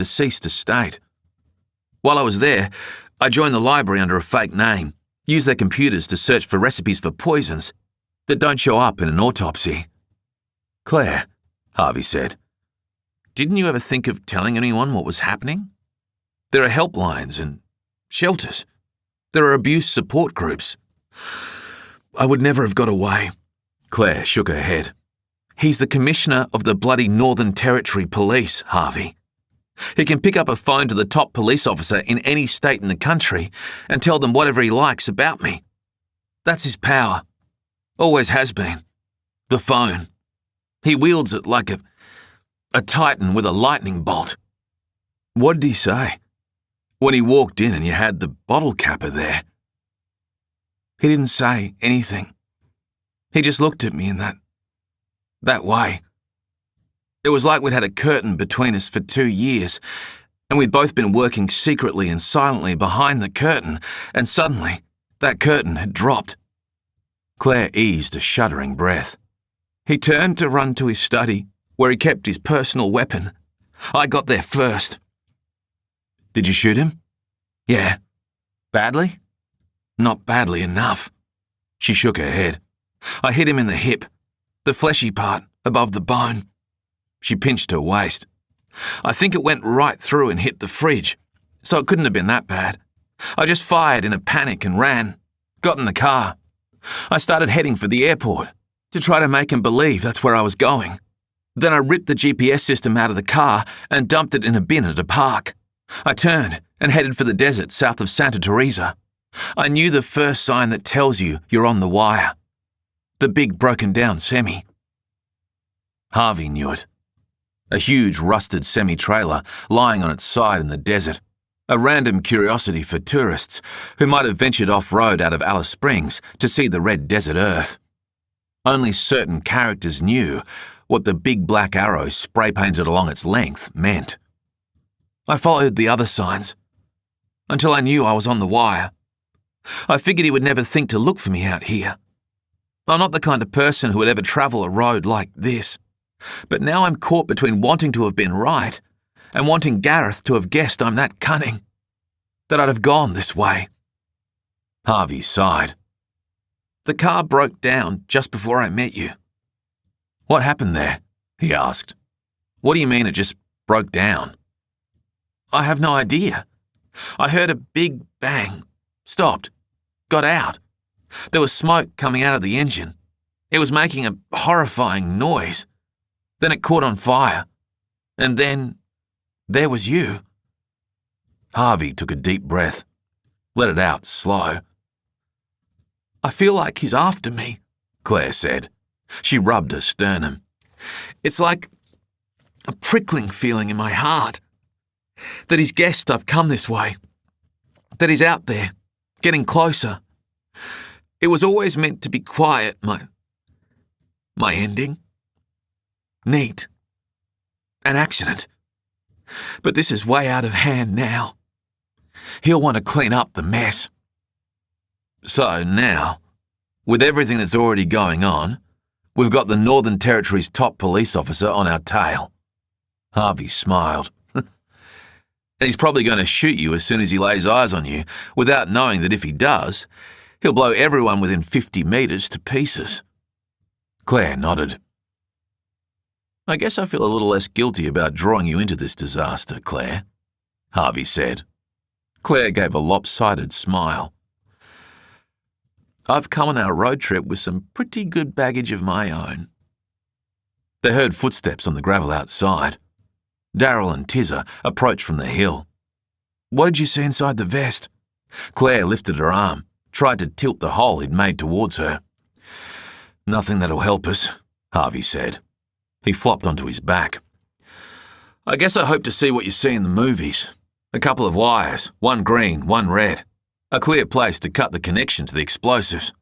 deceased estate. While I was there, I joined the library under a fake name, used their computers to search for recipes for poisons that don't show up in an autopsy. Claire, Harvey said, didn't you ever think of telling anyone what was happening? There are helplines and shelters. There are abuse support groups. I would never have got away. Claire shook her head. He's the commissioner of the bloody Northern Territory Police, Harvey. He can pick up a phone to the top police officer in any state in the country and tell them whatever he likes about me. That's his power. Always has been. The phone. He wields it like a titan with a lightning bolt. What did he say? When he walked in and you had the bottle capper there. He didn't say anything. He just looked at me in that way. It was like we'd had a curtain between us for 2 years, and we'd both been working secretly and silently behind the curtain, and suddenly that curtain had dropped. Claire eased a shuddering breath. He turned to run to his study, where he kept his personal weapon. I got there first. Did you shoot him? Yeah. Badly? Not badly enough. She shook her head. I hit him in the hip, the fleshy part above the bone. She pinched her waist. I think it went right through and hit the fridge, so it couldn't have been that bad. I just fired in a panic and ran. Got in the car. I started heading for the airport to try to make him believe that's where I was going. Then I ripped the GPS system out of the car and dumped it in a bin at a park. I turned and headed for the desert south of Santa Teresa. I knew the first sign that tells you you're on the wire. The big broken down semi. Harvey knew it. A huge rusted semi-trailer lying on its side in the desert. A random curiosity for tourists who might have ventured off-road out of Alice Springs to see the red desert earth. Only certain characters knew what the big black arrow spray-painted along its length meant. I followed the other signs until I knew I was on the wire. I figured he would never think to look for me out here. I'm not the kind of person who would ever travel a road like this. But now I'm caught between wanting to have been right and wanting Gareth to have guessed I'm that cunning, that I'd have gone this way. Harvey sighed. The car broke down just before I met you. What happened there? He asked. What do you mean it just broke down? I have no idea. I heard a big bang, stopped, got out. There was smoke coming out of the engine. It was making a horrifying noise. Then it caught on fire. And then there was you. Harvey took a deep breath, let it out slow. I feel like he's after me, Claire said. She rubbed her sternum. It's like a prickling feeling in my heart. That he's guessed I've come this way. That he's out there, getting closer. It was always meant to be quiet, my ending. Neat. An accident. But this is way out of hand now. He'll want to clean up the mess. So now, with everything that's already going on, we've got the Northern Territory's top police officer on our tail. Harvey smiled. And he's probably going to shoot you as soon as he lays eyes on you, without knowing that if he does, he'll blow everyone within 50 metres to pieces. Claire nodded. I guess I feel a little less guilty about drawing you into this disaster, Claire, Harvey said. Claire gave a lopsided smile. I've come on our road trip with some pretty good baggage of my own. They heard footsteps on the gravel outside. Darryl and Tizza approached from the hill. What did you see inside the vest? Claire lifted her arm, tried to tilt the hole he'd made towards her. Nothing that'll help us, Harvey said. He flopped onto his back. I guess I hope to see what you see in the movies. A couple of wires, one green, one red. A clear place to cut the connection to the explosives.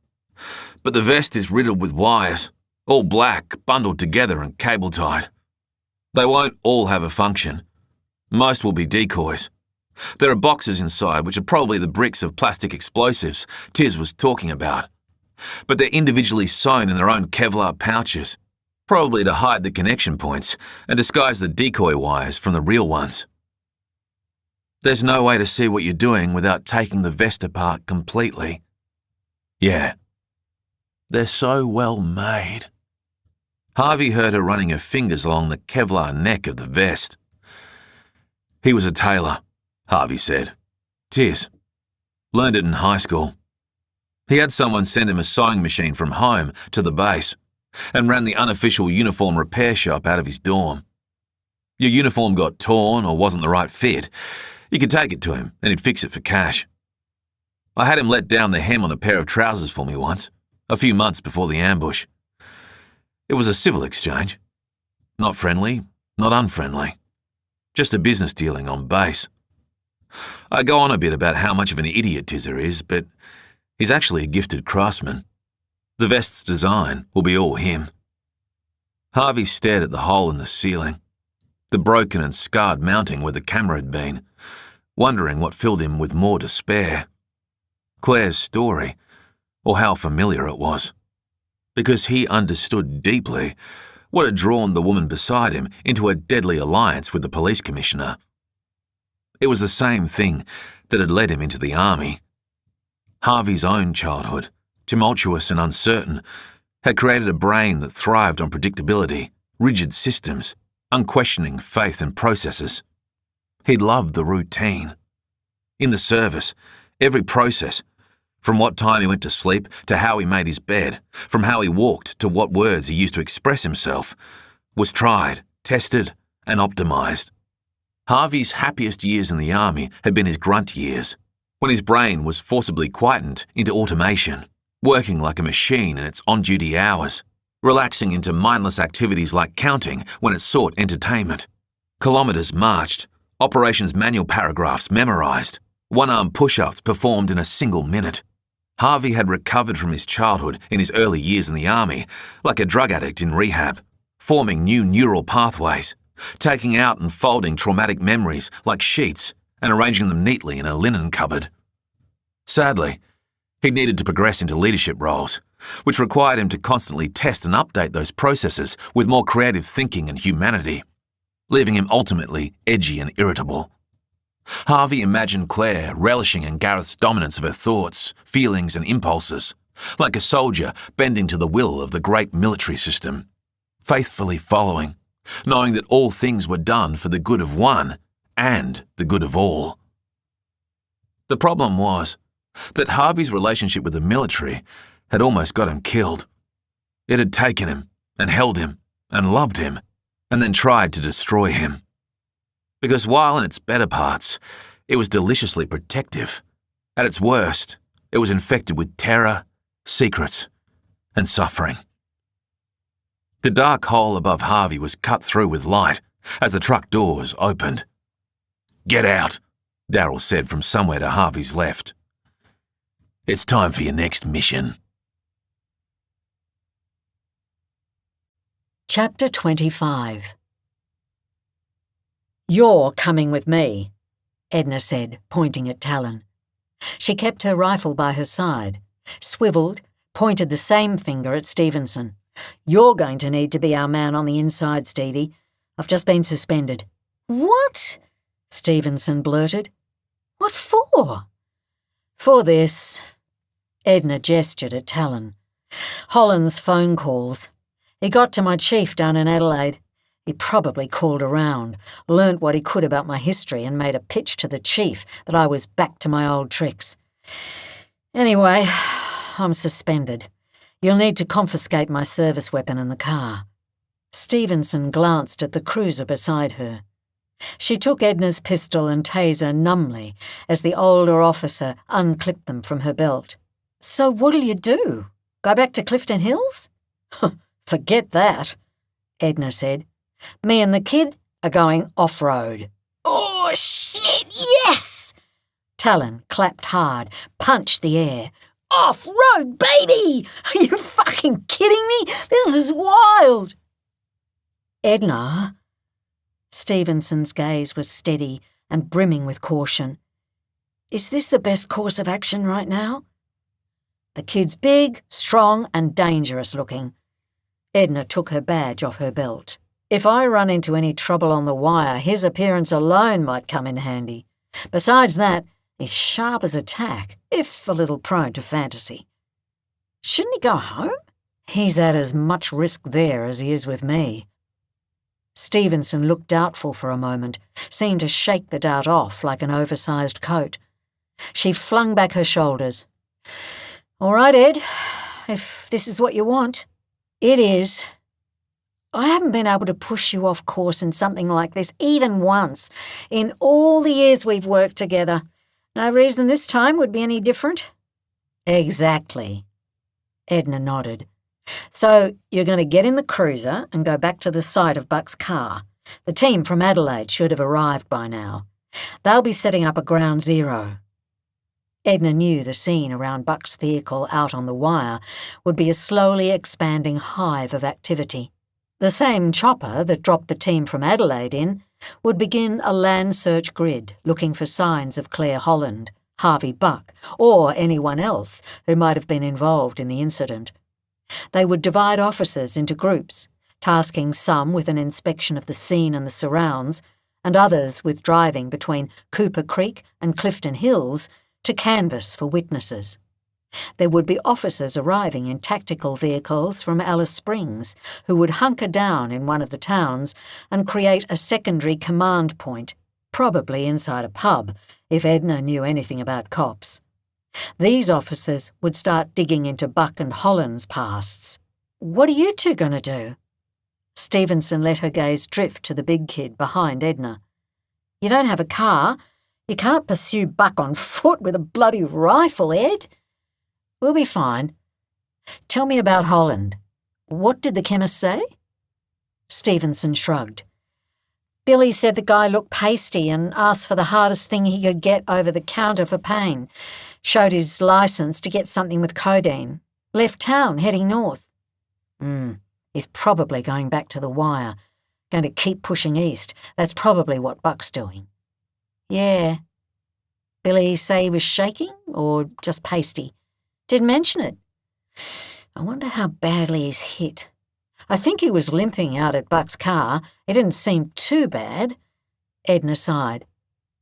But the vest is riddled with wires, all black, bundled together and cable-tied. They won't all have a function. Most will be decoys. There are boxes inside which are probably the bricks of plastic explosives Tiz was talking about. But they're individually sewn in their own Kevlar pouches, probably to hide the connection points and disguise the decoy wires from the real ones. There's no way to see what you're doing without taking the vest apart completely. Yeah. They're so well made. Harvey heard her running her fingers along the Kevlar neck of the vest. He was a tailor, Harvey said. Tis. Learned it in high school. He had someone send him a sewing machine from home to the base and ran the unofficial uniform repair shop out of his dorm. Your uniform got torn or wasn't the right fit, you could take it to him and he'd fix it for cash. I had him let down the hem on a pair of trousers for me once, a few months before the ambush. It was a civil exchange. Not friendly, not unfriendly. Just a business dealing on base. I go on a bit about how much of an idiot Tizzer is, but he's actually a gifted craftsman. The vest's design will be all him. Harvey stared at the hole in the ceiling, the broken and scarred mounting where the camera had been, wondering what filled him with more despair. Claire's story, or how familiar it was. Because he understood deeply what had drawn the woman beside him into a deadly alliance with the police commissioner. It was the same thing that had led him into the army. Harvey's own childhood, tumultuous and uncertain, had created a brain that thrived on predictability, rigid systems, unquestioning faith and processes. He'd loved the routine. In the service, every process, from what time he went to sleep to how he made his bed, from how he walked to what words he used to express himself, was tried, tested, and optimized. Harvey's happiest years in the army had been his grunt years, when his brain was forcibly quietened into automation, working like a machine in its on-duty hours, relaxing into mindless activities like counting when it sought entertainment. Kilometres marched, operations manual paragraphs memorised, one-arm push-ups performed in a single minute. Harvey had recovered from his childhood in his early years in the army, like a drug addict in rehab, forming new neural pathways, taking out and folding traumatic memories like sheets and arranging them neatly in a linen cupboard. Sadly, he needed to progress into leadership roles, which required him to constantly test and update those processes with more creative thinking and humanity, leaving him ultimately edgy and irritable. Harvey imagined Claire relishing in Gareth's dominance of her thoughts, feelings and impulses, like a soldier bending to the will of the great military system, faithfully following, knowing that all things were done for the good of one and the good of all. The problem was that Harvey's relationship with the military had almost got him killed. It had taken him and held him and loved him and then tried to destroy him. Because while in its better parts, it was deliciously protective, at its worst, it was infected with terror, secrets, and suffering. The dark hole above Harvey was cut through with light as the truck doors opened. "Get out," Darryl said from somewhere to Harvey's left. "It's time for your next mission." Chapter 25. "You're coming with me," Edna said, pointing at Talon. She kept her rifle by her side, swivelled, pointed the same finger at Stevenson. "You're going to need to be our man on the inside, Stevie. I've just been suspended." "What?" Stevenson blurted. "What for?" "For this." Edna gestured at Talon. "Holland's phone calls. He got to my chief down in Adelaide. He probably called around, learnt what he could about my history and made a pitch to the chief that I was back to my old tricks. Anyway, I'm suspended. You'll need to confiscate my service weapon in the car." Stevenson glanced at the cruiser beside her. She took Edna's pistol and taser numbly as the older officer unclipped them from her belt. "So what'll you do? Go back to Clifton Hills?" "Forget that," Edna said. "Me and the kid are going off-road." "Oh, shit, yes!" Talon clapped hard, punched the air. "Off-road, baby! Are you fucking kidding me? This is wild!" "Edna?" Stevenson's gaze was steady and brimming with caution. "Is this the best course of action right now?" "The kid's big, strong and dangerous looking." Edna took her badge off her belt. "If I run into any trouble on the wire, his appearance alone might come in handy. Besides that, he's sharp as a tack, if a little prone to fantasy. Shouldn't he go home? He's at as much risk there as he is with me. Stevenson looked doubtful for a moment, seemed to shake the doubt off like an oversized coat. She flung back her shoulders. All right, Ed, if this is what you want. It is. I haven't been able to push you off course in something like this even once in all the years we've worked together. No reason this time would be any different. Exactly. Edna nodded. So you're going to get in the cruiser and go back to the site of Buck's car. The team from Adelaide should have arrived by now. They'll be setting up a ground zero. Edna knew the scene around Buck's vehicle out on the wire would be a slowly expanding hive of activity. The same chopper that dropped the team from Adelaide in would begin a land search grid looking for signs of Claire Holland, Harvey Buck, or anyone else who might have been involved in the incident. They would divide officers into groups, tasking some with an inspection of the scene and the surrounds, and others with driving between Cooper Creek and Clifton Hills to canvass for witnesses. There would be officers arriving in tactical vehicles from Alice Springs who would hunker down in one of the towns and create a secondary command point, probably inside a pub, if Edna knew anything about cops. These officers would start digging into Buck and Holland's pasts. What are you two going to do? Stevenson let her gaze drift to the big kid behind Edna. You don't have a car. You can't pursue Buck on foot with a bloody rifle, Ed. We'll be fine. Tell me about Holland. What did the chemist say? Stevenson shrugged. Billy said the guy looked pasty and asked for the hardest thing he could get over the counter for pain. Showed his licence to get something with codeine. Left town, heading north. He's probably going back to the wire. Going to keep pushing east. That's probably what Buck's doing. Yeah. Billy say he was shaking or just pasty? Didn't mention it. I wonder how badly he's hit. I think he was limping out at Buck's car. It didn't seem too bad. Edna sighed.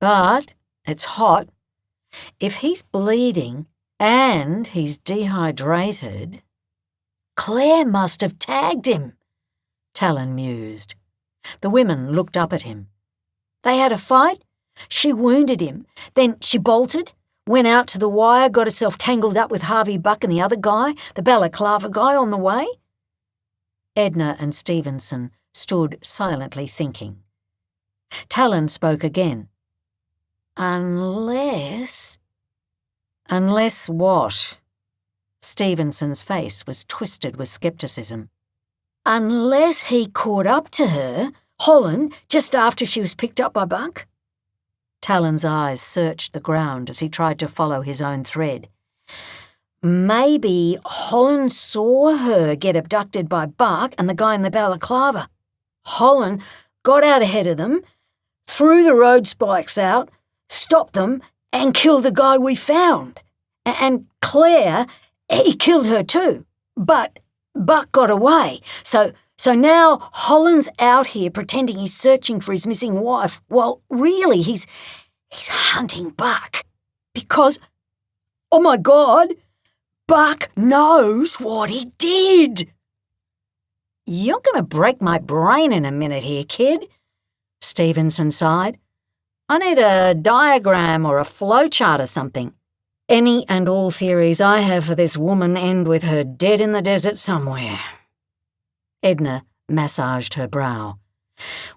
But it's hot. If he's bleeding and he's dehydrated... Claire must have tagged him, Talon mused. The women looked up at him. They had a fight? She wounded him. Then she bolted, went out to the wire, got herself tangled up with Harvey Buck and the other guy, the balaclava guy, on the way? Edna and Stevenson stood silently thinking. Talon spoke again. Unless... Unless what? Stevenson's face was twisted with scepticism. Unless he caught up to her, Holland, just after she was picked up by Buck? Talon's eyes searched the ground as he tried to follow his own thread. Maybe Holland saw her get abducted by Buck and the guy in the balaclava. Holland got out ahead of them, threw the road spikes out, stopped them, and killed the guy we found. And Claire, he killed her too. But Buck got away. So now Holland's out here pretending he's searching for his missing wife. Well, really, he's hunting Buck. Because, oh my God, Buck knows what he did. You're going to break my brain in a minute here, kid, Stevenson sighed. I need a diagram or a flowchart or something. Any and all theories I have for this woman end with her dead in the desert somewhere. Edna massaged her brow.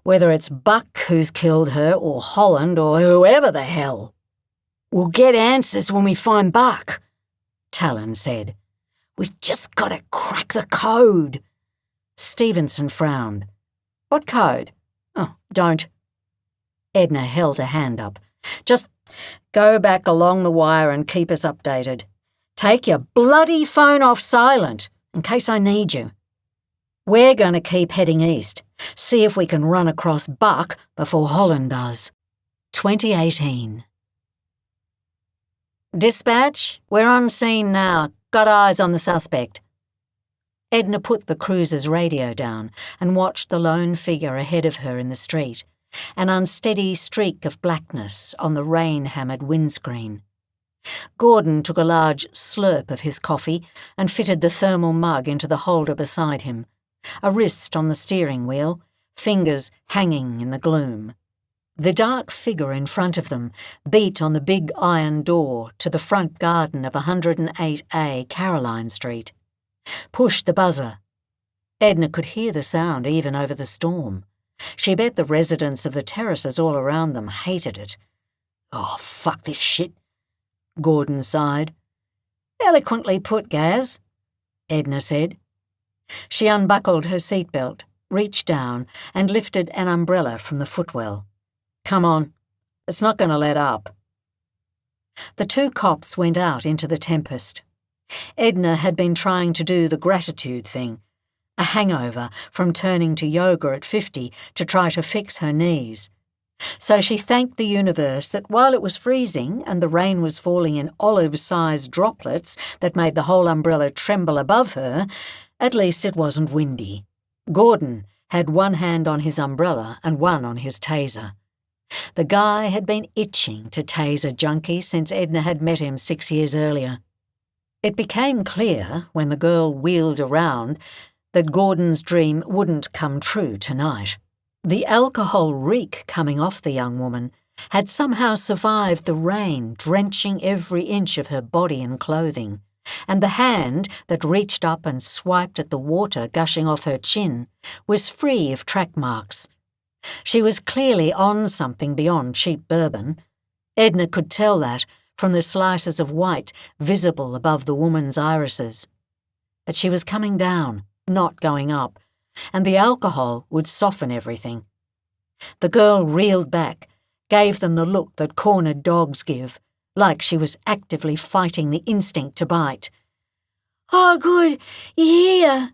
Whether it's Buck who's killed her or Holland or whoever the hell. We'll get answers when we find Buck, Talon said. We've just got to crack the code. Stevenson frowned. What code? Oh, don't. Edna held a hand up. Just go back along the wire and keep us updated. Take your bloody phone off silent, in case I need you. We're going to keep heading east, see if we can run across Buck before Holland does. 2018. Dispatch, we're on scene now. Got eyes on the suspect. Edna put the cruiser's radio down and watched the lone figure ahead of her in the street, an unsteady streak of blackness on the rain-hammered windscreen. Gordon took a large slurp of his coffee and fitted the thermal mug into the holder beside him, a wrist on the steering wheel, fingers hanging in the gloom. The dark figure in front of them beat on the big iron door to the front garden of 108A Caroline Street. Pushed the buzzer. Edna could hear the sound even over the storm. She bet the residents of the terraces all around them hated it. "Oh, fuck this shit," Gordon sighed. "Eloquently put, Gaz," Edna said. She unbuckled her seatbelt, reached down, and lifted an umbrella from the footwell. "Come on, it's not going to let up." The two cops went out into the tempest. Edna had been trying to do the gratitude thing, a hangover from turning to yoga at 50 to try to fix her knees. So she thanked the universe that while it was freezing and the rain was falling in olive-sized droplets that made the whole umbrella tremble above her, at least it wasn't windy. Gordon had one hand on his umbrella and one on his taser. The guy had been itching to tase a junkie since Edna had met him 6 years earlier. It became clear, when the girl wheeled around, that Gordon's dream wouldn't come true tonight. The alcohol reek coming off the young woman had somehow survived the rain drenching every inch of her body and clothing, and the hand that reached up and swiped at the water gushing off her chin was free of track marks. She was clearly on something beyond cheap bourbon. Edna could tell that from the slices of white visible above the woman's irises. But she was coming down, not going up, and the alcohol would soften everything. The girl reeled back, gave them the look that cornered dogs give, like she was actively fighting the instinct to bite. "Oh, good, you're here."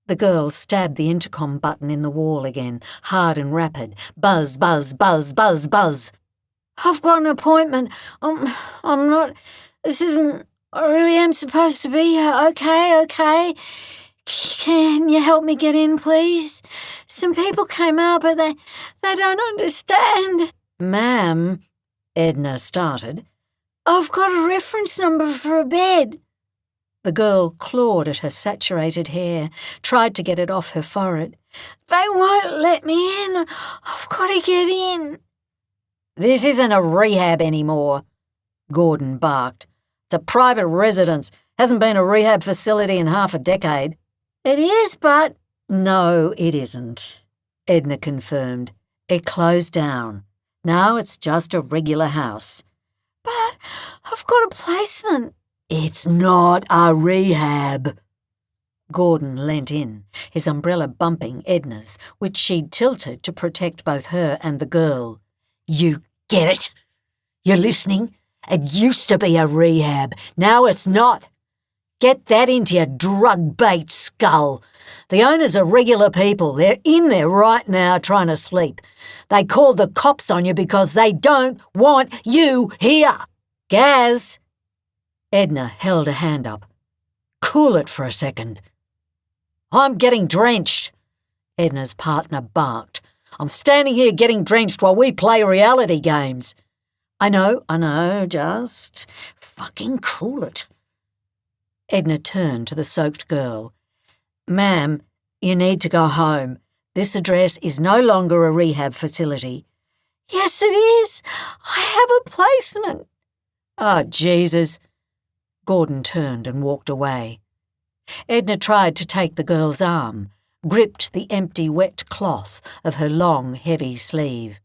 The girl stabbed the intercom button in the wall again, hard and rapid. Buzz, buzz, buzz, buzz, buzz. "I've got an appointment. I'm not... This isn't... I really am supposed to be here. Okay. Can you help me get in, please? Some people came out, but they don't understand." "Ma'am," Edna started. "I've got a reference number for a bed." The girl clawed at her saturated hair, tried to get it off her forehead. "They won't let me in. I've got to get in." "This isn't a rehab anymore," Gordon barked. "It's a private residence. Hasn't been a rehab facility in half a decade." "It is, but—" "No, it isn't," Edna confirmed. "It closed down. Now it's just a regular house." "But I've got a placement." "It's not a rehab." Gordon leant in, his umbrella bumping Edna's, which she'd tilted to protect both her and the girl. "You get it? You're listening? It used to be a rehab. Now it's not. Get that into your drug-bait skull. The owners are regular people. They're in there right now trying to sleep. They called the cops on you because they don't want you here." "Gaz!" Edna held a hand up. "Cool it for a second." "I'm getting drenched," Edna's partner barked. "I'm standing here getting drenched while we play reality games." I know, just fucking cool it." Edna turned to the soaked girl. "Ma'am, you need to go home. This address is no longer a rehab facility." "Yes, it is. I have a placement." "Oh, Jesus." Gordon turned and walked away. Edna tried to take the girl's arm, gripped the empty wet cloth of her long, heavy sleeve.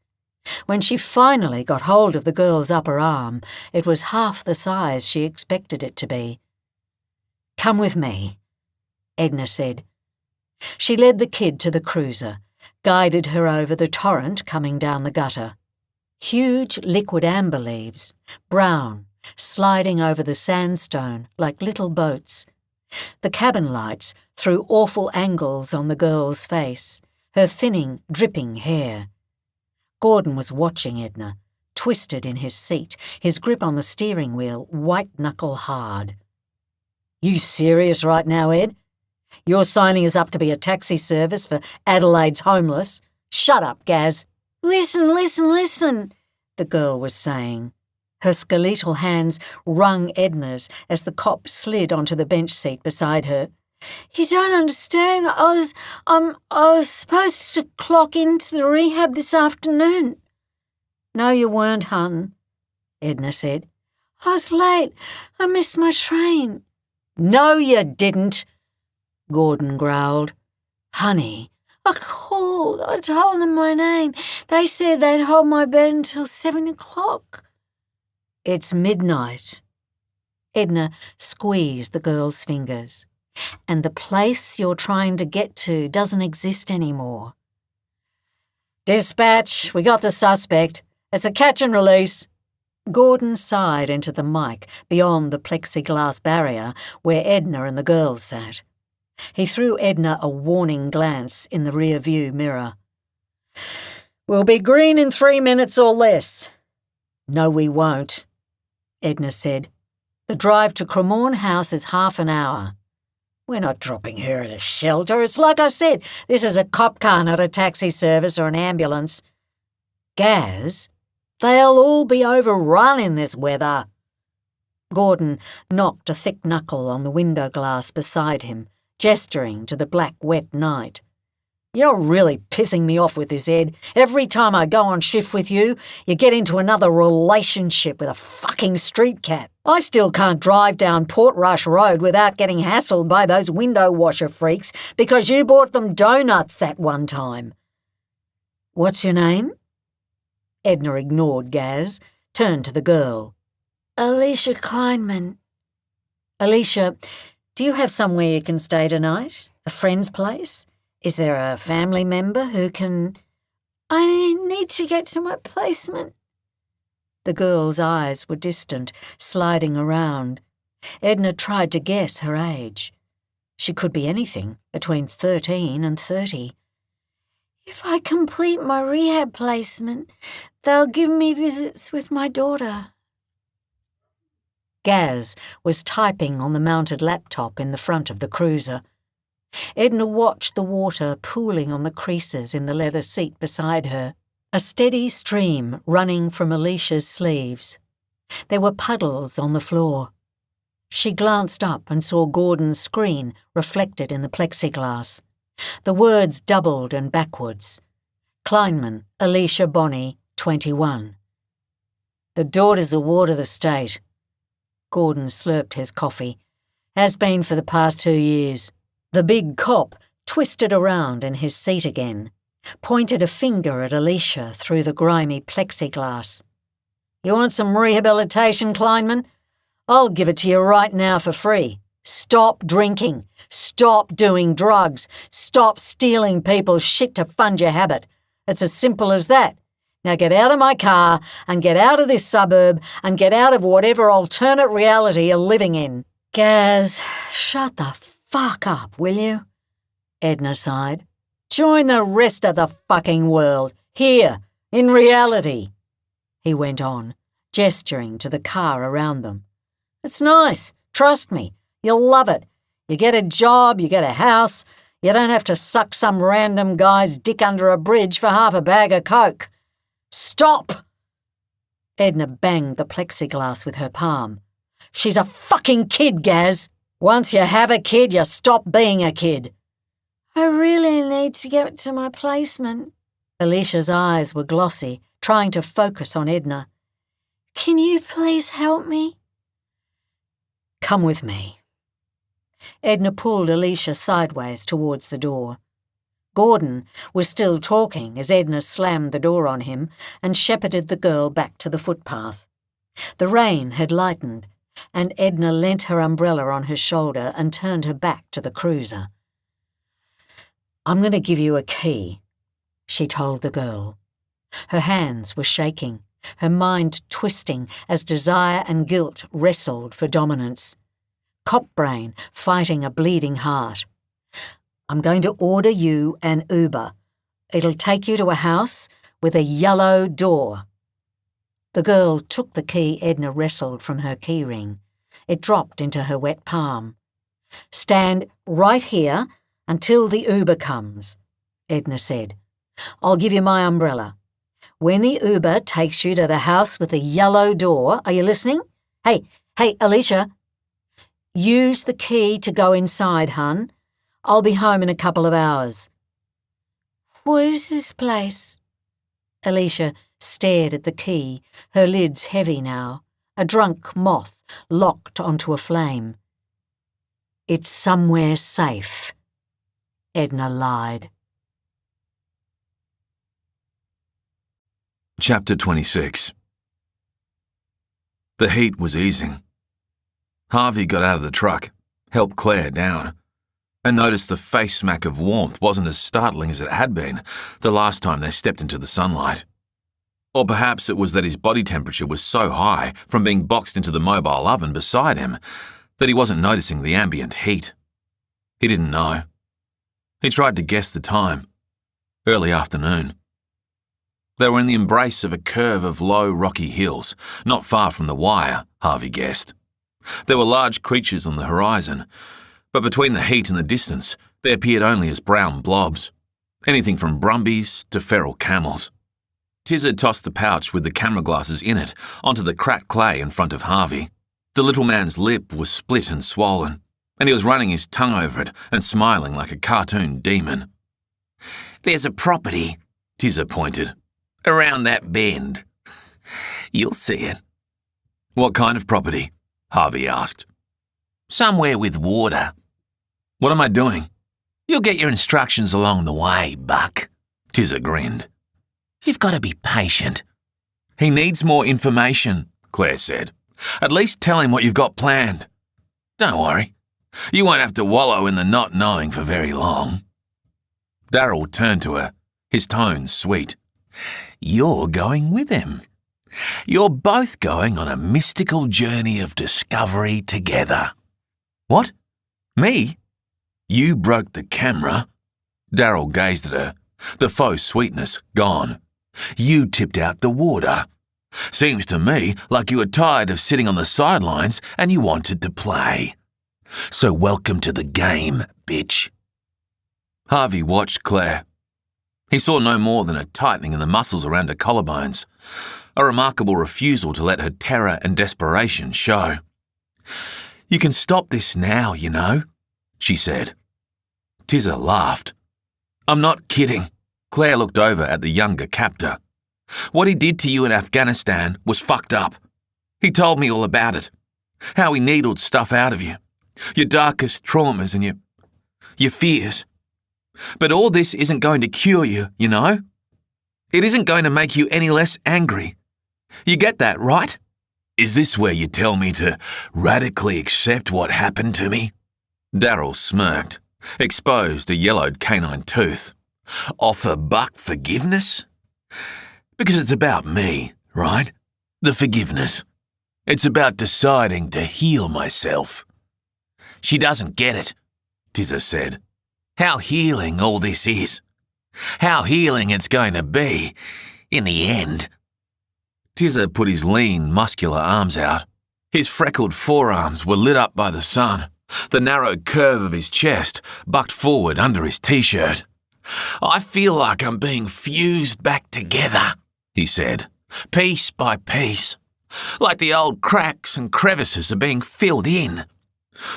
When she finally got hold of the girl's upper arm, it was half the size she expected it to be. "Come with me," Edna said. She led the kid to the cruiser, guided her over the torrent coming down the gutter. Huge liquid amber leaves, brown, sliding over the sandstone like little boats. The cabin lights threw awful angles on the girl's face, her thinning, dripping hair. Gordon was watching Edna, twisted in his seat, his grip on the steering wheel white-knuckle hard. "You serious right now, Ed? You're signing us up to be a taxi service for Adelaide's homeless? Shut up, Gaz." Listen, listen, listen, the girl was saying. Her skeletal hands wrung Edna's as the cop slid onto the bench seat beside her. You don't understand. I was supposed to clock into the rehab this afternoon. No, you weren't, hun, Edna said. I was late. I missed my train. No, you didn't, Gordon growled. Honey, I called. I told them my name. They said they'd hold my bed until 7 o'clock. It's midnight. Edna squeezed the girl's fingers. And the place you're trying to get to doesn't exist anymore. Dispatch, we got the suspect. It's a catch and release. Gordon sighed into the mic beyond the plexiglass barrier where Edna and the girls sat. He threw Edna a warning glance in the rear-view mirror. We'll be green in 3 minutes or less. No, we won't, Edna said. The drive to Cremorne House is half an hour. We're not dropping her at a shelter. It's like I said, this is a cop car, not a taxi service or an ambulance. Gaz, they'll all be overrun in this weather. Gordon knocked a thick knuckle on the window glass beside him, gesturing to the black, wet night. You're really pissing me off with this, Ed. Every time I go on shift with you, you get into another relationship with a fucking street cat. I still can't drive down Portrush Road without getting hassled by those window washer freaks because you bought them donuts that one time. What's your name? Edna ignored Gaz, turned to the girl. Alicia Kleinman. Alicia, do you have somewhere you can stay tonight? A friend's place? Is there a family member who can... I need to get to my placement. The girl's eyes were distant, sliding around. Edna tried to guess her age. She could be anything between 13 and 30. If I complete my rehab placement, they'll give me visits with my daughter. Gaz was typing on the mounted laptop in the front of the cruiser. Edna watched the water pooling on the creases in the leather seat beside her, a steady stream running from Alicia's sleeves. There were puddles on the floor. She glanced up and saw Gordon's screen reflected in the plexiglass. The words doubled and backwards. Kleinman, Alicia Bonney, 21. The daughter's a ward of the state. Gordon slurped his coffee. Has been for the past 2 years. The big cop twisted around in his seat again, pointed a finger at Alicia through the grimy plexiglass. You want some rehabilitation, Kleinman? I'll give it to you right now for free. Stop drinking. Stop doing drugs. Stop stealing people's shit to fund your habit. It's as simple as that. Now get out of my car and get out of this suburb and get out of whatever alternate reality you're living in. Gaz, shut the fuck up, will you? Edna sighed. Join the rest of the fucking world, here, in reality, he went on, gesturing to the car around them. It's nice, trust me, you'll love it. You get a job, you get a house, you don't have to suck some random guy's dick under a bridge for half a bag of coke. Stop! Edna banged the plexiglass with her palm. She's a fucking kid, Gaz. Once you have a kid, you stop being a kid. I really need to get to my placement. Alicia's eyes were glossy, trying to focus on Edna. Can you please help me? Come with me. Edna pulled Alicia sideways towards the door. Gordon was still talking as Edna slammed the door on him and shepherded the girl back to the footpath. The rain had lightened, and Edna leant her umbrella on her shoulder and turned her back to the cruiser. I'm going to give you a key, she told the girl. Her hands were shaking, her mind twisting as desire and guilt wrestled for dominance. Cop brain fighting a bleeding heart. I'm going to order you an Uber. It'll take you to a house with a yellow door. The girl took the key Edna wrestled from her keyring. It dropped into her wet palm. Stand right here until the Uber comes, Edna said. I'll give you my umbrella. When the Uber takes you to the house with the yellow door, are you listening? Hey, Alicia. Use the key to go inside, hun. I'll be home in a couple of hours. What is this place? Alicia stared at the key, her lids heavy now, a drunk moth locked onto a flame. It's somewhere safe, Edna lied. Chapter 26. The heat was easing. Harvey got out of the truck, helped Claire down, and noticed the face smack of warmth wasn't as startling as it had been the last time they stepped into the sunlight. Or perhaps it was that his body temperature was so high from being boxed into the mobile oven beside him that he wasn't noticing the ambient heat. He didn't know. He tried to guess the time. Early afternoon. They were in the embrace of a curve of low, rocky hills, not far from the wire, Harvey guessed. There were large creatures on the horizon, but between the heat and the distance, they appeared only as brown blobs, anything from brumbies to feral camels. Tizard tossed the pouch with the camera glasses in it onto the cracked clay in front of Harvey. The little man's lip was split and swollen, and he was running his tongue over it and smiling like a cartoon demon. "There's a property," Tizard pointed, "around that bend. You'll see it." "What kind of property?" Harvey asked. "Somewhere with water." "What am I doing?" "You'll get your instructions along the way, Buck." Tizard grinned. "You've got to be patient." "He needs more information," Claire said. "At least tell him what you've got planned." "Don't worry. You won't have to wallow in the not knowing for very long." Darryl turned to her, his tone sweet. "You're going with him. You're both going on a mystical journey of discovery together." "What? Me?" "You broke the camera." Darryl gazed at her, the faux sweetness gone. "You tipped out the water. Seems to me like you were tired of sitting on the sidelines and you wanted to play. So welcome to the game, bitch." Harvey watched Claire. He saw no more than a tightening in the muscles around her collarbones, a remarkable refusal to let her terror and desperation show. "You can stop this now, you know," she said. Tizzer laughed. "I'm not kidding." Claire looked over at the younger captor. "What he did to you in Afghanistan was fucked up. He told me all about it. How he needled stuff out of you. Your darkest traumas and your fears. But all this isn't going to cure you, you know? It isn't going to make you any less angry. You get that, right?" "Is this where you tell me to radically accept what happened to me?" Darryl smirked, exposed a yellowed canine tooth. "Offer Buck forgiveness? Because it's about me, right? The forgiveness. It's about deciding to heal myself." "She doesn't get it," Tizzer said. "How healing all this is. How healing it's going to be in the end." Tizzer put his lean, muscular arms out. His freckled forearms were lit up by the sun. The narrow curve of his chest bucked forward under his t-shirt. "I feel like I'm being fused back together," he said, "piece by piece. Like the old cracks and crevices are being filled in.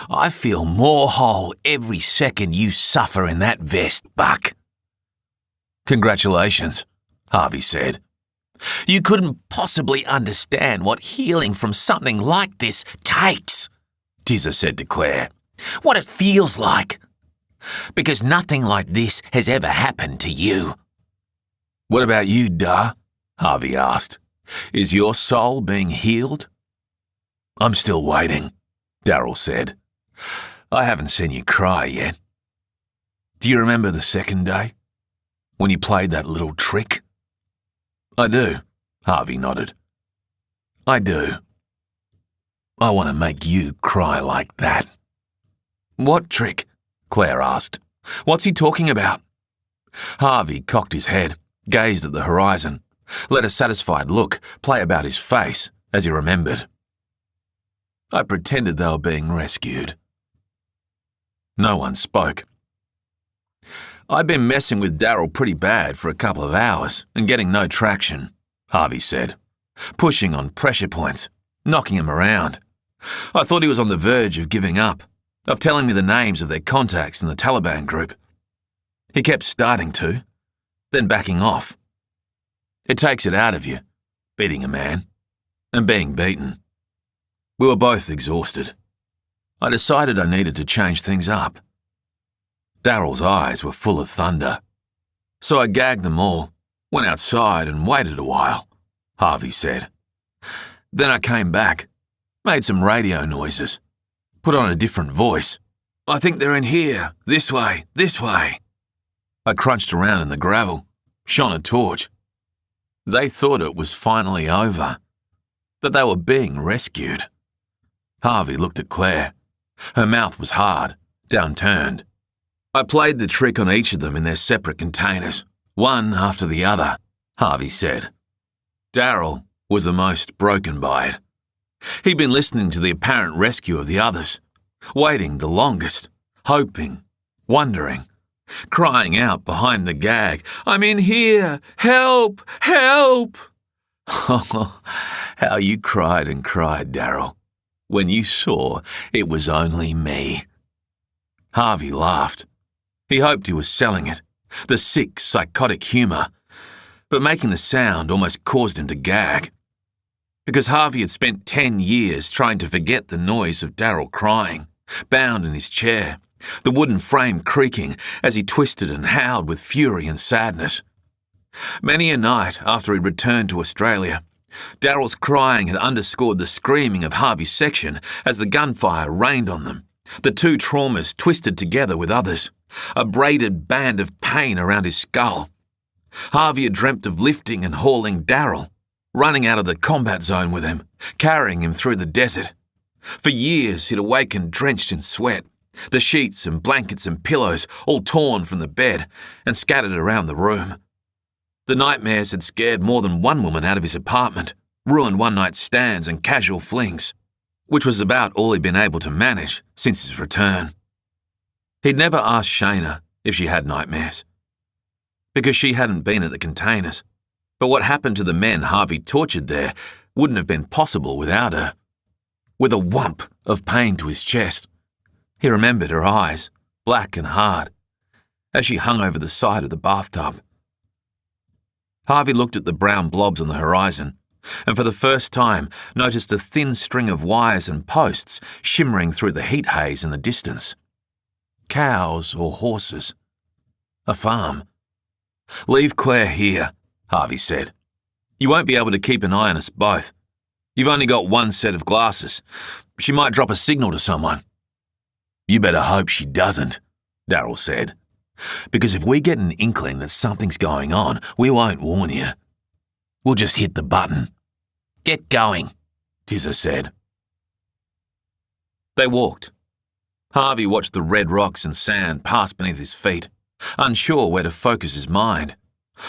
I feel more whole every second you suffer in that vest, Buck." "Congratulations," Harvey said. "You couldn't possibly understand what healing from something like this takes," Tizzer said to Claire. "What it feels like. Because nothing like this has ever happened to you." "What about you, Da?" Harvey asked. "Is your soul being healed?" "I'm still waiting," Darryl said. "I haven't seen you cry yet. Do you remember the second day? When you played that little trick?" "I do," Harvey nodded. "I do. I want to make you cry like that." "What trick?" Claire asked. "What's he talking about?" Harvey cocked his head, gazed at the horizon, let a satisfied look play about his face as he remembered. "I pretended they were being rescued." No one spoke. "I'd been messing with Darryl pretty bad for a couple of hours and getting no traction," Harvey said, pushing on pressure points, knocking him around. I thought he was on the verge of giving up, of telling me the names of their contacts in the Taliban group. He kept starting to, then backing off. It takes it out of you, beating a man, and being beaten. We were both exhausted. I decided I needed to change things up. Daryl's eyes were full of thunder. So I gagged them all, went outside and waited a while, Harvey said. Then I came back, made some radio noises, put on a different voice. I think they're in here, this way, this way. I crunched around in the gravel, shone a torch. They thought it was finally over, that they were being rescued. Harvey looked at Claire. Her mouth was hard, downturned. I played the trick on each of them in their separate containers, one after the other, Harvey said. Daryl was the most broken by it. He'd been listening to the apparent rescue of the others, waiting the longest, hoping, wondering, crying out behind the gag, I'm in here! Help! Help! Oh, how you cried and cried, Daryl, when you saw it was only me. Harvey laughed. He hoped he was selling it, the sick, psychotic humour, but making the sound almost caused him to gag. Because Harvey had spent 10 years trying to forget the noise of Daryl crying, bound in his chair, the wooden frame creaking as he twisted and howled with fury and sadness. Many a night after he'd returned to Australia, Daryl's crying had underscored the screaming of Harvey's section as the gunfire rained on them, the two traumas twisted together with others, a braided band of pain around his skull. Harvey had dreamt of lifting and hauling Daryl, running out of the combat zone with him, carrying him through the desert. For years he'd awakened drenched in sweat, the sheets and blankets and pillows all torn from the bed and scattered around the room. The nightmares had scared more than one woman out of his apartment, ruined one-night stands and casual flings, which was about all he'd been able to manage since his return. He'd never asked Shayna if she had nightmares, because she hadn't been at the containers, but what happened to the men Harvey tortured there wouldn't have been possible without her. With a whump of pain to his chest, he remembered her eyes, black and hard, as she hung over the side of the bathtub. Harvey looked at the brown blobs on the horizon, and for the first time noticed a thin string of wires and posts shimmering through the heat haze in the distance. Cows or horses. A farm. Leave Claire here, Harvey said. You won't be able to keep an eye on us both. You've only got one set of glasses. She might drop a signal to someone. You better hope she doesn't, Daryl said. Because if we get an inkling that something's going on, we won't warn you. We'll just hit the button. Get going, Tizza said. They walked. Harvey watched the red rocks and sand pass beneath his feet, unsure where to focus his mind,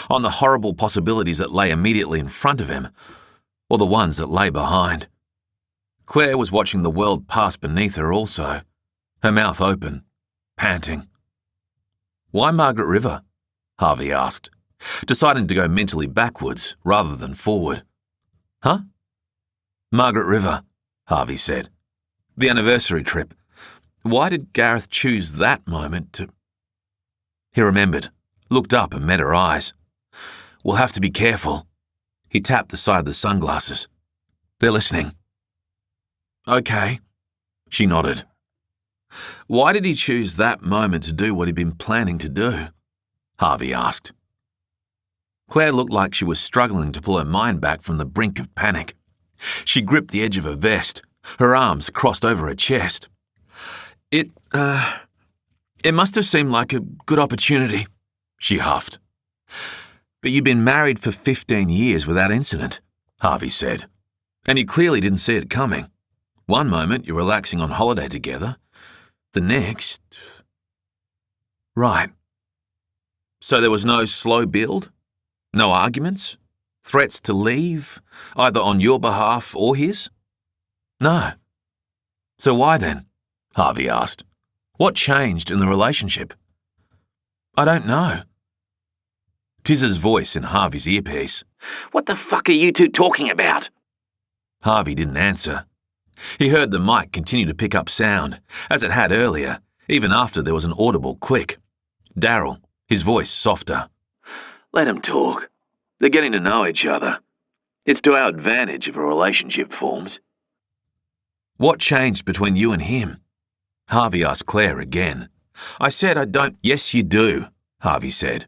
on the horrible possibilities that lay immediately in front of him, or the ones that lay behind. Claire was watching the world pass beneath her also, her mouth open, panting. Why Margaret River? Harvey asked, deciding to go mentally backwards rather than forward. Huh? Margaret River, Harvey said. The anniversary trip. Why did Gareth choose that moment to... He remembered, looked up and met her eyes. We'll have to be careful. He tapped the side of the sunglasses. They're listening. Okay. She nodded. Why did he choose that moment to do what he'd been planning to do? Harvey asked. Claire looked like she was struggling to pull her mind back from the brink of panic. She gripped the edge of her vest, her arms crossed over her chest. It must have seemed like a good opportunity, she huffed. But you'd been married for 15 years without incident, Harvey said, and you clearly didn't see it coming. One moment you're relaxing on holiday together, the next... Right. So there was no slow build? No arguments? Threats to leave, either on your behalf or his? No. So why then? Harvey asked. What changed in the relationship? I don't know. Tizza's voice in Harvey's earpiece. What the fuck are you two talking about? Harvey didn't answer. He heard the mic continue to pick up sound, as it had earlier, even after there was an audible click. Darryl, his voice softer. Let them talk. They're getting to know each other. It's to our advantage if a relationship forms. What changed between you and him? Harvey asked Claire again. I said I don't. Yes, you do, Harvey said.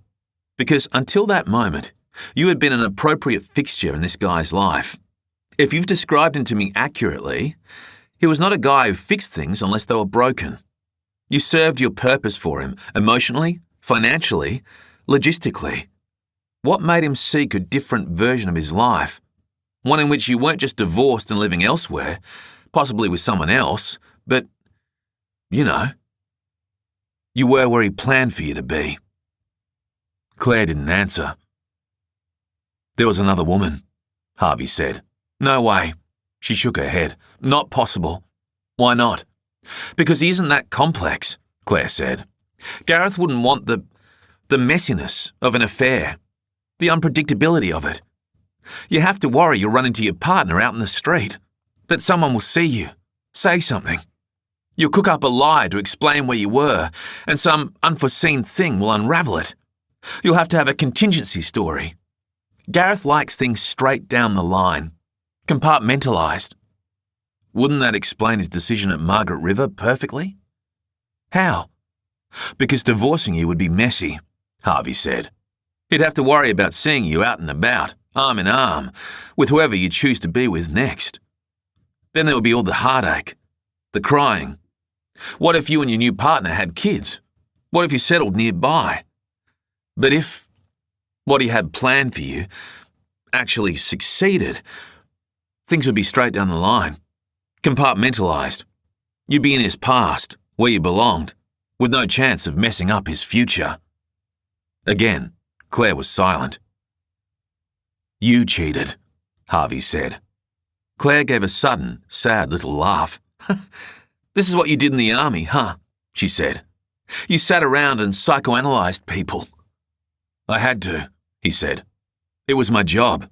Because until that moment, you had been an appropriate fixture in this guy's life. If you've described him to me accurately, he was not a guy who fixed things unless they were broken. You served your purpose for him, emotionally, financially, logistically. What made him seek a different version of his life? One in which you weren't just divorced and living elsewhere, possibly with someone else, but, you were where he planned for you to be. Claire didn't answer. There was another woman, Harvey said. No way. She shook her head. Not possible. Why not? Because he isn't that complex, Claire said. Gareth wouldn't want the messiness of an affair, the unpredictability of it. You have to worry you'll run into your partner out in the street, that someone will see you, say something. You'll cook up a lie to explain where you were, and some unforeseen thing will unravel it. You'll have to have a contingency story. Gareth likes things straight down the line, compartmentalised. Wouldn't that explain his decision at Margaret River perfectly? How? Because divorcing you would be messy, Harvey said. He'd have to worry about seeing you out and about, arm in arm, with whoever you choose to be with next. Then there would be all the heartache, the crying. What if you and your new partner had kids? What if you settled nearby? But if what he had planned for you actually succeeded, things would be straight down the line, compartmentalised. You'd be in his past, where you belonged, with no chance of messing up his future. Again, Claire was silent. You cheated, Harvey said. Claire gave a sudden, sad little laugh. This is what you did in the army, huh? She said. You sat around and psychoanalyzed people. I had to, he said. It was my job.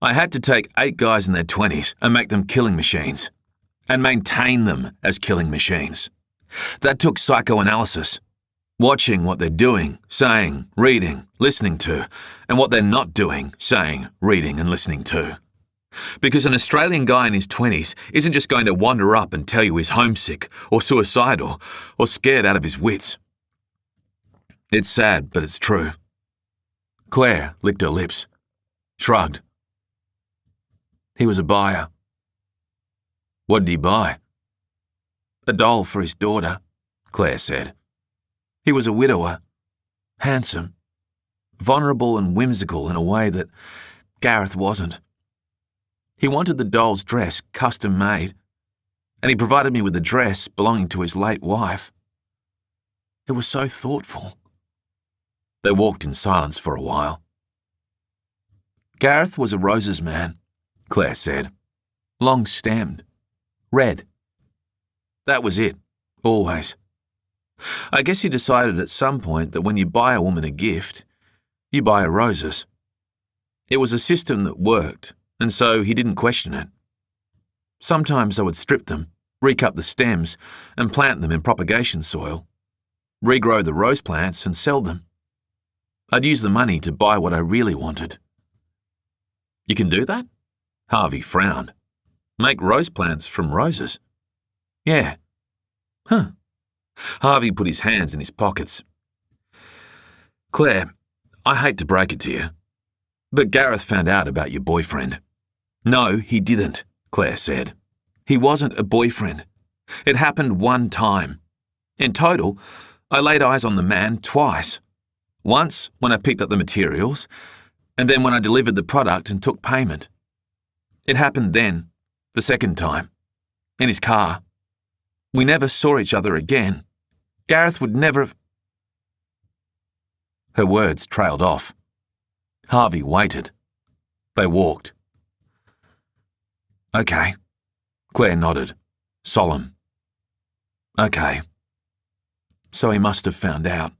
I had to take 8 guys in their 20s and make them killing machines, and maintain them as killing machines. That took psychoanalysis. Watching what they're doing, saying, reading, listening to, and what they're not doing, saying, reading, and listening to. Because an Australian guy in his 20s isn't just going to wander up and tell you he's homesick, or suicidal, or scared out of his wits. It's sad, but it's true. Claire licked her lips, shrugged. He was a buyer. What did he buy? A doll for his daughter, Claire said. He was a widower, handsome, vulnerable and whimsical in a way that Gareth wasn't. He wanted the doll's dress custom made, and he provided me with a dress belonging to his late wife. It was so thoughtful. They walked in silence for a while. Gareth was a roses man, Claire said. Long-stemmed, red. That was it, always. I guess he decided at some point that when you buy a woman a gift, you buy her roses. It was a system that worked, and so he didn't question it. Sometimes I would strip them, recut the stems, and plant them in propagation soil, regrow the rose plants and sell them. I'd use the money to buy what I really wanted. You can do that? Harvey frowned. Make rose plants from roses? Yeah. Huh. Harvey put his hands in his pockets. Claire, I hate to break it to you, but Gareth found out about your boyfriend. No, he didn't, Claire said. He wasn't a boyfriend. It happened one time. In total, I laid eyes on the man twice. Once when I picked up the materials, and then when I delivered the product and took payment. It happened then, the second time, in his car. We never saw each other again. Gareth would never have... Her words trailed off. Harvey waited. They walked. Okay. Claire nodded, solemn. Okay. So he must have found out.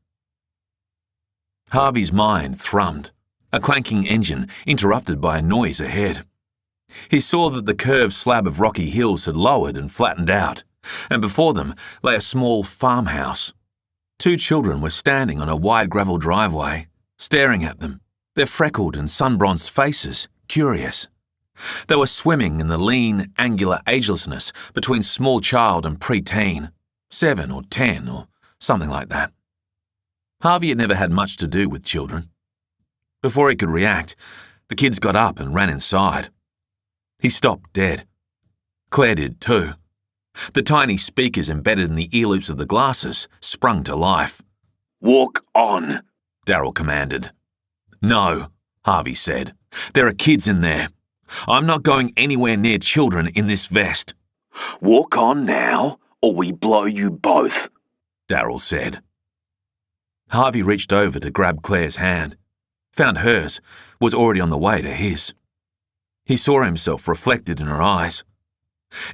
Harvey's mind thrummed, a clanking engine interrupted by a noise ahead. He saw that the curved slab of rocky hills had lowered and flattened out, and before them lay a small farmhouse. 2 children were standing on a wide gravel driveway, staring at them, their freckled and sun-bronzed faces curious. They were swimming in the lean, angular agelessness between small child and pre-teen, 7 or 10 or something like that. Harvey had never had much to do with children. Before he could react, the kids got up and ran inside. He stopped dead. Claire did too. The tiny speakers embedded in the ear loops of the glasses sprung to life. "Walk on," Daryl commanded. "No," Harvey said. "There are kids in there. I'm not going anywhere near children in this vest." "Walk on now, or we blow you both," Daryl said. Harvey reached over to grab Claire's hand, found hers was already on the way to his. He saw himself reflected in her eyes.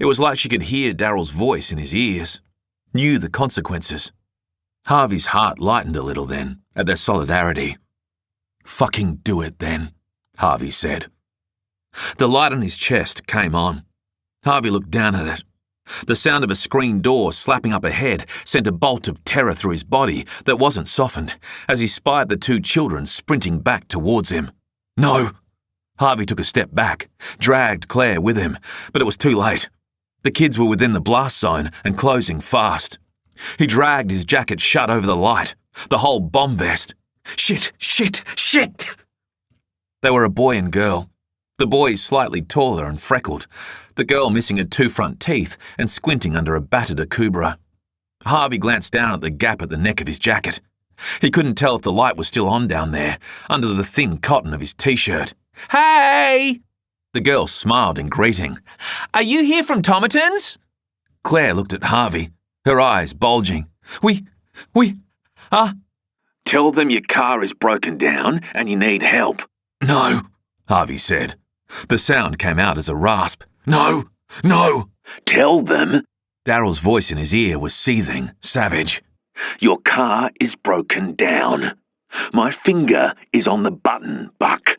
It was like she could hear Daryl's voice in his ears, knew the consequences. Harvey's heart lightened a little then, at their solidarity. "Fucking do it then," Harvey said. The light on his chest came on. Harvey looked down at it. The sound of a screen door slapping up ahead sent a bolt of terror through his body that wasn't softened as he spied the 2 children sprinting back towards him. "No!" Harvey took a step back, dragged Claire with him, but it was too late. The kids were within the blast zone and closing fast. He dragged his jacket shut over the light, the whole bomb vest. Shit! They were a boy and girl. The boy slightly taller and freckled, the girl missing her 2 front teeth and squinting under a battered akubra. Harvey glanced down at the gap at the neck of his jacket. He couldn't tell if the light was still on down there, under the thin cotton of his t-shirt. "Hey!" The girl smiled in greeting. "Are you here from Tomerton's?" Claire looked at Harvey, her eyes bulging. We, "Tell them your car is broken down and you need help." No, Harvey said. The sound came out as a rasp. No! "Tell them," Daryl's voice in his ear was seething, savage. "your car is broken down. My finger is on the button, Buck.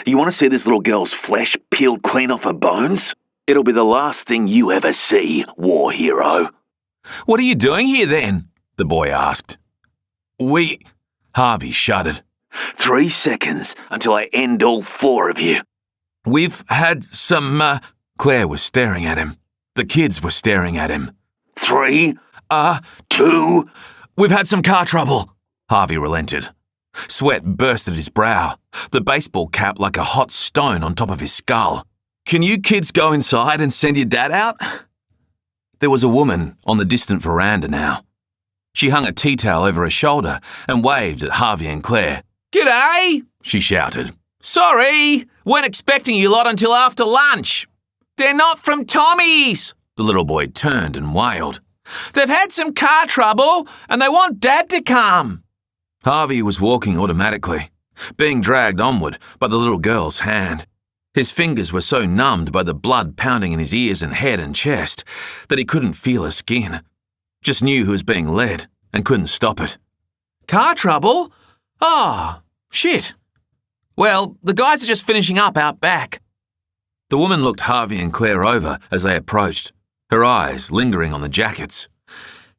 You want to see this little girl's flesh peeled clean off her bones? It'll be the last thing you ever see, war hero." "What are you doing here then?" the boy asked. Harvey shuddered. 3 seconds until I end all 4 of you." "We've had some, Claire was staring at him. The kids were staring at him. 3, 2... We've had some car trouble," Harvey relented. Sweat burst at his brow, the baseball cap like a hot stone on top of his skull. "Can you kids go inside and send your dad out?" There was a woman on the distant veranda now. She hung a tea towel over her shoulder and waved at Harvey and Claire. "G'day," she shouted. "Sorry, weren't expecting you lot until after lunch." "They're not from Tommy's," the little boy turned and wailed. "They've had some car trouble and they want Dad to come." Harvey was walking automatically, being dragged onward by the little girl's hand. His fingers were so numbed by the blood pounding in his ears and head and chest that he couldn't feel her skin. Just knew he was being led and couldn't stop it. "Car trouble? Oh, shit. Well, the guys are just finishing up out back." The woman looked Harvey and Claire over as they approached, her eyes lingering on the jackets.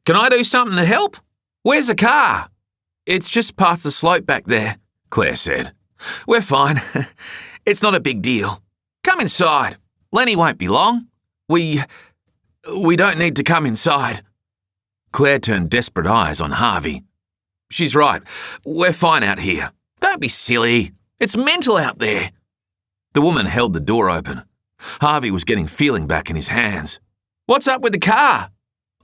"Can I do something to help? Where's the car?" "It's just past the slope back there," Claire said. "We're fine. It's not a big deal. Come inside. Lenny won't be long. We don't need to come inside." Claire turned desperate eyes on Harvey. "She's right. We're fine out here. Don't be silly. It's mental out there." The woman held the door open. Harvey was getting feeling back in his hands. "What's up with the car?"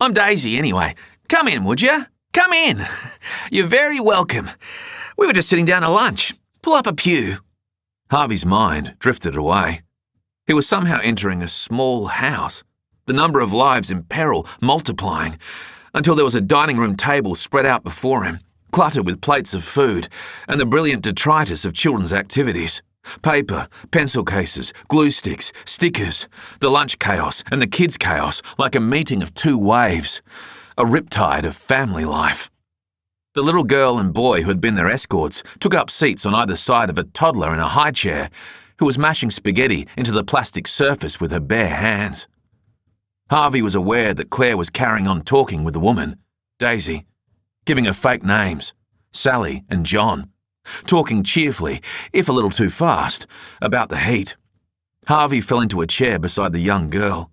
"I'm Daisy anyway. Come in, would you? Come in. You're very welcome. We were just sitting down to lunch. Pull up a pew." Harvey's mind drifted away. He was somehow entering a small house, the number of lives in peril multiplying, until there was a dining room table spread out before him, cluttered with plates of food and the brilliant detritus of children's activities. Paper, pencil cases, glue sticks, stickers, the lunch chaos and the kids' chaos like a meeting of 2 waves, a riptide of family life. The little girl and boy who had been their escorts took up seats on either side of a toddler in a high chair who was mashing spaghetti into the plastic surface with her bare hands. Harvey was aware that Claire was carrying on talking with the woman, Daisy, giving her fake names, Sally and John, talking cheerfully, if a little too fast, about the heat. Harvey fell into a chair beside the young girl.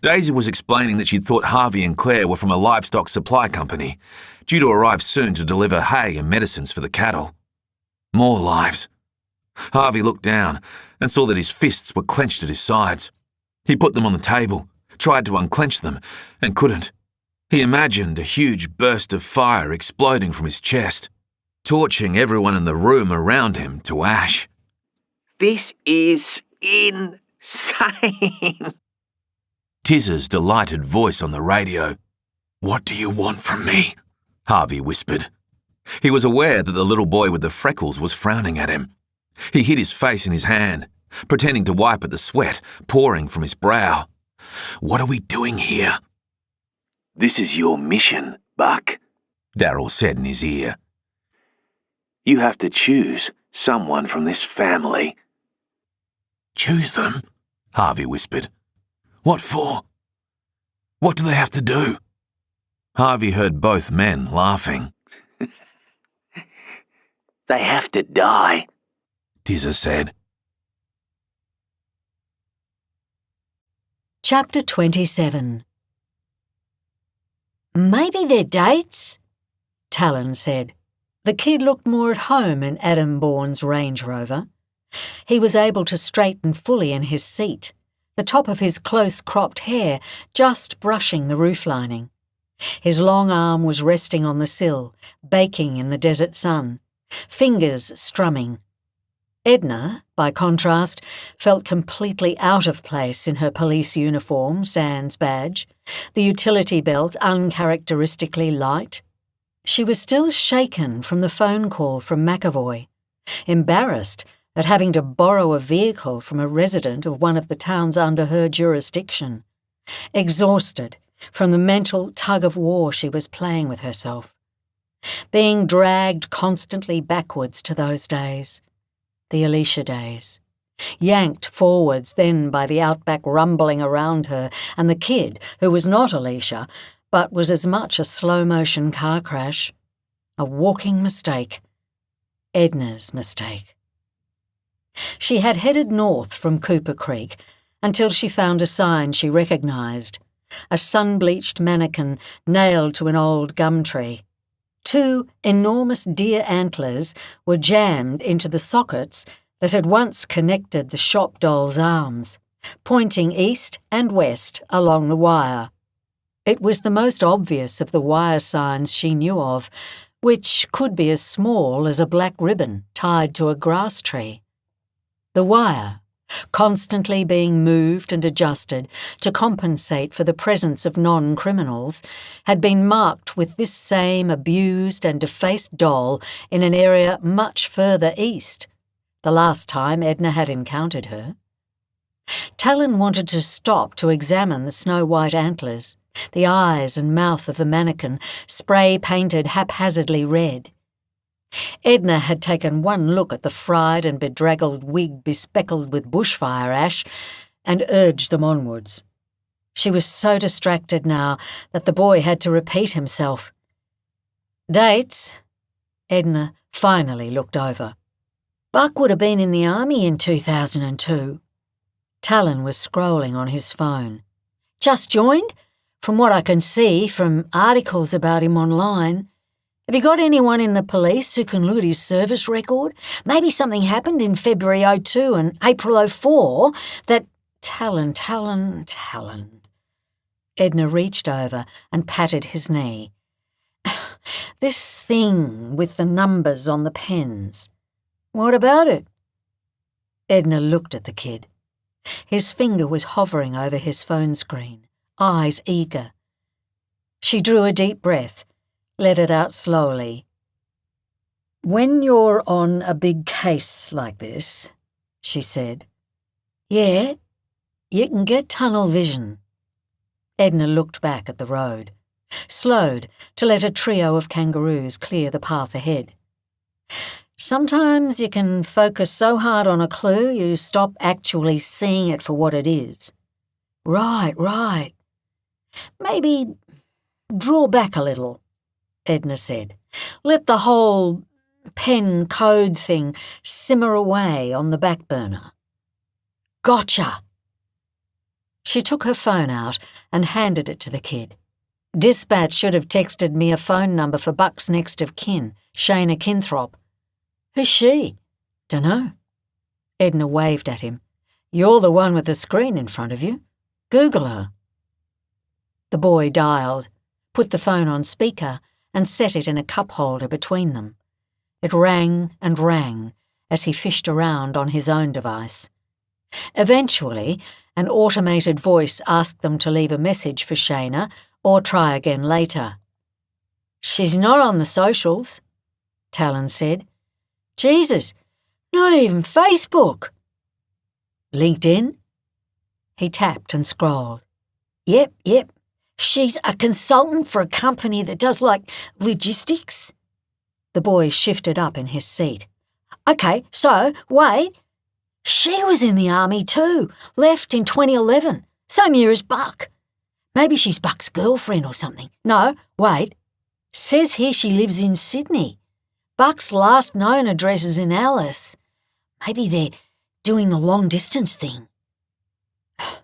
Daisy was explaining that she'd thought Harvey and Claire were from a livestock supply company, due to arrive soon to deliver hay and medicines for the cattle. More lives. Harvey looked down and saw that his fists were clenched at his sides. He put them on the table, tried to unclench them, and couldn't. He imagined a huge burst of fire exploding from his chest, torching everyone in the room around him to ash. This is insane. Tiz's delighted voice on the radio. "What do you want from me?" Harvey whispered. He was aware that the little boy with the freckles was frowning at him. He hid his face in his hand, pretending to wipe at the sweat pouring from his brow. "What are we doing here?" This is your mission, Buck, Darryl said in his ear. You have to choose someone from this family. "Choose them?" Harvey whispered. "What for? What do they have to do?" Harvey heard both men laughing. They have to die. Tiz said. Chapter 27. "Maybe they're dates," Talon said. The kid looked more at home in Adam Bourne's Range Rover. He was able to straighten fully in his seat, the top of his close-cropped hair just brushing the roof lining. His long arm was resting on the sill, baking in the desert sun, fingers strumming. Edna, by contrast, felt completely out of place in her police uniform, sans badge, the utility belt uncharacteristically light. She was still shaken from the phone call from McAvoy, embarrassed at having to borrow a vehicle from a resident of one of the towns under her jurisdiction, exhausted from the mental tug-of-war she was playing with herself, being dragged constantly backwards to those days, the Alicia days, yanked forwards then by the outback rumbling around her and the kid, who was not Alicia, but was as much a slow-motion car crash, a walking mistake, Edna's mistake. She had headed north from Cooper Creek until she found a sign she recognised, a sun-bleached mannequin nailed to an old gum tree. 2 enormous deer antlers were jammed into the sockets that had once connected the shop doll's arms, pointing east and west along the wire. It was the most obvious of the wire signs she knew of, which could be as small as a black ribbon tied to a grass tree. The wire, constantly being moved and adjusted to compensate for the presence of non-criminals, had been marked with this same abused and defaced doll in an area much further east, the last time Edna had encountered her. Talon wanted to stop to examine the snow-white antlers, the eyes and mouth of the mannequin spray-painted haphazardly red. Edna had taken one look at the fried and bedraggled wig bespeckled with bushfire ash and urged them onwards. She was so distracted now that the boy had to repeat himself. "Dates?" Edna finally looked over. "Buck would have been in the army in 2002. Talon was scrolling on his phone. "Just joined? From what I can see from articles about him online. Have you got anyone in the police who can look at his service record? Maybe something happened in February 02 and April 04 that—" Talon. Edna reached over and patted his knee. "This thing with the numbers on the pens. What about it?" Edna looked at the kid. His finger was hovering over his phone screen, eyes eager. She drew a deep breath, let it out slowly. "When you're on a big case like this," she said. "Yeah, you can get tunnel vision." Edna looked back at the road. slowed to let a trio of kangaroos clear the path ahead. Sometimes you can focus so hard on a clue you stop actually seeing it for what it is. Right. Maybe draw back a little, Edna said. Let the whole pen code thing simmer away on the back burner. Gotcha! She took her phone out and handed it to the kid. Dispatch should have texted me a phone number for Buck's next of kin, Shayna Kinthrop. Who's she? Dunno. Edna waved at him. You're the one with the screen in front of you. Google her. The boy dialed, put the phone on speaker, and set it in a cup holder between them. It rang and rang as he fished around on his own device. Eventually, an automated voice asked them to leave a message for Shayna or try again later. She's not on the socials, Talon said. Jesus, not even Facebook. LinkedIn? He tapped and scrolled. Yep. She's a consultant for a company that does, logistics. The boy shifted up in his seat. Okay, so, wait. She was in the army too, left in 2011, same year as Buck. Maybe she's Buck's girlfriend or something. No, wait. Says here she lives in Sydney. Buck's last known address is in Alice. Maybe they're doing the long-distance thing.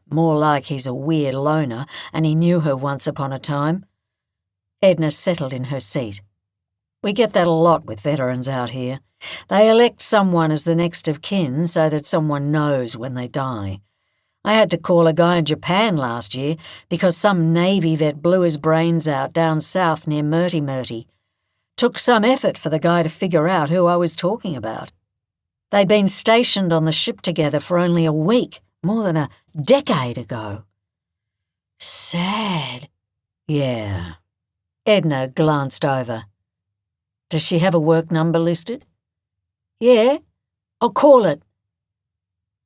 More like he's a weird loner and he knew her once upon a time. Edna settled in her seat. We get that a lot with veterans out here. They elect someone as the next of kin so that someone knows when they die. I had to call a guy in Japan last year because some Navy vet blew his brains out down south near Murty. Took some effort for the guy to figure out who I was talking about. They'd been stationed on the ship together for only a week, more than a decade ago. Sad. Yeah. Edna glanced over. Does she have a work number listed? Yeah. I'll call it.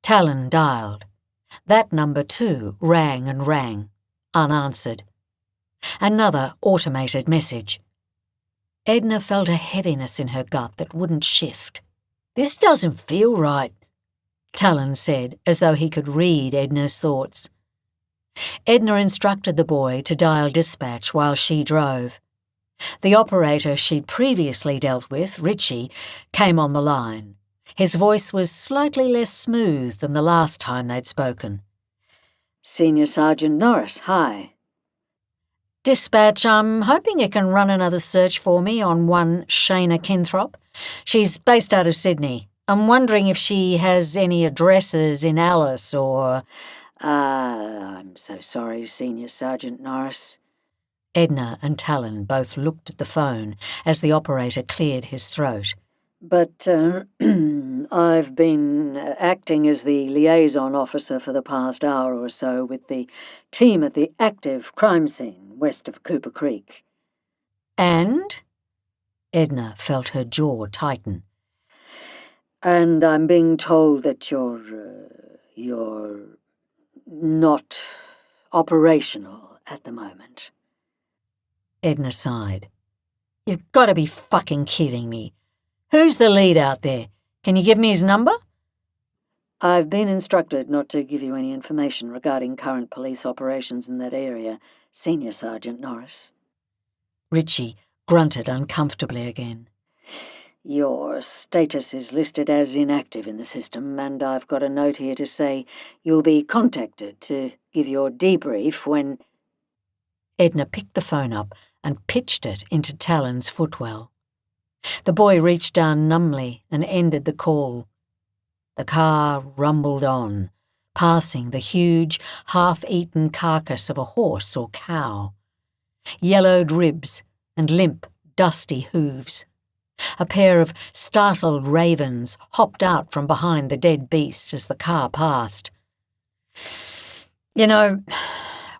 Talon dialed. That number too rang and rang, unanswered. Another automated message. Edna felt a heaviness in her gut that wouldn't shift. This doesn't feel right, Talon said, as though he could read Edna's thoughts. Edna instructed the boy to dial dispatch while she drove. The operator she'd previously dealt with, Richie, came on the line. His voice was slightly less smooth than the last time they'd spoken. Senior Sergeant Norris, hi. Dispatch, I'm hoping you can run another search for me on one Shayna Kinthrop. She's based out of Sydney. I'm wondering if she has any addresses in Alice or... I'm so sorry, Senior Sergeant Norris. Edna and Talon both looked at the phone as the operator cleared his throat. But I've been acting as the liaison officer for the past hour or so with the team at the active crime scene west of Cooper Creek. And? Edna felt her jaw tighten. And I'm being told that you're not operational at the moment. Edna sighed. You've got to be fucking kidding me. Who's the lead out there? Can you give me his number? I've been instructed not to give you any information regarding current police operations in that area, Senior Sergeant Norris. Richie grunted uncomfortably again. Your status is listed as inactive in the system, and I've got a note here to say you'll be contacted to give your debrief when... Edna picked the phone up and pitched it into Talon's footwell. The boy reached down numbly and ended the call. The car rumbled on, passing the huge, half-eaten carcass of a horse or cow. Yellowed ribs and limp, dusty hooves. A pair of startled ravens hopped out from behind the dead beast as the car passed. You know,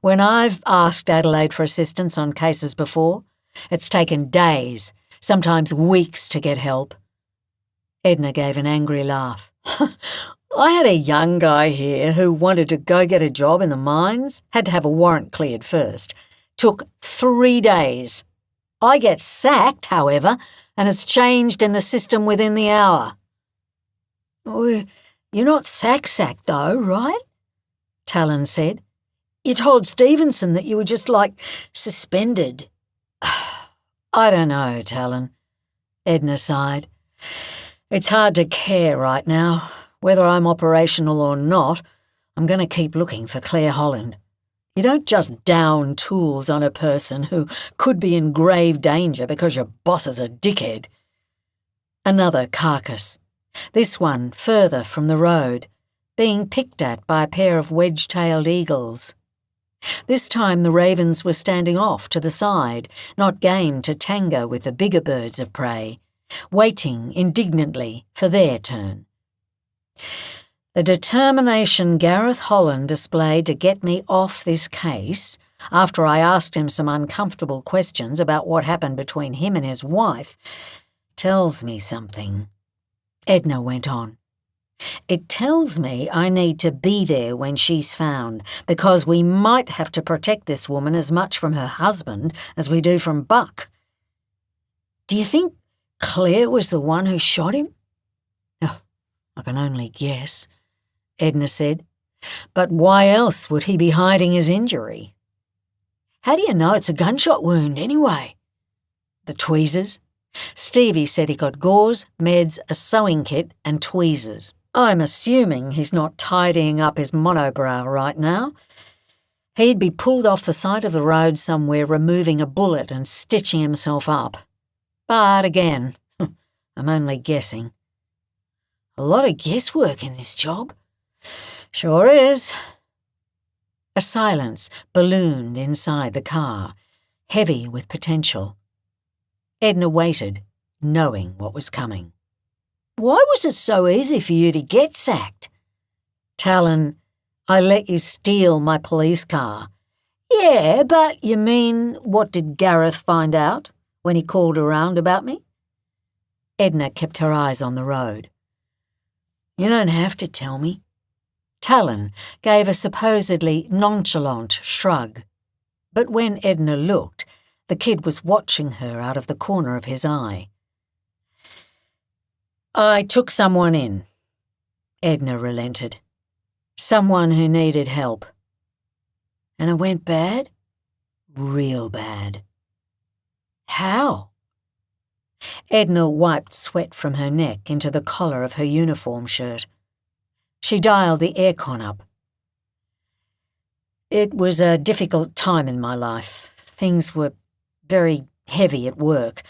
when I've asked Adelaide for assistance on cases before, it's taken days, sometimes weeks to get help. Edna gave an angry laugh. I had a young guy here who wanted to go get a job in the mines, had to have a warrant cleared first. Took 3 days. I get sacked, however, and it's changed in the system within the hour." "Well, you're not sacked though, right?" Talon said. "You told Stevenson that you were just, suspended." "I don't know, Talon," Edna sighed. "It's hard to care right now. Whether I'm operational or not, I'm going to keep looking for Claire Holland. You don't just down tools on a person who could be in grave danger because your boss is a dickhead." Another carcass, this one further from the road, being picked at by a pair of wedge-tailed eagles. This time the ravens were standing off to the side, not game to tango with the bigger birds of prey, waiting indignantly for their turn. The determination Gareth Holland displayed to get me off this case, after I asked him some uncomfortable questions about what happened between him and his wife, tells me something. Edna went on. "It tells me I need to be there when she's found, because we might have to protect this woman as much from her husband as we do from Buck." "Do you think Claire was the one who shot him?" "Oh, I can only guess," Edna said. "But why else would he be hiding his injury?" "How do you know it's a gunshot wound, anyway?" "The tweezers. Stevie said he got gauze, meds, a sewing kit, and tweezers. I'm assuming he's not tidying up his monobrow right now. He'd be pulled off the side of the road somewhere removing a bullet and stitching himself up. But again, I'm only guessing." "A lot of guesswork in this job." "Sure is." A silence ballooned inside the car, heavy with potential. Edna waited, knowing what was coming. "Why was it so easy for you to get sacked?" "Talon, I let you steal my police car." "Yeah, but you mean, what did Gareth find out when he called around about me?" Edna kept her eyes on the road. "You don't have to tell me." Talon gave a supposedly nonchalant shrug. But when Edna looked, the kid was watching her out of the corner of his eye. "I took someone in," Edna relented. "Someone who needed help." "And it went bad?" "Real bad." "How?" Edna wiped sweat from her neck into the collar of her uniform shirt. She dialed the aircon up. "It was a difficult time in my life. Things were very heavy at work.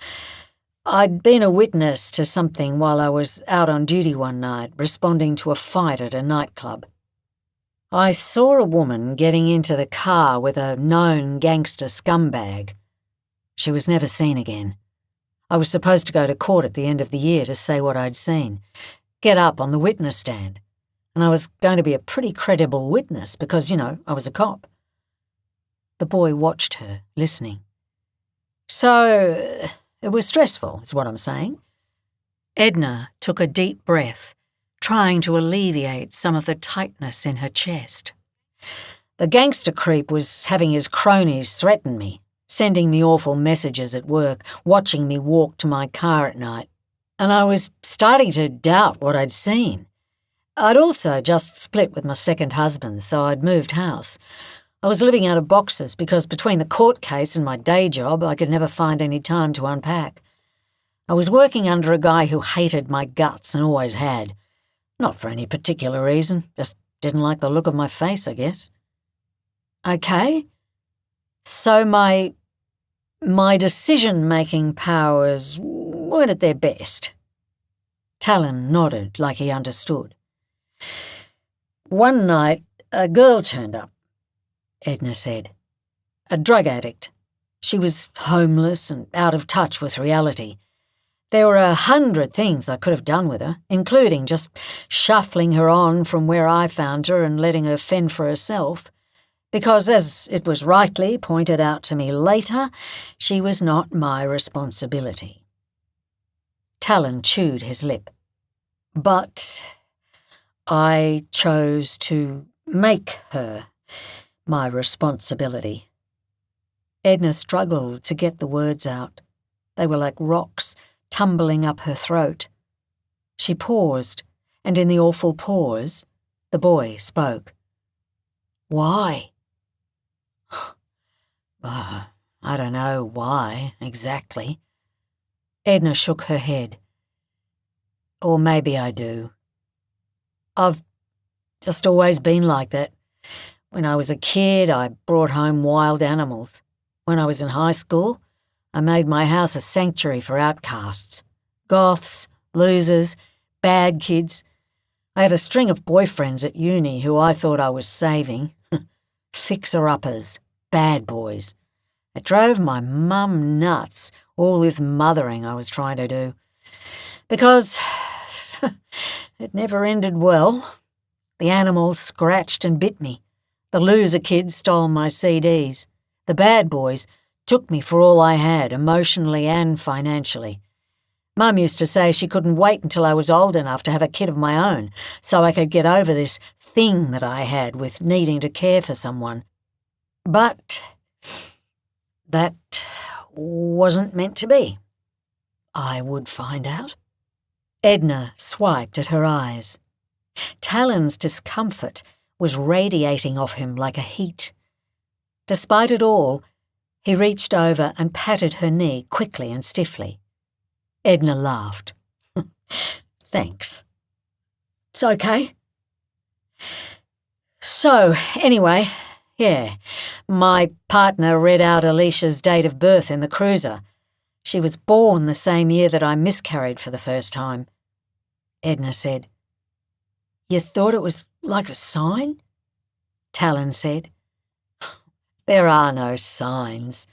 I'd been a witness to something while I was out on duty one night, responding to a fight at a nightclub. I saw a woman getting into the car with a known gangster scumbag. She was never seen again. I was supposed to go to court at the end of the year to say what I'd seen, get up on the witness stand, and I was going to be a pretty credible witness because, I was a cop." The boy watched her, listening. "So, it was stressful, is what I'm saying." Edna took a deep breath, trying to alleviate some of the tightness in her chest. "The gangster creep was having his cronies threaten me, sending me awful messages at work, watching me walk to my car at night. And I was starting to doubt what I'd seen. I'd also just split with my second husband, so I'd moved house. I was living out of boxes because between the court case and my day job, I could never find any time to unpack. I was working under a guy who hated my guts and always had. Not for any particular reason, just didn't like the look of my face, I guess." "Okay. So my decision-making powers weren't at their best." Talon nodded like he understood. "One night, a girl turned up," Edna said. "A drug addict. She was homeless and out of touch with reality. There were 100 things I could have done with her, including just shuffling her on from where I found her and letting her fend for herself, because, as it was rightly pointed out to me later, she was not my responsibility." Talon chewed his lip. "But I chose to make her my responsibility." Edna struggled to get the words out. They were like rocks tumbling up her throat. She paused, and in the awful pause, the boy spoke. "Why?" I don't know why, exactly." Edna shook her head. "Or maybe I do. I've just always been like that. When I was a kid, I brought home wild animals. When I was in high school, I made my house a sanctuary for outcasts. Goths, losers, bad kids. I had a string of boyfriends at uni who I thought I was saving. Fixer-uppers, bad boys. It drove my mum nuts, all this mothering I was trying to do. Because it never ended well. The animals scratched and bit me. The loser kids stole my CDs. The bad boys took me for all I had, emotionally and financially. Mum used to say she couldn't wait until I was old enough to have a kid of my own so I could get over this thing that I had with needing to care for someone. But that wasn't meant to be. I would find out." Edna swiped at her eyes. Talon's discomfort was radiating off him like a heat. Despite it all, he reached over and patted her knee quickly and stiffly. Edna laughed. "Thanks. It's okay." So, anyway, yeah, my partner read out Alicia's date of birth in the cruiser. She was born the same year that I miscarried for the first time. Edna said. "You thought it was like a sign?" Talon said. "There are no signs."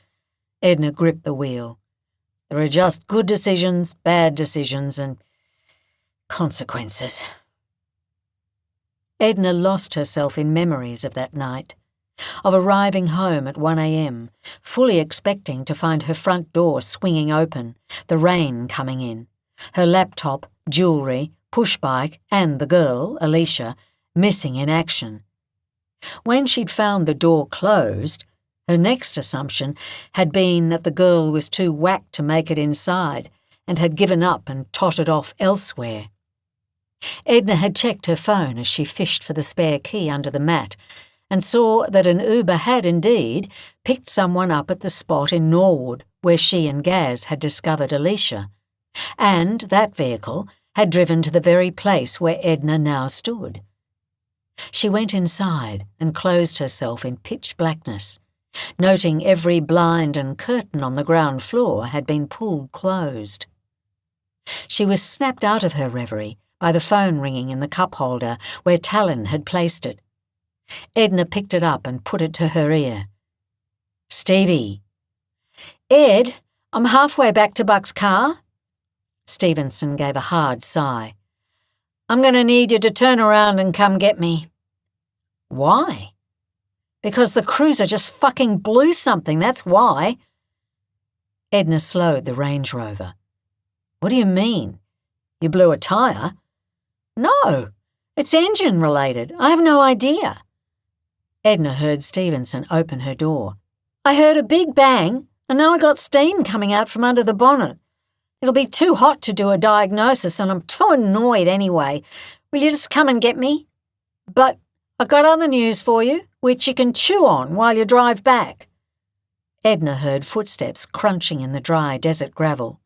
Edna gripped the wheel. "There are just good decisions, bad decisions, and consequences." Edna lost herself in memories of that night, of arriving home at 1 a.m, fully expecting to find her front door swinging open, the rain coming in, her laptop, jewellery, pushbike, and the girl, Alicia, missing in action. When she'd found the door closed, her next assumption had been that the girl was too whacked to make it inside and had given up and tottered off elsewhere. Edna had checked her phone as she fished for the spare key under the mat and saw that an Uber had indeed picked someone up at the spot in Norwood where she and Gaz had discovered Alicia, and that vehicle had driven to the very place where Edna now stood. She went inside and closed herself in pitch blackness, noting every blind and curtain on the ground floor had been pulled closed. She was snapped out of her reverie by the phone ringing in the cup holder where Talon had placed it. Edna picked it up and put it to her ear. "Stevie." "Ed, I'm halfway back to Buck's car." Stevenson gave a hard sigh. "I'm going to need you to turn around and come get me." "Why?" "Because the cruiser just fucking blew something, that's why." Edna slowed the Range Rover. "What do you mean? You blew a tyre?" "No, it's engine-related. I have no idea." Edna heard Stevenson open her door. "I heard a big bang, and now I got steam coming out from under the bonnet. It'll be too hot to do a diagnosis, and I'm too annoyed anyway. Will you just come and get me? But I've got other news for you, which you can chew on while you drive back." Edna heard footsteps crunching in the dry desert gravel.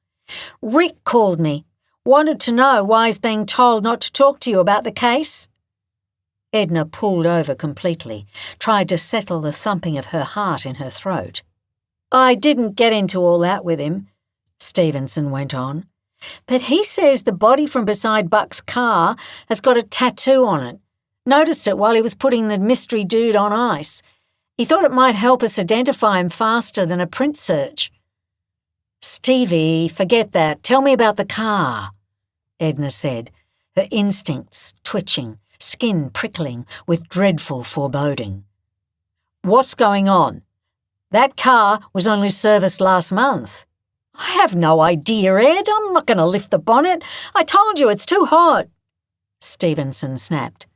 "Rick called me. Wanted to know why he's being told not to talk to you about the case." Edna pulled over completely, tried to settle the thumping of her heart in her throat. "I didn't get into all that with him," Stevenson went on. "But he says the body from beside Buck's car has got a tattoo on it. Noticed it while he was putting the mystery dude on ice. He thought it might help us identify him faster than a print search." "Stevie, forget that. Tell me about the car," Edna said, her instincts twitching, skin prickling with dreadful foreboding. "What's going on? That car was only serviced last month." "I have no idea, Ed. I'm not going to lift the bonnet. I told you it's too hot," Stevenson snapped.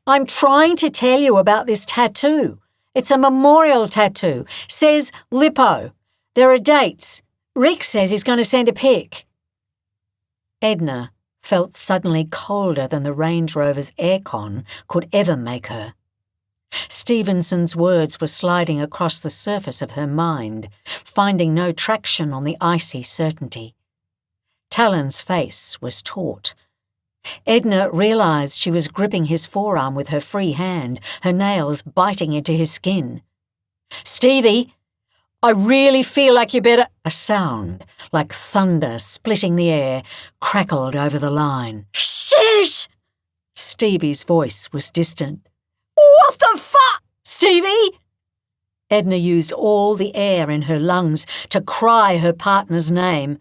"I'm trying to tell you about this tattoo. It's a memorial tattoo. Says Lippo. There are dates. Rick says he's going to send a pic. Edna felt suddenly colder than the Range Rover's aircon could ever make her. Stevenson's words were sliding across the surface of her mind, finding no traction on the icy certainty. Talon's face was taut. Edna realised she was gripping his forearm with her free hand, her nails biting into his skin. "Stevie, I really feel like you better—" A sound, like thunder splitting the air, crackled over the line. "Shit!" Stevie's voice was distant. "What the fuck, Stevie?" Edna used all the air in her lungs to cry her partner's name.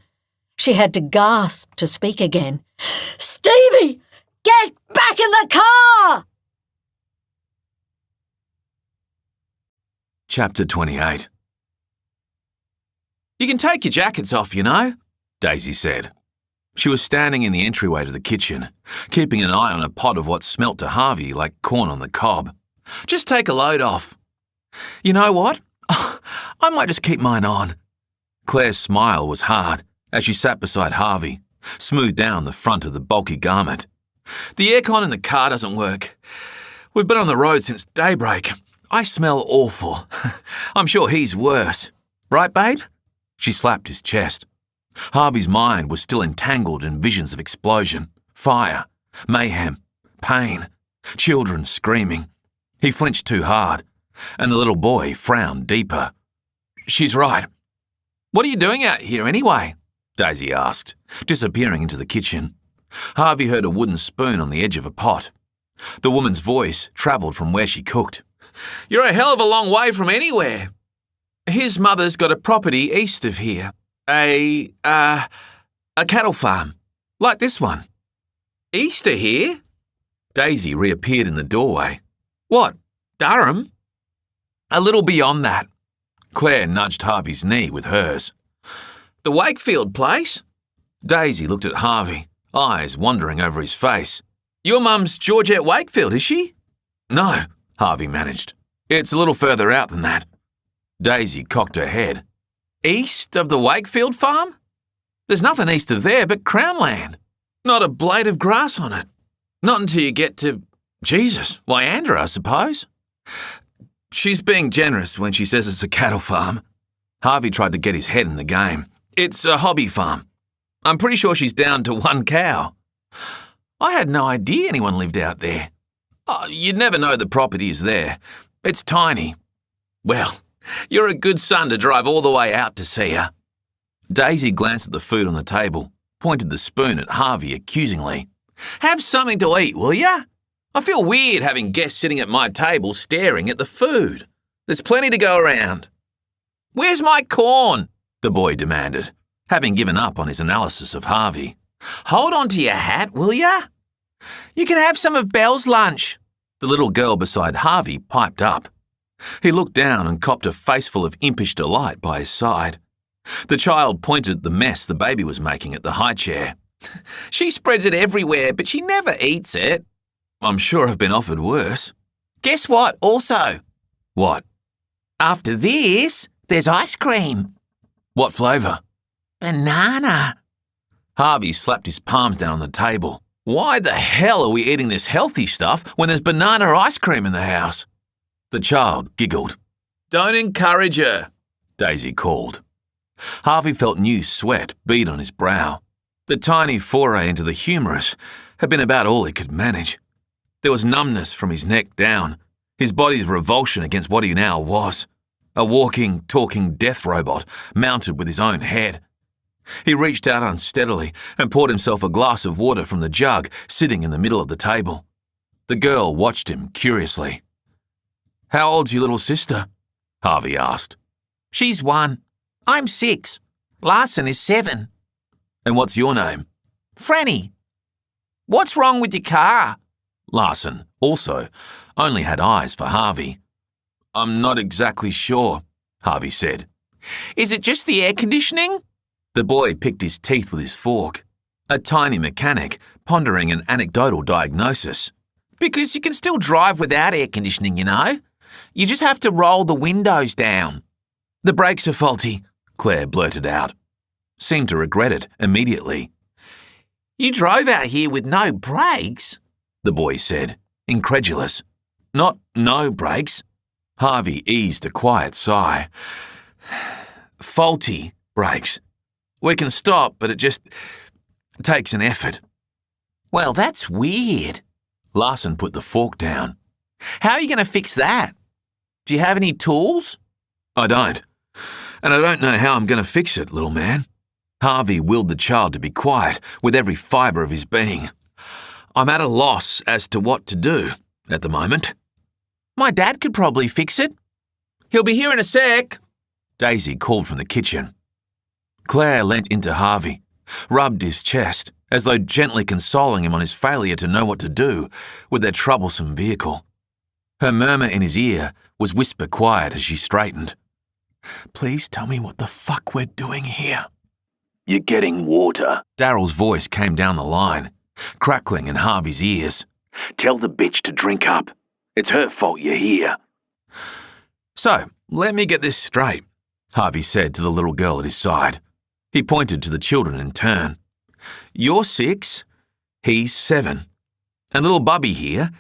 She had to gasp to speak again. "Stevie, get back in the car!" Chapter 28. "You can take your jackets off, you know," Daisy said. She was standing in the entryway to the kitchen, keeping an eye on a pot of what smelt to Harvey like corn on the cob. "Just take a load off." "You know what? I might just keep mine on." Claire's smile was hard as she sat beside Harvey, smoothed down the front of the bulky garment. "The aircon in the car doesn't work. We've been on the road since daybreak. I smell awful. I'm sure he's worse. Right, babe?" She slapped his chest. Harvey's mind was still entangled in visions of explosion, fire, mayhem, pain, children screaming. He flinched too hard, and the little boy frowned deeper. "She's right. What are you doing out here anyway?" Daisy asked, disappearing into the kitchen. Harvey heard a wooden spoon on the edge of a pot. The woman's voice travelled from where she cooked. "You're a hell of a long way from anywhere. His mother's got a property east of here. A cattle farm. Like this one." "East of here?" Daisy reappeared in the doorway. "What, Durham?" "A little beyond that." Claire nudged Harvey's knee with hers. "The Wakefield place?" Daisy looked at Harvey, eyes wandering over his face. "Your mum's Georgette Wakefield, is she?" "No," Harvey managed. "It's a little further out than that." Daisy cocked her head. "East of the Wakefield farm? There's nothing east of there but Crown land. Not a blade of grass on it. Not until you get to, Jesus, Wyandra, I suppose." "She's being generous when she says it's a cattle farm." Harvey tried to get his head in the game. "It's a hobby farm. I'm pretty sure she's down to one cow." "I had no idea anyone lived out there." "Oh, you'd never know the property is there. It's tiny." "Well, you're a good son to drive all the way out to see her." Daisy glanced at the food on the table, pointed the spoon at Harvey accusingly. "Have something to eat, will ya? I feel weird having guests sitting at my table staring at the food. There's plenty to go around." "Where's my corn?" the boy demanded, having given up on his analysis of Harvey. "Hold on to your hat, will ya?" "You can have some of Belle's lunch," the little girl beside Harvey piped up. He looked down and copped a faceful of impish delight by his side. The child pointed at the mess the baby was making at the high chair. "She spreads it everywhere, but she never eats it." "I'm sure I've been offered worse." "Guess what, also?" "What?" "After this, there's ice cream." "What flavour?" "Banana." Harvey slapped his palms down on the table. "Why the hell are we eating this healthy stuff when there's banana ice cream in the house?" The child giggled. "Don't encourage her," Daisy called. Harvey felt new sweat bead on his brow. The tiny foray into the humorous had been about all he could manage. There was numbness from his neck down, his body's revulsion against what he now was, a walking, talking death robot mounted with his own head. He reached out unsteadily and poured himself a glass of water from the jug sitting in the middle of the table. The girl watched him curiously. "How old's your little sister?" Harvey asked. "She's 1. I'm 6. Larson is 7. "And what's your name?" "Franny." "What's wrong with your car?" Larson, also, only had eyes for Harvey. "I'm not exactly sure," Harvey said. "Is it just the air conditioning?" The boy picked his teeth with his fork, a tiny mechanic pondering an anecdotal diagnosis. "Because you can still drive without air conditioning, you know. You just have to roll the windows down. The brakes are faulty, Claire blurted out. Seemed to regret it immediately. You drove out here with no brakes, the boy said, incredulous. Not no brakes. Harvey eased a quiet sigh. Faulty brakes. We can stop, but it just takes an effort. Well, that's weird. Larson put the fork down. How are you going to fix that? Do you have any tools? I don't. And I don't know how I'm going to fix it, little man. Harvey willed the child to be quiet with every fibre of his being. I'm at a loss as to what to do at the moment. My dad could probably fix it. He'll be here in a sec, Daisy called from the kitchen. Claire leant into Harvey, rubbed his chest, as though gently consoling him on his failure to know what to do with their troublesome vehicle. Her murmur in his ear was whisper quiet as she straightened. Please tell me what the fuck we're doing here. You're getting water. Daryl's voice came down the line, crackling in Harvey's ears. Tell the bitch to drink up. It's her fault you're here. So, let me get this straight, Harvey said to the little girl at his side. He pointed to the children in turn. You're 6, he's 7. And little Bubby here,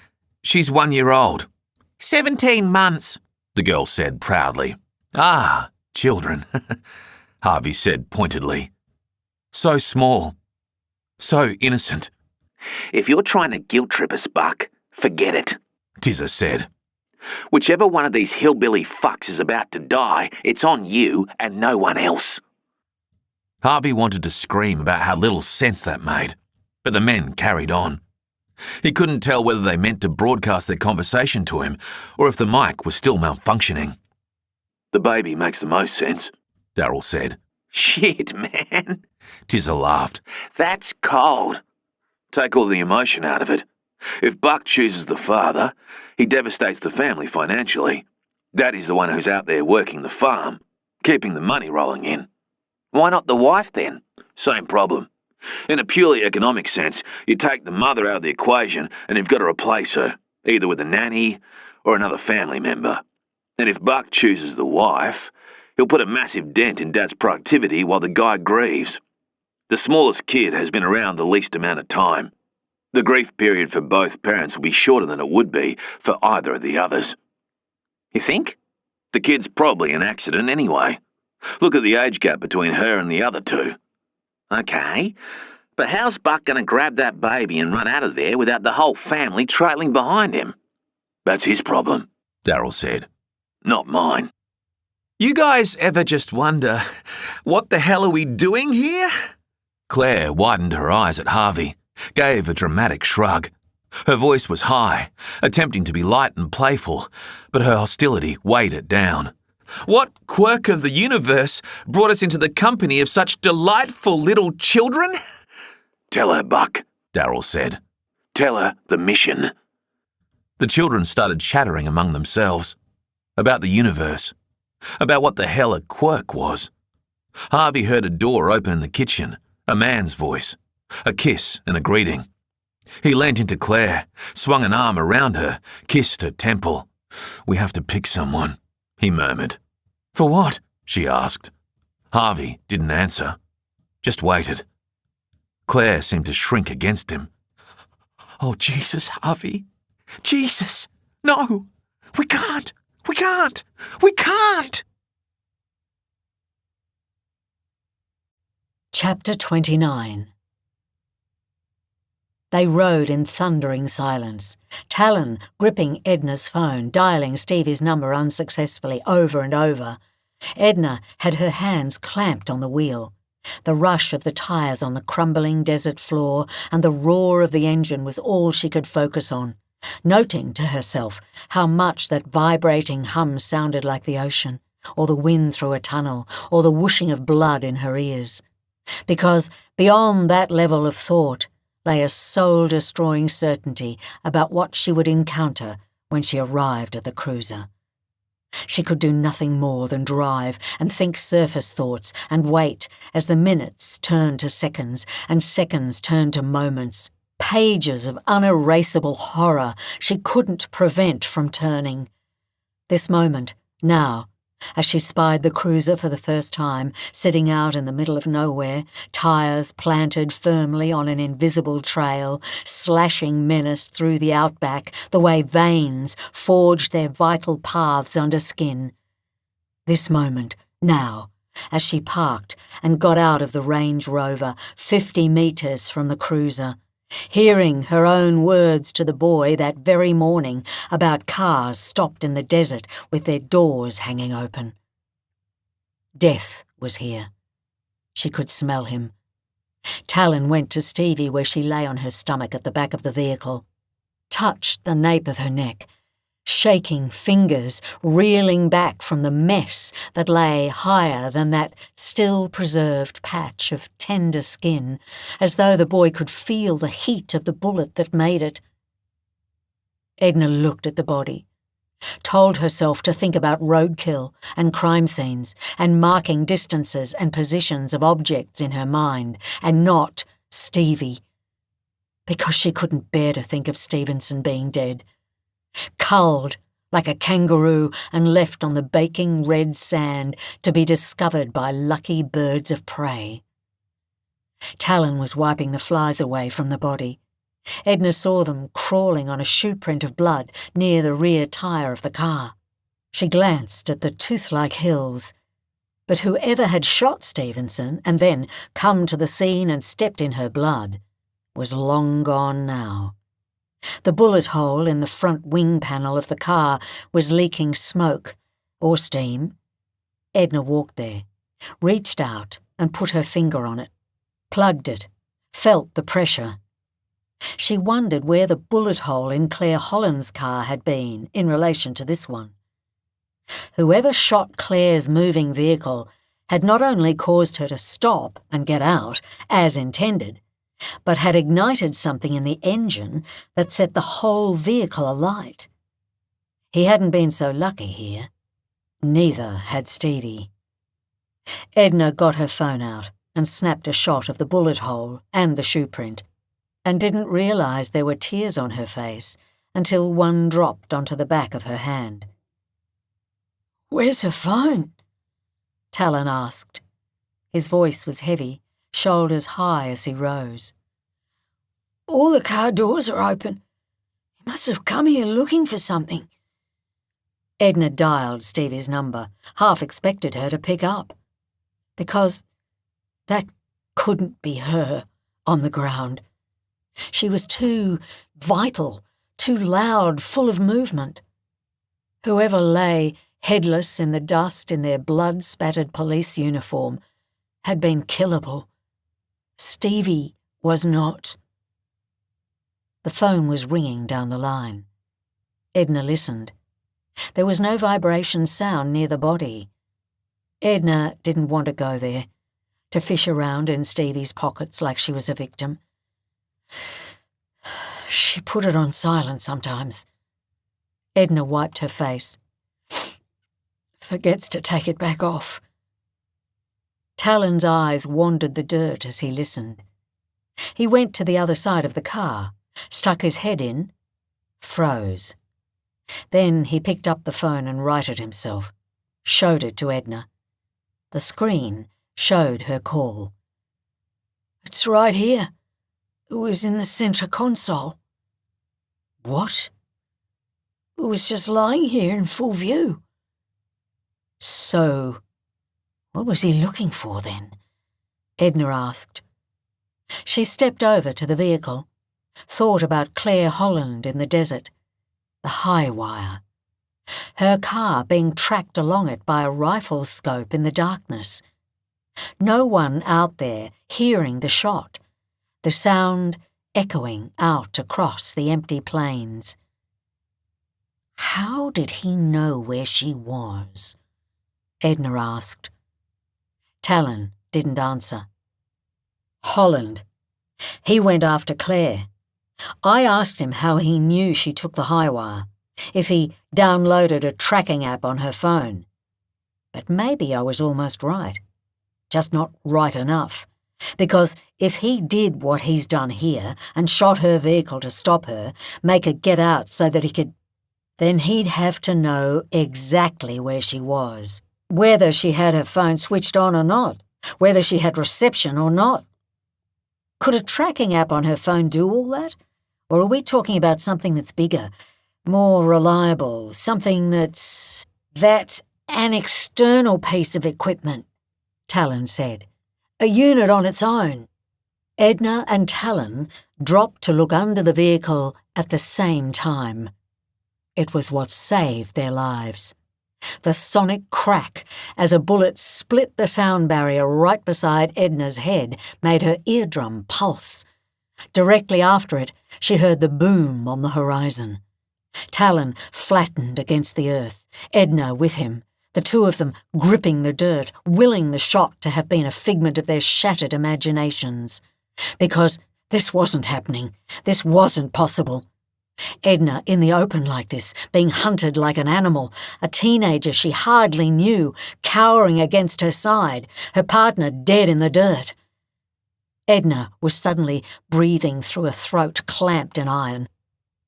she's 1 year old. 17 months, the girl said proudly. Ah, children, Harvey said pointedly. So small, so innocent. If you're trying to guilt trip us, Buck, forget it, Tizza said. Whichever one of these hillbilly fucks is about to die, it's on you and no one else. Harvey wanted to scream about how little sense that made, but the men carried on. He couldn't tell whether they meant to broadcast their conversation to him or if the mic was still malfunctioning. The baby makes the most sense, Daryl said. Shit, man. Tizza laughed. That's cold. Take all the emotion out of it. If Buck chooses the father, he devastates the family financially. Daddy's the one who's out there working the farm, keeping the money rolling in. Why not the wife then? Same problem. In a purely economic sense, you take the mother out of the equation and you've got to replace her, either with a nanny or another family member. And if Buck chooses the wife, he'll put a massive dent in Dad's productivity while the guy grieves. The smallest kid has been around the least amount of time. The grief period for both parents will be shorter than it would be for either of the others. You think? The kid's probably an accident anyway. Look at the age gap between her and the other two. Okay, but how's Buck going to grab that baby and run out of there without the whole family trailing behind him? That's his problem, Daryl said. Not mine. You guys ever just wonder, what the hell are we doing here? Claire widened her eyes at Harvey, gave a dramatic shrug. Her voice was high, attempting to be light and playful, but her hostility weighed it down. What quirk of the universe brought us into the company of such delightful little children? Tell her, Buck, Daryl said. Tell her the mission. The children started chattering among themselves. About the universe. About what the hell a quirk was. Harvey heard a door open in the kitchen, a man's voice, a kiss and a greeting. He leant into Claire, swung an arm around her, kissed her temple. We have to pick someone, he murmured. For what? She asked. Harvey didn't answer, just waited. Claire seemed to shrink against him. Oh, Jesus, Harvey. Jesus! No! We can't! We can't! We can't! Chapter 29. They rode in thundering silence, Talon gripping Edna's phone, dialing Stevie's number unsuccessfully over and over. Edna had her hands clamped on the wheel. The rush of the tyres on the crumbling desert floor and the roar of the engine was all she could focus on, noting to herself how much that vibrating hum sounded like the ocean, or the wind through a tunnel, or the whooshing of blood in her ears. Because beyond that level of thought lay a soul-destroying certainty about what she would encounter when she arrived at the cruiser. She could do nothing more than drive and think surface thoughts and wait as the minutes turned to seconds and seconds turned to moments. Pages of unerasable horror she couldn't prevent from turning. This moment, now, as she spied the cruiser for the first time, sitting out in the middle of nowhere, tyres planted firmly on an invisible trail, slashing menace through the outback the way veins forged their vital paths under skin. This moment, now, as she parked and got out of the Range Rover 50 metres from the cruiser, hearing her own words to the boy that very morning about cars stopped in the desert with their doors hanging open. Death was here. She could smell him. Talon went to Stevie where she lay on her stomach at the back of the vehicle, touched the nape of her neck, shaking fingers reeling back from the mess that lay higher than that still-preserved patch of tender skin, as though the boy could feel the heat of the bullet that made it. Edna looked at the body, told herself to think about roadkill and crime scenes and marking distances and positions of objects in her mind, and not Stevie, because she couldn't bear to think of Stevenson being dead, culled like a kangaroo and left on the baking red sand to be discovered by lucky birds of prey. Talon was wiping the flies away from the body. Edna saw them crawling on a shoe print of blood near the rear tyre of the car. She glanced at the tooth-like hills. But whoever had shot Stevenson and then come to the scene and stepped in her blood was long gone now. The bullet hole in the front wing panel of the car was leaking smoke or steam. Edna walked there, reached out and put her finger on it, plugged it, felt the pressure. She wondered where the bullet hole in Claire Holland's car had been in relation to this one. Whoever shot Claire's moving vehicle had not only caused her to stop and get out, as intended, but had ignited something in the engine that set the whole vehicle alight. He hadn't been so lucky here. Neither had Stevie. Edna got her phone out and snapped a shot of the bullet hole and the shoe print, and didn't realise there were tears on her face until one dropped onto the back of her hand. "Where's her phone?" Talon asked. His voice was heavy, shoulders high as he rose. "All the car doors are open. He must have come here looking for something." Edna dialed Stevie's number, half expected her to pick up. Because that couldn't be her on the ground. She was too vital, too loud, full of movement. Whoever lay headless in the dust in their blood-spattered police uniform had been killable. Stevie was not. The phone was ringing down the line. Edna listened. There was no vibration sound near the body. Edna didn't want to go there, to fish around in Stevie's pockets like she was a victim. She put it on silent sometimes. Edna wiped her face. Forgets to take it back off. Talon's eyes wandered the dirt as he listened. He went to the other side of the car, stuck his head in, froze. Then he picked up the phone and righted himself, showed it to Edna. The screen showed her call. "It's right here. It was in the centre console." "What?" "It was just lying here in full view." So, what was he looking for then? Edna asked. She stepped over to the vehicle, thought about Claire Holland in the desert, the high wire, her car being tracked along it by a rifle scope in the darkness. No one out there hearing the shot, the sound echoing out across the empty plains. How did he know where she was? Edna asked. Talon didn't answer. Holland. He went after Claire. I asked him how he knew she took the high wire, if he downloaded a tracking app on her phone. But maybe I was almost right. Just not right enough. Because if he did what he's done here and shot her vehicle to stop her, make her get out so that he could... Then he'd have to know exactly where she was, whether she had her phone switched on or not, whether she had reception or not. Could a tracking app on her phone do all that? Or are we talking about something that's bigger, more reliable, something that's an external piece of equipment? Talon said. A unit on its own. Edna and Talon dropped to look under the vehicle at the same time. It was what saved their lives. The sonic crack as a bullet split the sound barrier right beside Edna's head made her eardrum pulse. Directly after it, she heard the boom on the horizon. Talon flattened against the earth, Edna with him, the two of them gripping the dirt, willing the shot to have been a figment of their shattered imaginations. Because this wasn't happening. This wasn't possible. Edna in the open like this, being hunted like an animal, a teenager she hardly knew, cowering against her side, her partner dead in the dirt. Edna was suddenly breathing through a throat clamped in iron.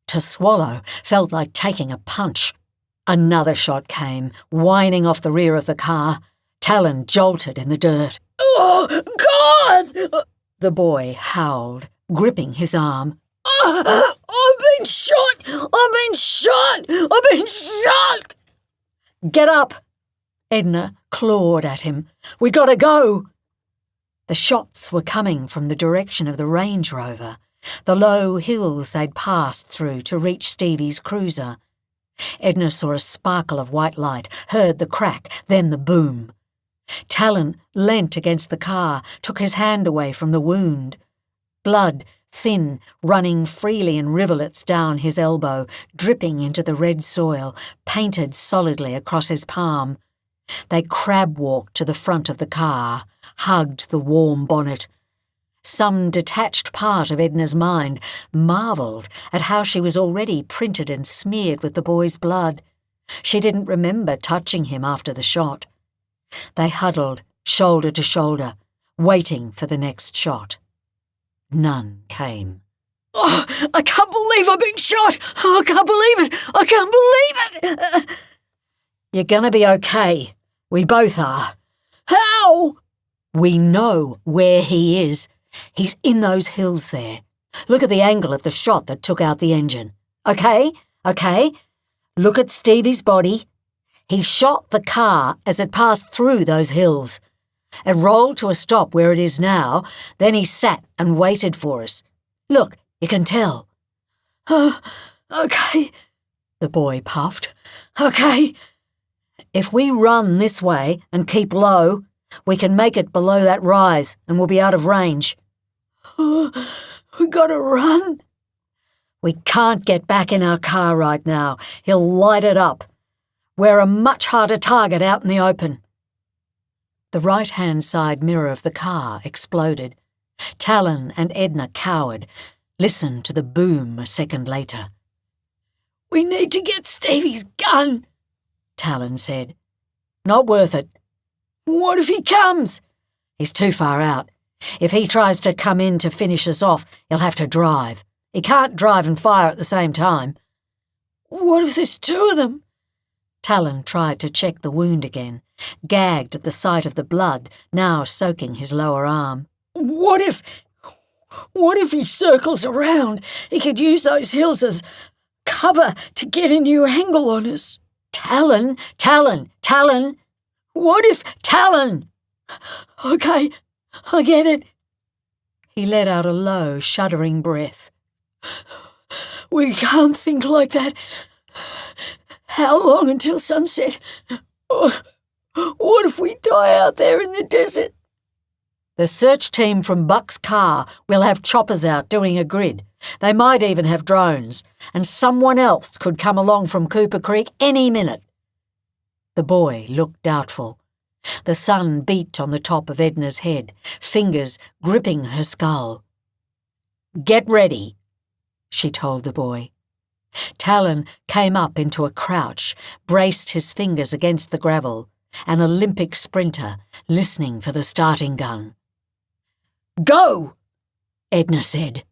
To swallow felt like taking a punch. Another shot came, whining off the rear of the car. Talon jolted in the dirt. "Oh, God!" the boy howled, gripping his arm. "I've been shot! I've been shot! I've been shot!" "Get up!" Edna clawed at him. "We gotta go!" The shots were coming from the direction of the Range Rover, the low hills they'd passed through to reach Stevie's cruiser. Edna saw a sparkle of white light, heard the crack, then the boom. Talon leant against the car, took his hand away from the wound. Blood, thin, running freely in rivulets down his elbow, dripping into the red soil, painted solidly across his palm. They crab-walked to the front of the car, hugged the warm bonnet. Some detached part of Edna's mind marvelled at how she was already printed and smeared with the boy's blood. She didn't remember touching him after the shot. They huddled, shoulder to shoulder, waiting for the next shot. None came. "Oh, I can't believe I've been shot! Oh, I can't believe it! I can't believe it!" "You're gonna be okay. We both are." "How?" "We know where he is. He's in those hills there. Look at the angle of the shot that took out the engine. Okay? Look at Stevie's body. He shot the car as it passed through those hills. It rolled to a stop where it is now, then he sat and waited for us. Look, you can tell." "Oh, okay," the boy puffed. "Okay. If we run this way and keep low, we can make it below that rise and we'll be out of range." "Oh, we gotta run." "We can't get back in our car right now. He'll light it up. We're a much harder target out in the open." The right-hand side mirror of the car exploded. Talon and Edna cowered, listened to the boom a second later. "We need to get Stevie's gun," Talon said. "Not worth it." "What if he comes?" "He's too far out. If he tries to come in to finish us off, he'll have to drive. He can't drive and fire at the same time." "What if there's two of them?" Talon tried to check the wound again, gagged at the sight of the blood now soaking his lower arm. What if he circles around? He could use those hills as cover to get a new angle on us." Talon! "What if Talon?" "Okay, I get it." He let out a low, shuddering breath. "We can't think like that. How long until sunset? What if we die out there in the desert?" "The search team from Buck's car will have choppers out doing a grid. They might even have drones, and someone else could come along from Cooper Creek any minute." The boy looked doubtful. The sun beat on the top of Edna's head, fingers gripping her skull. "Get ready," she told the boy. Talon came up into a crouch, braced his fingers against the gravel, an Olympic sprinter listening for the starting gun. "Go!" Edna said.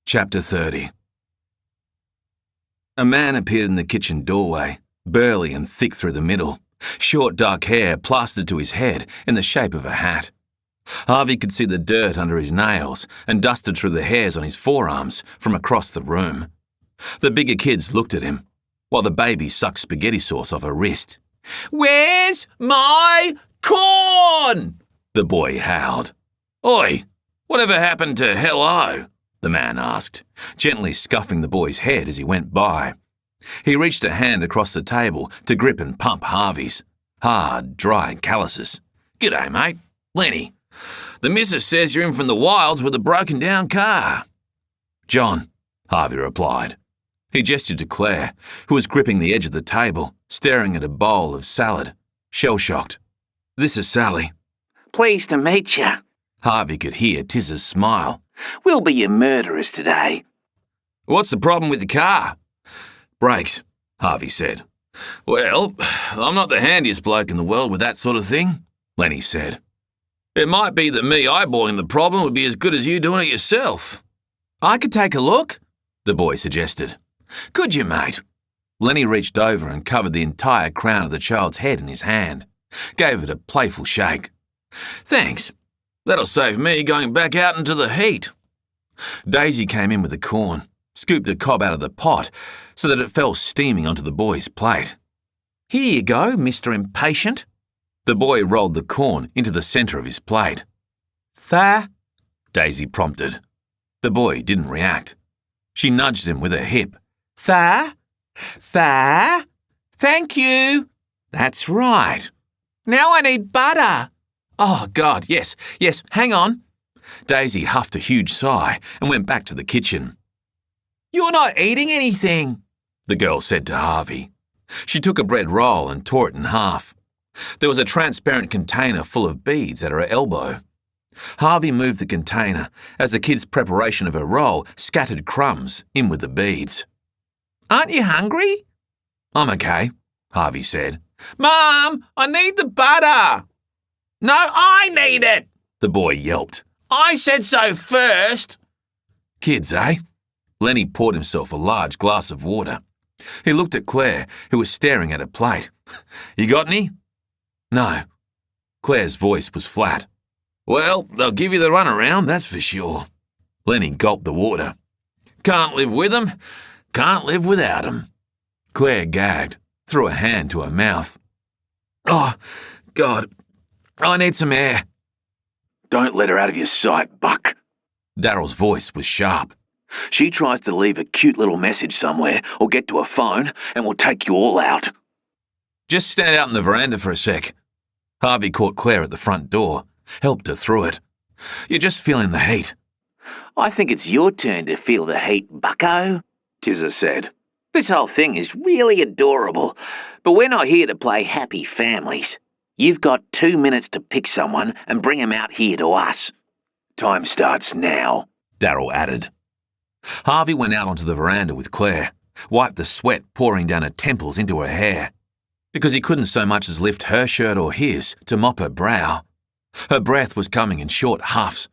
Chapter 30. A man appeared in the kitchen doorway, burly and thick through the middle, short dark hair plastered to his head in the shape of a hat. Harvey could see the dirt under his nails and dusted through the hairs on his forearms from across the room. The bigger kids looked at him, while the baby sucked spaghetti sauce off her wrist. "Where's my corn?" the boy howled. "Oi, whatever happened to hello?" the man asked, gently scuffing the boy's head as he went by. He reached a hand across the table to grip and pump Harvey's. Hard, dry calluses. "G'day, mate. Lenny. The missus says you're in from the wilds with a broken-down car." "John," Harvey replied. He gestured to Claire, who was gripping the edge of the table, staring at a bowl of salad, shell-shocked. "This is Sally." "Pleased to meet you." Harvey could hear Tiz's smile. "We'll be your murderers today." "What's the problem with the car?" "Brakes," Harvey said. "Well, I'm not the handiest bloke in the world with that sort of thing," Lenny said. "It might be that me eyeballing the problem would be as good as you doing it yourself." "I could take a look," the boy suggested. "Could you, mate?" Lenny reached over and covered the entire crown of the child's head in his hand, gave it a playful shake. "Thanks. That'll save me going back out into the heat." Daisy came in with the corn, scooped a cob out of the pot so that it fell steaming onto the boy's plate. "Here you go, Mr. Impatient." The boy rolled the corn into the centre of his plate. "Tha?" Daisy prompted. The boy didn't react. She nudged him with her hip. "Tha? Tha? Thank you. That's right. Now I need butter." "Oh, God, yes, hang on." Daisy huffed a huge sigh and went back to the kitchen. "You're not eating anything," the girl said to Harvey. She took a bread roll and tore it in half. There was a transparent container full of beads at her elbow. Harvey moved the container as the kid's preparation of her roll scattered crumbs in with the beads. "Aren't you hungry?" "I'm okay," Harvey said. "Mom, I need the butter." "No, I need it," the boy yelped. "I said so first." "Kids, eh?" Lenny poured himself a large glass of water. He looked at Claire, who was staring at a plate. "You got any?" "No." Claire's voice was flat. "Well, they'll give you the runaround, that's for sure." Lenny gulped the water. "Can't live with 'em, can't live without 'em." Claire gagged, threw a hand to her mouth. "Oh, God, I need some air." "Don't let her out of your sight, Buck." Daryl's voice was sharp. "She tries to leave a cute little message somewhere or get to a phone and we'll take you all out." "Just stand out in the veranda for a sec." Harvey caught Claire at the front door, helped her through it. "You're just feeling the heat." "I think it's your turn to feel the heat, bucko," Tizza said. "This whole thing is really adorable, but we're not here to play happy families. You've got 2 minutes to pick someone and bring 'em out here to us. Time starts now," Daryl added. Harvey went out onto the veranda with Claire, wiped the sweat pouring down her temples into her hair, because he couldn't so much as lift her shirt or his to mop her brow. Her breath was coming in short huffs.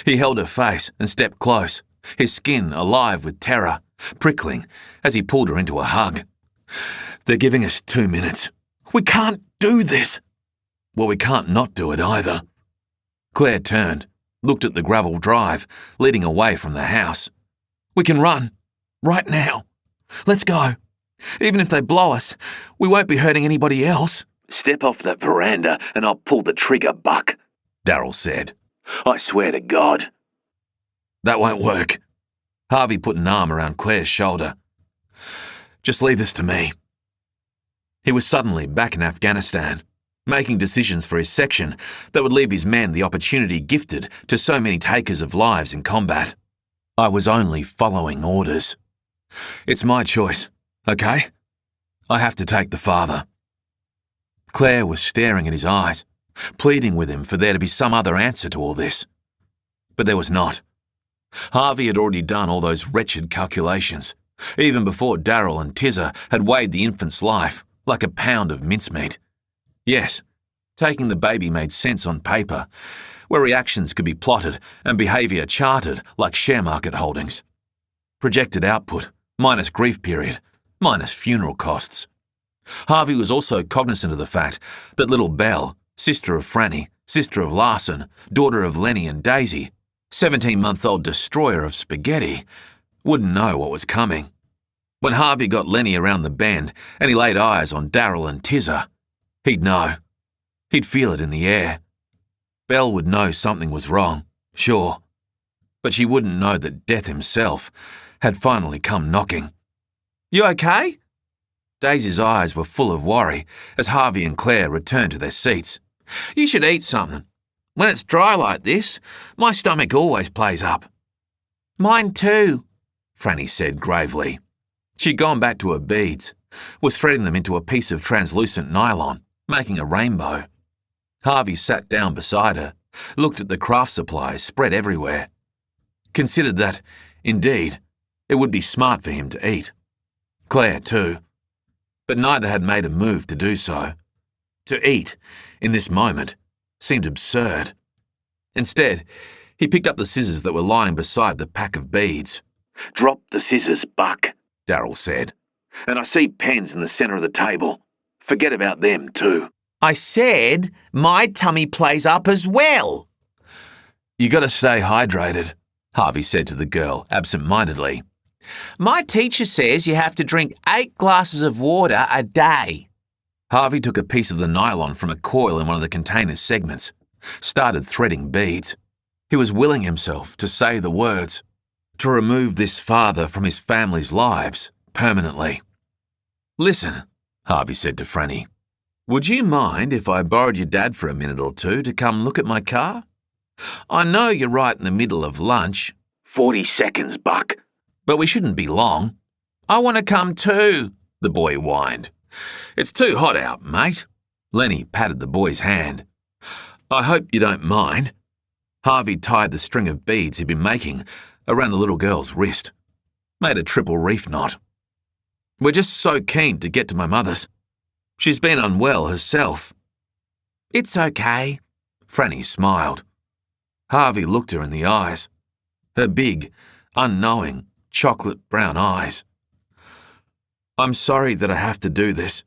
He held her face and stepped close, his skin alive with terror, prickling as he pulled her into a hug. "They're giving us 2 minutes. We can't do this." "Well, we can't not do it either." Claire turned, looked at the gravel drive leading away from the house. "We can run. Right now. Let's go. Even if they blow us, we won't be hurting anybody else." "Step off that veranda and I'll pull the trigger, Buck," Daryl said. "I swear to God." "That won't work." Harvey put an arm around Claire's shoulder. "Just leave this to me." He was suddenly back in Afghanistan, making decisions for his section that would leave his men the opportunity gifted to so many takers of lives in combat. I was only following orders. It's my choice, okay? I have to take the father. Claire was staring at his eyes, pleading with him for there to be some other answer to all this. But there was not. Harvey had already done all those wretched calculations, even before Daryl and Tizza had weighed the infant's life like a pound of mincemeat. Yes, taking the baby made sense on paper, where reactions could be plotted and behaviour charted like share market holdings. projected output, minus grief period, minus funeral costs. Harvey was also cognizant of the fact that little Belle, sister of Franny, sister of Larson, daughter of Lenny and Daisy, 17-month-old destroyer of spaghetti, wouldn't know what was coming. When Harvey got Lenny around the bend and he laid eyes on Daryl and Tizza, he'd know. He'd feel it in the air. Belle would know something was wrong, sure, but she wouldn't know that death himself had finally come knocking. "You okay?" Daisy's eyes were full of worry as Harvey and Claire returned to their seats. "You should eat something. When it's dry like this, my stomach always plays up." "Mine too," Franny said gravely. She'd gone back to her beads, was threading them into a piece of translucent nylon, making a rainbow. Harvey sat down beside her, looked at the craft supplies spread everywhere. Considered that, indeed, it would be smart for him to eat. Claire too. But neither had made a move to do so. To eat, in this moment, seemed absurd. Instead, he picked up the scissors that were lying beside the pack of beads. "Drop the scissors, Buck," Daryl said. "And I see pens in the centre of the table. Forget about them too." "I said my tummy plays up as well." "You gotta stay hydrated," Harvey said to the girl absent-mindedly. "My teacher says you have to drink 8 glasses of water a day." Harvey took a piece of the nylon from a coil in one of the container's segments, started threading beads. He was willing himself to say the words, to remove this father from his family's lives permanently. "Listen," Harvey said to Franny, "would you mind if I borrowed your dad for a minute or two to come look at my car? I know you're right in the middle of lunch." 40 seconds, Buck. "But we shouldn't be long." "I want to come too," the boy whined. "It's too hot out, mate." Lenny patted the boy's hand. "I hope you don't mind." Harvey tied the string of beads he'd been making around the little girl's wrist, made a triple reef knot. "We're just so keen to get to my mother's. She's been unwell herself." "It's okay," Franny smiled. Harvey looked her in the eyes, her big, unknowing, chocolate-brown eyes. "I'm sorry that I have to do this."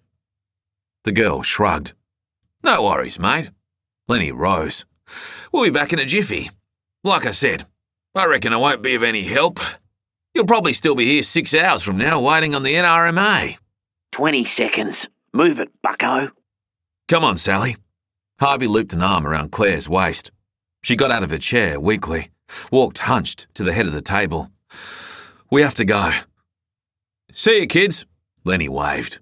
The girl shrugged. "No worries, mate." Lenny rose. "We'll be back in a jiffy. Like I said, I reckon I won't be of any help. You'll probably still be here 6 hours from now waiting on the NRMA. 20 seconds. Move it, bucko. Come on, Sally." Harvey looped an arm around Claire's waist. She got out of her chair weakly, walked hunched to the head of the table. "We have to go." "See you, kids," Lenny waved.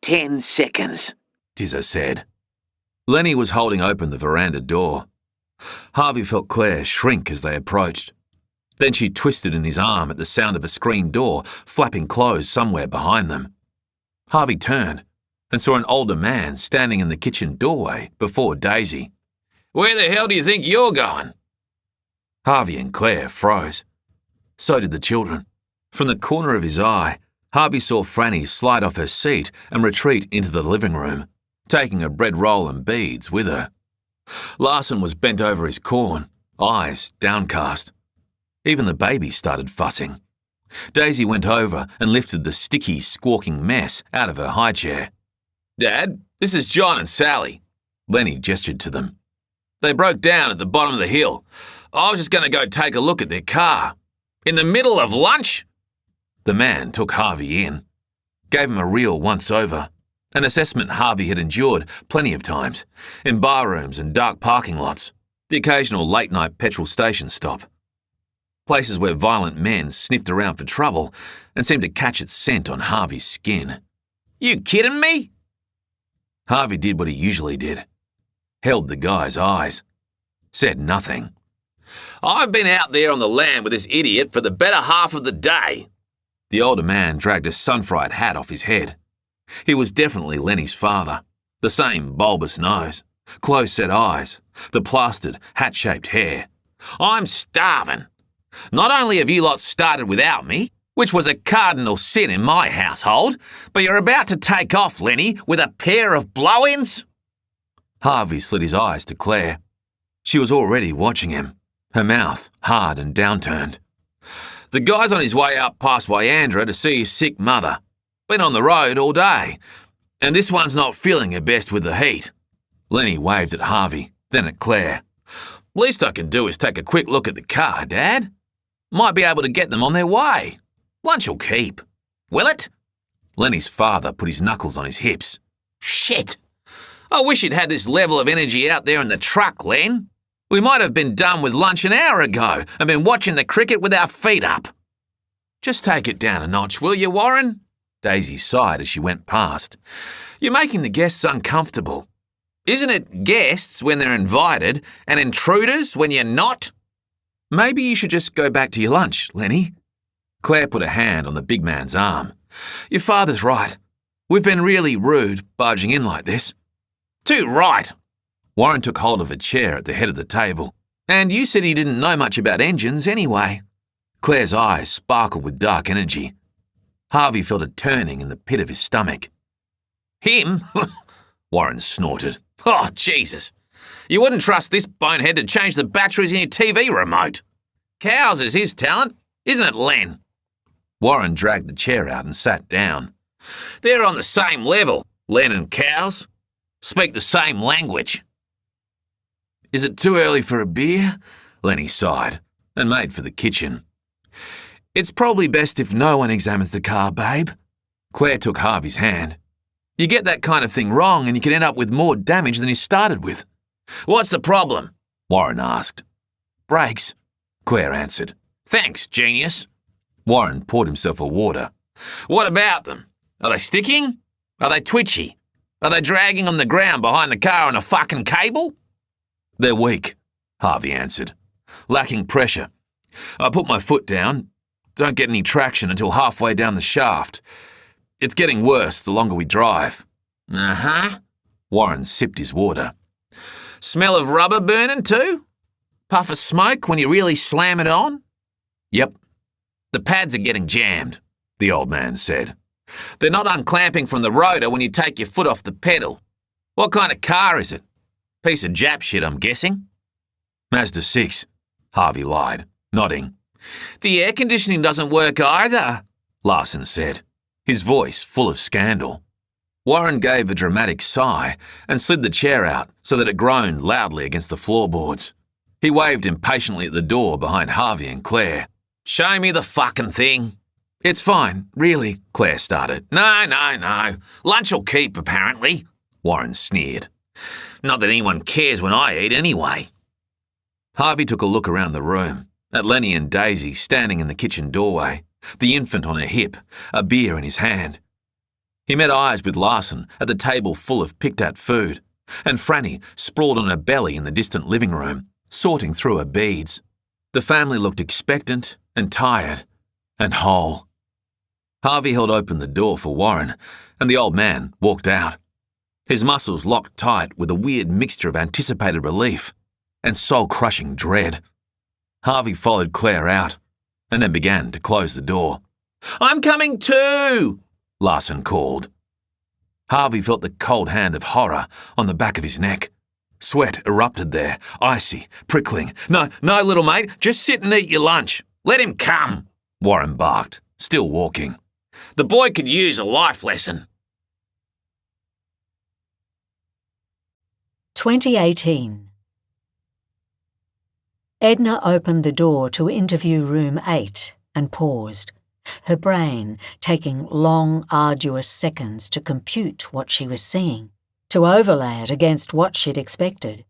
10 seconds. Tizza said. Lenny was holding open the veranda door. Harvey felt Claire shrink as they approached. Then she twisted in his arm at the sound of a screen door flapping closed somewhere behind them. Harvey turned and saw an older man standing in the kitchen doorway before Daisy. "Where the hell do you think you're going?" Harvey and Claire froze. So did the children. From the corner of his eye, Harvey saw Franny slide off her seat and retreat into the living room, taking a bread roll and beads with her. Larson was bent over his corn, eyes downcast. Even the baby started fussing. Daisy went over and lifted the sticky, squawking mess out of her high chair. "Dad, this is John and Sally." Lenny gestured to them. "They broke down at the bottom of the hill. I was just going to go take a look at their car. In the middle of lunch?" The man took Harvey in, gave him a real once-over, an assessment Harvey had endured plenty of times, in barrooms and dark parking lots, the occasional late-night petrol station stop. Places where violent men sniffed around for trouble and seemed to catch its scent on Harvey's skin. "You kidding me?" Harvey did what he usually did. Held the guy's eyes. Said nothing. "I've been out there on the land with this idiot for the better half of the day." The older man dragged a sun-fried hat off his head. He was definitely Lenny's father. The same bulbous nose, close-set eyes, the plastered, hat-shaped hair. "I'm starving. Not only have you lot started without me, which was a cardinal sin in my household, but you're about to take off, Lenny, with a pair of blow-ins?" Harvey slid his eyes to Claire. She was already watching him, her mouth hard and downturned. The guy's on his way up past Wyandra to see his sick mother. Been on the road all day. And this one's not feeling her best with the heat. Lenny waved at Harvey, then at Claire. Least I can do is take a quick look at the car, Dad. Might be able to get them on their way. Lunch'll keep. Will it? Lenny's father put his knuckles on his hips. Shit! I wish you'd had this level of energy out there in the truck, Len. We might have been done with lunch an hour ago and been watching the cricket with our feet up. Just take it down a notch, will you, Warren? Daisy sighed as she went past. You're making the guests uncomfortable. Isn't it guests when they're invited and intruders when you're not? Maybe you should just go back to your lunch, Lenny. Claire put a hand on the big man's arm. Your father's right. We've been really rude barging in like this. Too right. Warren took hold of a chair at the head of the table. And you said he didn't know much about engines anyway. Claire's eyes sparkled with dark energy. Harvey felt a turning in the pit of his stomach. Him? Warren snorted. Oh, Jesus. You wouldn't trust this bonehead to change the batteries in your TV remote. Cows is his talent, isn't it, Len? Warren dragged the chair out and sat down. They're on the same level, Len and cows. Speak the same language. Is it too early for a beer? Lenny sighed and made for the kitchen. It's probably best if no one examines the car, babe. Claire took Harvey's hand. You get that kind of thing wrong and you can end up with more damage than you started with. What's the problem? Warren asked. Brakes, Claire answered. Thanks, genius. Warren poured himself a water. What about them? Are they sticking? Are they twitchy? Are they dragging on the ground behind the car on a fucking cable? They're weak, Harvey answered. Lacking pressure. I put my foot down. Don't get any traction until halfway down the shaft. It's getting worse the longer we drive. Uh-huh. Warren sipped his water. Smell of rubber burning too? Puff of smoke when you really slam it on? Yep. The pads are getting jammed, the old man said. They're not unclamping from the rotor when you take your foot off the pedal. What kind of car is it? Piece of Jap shit, I'm guessing. Mazda 6, Harvey lied, nodding. The air conditioning doesn't work either, Larson said, his voice full of scandal. Warren gave a dramatic sigh and slid the chair out so that it groaned loudly against the floorboards. He waved impatiently at the door behind Harvey and Claire. Show me the fucking thing. It's fine, really, Claire started. No. Lunch'll keep, apparently, Warren sneered. Not that anyone cares when I eat anyway. Harvey took a look around the room, at Lenny and Daisy standing in the kitchen doorway, the infant on her hip, a beer in his hand. He met eyes with Larson at the table full of picked-at food, and Franny sprawled on her belly in the distant living room, sorting through her beads. The family looked expectant and tired and whole. Harvey held open the door for Warren, and the old man walked out. His muscles locked tight with a weird mixture of anticipated relief and soul-crushing dread. Harvey followed Claire out, and then began to close the door. I'm coming too, Larson called. Harvey felt the cold hand of horror on the back of his neck. Sweat erupted there, icy, prickling. No, little mate, just sit and eat your lunch. Let him come, Warren barked, still walking. The boy could use a life lesson. 2018. Edna opened the door to interview room 8 and paused, her brain taking long, arduous seconds to compute what she was seeing, to overlay it against what she'd expected.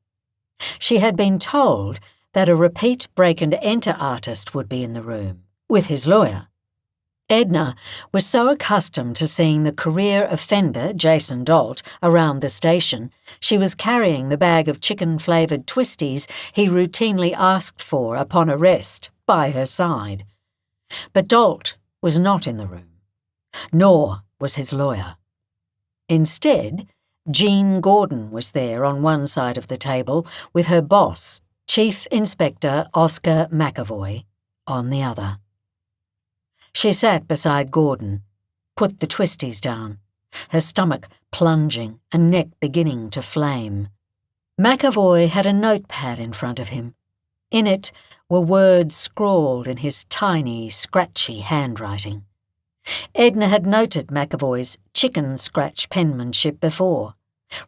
She had been told that a repeat break-and-enter artist would be in the room, with his lawyer. Edna was so accustomed to seeing the career offender, Jason Dalt, around the station, she was carrying the bag of chicken-flavoured twisties he routinely asked for upon arrest by her side. But Dalt was not in the room, nor was his lawyer. Instead, Jean Gordon was there on one side of the table with her boss, Chief Inspector Oscar McAvoy, on the other. She sat beside Gordon, put the twisties down, her stomach plunging and neck beginning to flame. McAvoy had a notepad in front of him. In it were words scrawled in his tiny, scratchy handwriting. Edna had noted McAvoy's chicken-scratch penmanship before,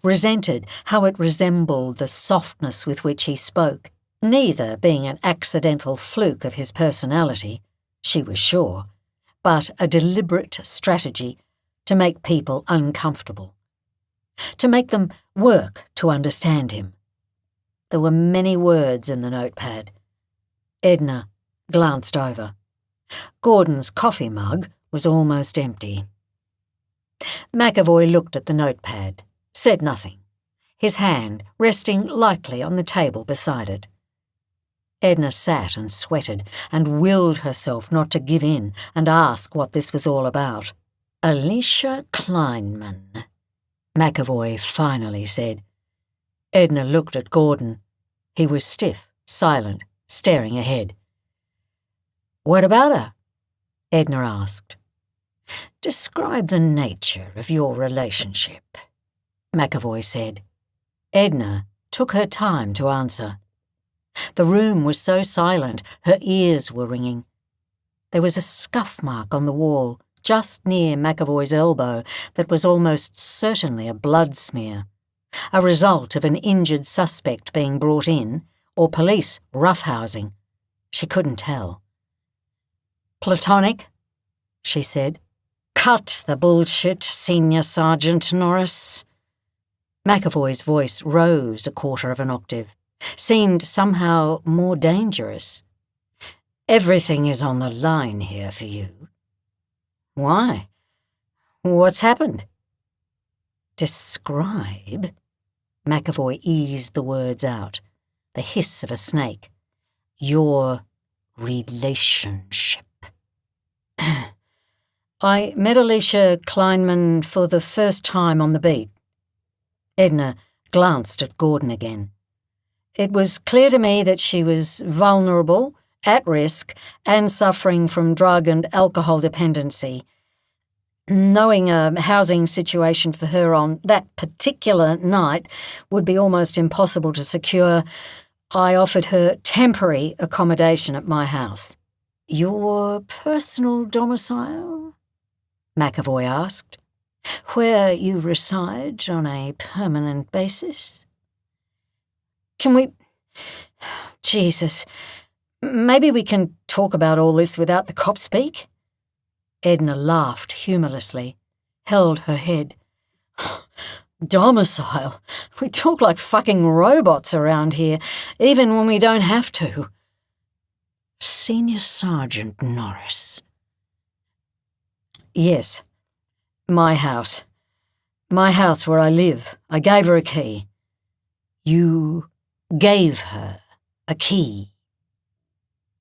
resented how it resembled the softness with which he spoke, neither being an accidental fluke of his personality, she was sure, but a deliberate strategy to make people uncomfortable, to make them work to understand him. There were many words in the notepad. Edna glanced over. Gordon's coffee mug was almost empty. McAvoy looked at the notepad, said nothing, his hand resting lightly on the table beside it. Edna sat and sweated and willed herself not to give in and ask what this was all about. "Alicia Kleinman," McAvoy finally said. Edna looked at Gordon. He was stiff, silent, staring ahead. "What about her?" Edna asked. "Describe the nature of your relationship," McAvoy said. Edna took her time to answer. The room was so silent, her ears were ringing. There was a scuff mark on the wall, just near McAvoy's elbow, that was almost certainly a blood smear, a result of an injured suspect being brought in, or police roughhousing. She couldn't tell. "Platonic," she said. "Cut the bullshit, Senior Sergeant Norris." McAvoy's voice rose a quarter of an octave, seemed somehow more dangerous. "Everything is on the line here for you." "Why? What's happened?" "Describe," McAvoy eased the words out, the hiss of a snake, "your relationship." "I met Alicia Kleinman for the first time on the beat." Edna glanced at Gordon again. "It was clear to me that she was vulnerable, at risk, and suffering from drug and alcohol dependency. Knowing a housing situation for her on that particular night would be almost impossible to secure, I offered her temporary accommodation at my house." "Your personal domicile?" McAvoy asked. "Where you reside on a permanent basis?" "Can we... Jesus, maybe we can talk about all this without the cop speak?" Edna laughed humorlessly, held her head. "Domicile? We talk like fucking robots around here, even when we don't have to." "Senior Sergeant Norris." "Yes. My house. My house where I live. I gave her a key." "You gave her a key?"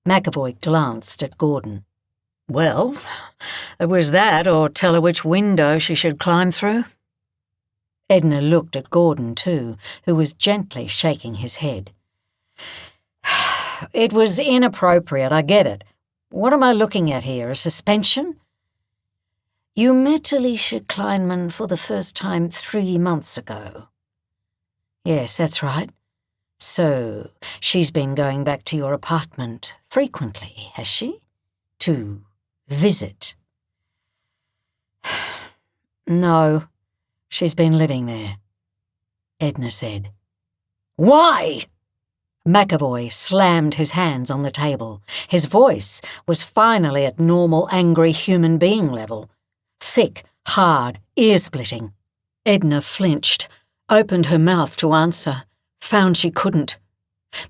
McAvoy glanced at Gordon. "Well, it was that, or tell her which window she should climb through." Edna looked at Gordon too, who was gently shaking his head. "It was inappropriate, I get it. What am I looking at here, a suspension?" "You met Alicia Kleinman for the first time 3 months ago." "Yes, that's right. So she's been going back to your apartment frequently, has she? To visit?" "No, she's been living there," Edna said. "Why?" McAvoy slammed his hands on the table. His voice was finally at normal angry human being level. Thick, hard, ear-splitting. Edna flinched, opened her mouth to answer, found she couldn't.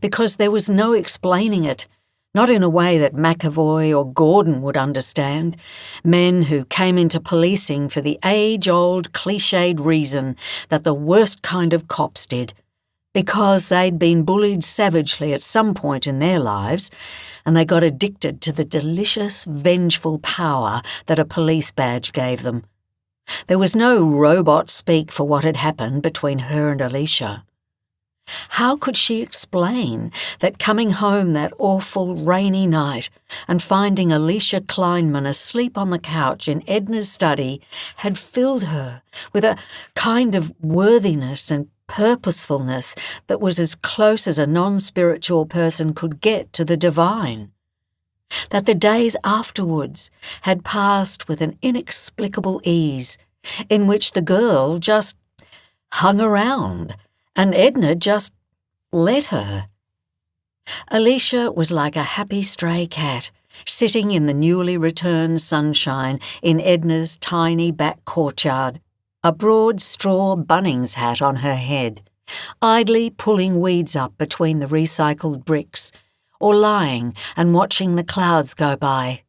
Because there was no explaining it, not in a way that McAvoy or Gordon would understand. Men who came into policing for the age-old cliched reason that the worst kind of cops did, because they'd been bullied savagely at some point in their lives, and they got addicted to the delicious, vengeful power that a police badge gave them. There was no robot speak for what had happened between her and Alicia. How could she explain that coming home that awful rainy night and finding Alicia Kleinman asleep on the couch in Edna's study had filled her with a kind of worthiness and purposefulness that was as close as a non-spiritual person could get to the divine. That the days afterwards had passed with an inexplicable ease, in which the girl just hung around and Edna just let her. Alicia was like a happy stray cat, sitting in the newly returned sunshine in Edna's tiny back courtyard, a broad straw Bunnings hat on her head, idly pulling weeds up between the recycled bricks, or lying and watching the clouds go by.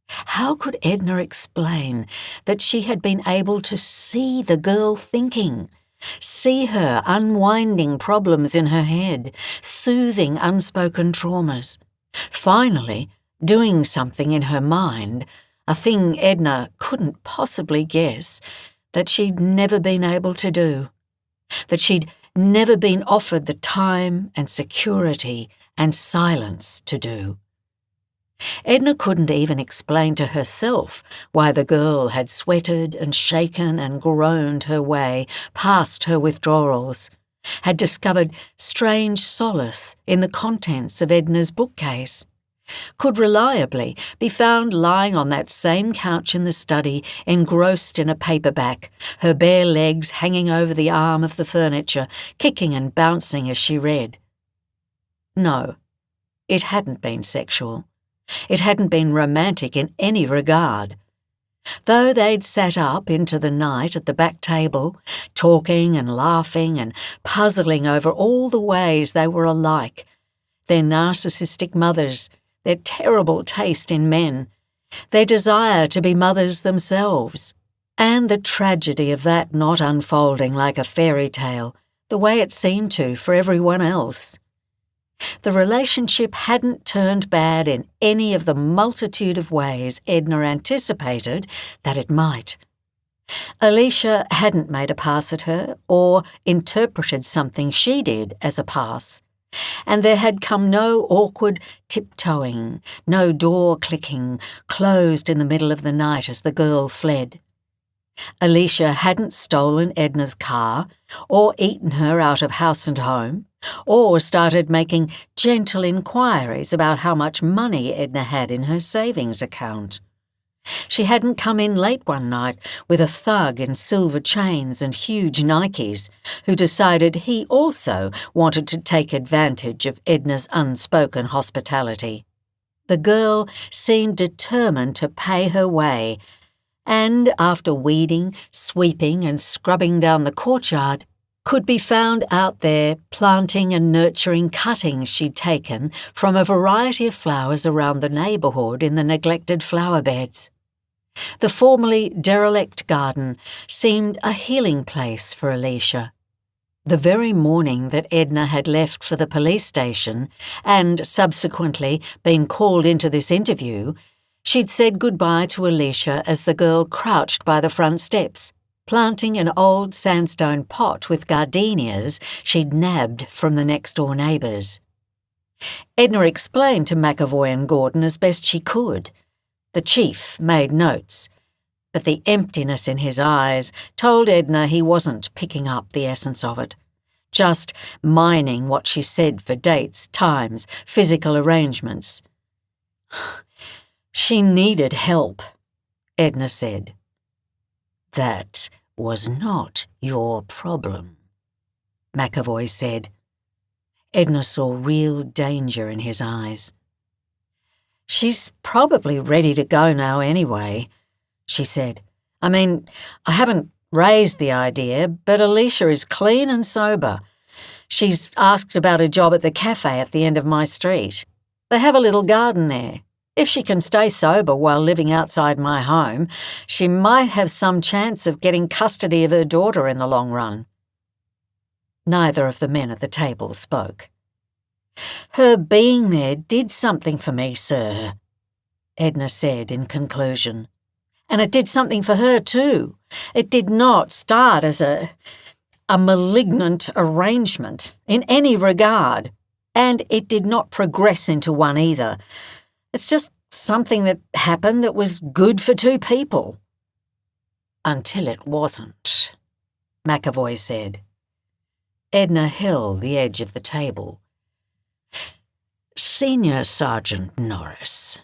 How could Edna explain that she had been able to see the girl thinking, see her unwinding problems in her head, soothing unspoken traumas, finally doing something in her mind, a thing Edna couldn't possibly guess, that she'd never been able to do, that she'd never been offered the time and security and silence to do. Edna couldn't even explain to herself why the girl had sweated and shaken and groaned her way past her withdrawals, had discovered strange solace in the contents of Edna's bookcase, could reliably be found lying on that same couch in the study, engrossed in a paperback, her bare legs hanging over the arm of the furniture, kicking and bouncing as she read. No, it hadn't been sexual. It hadn't been romantic in any regard. Though they'd sat up into the night at the back table, talking and laughing and puzzling over all the ways they were alike, their narcissistic mothers, their terrible taste in men, their desire to be mothers themselves, and the tragedy of that not unfolding like a fairy tale, the way it seemed to for everyone else. The relationship hadn't turned bad in any of the multitude of ways Edna anticipated that it might. Alicia hadn't made a pass at her or interpreted something she did as a pass, and there had come no awkward tiptoeing, no door clicking, closed in the middle of the night as the girl fled. Alicia hadn't stolen Edna's car, or eaten her out of house and home, or started making gentle inquiries about how much money Edna had in her savings account. She hadn't come in late one night with a thug in silver chains and huge Nikes who decided he also wanted to take advantage of Edna's unspoken hospitality. The girl seemed determined to pay her way, and after weeding, sweeping and scrubbing down the courtyard, could be found out there planting and nurturing cuttings she'd taken from a variety of flowers around the neighbourhood in the neglected flower beds. The formerly derelict garden seemed a healing place for Alicia. The very morning that Edna had left for the police station and subsequently been called into this interview, she'd said goodbye to Alicia as the girl crouched by the front steps, planting an old sandstone pot with gardenias she'd nabbed from the next-door neighbours. Edna explained to McAvoy and Gordon as best she could. The chief made notes, but the emptiness in his eyes told Edna he wasn't picking up the essence of it, just mining what she said for dates, times, physical arrangements. She needed help, Edna said. That was not your problem, McAvoy said. Edna saw real danger in his eyes. She's probably ready to go now anyway, she said. I mean, I haven't raised the idea, but Alicia is clean and sober. She's asked about a job at the cafe at the end of my street. They have a little garden there. If she can stay sober while living outside my home, she might have some chance of getting custody of her daughter in the long run. Neither of the men at the table spoke. Her being there did something for me, sir, Edna said in conclusion. And it did something for her too. It did not start as a malignant arrangement in any regard, and it did not progress into one either. It's just something that happened that was good for two people. Until it wasn't, McAvoy said. Edna held the edge of the table. Senior Sergeant Norris.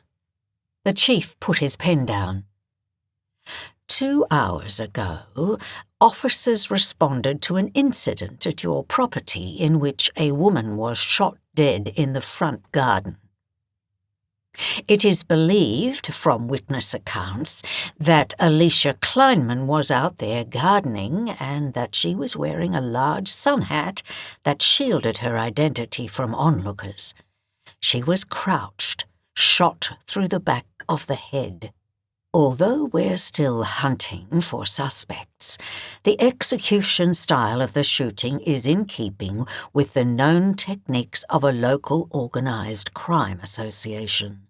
The chief put his pen down. 2 hours ago, officers responded to an incident at your property in which a woman was shot dead in the front garden. It is believed, from witness accounts, that Alicia Kleinman was out there gardening and that she was wearing a large sun hat that shielded her identity from onlookers. She was crouched, shot through the back of the head. Although we're still hunting for suspects, the execution style of the shooting is in keeping with the known techniques of a local organised crime association.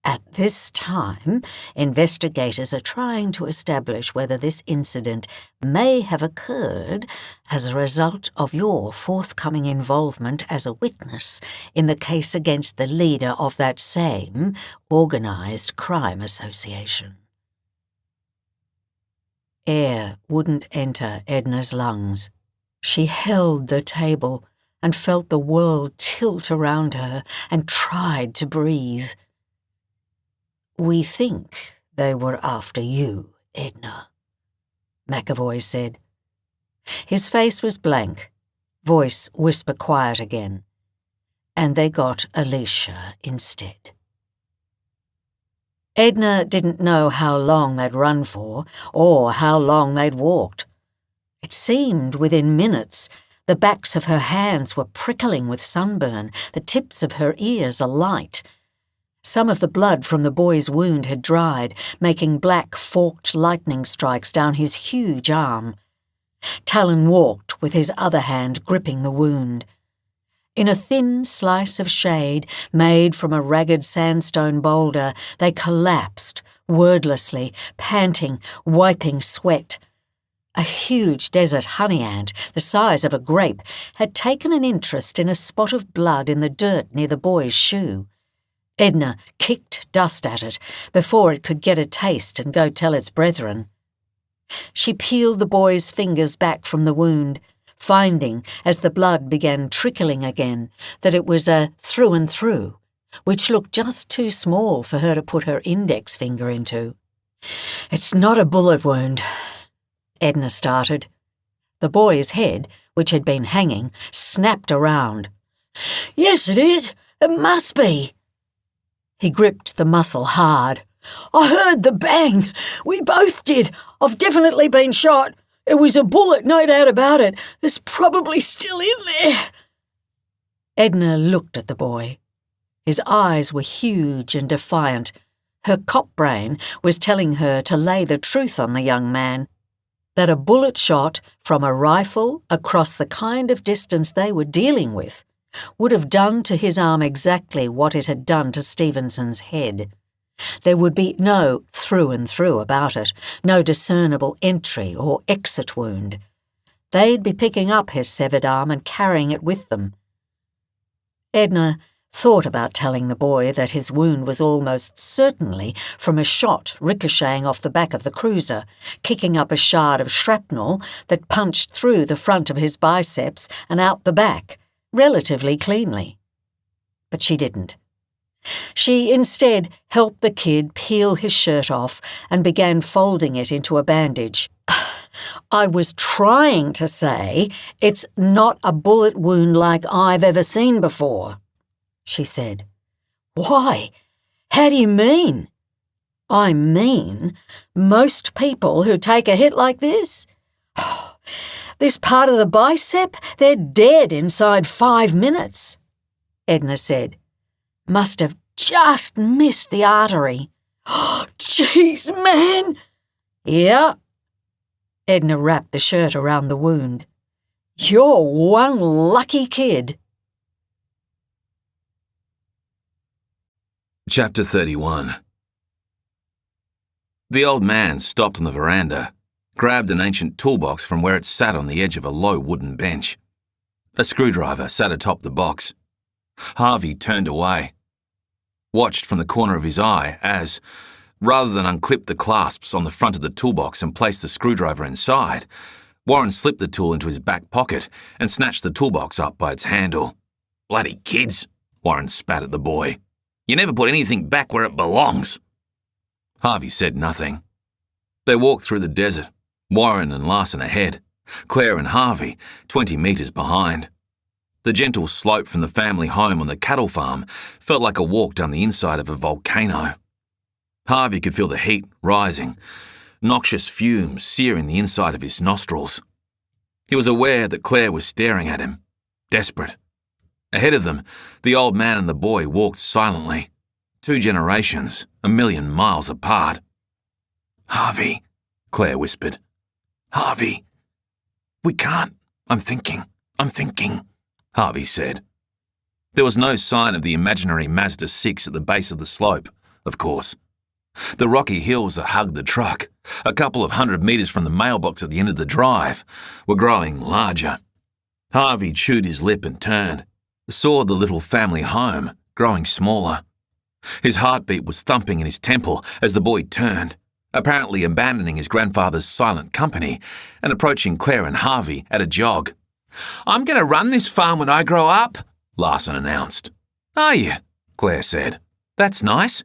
At this time, investigators are trying to establish whether this incident may have occurred as a result of your forthcoming involvement as a witness in the case against the leader of that same organised crime association. Air wouldn't enter Edna's lungs. She held the table and felt the world tilt around her and tried to breathe. We think they were after you, Edna, McAvoy said. His face was blank, voice whisper quiet again. And they got Alicia instead. Edna didn't know how long they'd run for or how long they'd walked. It seemed within minutes. The backs of her hands were prickling with sunburn, the tips of her ears alight. Some of the blood from the boy's wound had dried, making black, forked lightning strikes down his huge arm. Talon walked with his other hand gripping the wound. In a thin slice of shade made from a ragged sandstone boulder, they collapsed, wordlessly, panting, wiping sweat. A huge desert honey ant, the size of a grape, had taken an interest in a spot of blood in the dirt near the boy's shoe. Edna kicked dust at it before it could get a taste and go tell its brethren. She peeled the boy's fingers back from the wound, finding, as the blood began trickling again, that it was a through and through, which looked just too small for her to put her index finger into. It's not a bullet wound, Edna started. The boy's head, which had been hanging, snapped around. Yes, it is. It must be. He gripped the muscle hard. I heard the bang. We both did. I've definitely been shot. It was a bullet, no doubt about it. It's probably still in there. Edna looked at the boy. His eyes were huge and defiant. Her cop brain was telling her to lay the truth on the young man, that a bullet shot from a rifle across the kind of distance they were dealing with would have done to his arm exactly what it had done to Stevenson's head. There would be no through and through about it, no discernible entry or exit wound. They'd be picking up his severed arm and carrying it with them. Edna thought about telling the boy that his wound was almost certainly from a shot ricocheting off the back of the cruiser, kicking up a shard of shrapnel that punched through the front of his biceps and out the back, relatively cleanly. But she didn't. She instead helped the kid peel his shirt off and began folding it into a bandage. I was trying to say it's not a bullet wound like I've ever seen before, she said. Why? How do you mean? I mean, most people who take a hit like this, this part of the bicep, they're dead inside 5 minutes, Edna said. Must have just missed the artery. Jeez, man! Yeah. Edna wrapped the shirt around the wound. You're one lucky kid. Chapter 31. The old man stopped on the veranda, grabbed an ancient toolbox from where it sat on the edge of a low wooden bench. A screwdriver sat atop the box. Harvey turned away, watched from the corner of his eye as, rather than unclip the clasps on the front of the toolbox and place the screwdriver inside, Warren slipped the tool into his back pocket and snatched the toolbox up by its handle. "Bloody kids," Warren spat at the boy. "You never put anything back where it belongs." Harvey said nothing. They walked through the desert, Warren and Larson ahead, Claire and Harvey 20 metres behind. The gentle slope from the family home on the cattle farm felt like a walk down the inside of a volcano. Harvey could feel the heat rising, noxious fumes searing the inside of his nostrils. He was aware that Claire was staring at him, desperate. Ahead of them, the old man and the boy walked silently, 2 generations, 1,000,000 miles apart. "Harvey," Claire whispered. "Harvey." "We can't. I'm thinking, Harvey said. There was no sign of the imaginary Mazda 6 at the base of the slope, of course. The rocky hills that hugged the truck, a couple of 100 metres from the mailbox at the end of the drive, were growing larger. Harvey chewed his lip and turned, saw the little family home growing smaller. His heartbeat was thumping in his temple as the boy turned, apparently abandoning his grandfather's silent company and approaching Claire and Harvey at a jog. "I'm going to run this farm when I grow up," Larson announced. "Are you?" Claire said. "That's nice."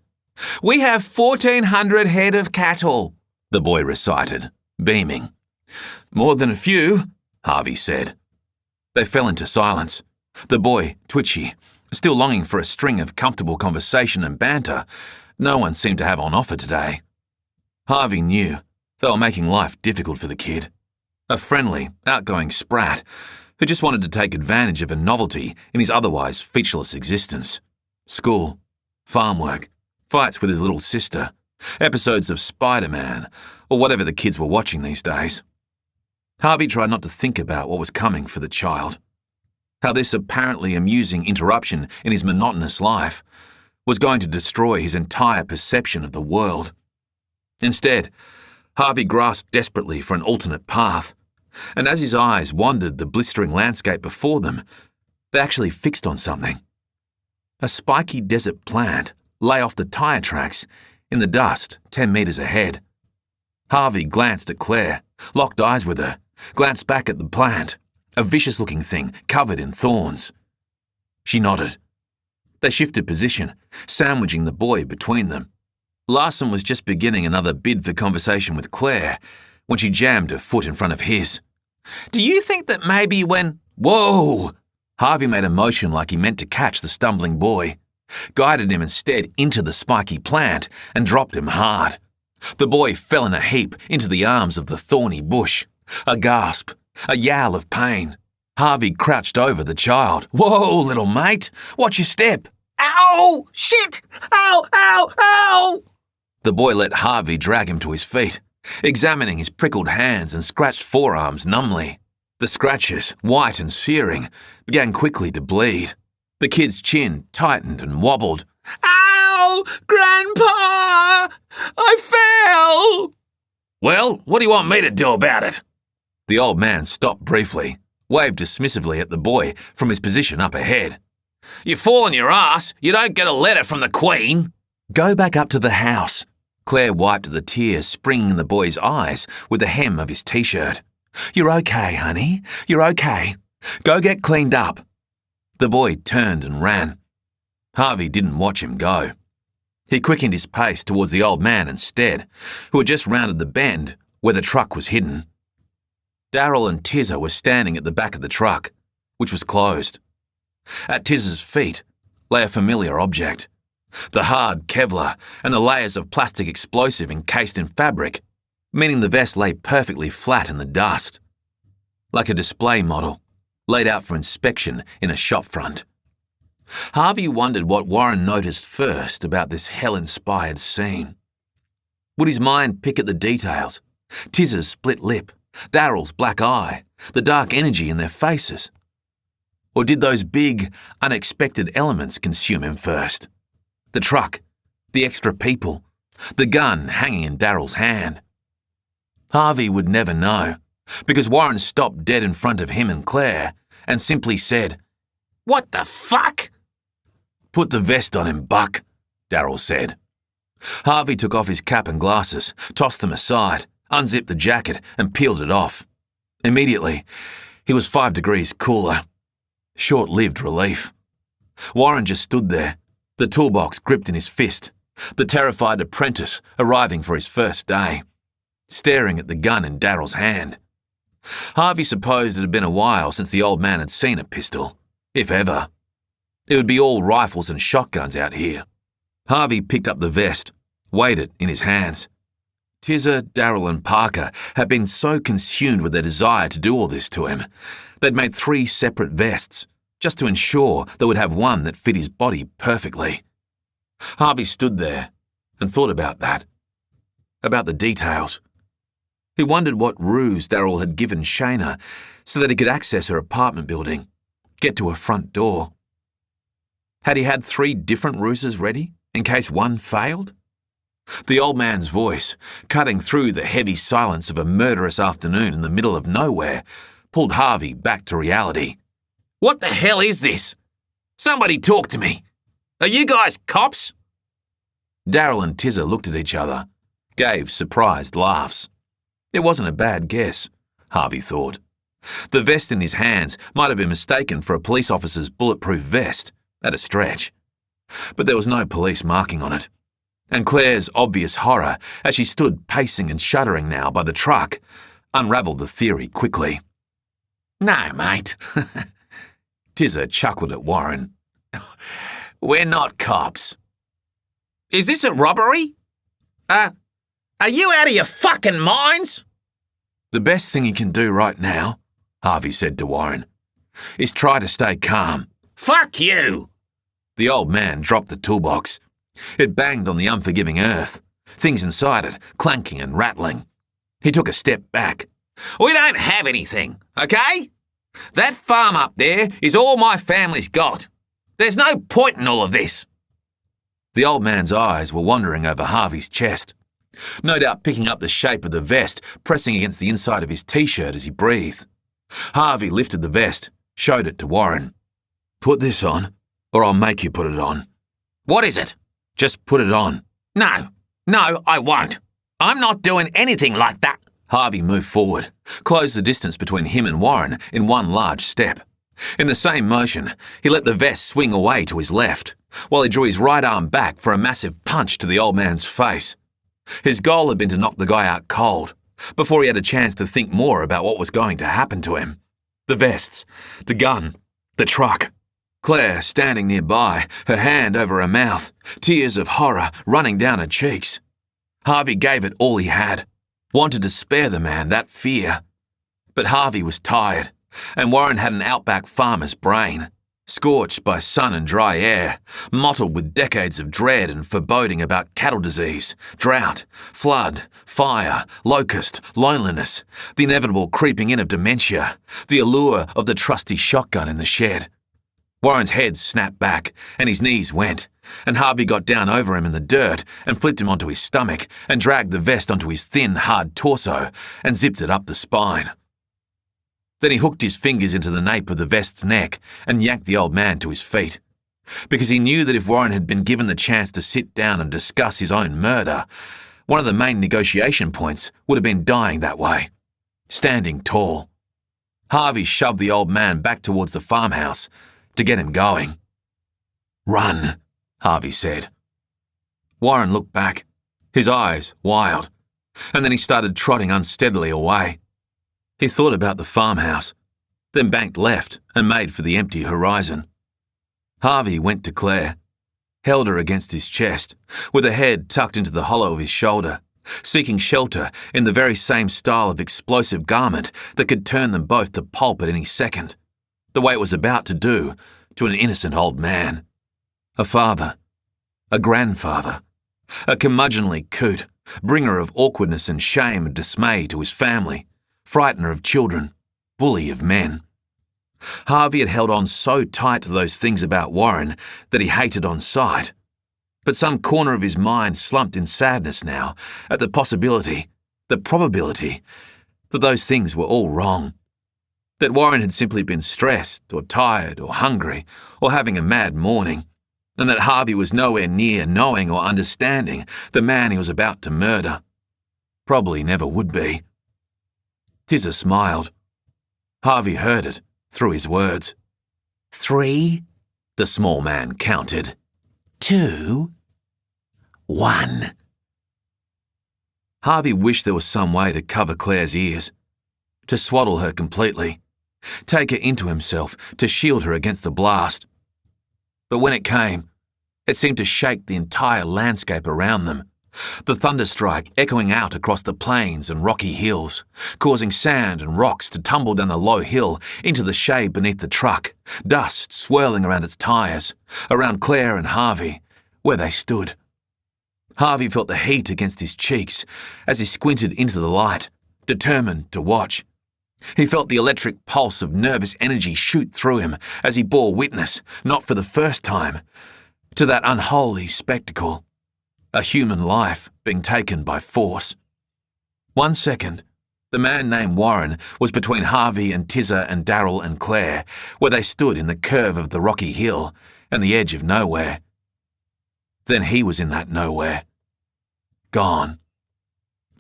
"We have 1,400 head of cattle," the boy recited, beaming. "More than a few," Harvey said. They fell into silence, the boy twitchy, still longing for a string of comfortable conversation and banter no one seemed to have on offer today. Harvey knew they were making life difficult for the kid. A friendly, outgoing sprat who just wanted to take advantage of a novelty in his otherwise featureless existence. School, farm work, fights with his little sister, episodes of Spider-Man, or whatever the kids were watching these days. Harvey tried not to think about what was coming for the child. How this apparently amusing interruption in his monotonous life was going to destroy his entire perception of the world. Instead, Harvey grasped desperately for an alternate path, and as his eyes wandered the blistering landscape before them, they actually fixed on something. A spiky desert plant lay off the tyre tracks in the dust 10 metres ahead. Harvey glanced at Claire, locked eyes with her, glanced back at the plant, a vicious-looking thing covered in thorns. She nodded. They shifted position, sandwiching the boy between them. Larson was just beginning another bid for conversation with Claire when she jammed her foot in front of his. "Do you think that maybe when—" "Whoa!" Harvey made a motion like he meant to catch the stumbling boy, guided him instead into the spiky plant and dropped him hard. The boy fell in a heap into the arms of the thorny bush. A gasp, a yowl of pain. Harvey crouched over the child. "Whoa, little mate, watch your step." "Ow! Shit! Ow, ow, ow!" The boy let Harvey drag him to his feet, examining his prickled hands and scratched forearms numbly. The scratches, white and searing, began quickly to bleed. The kid's chin tightened and wobbled. "Ow! Grandpa! I fell!" "Well, what do you want me to do about it?" The old man stopped briefly, waved dismissively at the boy from his position up ahead. "You fall on your ass, you don't get a letter from the Queen." "Go back up to the house." Claire wiped the tears springing in the boy's eyes with the hem of his t-shirt. "You're okay, honey. You're okay. Go get cleaned up." The boy turned and ran. Harvey didn't watch him go. He quickened his pace towards the old man instead, who had just rounded the bend where the truck was hidden. Darryl and Tizza were standing at the back of the truck, which was closed. At Tizza's feet lay a familiar object. The hard Kevlar and the layers of plastic explosive encased in fabric, meaning the vest lay perfectly flat in the dust. Like a display model, laid out for inspection in a shop front. Harvey wondered what Warren noticed first about this hell-inspired scene. Would his mind pick at the details? Tizza's split lip, Darryl's black eye, the dark energy in their faces? Or did those big, unexpected elements consume him first? The truck, the extra people, the gun hanging in Darryl's hand. Harvey would never know, because Warren stopped dead in front of him and Claire and simply said, "What the fuck?" "Put the vest on him, Buck," Darryl said. Harvey took off his cap and glasses, tossed them aside, unzipped the jacket and peeled it off. Immediately, he was 5 degrees cooler. Short-lived relief. Warren just stood there, the toolbox gripped in his fist, the terrified apprentice arriving for his first day, staring at the gun in Darryl's hand. Harvey supposed it had been a while since the old man had seen a pistol, if ever. It would be all rifles and shotguns out here. Harvey picked up the vest, weighed it in his hands. Tizza, Darryl and Parker had been so consumed with their desire to do all this to him, they'd made 3 separate vests, just to ensure they would have one that fit his body perfectly. Harvey stood there and thought about that, about the details. He wondered what ruse Darryl had given Shayna so that he could access her apartment building, get to her front door. Had he had 3 different ruses ready in case one failed? The old man's voice, cutting through the heavy silence of a murderous afternoon in the middle of nowhere, pulled Harvey back to reality. "What the hell is this? Somebody talk to me. Are you guys cops?" Darryl and Tizza looked at each other, gave surprised laughs. It wasn't a bad guess, Harvey thought. The vest in his hands might have been mistaken for a police officer's bulletproof vest, at a stretch. But there was no police marking on it. And Claire's obvious horror, as she stood pacing and shuddering now by the truck, unravelled the theory quickly. "No, mate." Tizza chuckled at Warren. "We're not cops." "Is this a robbery? Are you out of your fucking minds?" "The best thing you can do right now," Harvey said to Warren, "is try to stay calm." "Fuck you!" The old man dropped the toolbox. It banged on the unforgiving earth, things inside it clanking and rattling. He took a step back. "We don't have anything, okay? That farm up there is all my family's got. There's no point in all of this." The old man's eyes were wandering over Harvey's chest, no doubt picking up the shape of the vest pressing against the inside of his t-shirt as he breathed. Harvey lifted the vest, showed it to Warren. "Put this on, or I'll make you put it on." "What is it?" "Just put it on." No, I won't. I'm not doing anything like that." Harvey moved forward, closed the distance between him and Warren in one large step. In the same motion, he let the vest swing away to his left, while he drew his right arm back for a massive punch to the old man's face. His goal had been to knock the guy out cold, before he had a chance to think more about what was going to happen to him. The vests, the gun, the truck. Claire standing nearby, her hand over her mouth, tears of horror running down her cheeks. Harvey gave it all he had, wanted to spare the man that fear. But Harvey was tired, and Warren had an outback farmer's brain, scorched by sun and dry air, mottled with decades of dread and foreboding about cattle disease, drought, flood, fire, locust, loneliness, the inevitable creeping in of dementia, the allure of the trusty shotgun in the shed. Warren's head snapped back, and his knees went, and Harvey got down over him in the dirt and flipped him onto his stomach and dragged the vest onto his thin, hard torso and zipped it up the spine. Then he hooked his fingers into the nape of the vest's neck and yanked the old man to his feet, because he knew that if Warren had been given the chance to sit down and discuss his own murder, one of the main negotiation points would have been dying that way, standing tall. Harvey shoved the old man back towards the farmhouse to get him going. "Run," Harvey said. Warren looked back, his eyes wild, and then he started trotting unsteadily away. He thought about the farmhouse, then banked left and made for the empty horizon. Harvey went to Claire, held her against his chest, with her head tucked into the hollow of his shoulder, seeking shelter in the very same style of explosive garment that could turn them both to pulp at any second, the way it was about to do to an innocent old man. A father, a grandfather, a curmudgeonly coot, bringer of awkwardness and shame and dismay to his family, frightener of children, bully of men. Harvey had held on so tight to those things about Warren that he hated on sight, but some corner of his mind slumped in sadness now at the possibility, the probability, that those things were all wrong. That Warren had simply been stressed or tired or hungry or having a mad morning, and that Harvey was nowhere near knowing or understanding the man he was about to murder. Probably never would be. Tizza smiled, Harvey heard it through his words. 3, The small man counted. 2, 1. Harvey wished there was some way to cover Claire's ears, to swaddle her completely, take her into himself, to shield her against the blast. But when it came, it seemed to shake the entire landscape around them, the thunderstrike echoing out across the plains and rocky hills, causing sand and rocks to tumble down the low hill into the shade beneath the truck, dust swirling around its tyres, around Claire and Harvey, where they stood. Harvey felt the heat against his cheeks as he squinted into the light, determined to watch. He felt the electric pulse of nervous energy shoot through him as he bore witness, not for the first time, to that unholy spectacle, a human life being taken by force. 1 second, the man named Warren was between Harvey and Tizza and Darryl and Claire, where they stood in the curve of the rocky hill and the edge of nowhere. Then he was in that nowhere. Gone.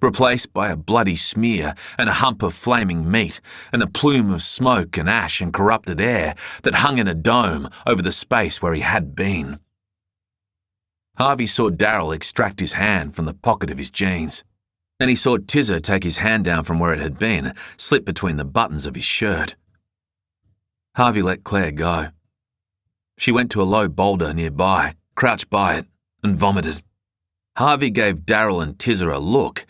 Replaced by a bloody smear and a hump of flaming meat and a plume of smoke and ash and corrupted air that hung in a dome over the space where he had been. Harvey saw Darryl extract his hand from the pocket of his jeans, and he saw Tizza take his hand down from where it had been, slip between the buttons of his shirt. Harvey let Claire go. She went to a low boulder nearby, crouched by it, and vomited. Harvey gave Darryl and Tizza a look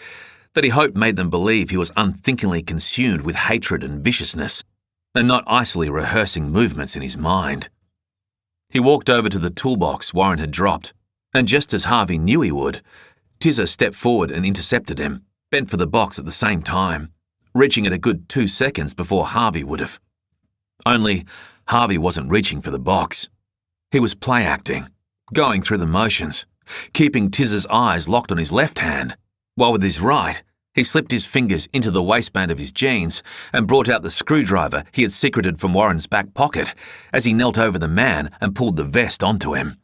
that he hoped made them believe he was unthinkingly consumed with hatred and viciousness, and not icily rehearsing movements in his mind. He walked over to the toolbox Warren had dropped, and just as Harvey knew he would, Tizza stepped forward and intercepted him, bent for the box at the same time, reaching it a good 2 seconds before Harvey would have. Only Harvey wasn't reaching for the box. He was play-acting, going through the motions, keeping Tizza's eyes locked on his left hand, while with his right, he slipped his fingers into the waistband of his jeans and brought out the screwdriver he had secreted from Warren's back pocket as he knelt over the man and pulled the vest onto him.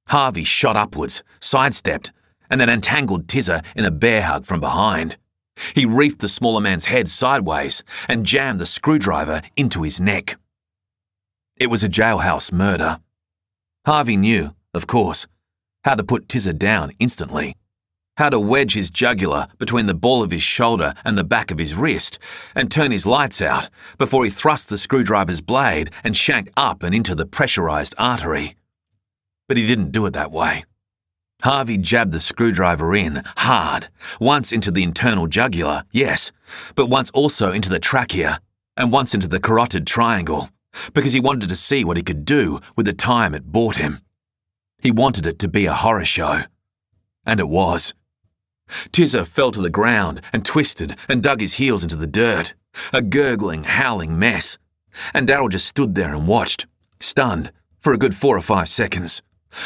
Harvey shot upwards, sidestepped, and then entangled Tizza in a bear hug from behind. He reefed the smaller man's head sideways and jammed the screwdriver into his neck. It was a jailhouse murder. Harvey knew, of course, how to put Tizza down instantly, how to wedge his jugular between the ball of his shoulder and the back of his wrist and turn his lights out before he thrust the screwdriver's blade and shanked up and into the pressurized artery. But he didn't do it that way. Harvey jabbed the screwdriver in, hard, once into the internal jugular, yes, but once also into the trachea, and once into the carotid triangle, because he wanted to see what he could do with the time it bought him. He wanted it to be a horror show. And it was. Tizza fell to the ground and twisted and dug his heels into the dirt, a gurgling, howling mess. And Darryl just stood there and watched, stunned, for a good 4 or 5 seconds.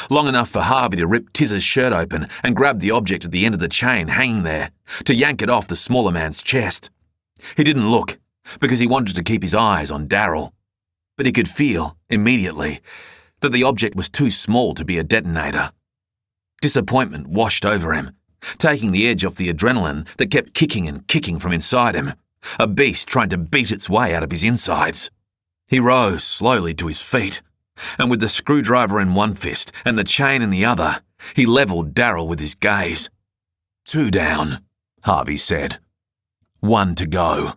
Long enough for Harvey to rip Tizza's shirt open and grab the object at the end of the chain hanging there, to yank it off the smaller man's chest. He didn't look, because he wanted to keep his eyes on Darryl. But he could feel, immediately, that the object was too small to be a detonator. Disappointment washed over him, taking the edge off the adrenaline that kept kicking and kicking from inside him, a beast trying to beat its way out of his insides. He rose slowly to his feet, and with the screwdriver in one fist and the chain in the other, he levelled Darryl with his gaze. 2 down, Harvey said. 1 to go.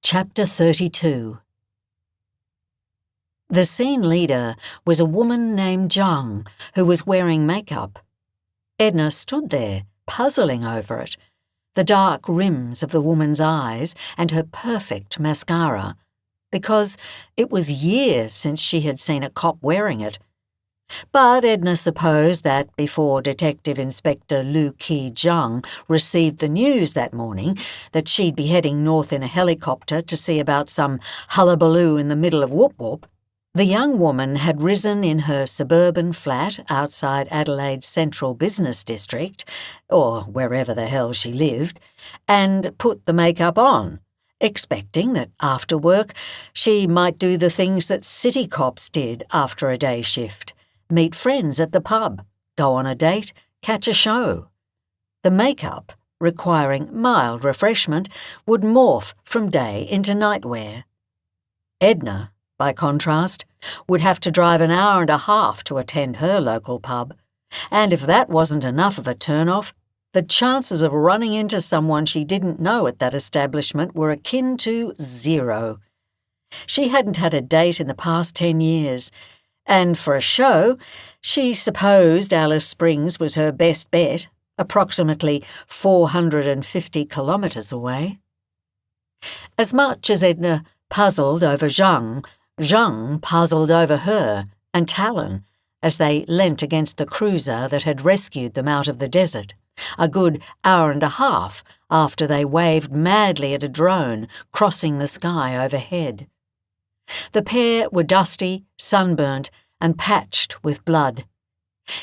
Chapter 32. The scene leader was a woman named Zhang who was wearing makeup. Edna stood there, puzzling over it, the dark rims of the woman's eyes and her perfect mascara, because it was years since she had seen a cop wearing it. But Edna supposed that before Detective Inspector Lu Qi-Zhang received the news that morning that she'd be heading north in a helicopter to see about some hullabaloo in the middle of Whoop Whoop, the young woman had risen in her suburban flat outside Adelaide's central business district, or wherever the hell she lived, and put the makeup on, expecting that after work she might do the things that city cops did after a day shift, meet friends at the pub, go on a date, catch a show. The makeup requiring mild refreshment, would morph from day into nightwear. Edna, by contrast, would have to drive an hour and a half to attend her local pub, and if that wasn't enough of a turn-off, the chances of running into someone she didn't know at that establishment were akin to 0. She hadn't had a date in the past 10 years, and for a show, she supposed Alice Springs was her best bet, approximately 450 kilometres away. As much as Edna puzzled over Zhang puzzled over her and Talon as they leant against the cruiser that had rescued them out of the desert, a good hour and a half after they waved madly at a drone crossing the sky overhead. The pair were dusty, sunburnt, and patched with blood.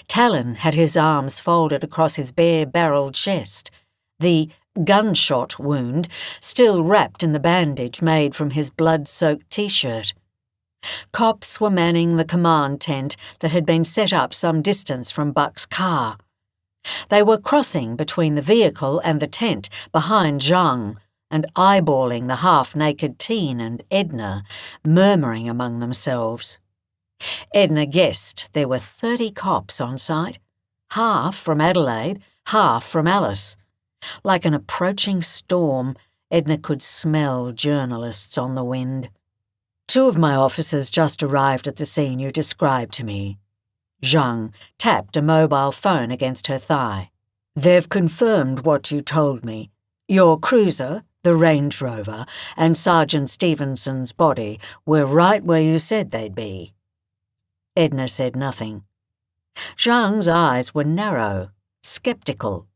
Talon had his arms folded across his bare-barreled chest, the gunshot wound still wrapped in the bandage made from his blood-soaked T-shirt. Cops were manning the command tent that had been set up some distance from Buck's car. They were crossing between the vehicle and the tent behind Zhang and eyeballing the half-naked teen and Edna, murmuring among themselves. Edna guessed there were 30 cops on site, half from Adelaide, half from Alice. Like an approaching storm, Edna could smell journalists on the wind. 2 of my officers just arrived at the scene you described to me. Zhang tapped a mobile phone against her thigh. They've confirmed what you told me. Your cruiser, the Range Rover, and Sergeant Stevenson's body were right where you said they'd be. Edna said nothing. Zhang's eyes were narrow, sceptical.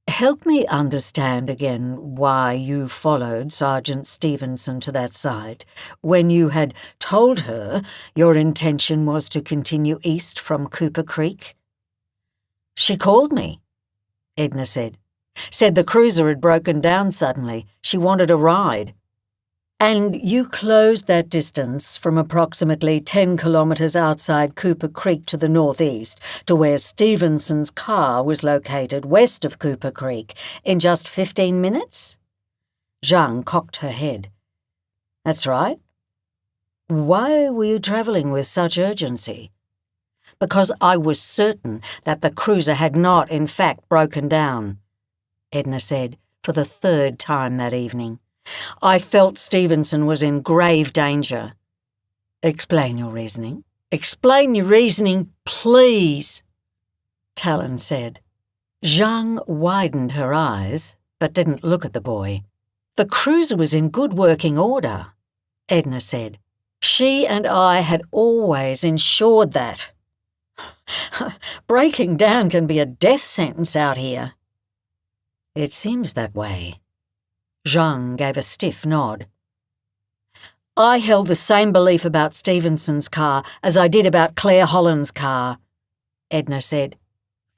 Help me understand again why you followed Sergeant Stevenson to that site when you had told her your intention was to continue east from Cooper Creek. She called me, Edna said. Said the cruiser had broken down suddenly. She wanted a ride. And you closed that distance from approximately 10 kilometres outside Cooper Creek to the northeast to where Stevenson's car was located west of Cooper Creek in just 15 minutes? Zhang cocked her head. That's right. Why were you travelling with such urgency? Because I was certain that the cruiser had not, in fact, broken down, Edna said for the 3rd time that evening. I felt Stevenson was in grave danger. Explain your reasoning. Explain your reasoning, please, Talon said. Zhang widened her eyes, but didn't look at the boy. The cruiser was in good working order, Edna said. She and I had always ensured that. Breaking down can be a death sentence out here. It seems that way. Zhang gave a stiff nod. I held the same belief about Stevenson's car as I did about Claire Holland's car, Edna said,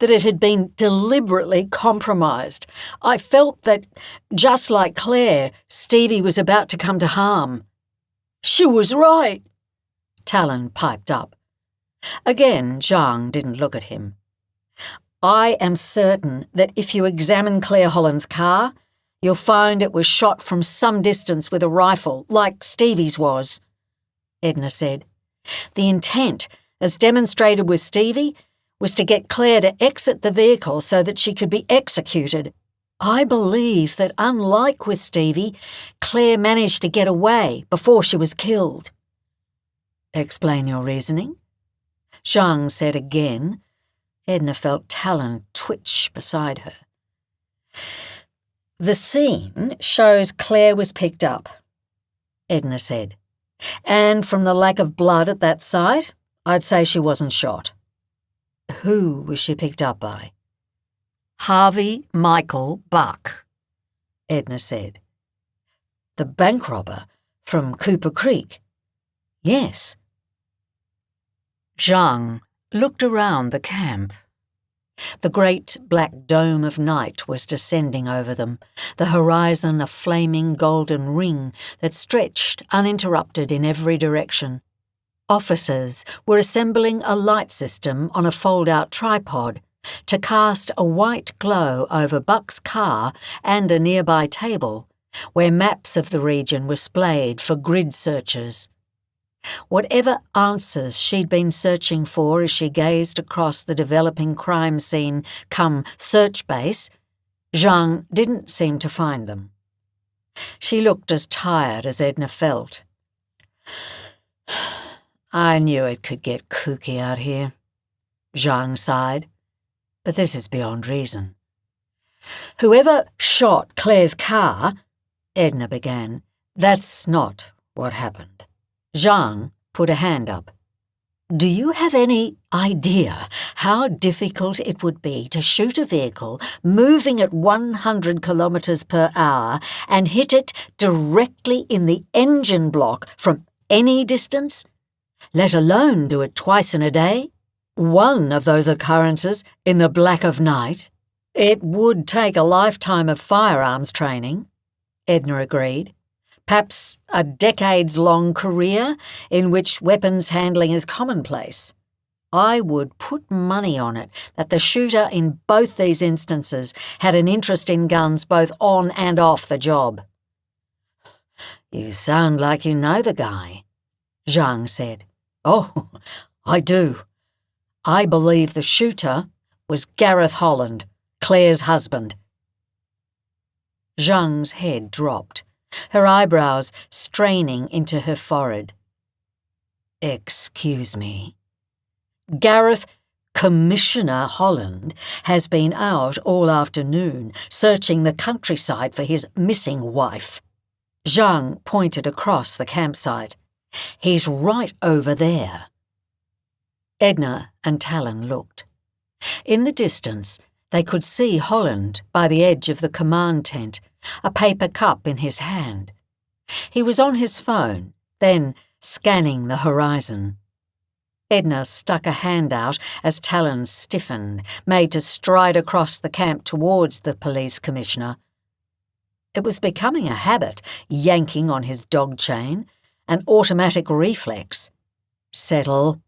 that it had been deliberately compromised. I felt that, just like Claire, Stevie was about to come to harm. She was right, Talon piped up. Again, Zhang didn't look at him. I am certain that if you examine Claire Holland's car, you'll find it was shot from some distance with a rifle, like Stevie's was, Edna said. The intent, as demonstrated with Stevie, was to get Claire to exit the vehicle so that she could be executed. I believe that, unlike with Stevie, Claire managed to get away before she was killed. Explain your reasoning? Zhang said again. Edna felt Talon twitch beside her. The scene shows Claire was picked up, Edna said. And from the lack of blood at that site, I'd say she wasn't shot. Who was she picked up by? Harvey Michael Buck, Edna said. The bank robber from Cooper Creek? Yes. Zhang looked around the camp. The great black dome of night was descending over them, the horizon a flaming golden ring that stretched uninterrupted in every direction. Officers were assembling a light system on a fold-out tripod, to cast a white glow over Buck's car and a nearby table where maps of the region were splayed for grid searchers. Whatever answers she'd been searching for as she gazed across the developing crime scene come search base, Zhang didn't seem to find them. She looked as tired as Edna felt. I knew it could get kooky out here, Zhang sighed, but this is beyond reason. Whoever shot Claire's car, Edna began, that's not what happened. Zhang put a hand up. Do you have any idea how difficult it would be to shoot a vehicle moving at 100 kilometers per hour and hit it directly in the engine block from any distance? Let alone do it twice in a day? One of those occurrences in the black of night? It would take a lifetime of firearms training, Edna agreed. Perhaps a decades-long career in which weapons handling is commonplace. I would put money on it that the shooter in both these instances had an interest in guns both on and off the job. You sound like you know the guy, Zhang said. Oh, I do. I believe the shooter was Gareth Holland, Claire's husband. Zhang's head dropped, her eyebrows straining into her forehead. Excuse me. Gareth Commissioner Holland has been out all afternoon searching the countryside for his missing wife. Zhang pointed across the campsite. He's right over there. Edna and Talon looked. In the distance, they could see Holland by the edge of the command tent, a paper cup in his hand. He was on his phone, then scanning the horizon. Edna stuck a hand out as Talon stiffened, made to stride across the camp towards the police commissioner. It was becoming a habit, yanking on his dog chain, an automatic reflex. Settle.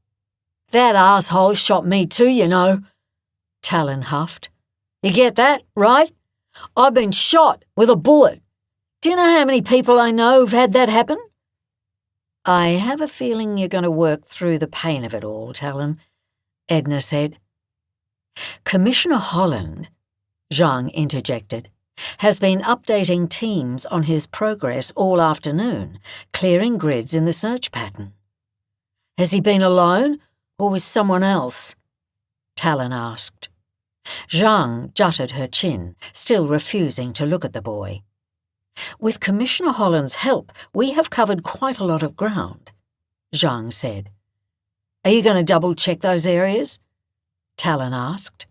That asshole shot me too, you know, Talon huffed. You get that, right? I've been shot with a bullet. Do you know how many people I know who've had that happen? I have a feeling you're going to work through the pain of it all, Talon, Edna said. Commissioner Holland, Zhang interjected, has been updating teams on his progress all afternoon, clearing grids in the search pattern. Has he been alone or with someone else? Talon asked. Zhang jutted her chin, still refusing to look at the boy. With Commissioner Holland's help, we have covered quite a lot of ground, Zhang said. Are you going to double-check those areas? Talon asked.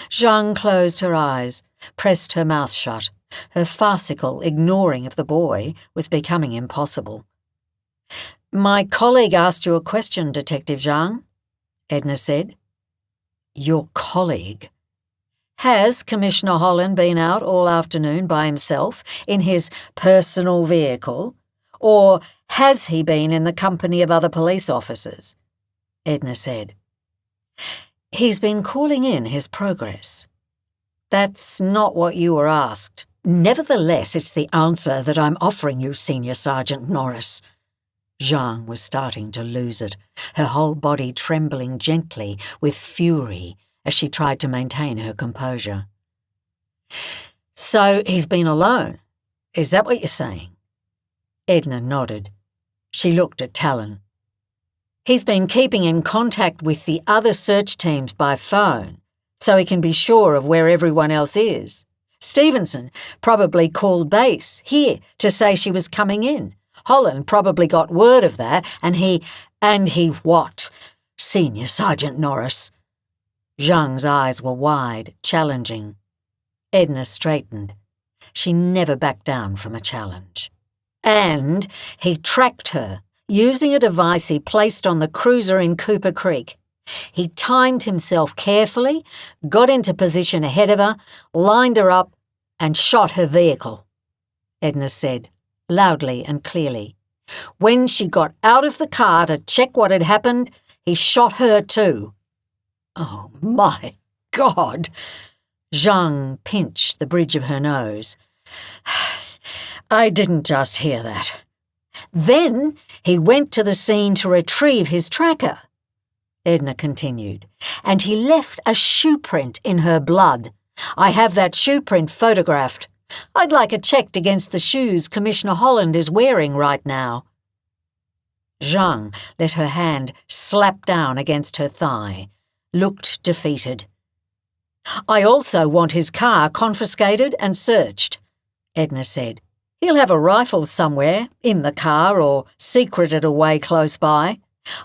Zhang closed her eyes, pressed her mouth shut. Her farcical ignoring of the boy was becoming impossible. My colleague asked you a question, Detective Zhang, Edna said. Your colleague? Has Commissioner Holland been out all afternoon by himself in his personal vehicle, or has he been in the company of other police officers? Edna said. He's been calling in his progress. That's not what you were asked. Nevertheless, it's the answer that I'm offering you, Senior Sergeant Norris. Zhang was starting to lose it, her whole body trembling gently with fury as she tried to maintain her composure. So he's been alone, is that what you're saying? Edna nodded. She looked at Talon. He's been keeping in contact with the other search teams by phone, so he can be sure of where everyone else is. Stevenson probably called base here to say she was coming in. Holland probably got word of that, and he what? Senior Sergeant Norris. Zhang's eyes were wide, challenging. Edna straightened. She never backed down from a challenge. And he tracked her, using a device he placed on the cruiser in Cooper Creek. He timed himself carefully, got into position ahead of her, lined her up, and shot her vehicle, Edna said, loudly and clearly. When she got out of the car to check what had happened, he shot her too. Oh, my, God! Zhang pinched the bridge of her nose. I didn't just hear that. Then he went to the scene to retrieve his tracker, Edna continued, and he left a shoe print in her blood. I have that shoe print photographed. I'd like it checked against the shoes Commissioner Holland is wearing right now. Zhang let her hand slap down against her thigh, looked defeated. I also want his car confiscated and searched, Edna said. He'll have a rifle somewhere, in the car or secreted away close by.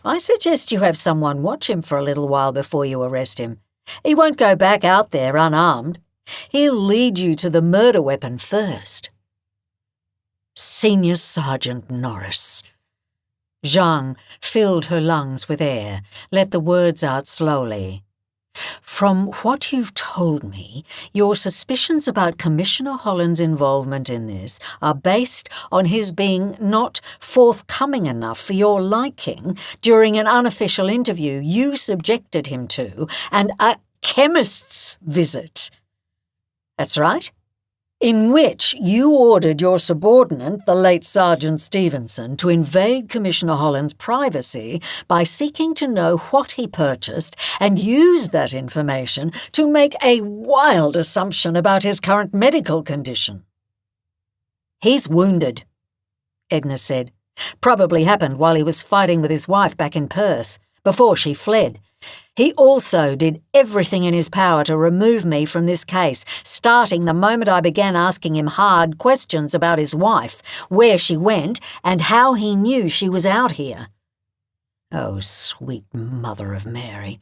I suggest you have someone watch him for a little while before you arrest him. He won't go back out there unarmed. He'll lead you to the murder weapon first. Senior Sergeant Norris. Zhang filled her lungs with air, let the words out slowly. From what you've told me, your suspicions about Commissioner Holland's involvement in this are based on his being not forthcoming enough for your liking during an unofficial interview you subjected him to and a chemist's visit. That's right? In which you ordered your subordinate, the late Sergeant Stevenson, to invade Commissioner Holland's privacy by seeking to know what he purchased and use that information to make a wild assumption about his current medical condition. He's wounded, Edna said. Probably happened while he was fighting with his wife back in Perth, before she fled. He also did everything in his power to remove me from this case, starting the moment I began asking him hard questions about his wife, where she went, and how he knew she was out here. Oh, sweet Mother of Mary.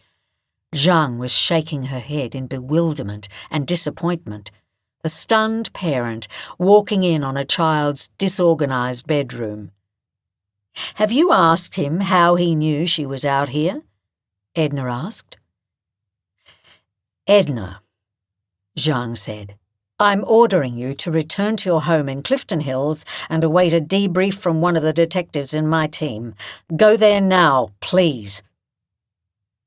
Zhang was shaking her head in bewilderment and disappointment, the stunned parent walking in on a child's disorganized bedroom. Have you asked him how he knew she was out here? Edna asked. Edna, Zhang said, I'm ordering you to return to your home in Clifton Hills and await a debrief from one of the detectives in my team. Go there now, please.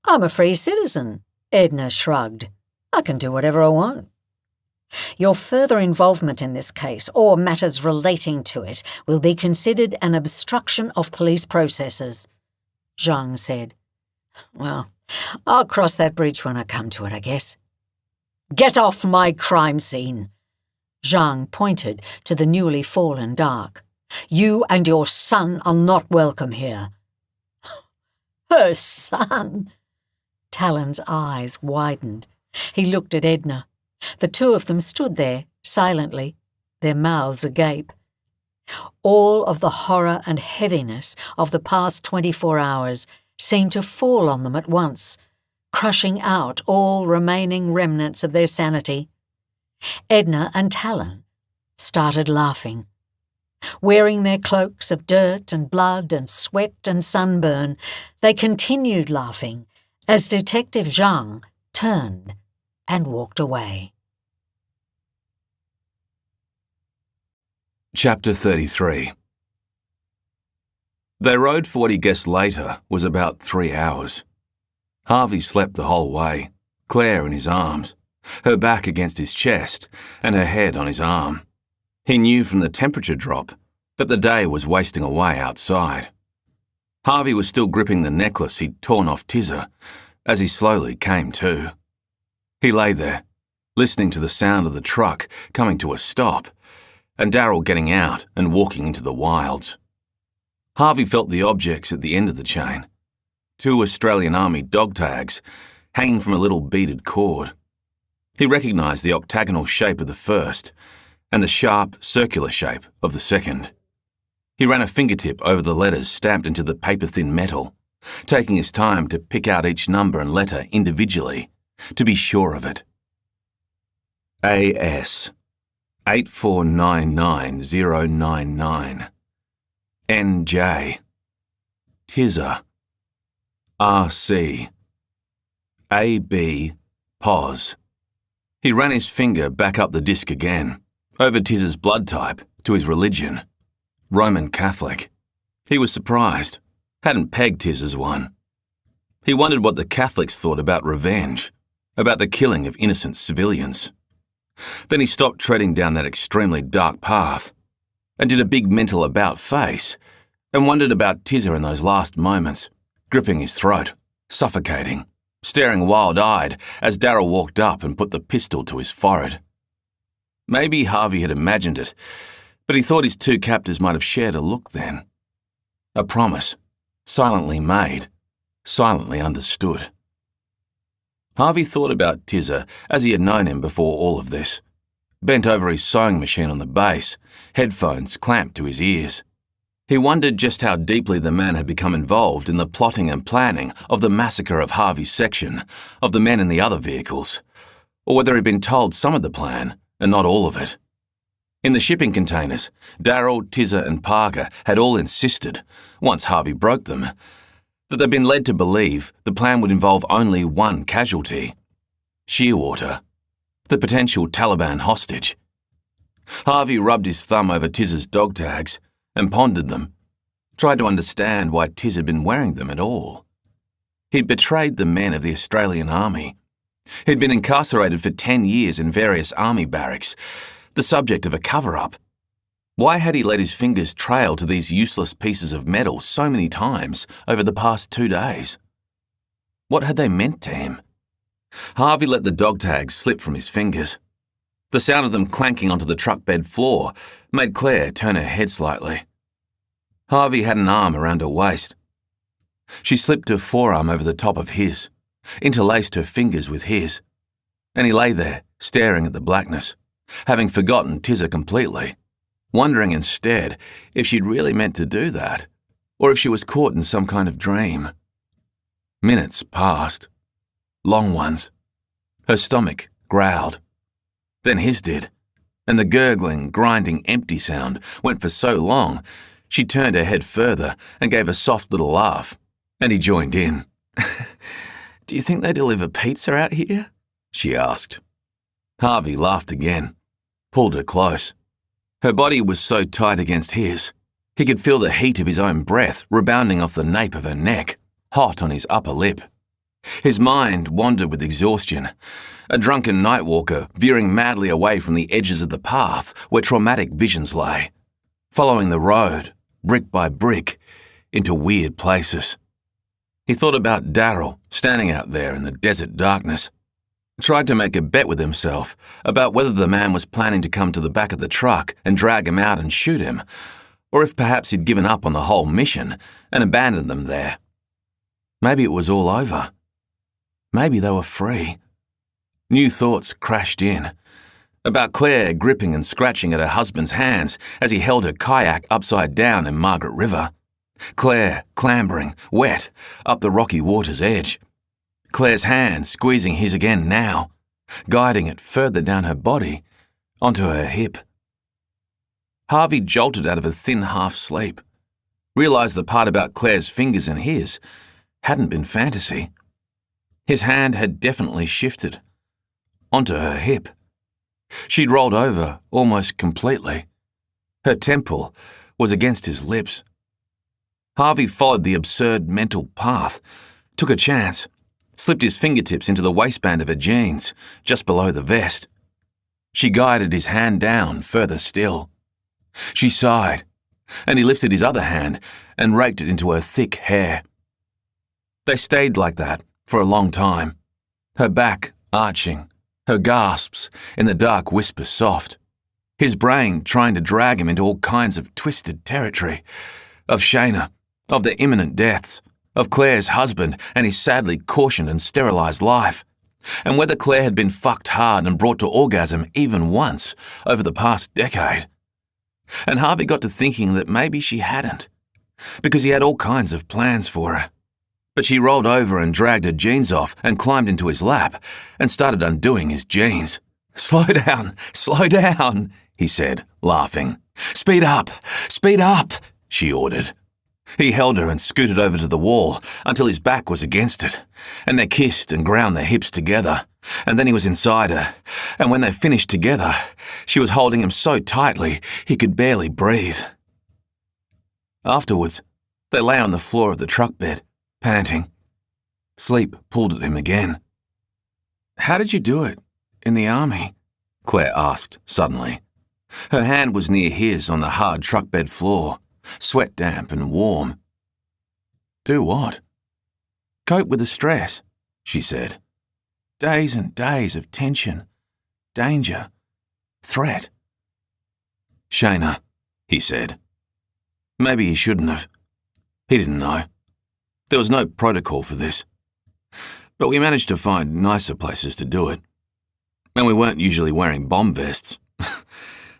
I'm a free citizen, Edna shrugged. I can do whatever I want. Your further involvement in this case, or matters relating to it, will be considered an obstruction of police processes, Zhang said. Well, I'll cross that bridge when I come to it, I guess. Get off my crime scene. Zhang pointed to the newly fallen dark. You and your son are not welcome here. Her son? Talon's eyes widened. He looked at Edna. The two of them stood there, silently, their mouths agape. All of the horror and heaviness of the past 24 hours seemed to fall on them at once, crushing out all remaining remnants of their sanity. Edna and Talon started laughing. Wearing their cloaks of dirt and blood and sweat and sunburn, they continued laughing as Detective Zhang turned and walked away. Chapter 33. They rode for what he guessed later was about 3 hours. Harvey slept the whole way, Claire in his arms, her back against his chest and her head on his arm. He knew from the temperature drop that the day was wasting away outside. Harvey was still gripping the necklace he'd torn off Tizza as he slowly came to. He lay there, listening to the sound of the truck coming to a stop and Darryl getting out and walking into the wilds. Harvey felt the objects at the end of the chain, 2 Australian Army dog tags hanging from a little beaded cord. He recognised the octagonal shape of the first and the sharp, circular shape of the second. He ran a fingertip over the letters stamped into the paper-thin metal, taking his time to pick out each number and letter individually, to be sure of it. AS 8499099. NJ Tizza RC AB POS. He ran his finger back up the disc again, over Tizza's blood type to his religion, Roman Catholic. He was surprised, hadn't pegged Tizza's one. He wondered what the Catholics thought about revenge, about the killing of innocent civilians. Then he stopped treading down that extremely dark path and did a big mental about-face and wondered about Tizza in those last moments, gripping his throat, suffocating, staring wild-eyed as Darryl walked up and put the pistol to his forehead. Maybe Harvey had imagined it, but he thought his two captors might have shared a look then. A promise, silently made, silently understood. Harvey thought about Tizza as he had known him before all of this, bent over his sewing machine on the base, headphones clamped to his ears. He wondered just how deeply the man had become involved in the plotting and planning of the massacre of Harvey's section, of the men in the other vehicles, or whether he'd been told some of the plan and not all of it. In the shipping containers, Darryl, Tizza and Parker had all insisted, once Harvey broke them, that they'd been led to believe the plan would involve only one casualty, Shearwater, the potential Taliban hostage. Harvey rubbed his thumb over Tizza's dog tags and pondered them, tried to understand why Tiz had been wearing them at all. He'd betrayed the men of the Australian Army. He'd been incarcerated for 10 years in various army barracks, the subject of a cover-up. Why had he let his fingers trail to these useless pieces of metal so many times over the past 2 days? What had they meant to him? Harvey let the dog tags slip from his fingers. The sound of them clanking onto the truck bed floor made Claire turn her head slightly. Harvey had an arm around her waist. She slipped her forearm over the top of his, interlaced her fingers with his, and he lay there, staring at the blackness, having forgotten Tizza completely, wondering instead if she'd really meant to do that, or if she was caught in some kind of dream. Minutes passed. Long ones. Her stomach growled. Then his did, and the gurgling, grinding, empty sound went for so long, she turned her head further and gave a soft little laugh, and he joined in. "Do you think they deliver pizza out here?" she asked. Harvey laughed again, pulled her close. Her body was so tight against his, he could feel the heat of his own breath rebounding off the nape of her neck, hot on his upper lip. His mind wandered with exhaustion, a drunken nightwalker veering madly away from the edges of the path where traumatic visions lay, following the road, brick by brick, into weird places. He thought about Darryl standing out there in the desert darkness, tried to make a bet with himself about whether the man was planning to come to the back of the truck and drag him out and shoot him, or if perhaps he'd given up on the whole mission and abandoned them there. Maybe it was all over. Maybe they were free. New thoughts crashed in, about Claire gripping and scratching at her husband's hands as he held her kayak upside down in Margaret River. Claire clambering, wet, up the rocky water's edge. Claire's hand squeezing his again now, guiding it further down her body, onto her hip. Harvey jolted out of a thin half-sleep, realised the part about Claire's fingers and his hadn't been fantasy. His hand had definitely shifted, onto her hip. She'd rolled over almost completely. Her temple was against his lips. Harvey followed the absurd mental path, took a chance, slipped his fingertips into the waistband of her jeans, just below the vest. She guided his hand down further still. She sighed, and he lifted his other hand and raked it into her thick hair. They stayed like that for a long time, her back arching, her gasps in the dark whisper soft, his brain trying to drag him into all kinds of twisted territory, of Shayna, of the imminent deaths, of Claire's husband and his sadly cautioned and sterilised life, and whether Claire had been fucked hard and brought to orgasm even once over the past decade. And Harvey got to thinking that maybe she hadn't, because he had all kinds of plans for her. But she rolled over and dragged her jeans off and climbed into his lap and started undoing his jeans. Slow down, he said, laughing. Speed up, she ordered. He held her and scooted over to the wall until his back was against it, and they kissed and ground their hips together, and then he was inside her, and when they finished together, she was holding him so tightly he could barely breathe. Afterwards, they lay on the floor of the truck bed, panting. Sleep pulled at him again. How did you do it? In the army? Claire asked suddenly. Her hand was near his on the hard truck bed floor, sweat damp and warm. Do what? Cope with the stress, she said. Days and days of tension, danger, threat. Shayna, he said. Maybe he shouldn't have. He didn't know. There was no protocol for this. But we managed to find nicer places to do it. And we weren't usually wearing bomb vests.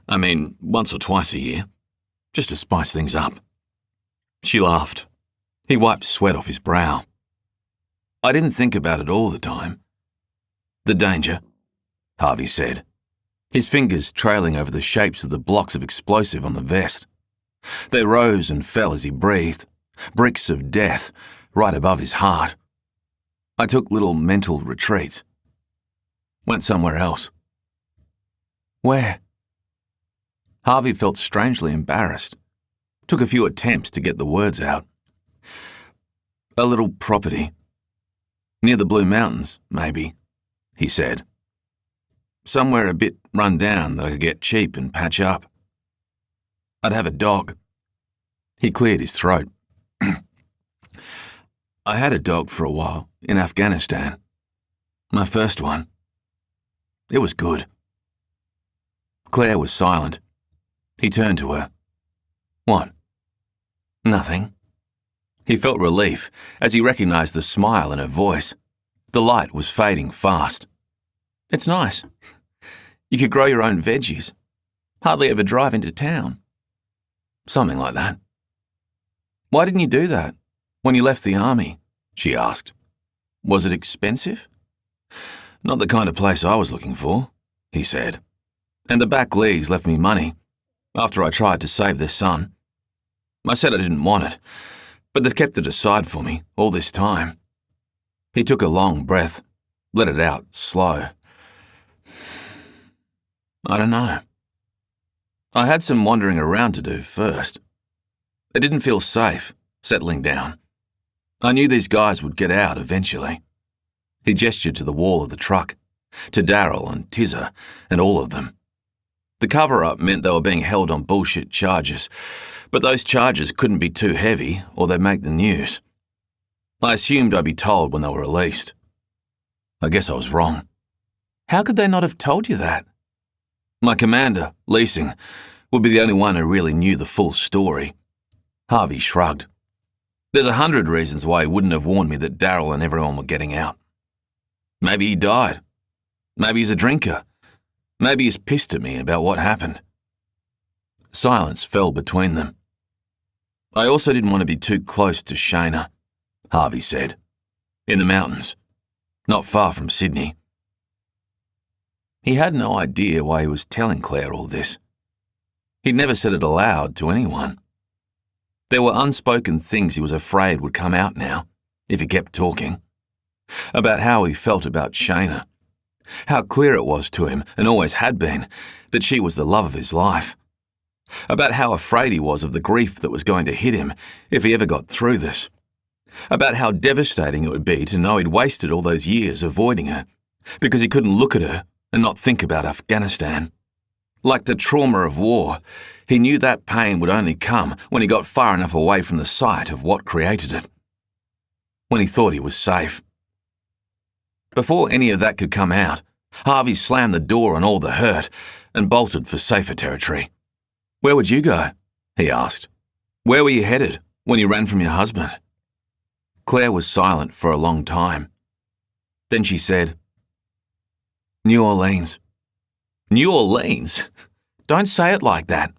I mean, once or twice a year, just to spice things up. She laughed. He wiped sweat off his brow. I didn't think about it all the time. The danger, Harvey said, his fingers trailing over the shapes of the blocks of explosive on the vest. They rose and fell as he breathed, bricks of death right above his heart. I took little mental retreats. Went somewhere else. Where? Harvey felt strangely embarrassed. Took a few attempts to get the words out. A little property. Near the Blue Mountains, maybe, he said. Somewhere a bit run down that I could get cheap and patch up. I'd have a dog. He cleared his throat. I had a dog for a while in Afghanistan. My first one. It was good. Claire was silent. He turned to her. What? Nothing. He felt relief as he recognized the smile in her voice. The light was fading fast. It's nice. You could grow your own veggies. Hardly ever drive into town. Something like that. Why didn't you do that when you left the army? She asked. Was it expensive? Not the kind of place I was looking for, he said. And the back Lees left me money after I tried to save their son. I said I didn't want it, but they've kept it aside for me all this time. He took a long breath, let it out slow. I don't know. I had some wandering around to do first. It didn't feel safe, settling down. I knew these guys would get out eventually. He gestured to the wall of the truck, to Daryl and Tizza and all of them. The cover-up meant they were being held on bullshit charges, but those charges couldn't be too heavy or they'd make the news. I assumed I'd be told when they were released. I guess I was wrong. How could they not have told you that? My commander, Leasing, would be the only one who really knew the full story. Harvey shrugged. There's 100 reasons why he wouldn't have warned me that Daryl and everyone were getting out. Maybe he died. Maybe he's a drinker. Maybe he's pissed at me about what happened. Silence fell between them. I also didn't want to be too close to Shayna, Harvey said. In the mountains. Not far from Sydney. He had no idea why he was telling Claire all this. He'd never said it aloud to anyone. There were unspoken things he was afraid would come out now, if he kept talking. About how he felt about Shayna. How clear it was to him, and always had been, that she was the love of his life. About how afraid he was of the grief that was going to hit him if he ever got through this. About how devastating it would be to know he'd wasted all those years avoiding her, because he couldn't look at her and not think about Afghanistan. Like the trauma of war, he knew that pain would only come when he got far enough away from the site of what created it. When he thought he was safe. Before any of that could come out, Harvey slammed the door on all the hurt and bolted for safer territory. Where would you go? He asked. Where were you headed when you ran from your husband? Claire was silent for a long time. Then she said, New Orleans. New Orleans? Don't say it like that.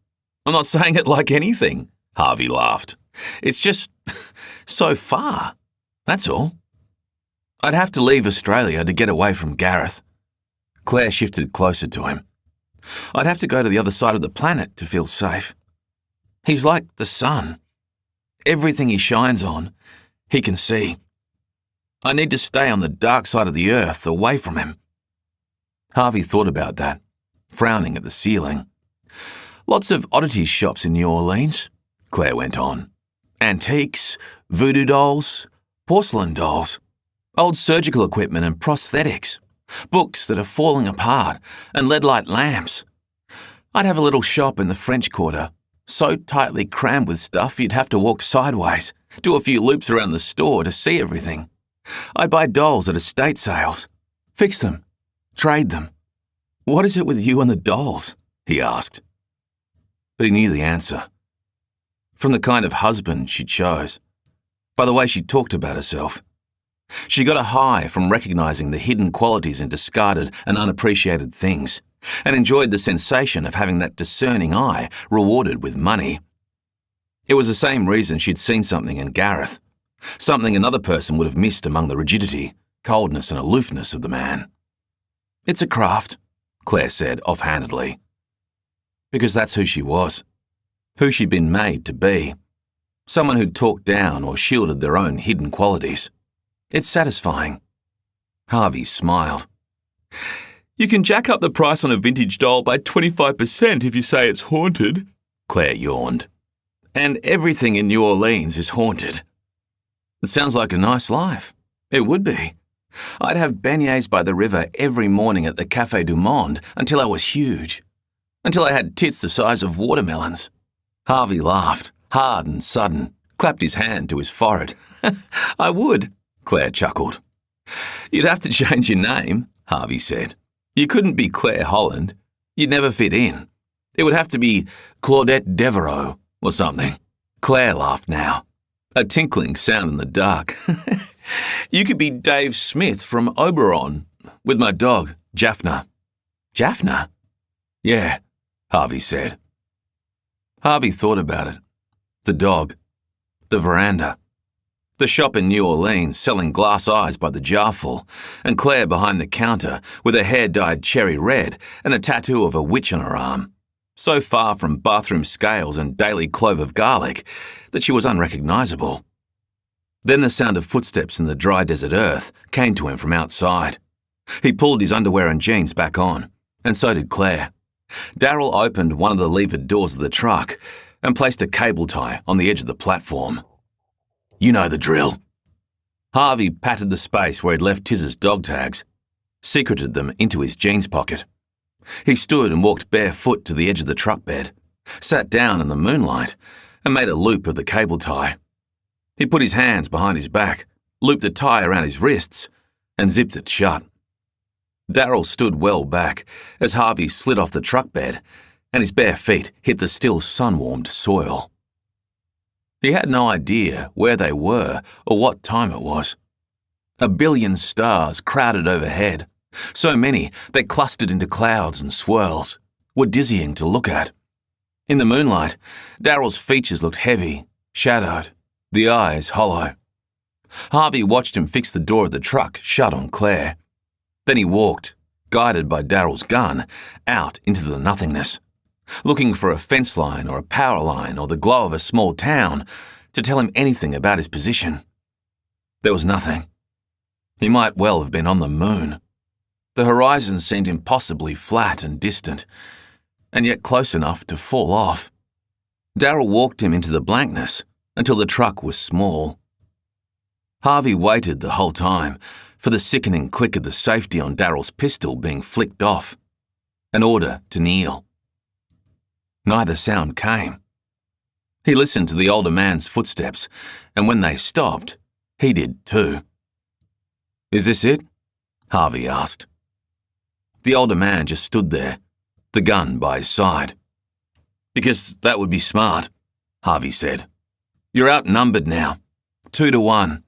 I'm not saying it like anything, Harvey laughed. It's just so far. That's all. I'd have to leave Australia to get away from Gareth. Claire shifted closer to him. I'd have to go to the other side of the planet to feel safe. He's like the sun. Everything he shines on, he can see. I need to stay on the dark side of the earth, away from him. Harvey thought about that, frowning at the ceiling. Lots of oddities shops in New Orleans, Claire went on. Antiques, voodoo dolls, porcelain dolls, old surgical equipment and prosthetics, Books that are falling apart and lead-light lamps. I'd have a little shop in the French Quarter, so tightly crammed with stuff you'd have to walk sideways, do a few loops around the store to see everything. I'd buy dolls at estate sales, fix them, trade them. "What is it with you and the dolls?" he asked. But he knew the answer. From the kind of husband she chose, by the way she talked about herself. She got a high from recognizing the hidden qualities in discarded and unappreciated things, and enjoyed the sensation of having that discerning eye rewarded with money. It was the same reason she'd seen something in Gareth, something another person would have missed among the rigidity, coldness and aloofness of the man. "It's a craft," Claire said offhandedly. Because that's who she was, who she'd been made to be. Someone who'd talked down or shielded their own hidden qualities. It's satisfying. Harvey smiled. "You can jack up the price on a vintage doll by 25% if you say it's haunted," Claire yawned. "And everything in New Orleans is haunted." "It sounds like a nice life." "It would be. I'd have beignets by the river every morning at the Café du Monde until I was huge. Until I had tits the size of watermelons." Harvey laughed, hard and sudden, clapped his hand to his forehead. "I would," Claire chuckled. "You'd have to change your name," Harvey said. "You couldn't be Claire Holland. You'd never fit in. It would have to be Claudette Devereaux or something." Claire laughed now, a tinkling sound in the dark. "You could be Dave Smith from Oberon, with my dog, Jaffna." "Jaffna?" "Yeah," Harvey said. Harvey thought about it. The dog. The veranda. The shop in New Orleans selling glass eyes by the jarful, and Claire behind the counter with her hair dyed cherry red and a tattoo of a witch on her arm, so far from bathroom scales and daily clove of garlic that she was unrecognisable. Then the sound of footsteps in the dry desert earth came to him from outside. He pulled his underwear and jeans back on, and so did Claire. Darryl opened one of the levered doors of the truck and placed a cable tie on the edge of the platform. "You know the drill." Harvey patted the space where he'd left Tiz's dog tags, secreted them into his jeans pocket. He stood and walked barefoot to the edge of the truck bed, sat down in the moonlight, and made a loop of the cable tie. He put his hands behind his back, looped the tie around his wrists, and zipped it shut. Darryl stood well back as Harvey slid off the truck bed and his bare feet hit the still sun-warmed soil. He had no idea where they were or what time it was. A billion stars crowded overhead, so many they clustered into clouds and swirls, were dizzying to look at. In the moonlight, Darryl's features looked heavy, shadowed, the eyes hollow. Harvey watched him fix the door of the truck shut on Claire. Then he walked, guided by Darryl's gun, out into the nothingness, looking for a fence line or a power line or the glow of a small town to tell him anything about his position. There was nothing. He might well have been on the moon. The horizon seemed impossibly flat and distant, and yet close enough to fall off. Darryl walked him into the blankness until the truck was small. Harvey waited the whole time for the sickening click of the safety on Darryl's pistol being flicked off, an order to kneel. Neither sound came. He listened to the older man's footsteps, and when they stopped, he did too. "Is this it?" Harvey asked. The older man just stood there, the gun by his side. "Because that would be smart," Harvey said. "You're outnumbered now, 2-1.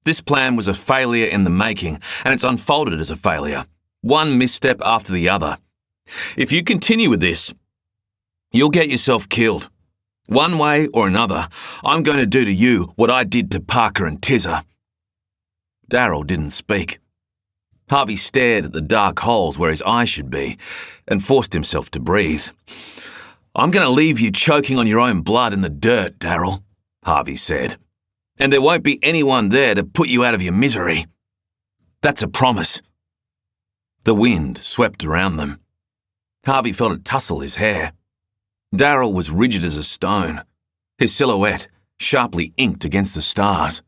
This plan was a failure in the making, and it's unfolded as a failure, one misstep after the other. If you continue with this, you'll get yourself killed. One way or another, I'm going to do to you what I did to Parker and Tizza." Darryl didn't speak. Harvey stared at the dark holes where his eyes should be and forced himself to breathe. "I'm going to leave you choking on your own blood in the dirt, Darryl," Harvey said. "And there won't be anyone there to put you out of your misery. That's a promise." The wind swept around them. Harvey felt it tussle his hair. Darryl was rigid as a stone, his silhouette sharply inked against the stars.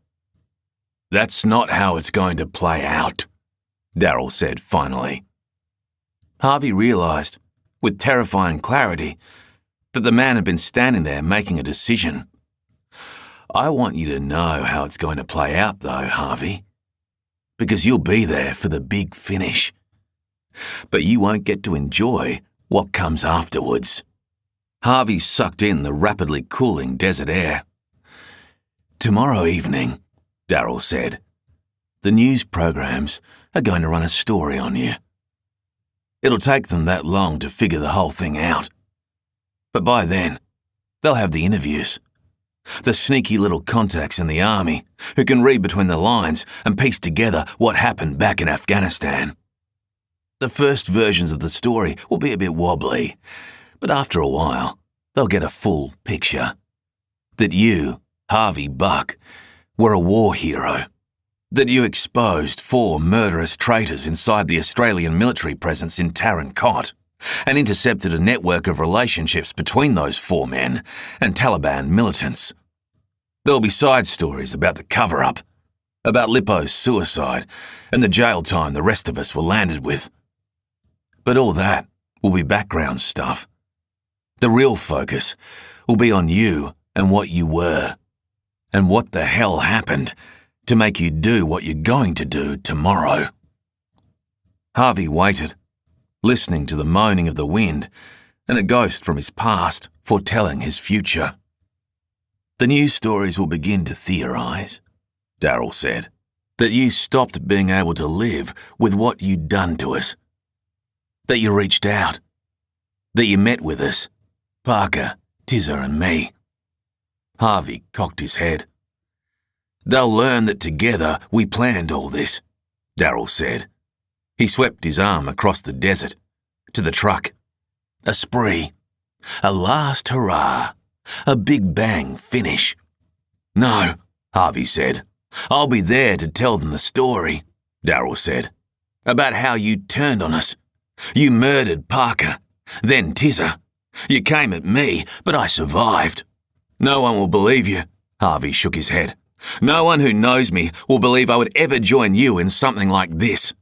"That's not how it's going to play out," Darryl said finally. Harvey realised, with terrifying clarity, that the man had been standing there making a decision. I want you to know how it's going to play out, though, Harvey. Because you'll be there for the big finish. But you won't get to enjoy what comes afterwards. Harvey sucked in the rapidly cooling desert air. Tomorrow evening, Darryl said, the news programs are going to run a story on you. It'll take them that long to figure the whole thing out. But by then, they'll have the interviews. The sneaky little contacts in the army who can read between the lines and piece together what happened back in Afghanistan. The first versions of the story will be a bit wobbly, but after a while, they'll get a full picture. That you, Harvey Buck, were a war hero. That you exposed 4 murderous traitors inside the Australian military presence in Tarin Kot and intercepted a network of relationships between those 4 men and Taliban militants. There'll be side stories about the cover-up, about Lippo's suicide and the jail time the rest of us were landed with. But all that will be background stuff. The real focus will be on you and what you were, and what the hell happened to make you do what you're going to do tomorrow. Harvey waited, listening to the moaning of the wind and a ghost from his past foretelling his future. The news stories will begin to theorise, Darryl said, that you stopped being able to live with what you'd done to us. That you reached out. That you met with us, Parker, Tizza and me. Harvey cocked his head. They'll learn that together we planned all this, Darryl said. He swept his arm across the desert, to the truck. A spree. A last hurrah. A big bang finish. No, Harvey said. I'll be there to tell them the story, Darryl said. About how you turned on us. You murdered Parker, then Tizza. You came at me, but I survived. No one will believe you, Harvey shook his head. No one who knows me will believe I would ever join you in something like this.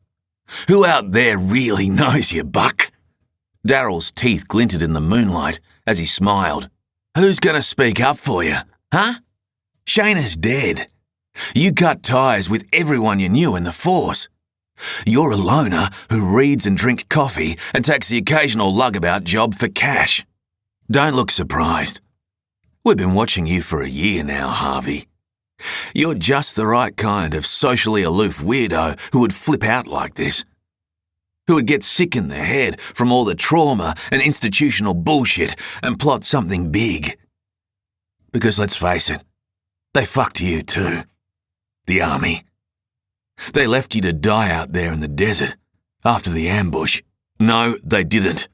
Who out there really knows you, Buck? Darryl's teeth glinted in the moonlight as he smiled. Who's going to speak up for you, huh? Shayna's dead. You cut ties with everyone you knew in the force. You're a loner who reads and drinks coffee and takes the occasional lug-about job for cash. Don't look surprised. We've been watching you for a year now, Harvey. You're just the right kind of socially aloof weirdo who would flip out like this. Who would get sick in the head from all the trauma and institutional bullshit and plot something big. Because let's face it, they fucked you too. The army. They left you to die out there in the desert after the ambush. No, they didn't.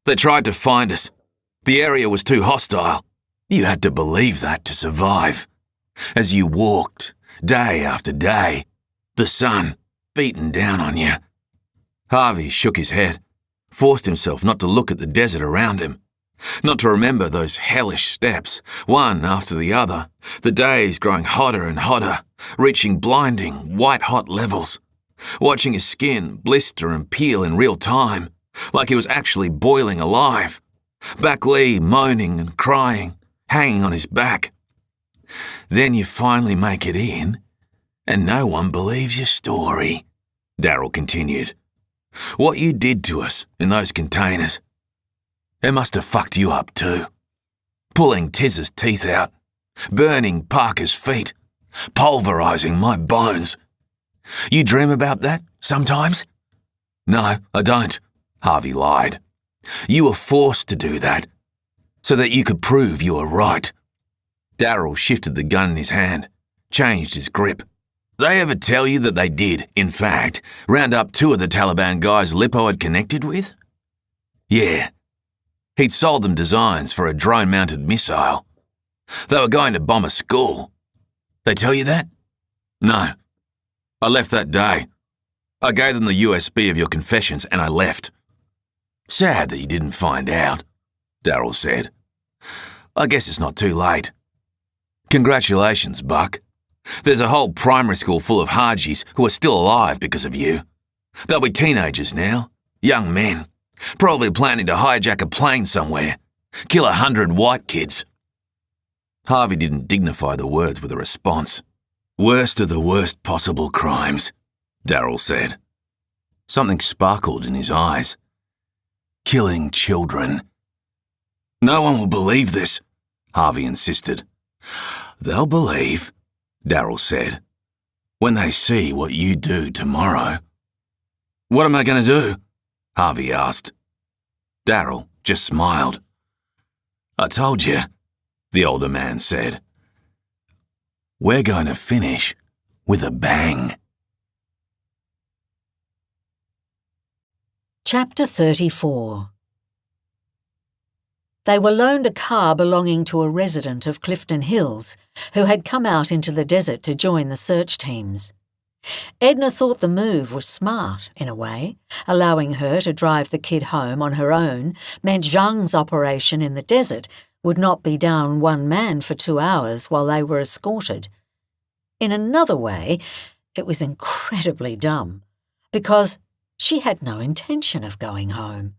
They tried to find us. The area was too hostile. You had to believe that to survive. As you walked, day after day, the sun beating down on you. Harvey shook his head, forced himself not to look at the desert around him, not to remember those hellish steps, one after the other, the days growing hotter and hotter, reaching blinding, white-hot levels, watching his skin blister and peel in real time, like he was actually boiling alive, Back Lee moaning and crying, hanging on his back. Then you finally make it in, and no one believes your story, Darryl continued. What you did to us in those containers. It must have fucked you up too. Pulling Tiz's teeth out, burning Parker's feet, pulverising my bones. You dream about that sometimes? No, I don't, Harvey lied. You were forced to do that, so that you could prove you were right. Darryl shifted the gun in his hand, changed his grip. They ever tell you that they did, in fact, round up 2 of the Taliban guys Lippo had connected with? Yeah. He'd sold them designs for a drone-mounted missile. They were going to bomb a school. They tell you that? No. I left that day. I gave them the USB of your confessions and I left. Sad that you didn't find out, Darryl said. I guess it's not too late. Congratulations, Buck. There's a whole primary school full of Hajis who are still alive because of you. They'll be teenagers now, young men, probably planning to hijack a plane somewhere, kill 100 white kids. Harvey didn't dignify the words with a response. Worst of the worst possible crimes, Darryl said. Something sparkled in his eyes. Killing children. No one will believe this, Harvey insisted. They'll believe, Darryl said, when they see what you do tomorrow. What am I going to do? Harvey asked. Darryl just smiled. I told you, the older man said. We're going to finish with a bang. Chapter 34. They were loaned a car belonging to a resident of Clifton Hills who had come out into the desert to join the search teams. Edna thought the move was smart, in a way. Allowing her to drive the kid home on her own meant Zhang's operation in the desert would not be down one man for 2 hours while they were escorted. In another way, it was incredibly dumb, because she had no intention of going home.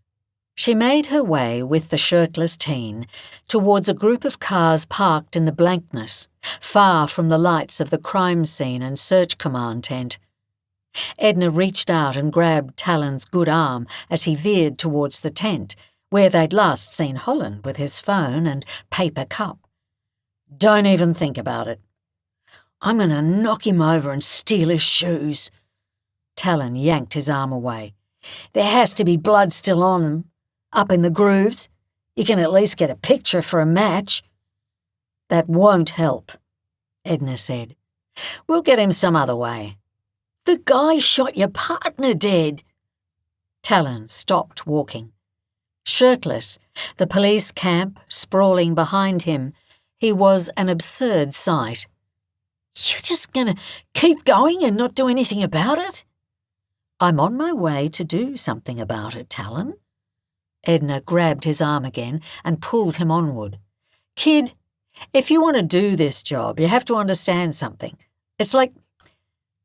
She made her way with the shirtless teen towards a group of cars parked in the blankness, far from the lights of the crime scene and search command tent. Edna reached out and grabbed Talon's good arm as he veered towards the tent, where they'd last seen Holland with his phone and paper cup. Don't even think about it. I'm going to knock him over and steal his shoes. Talon yanked his arm away. There has to be blood still on him. Up in the grooves. You can at least get a picture for a match. That won't help, Edna said. We'll get him some other way. The guy shot your partner dead. Talon stopped walking. Shirtless, the police camp sprawling behind him, he was an absurd sight. You're just going to keep going and not do anything about it? I'm on my way to do something about it, Talon. Edna grabbed his arm again and pulled him onward. Kid, if you want to do this job, you have to understand something. It's like...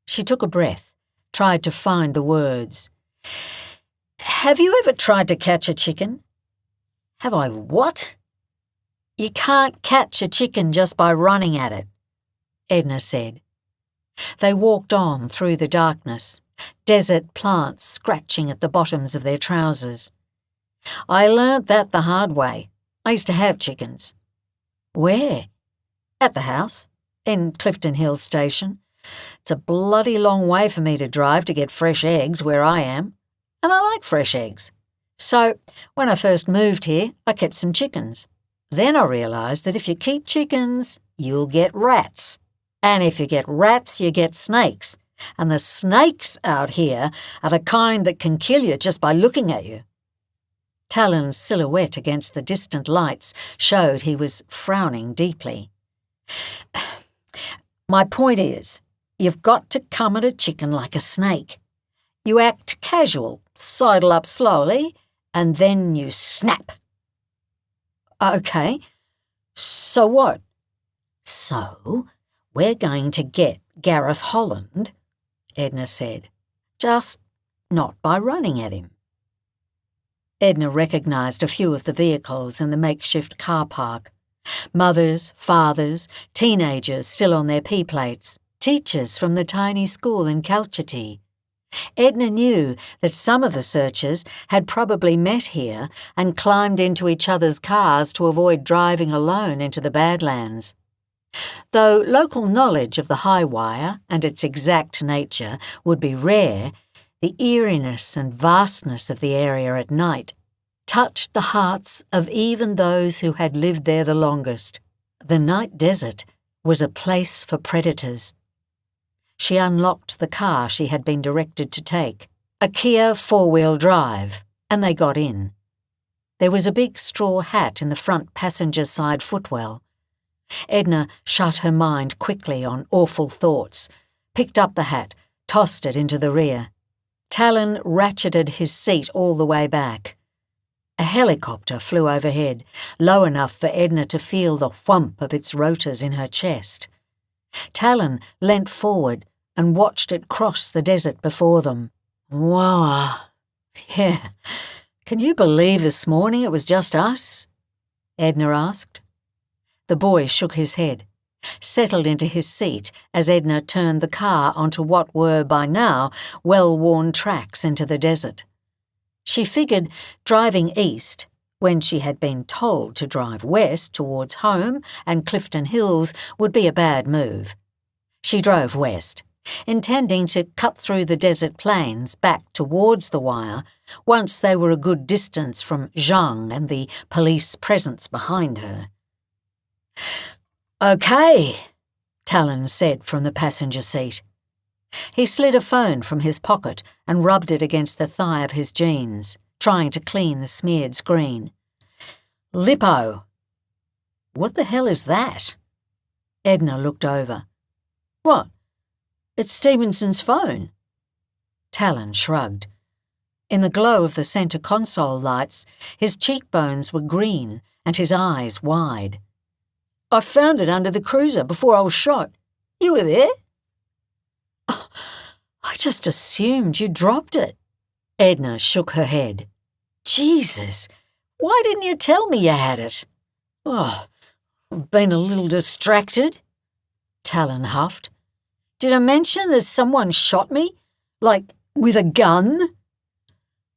She took a breath, tried to find the words. Have you ever tried to catch a chicken? Have I what? You can't catch a chicken just by running at it, Edna said. They walked on through the darkness, desert plants scratching at the bottoms of their trousers. I learnt that the hard way. I used to have chickens. Where? At the house, in Clifton Hills Station. It's a bloody long way for me to drive to get fresh eggs where I am, and I like fresh eggs. So, when I first moved here, I kept some chickens. Then I realised that if you keep chickens, you'll get rats. And if you get rats, you get snakes. And the snakes out here are the kind that can kill you just by looking at you. Talon's silhouette against the distant lights showed he was frowning deeply. My point is, you've got to come at a chicken like a snake. You act casual, sidle up slowly, and then you snap. Okay, so what? So, we're going to get Gareth Holland, Edna said, just not by running at him. Edna recognised a few of the vehicles in the makeshift car park. Mothers, fathers, teenagers still on their P-plates, teachers from the tiny school in Calchity. Edna knew that some of the searchers had probably met here and climbed into each other's cars to avoid driving alone into the badlands. Though local knowledge of the high wire and its exact nature would be rare, the eeriness and vastness of the area at night touched the hearts of even those who had lived there the longest. The night desert was a place for predators. She unlocked the car she had been directed to take, a Kia 4-wheel drive, and they got in. There was a big straw hat in the front passenger side footwell. Edna shut her mind quickly on awful thoughts, picked up the hat, tossed it into the rear. Talon ratcheted his seat all the way back. A helicopter flew overhead, low enough for Edna to feel the whump of its rotors in her chest. Talon leant forward and watched it cross the desert before them, Wow. Yeah. Can you believe this morning it was just us? Edna asked. The boy shook his head, settled into his seat as Edna turned the car onto what were by now well-worn tracks into the desert. She figured driving east, when she had been told to drive west towards home and Clifton Hills, would be a bad move. She drove west, intending to cut through the desert plains back towards the wire once they were a good distance from Zhang and the police presence behind her. "Okay," Talon said from the passenger seat. He slid a phone from his pocket and rubbed it against the thigh of his jeans, trying to clean the smeared screen. "Lippo." "What the hell is that?" Edna looked over. "What? It's Stevenson's phone." Talon shrugged. In the glow of the centre console lights, his cheekbones were green and his eyes wide. "I found it under the cruiser before I was shot. You were there?" "Oh, I just assumed you dropped it." Edna shook her head. "Jesus, why didn't you tell me you had it?" "Oh, I've been a little distracted," Talon huffed. "Did I mention that someone shot me? Like, with a gun?"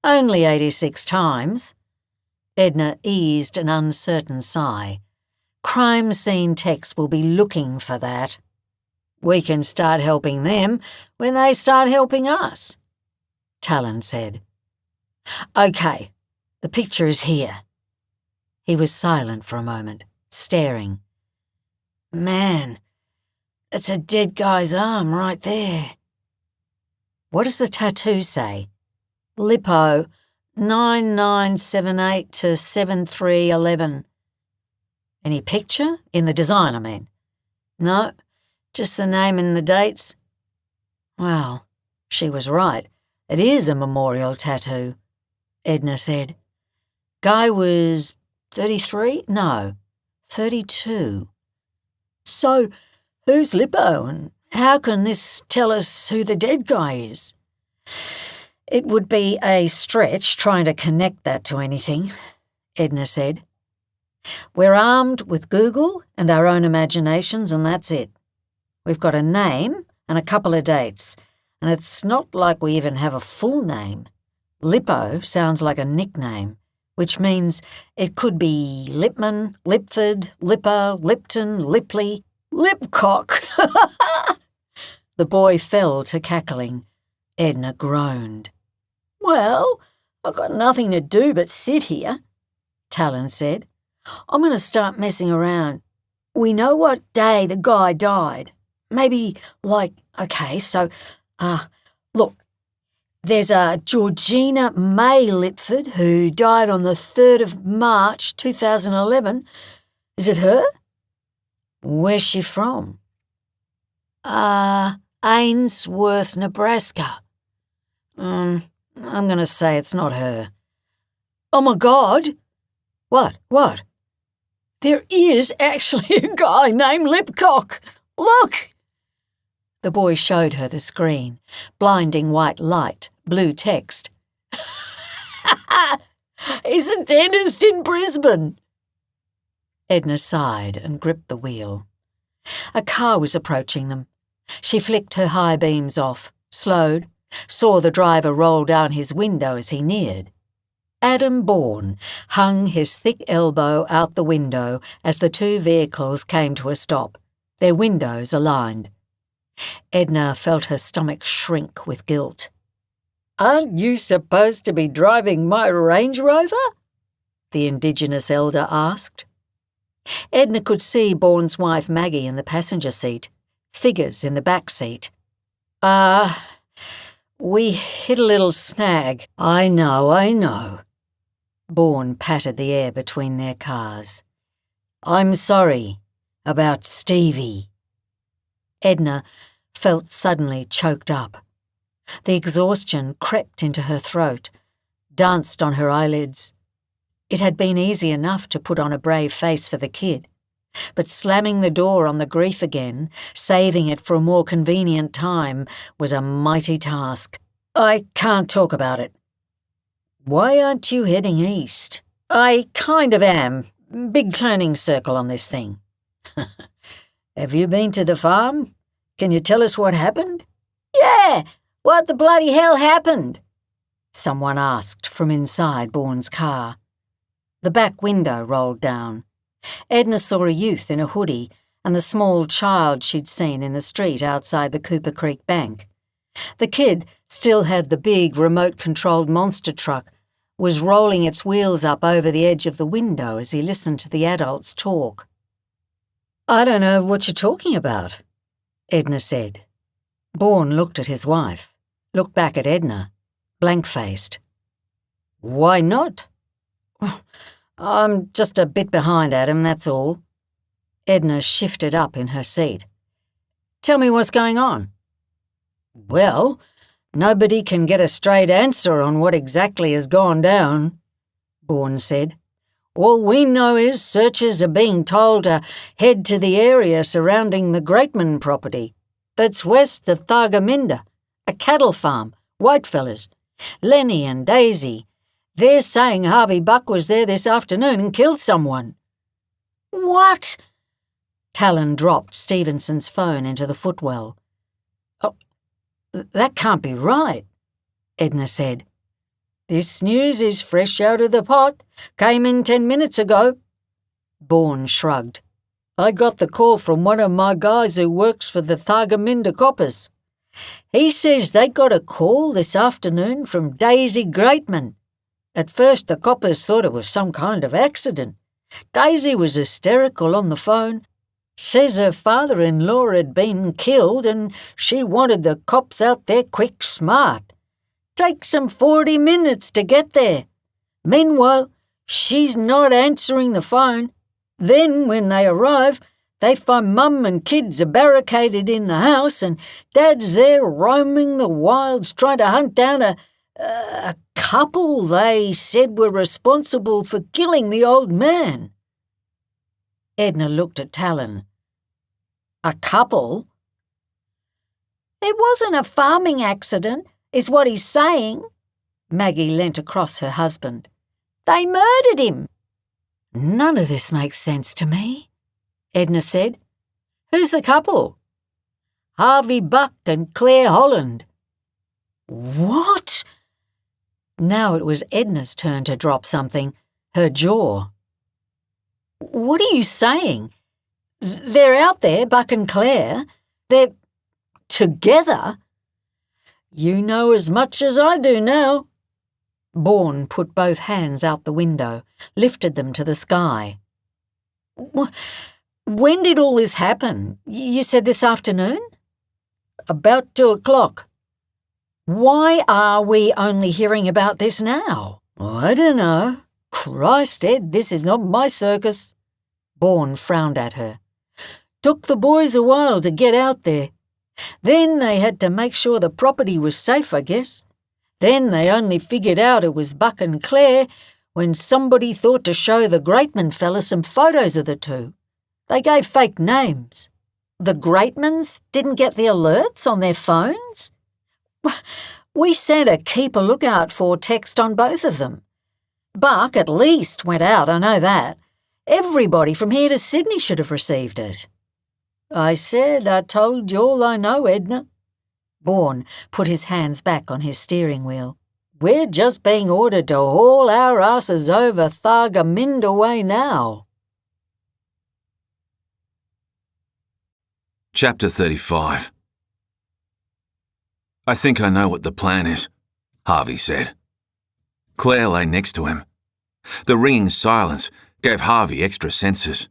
"Only 86 times." Edna eased an uncertain sigh. "Crime scene techs will be looking for that. We can start helping them when they start helping us," Talon said. "Okay, the picture is here." He was silent for a moment, staring. "Man, that's a dead guy's arm right there." "What does the tattoo say?" "Lippo, 9978 to 7311. "Any picture? In the design, I mean." "No, just the name and the dates." "Well, she was right. It is a memorial tattoo," Edna said. "Guy was 33? No, 32. So, who's Lippo, and how can this tell us who the dead guy is?" "It would be a stretch trying to connect that to anything," Edna said. "We're armed with Google and our own imaginations, and that's it. We've got a name and a couple of dates, and it's not like we even have a full name. Lippo sounds like a nickname, which means it could be Lipman, Lipford, Lipper, Lipton, Lipley, Lipcock." The boy fell to cackling. Edna groaned. "Well, I've got nothing to do but sit here," Talon said. "I'm going to start messing around. We know what day the guy died. Maybe, look, there's a Georgina May Lipford who died on the 3rd of March 2011. Is it her?" "Where's she from?" Ainsworth, Nebraska." I'm going to say it's not her." "Oh my God!" What? "There is actually a guy named Lipcock. Look!" The boy showed her the screen, blinding white light, blue text. "He's a dentist in Brisbane." Edna sighed and gripped the wheel. A car was approaching them. She flicked her high beams off, slowed, saw the driver roll down his window as he neared. Adam Bourne hung his thick elbow out the window as the two vehicles came to a stop, their windows aligned. Edna felt her stomach shrink with guilt. "Aren't you supposed to be driving my Range Rover?" the Indigenous elder asked. Edna could see Bourne's wife Maggie in the passenger seat, figures in the back seat. We hit a little snag." I know. Bourne patted the air between their cars. "I'm sorry about Stevie." Edna felt suddenly choked up. The exhaustion crept into her throat, danced on her eyelids. It had been easy enough to put on a brave face for the kid, but slamming the door on the grief again, saving it for a more convenient time, was a mighty task. I can't talk about it. Why aren't you heading east? I kind of am. Big turning circle on this thing. Have you been to the farm? Can you tell us what happened? Yeah, what the bloody hell happened? Someone asked from inside Bourne's car. The back window rolled down. Edna saw a youth in a hoodie and the small child she'd seen in the street outside the Cooper Creek bank. The kid still had the big remote-controlled monster truck, was rolling its wheels up over the edge of the window as he listened to the adults talk. I don't know what you're talking about, Edna said. Bourne looked at his wife, looked back at Edna, blank-faced. Why not? I'm just a bit behind, Adam, that's all. Edna shifted up in her seat. Tell me what's going on. Well, nobody can get a straight answer on what exactly has gone down, Bourne said. All we know is searchers are being told to head to the area surrounding the Greatman property. It's west of Thargomindah, a cattle farm, whitefellas. Lenny and Daisy. They're saying Harvey Buck was there this afternoon and killed someone. What? Talon dropped Stevenson's phone into the footwell. Oh, that can't be right, Edna said. This news is fresh out of the pot. Came in 10 minutes ago. Bourne shrugged. I got the call from one of my guys who works for the Thargomindah coppers. He says they got a call this afternoon from Daisy Greatman. At first the coppers thought it was some kind of accident. Daisy was hysterical on the phone. Says her father-in-law had been killed and she wanted the cops out there quick smart. Takes them 40 minutes to get there. Meanwhile, she's not answering the phone. Then, when they arrive, they find Mum and kids are barricaded in the house and Dad's there roaming the wilds trying to hunt down a couple they said were responsible for killing the old man. Edna looked at Talon. A couple? It wasn't a farming accident, is what he's saying. Maggie leant across her husband. They murdered him. None of this makes sense to me, Edna said. Who's the couple? Harvey Buck and Claire Holland. What? Now it was Edna's turn to drop something, her jaw. What are you saying? They're out there, Buck and Claire. They're together? You know as much as I do now. Bourne put both hands out the window, lifted them to the sky. When did all this happen? You said this afternoon? About 2 o'clock. Why are we only hearing about this now? I don't know. Christ, Ed, this is not my circus. Bourne frowned at her. Took the boys a while to get out there. Then they had to make sure the property was safe, I guess. Then they only figured out it was Buck and Claire when somebody thought to show the Greatman fella some photos of the two. They gave fake names. The Greatmans didn't get the alerts on their phones? We sent a keep a lookout for text on both of them. Buck at least went out, I know that. Everybody from here to Sydney should have received it. I told you all I know, Edna. Bourne put his hands back on his steering wheel. We're just being ordered to haul our asses over Thargomindah way now. Chapter 35. I think I know what the plan is, Harvey said. Claire lay next to him. The ringing silence gave Harvey extra senses.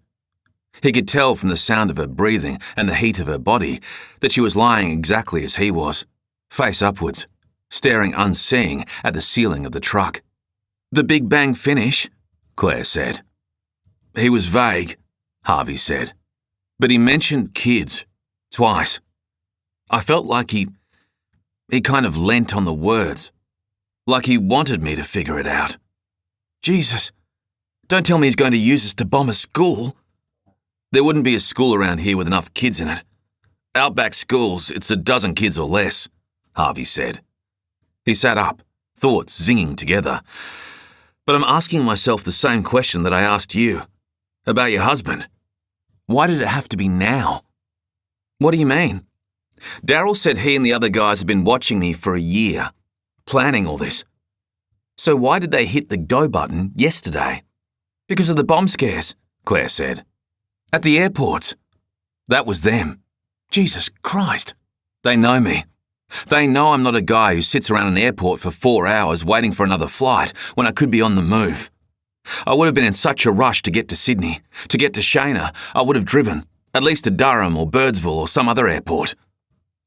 He could tell from the sound of her breathing and the heat of her body that she was lying exactly as he was, face upwards, staring unseeing at the ceiling of the truck. The Big Bang finish, Claire said. He was vague, Harvey said, but he mentioned kids, twice. I felt like he kind of leant on the words, like he wanted me to figure it out. Jesus, don't tell me he's going to use us to bomb a school. There wouldn't be a school around here with enough kids in it. Outback schools, it's a dozen kids or less, Harvey said. He sat up, thoughts zinging together. But I'm asking myself the same question that I asked you. About your husband. Why did it have to be now? What do you mean? Daryl said he and the other guys had been watching me for a year, planning all this. So why did they hit the go button yesterday? Because of the bomb scares, Claire said. At the airports. That was them. Jesus Christ. They know me. They know I'm not a guy who sits around an airport for 4 hours waiting for another flight when I could be on the move. I would have been in such a rush to get to Sydney. To get to Shayna, I would have driven, at least to Durham or Birdsville or some other airport.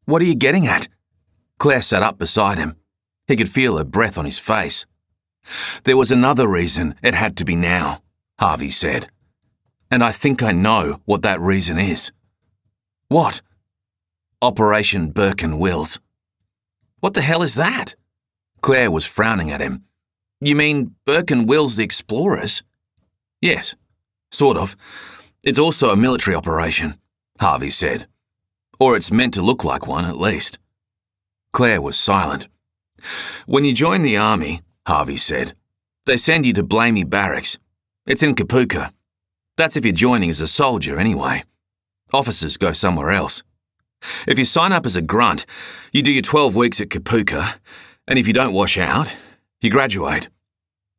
What are you getting at? Claire sat up beside him. He could feel her breath on his face. There was another reason it had to be now, Harvey said. And I think I know what that reason is. What? Operation Burke and Wills. What the hell is that? Claire was frowning at him. You mean Burke and Wills the explorers? Yes, sort of. It's also a military operation, Harvey said. Or it's meant to look like one, at least. Claire was silent. When you join the army, Harvey said, they send you to Blamey Barracks. It's in Kapuka. That's if you're joining as a soldier, anyway. Officers go somewhere else. If you sign up as a grunt, you do your 12 weeks at Kapuka, and if you don't wash out, you graduate.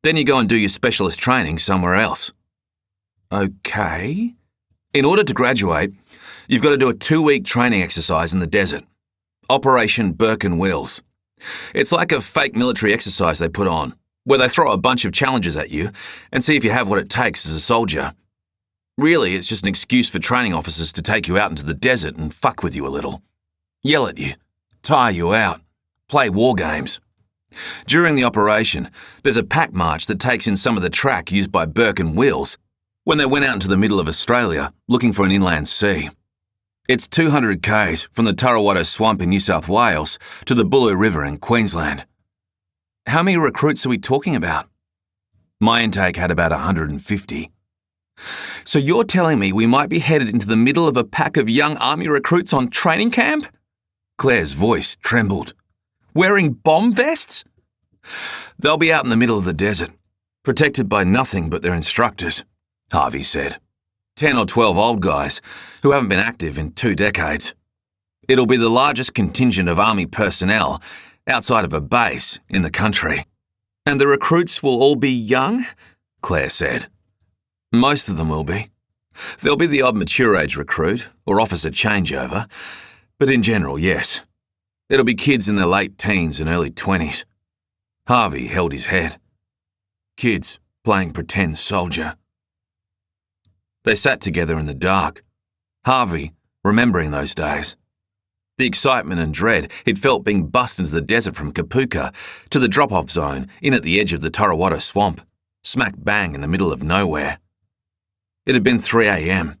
Then you go and do your specialist training somewhere else. Okay. In order to graduate, you've got to do a 2-week training exercise in the desert. Operation Burke and Wills. It's like a fake military exercise they put on, where they throw a bunch of challenges at you and see if you have what it takes as a soldier. Really, it's just an excuse for training officers to take you out into the desert and fuck with you a little. Yell at you, tire you out, play war games. During the operation, there's a pack march that takes in some of the track used by Burke and Wills when they went out into the middle of Australia looking for an inland sea. It's 200 k's from the Tarawado Swamp in New South Wales to the Boolaroo River in Queensland. How many recruits are we talking about? My intake had about 150. So you're telling me we might be headed into the middle of a pack of young army recruits on training camp? Claire's voice trembled. Wearing bomb vests? They'll be out in the middle of the desert, protected by nothing but their instructors, Harvey said. 10 or 12 old guys who haven't been active in 2 decades. It'll be the largest contingent of army personnel outside of a base in the country. And the recruits will all be young? Claire said. Most of them will be. There'll be the odd mature age recruit or officer changeover, but in general, yes. It'll be kids in their late teens and early 20s. Harvey held his head. Kids playing pretend soldier. They sat together in the dark, Harvey remembering those days. The excitement and dread he'd felt being bussed into the desert from Kapuka to the drop-off zone in at the edge of the Tarawado Swamp, smack bang in the middle of nowhere. It had been 3 a.m.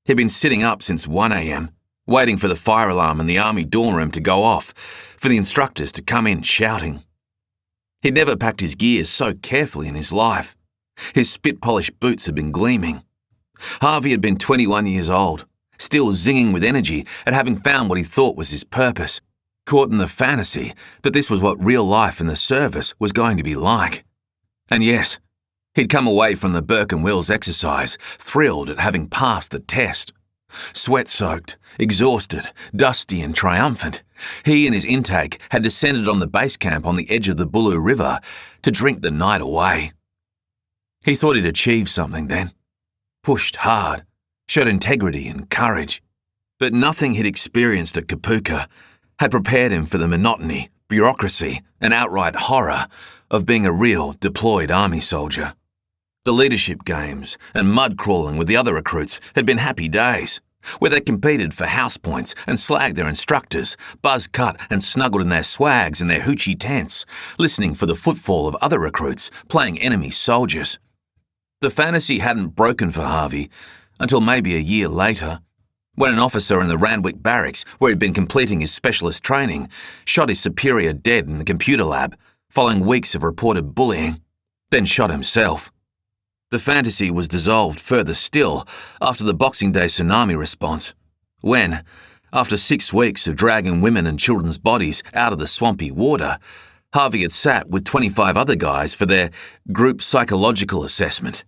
He'd been sitting up since 1 a.m, waiting for the fire alarm in the army dorm room to go off, for the instructors to come in shouting. He'd never packed his gear so carefully in his life. His spit-polished boots had been gleaming. Harvey had been 21 years old, still zinging with energy at having found what he thought was his purpose, caught in the fantasy that this was what real life in the service was going to be like. And yes, he'd come away from the Burke and Wills exercise thrilled at having passed the test. Sweat-soaked, exhausted, dusty and triumphant, he and his intake had descended on the base camp on the edge of the Boolaroo River to drink the night away. He thought he'd achieved something then. Pushed hard, showed integrity and courage. But nothing he'd experienced at Kapuka had prepared him for the monotony, bureaucracy and outright horror of being a real deployed army soldier. The leadership games and mud crawling with the other recruits had been happy days, where they competed for house points and slagged their instructors, buzz-cut and snuggled in their swags in their hoochie tents, listening for the footfall of other recruits playing enemy soldiers. The fantasy hadn't broken for Harvey until maybe a year later, when an officer in the Randwick barracks, where he'd been completing his specialist training, shot his superior dead in the computer lab, following weeks of reported bullying, then shot himself. The fantasy was dissolved further still after the Boxing Day tsunami response, when, after 6 weeks of dragging women and children's bodies out of the swampy water, Harvey had sat with 25 other guys for their group psychological assessment,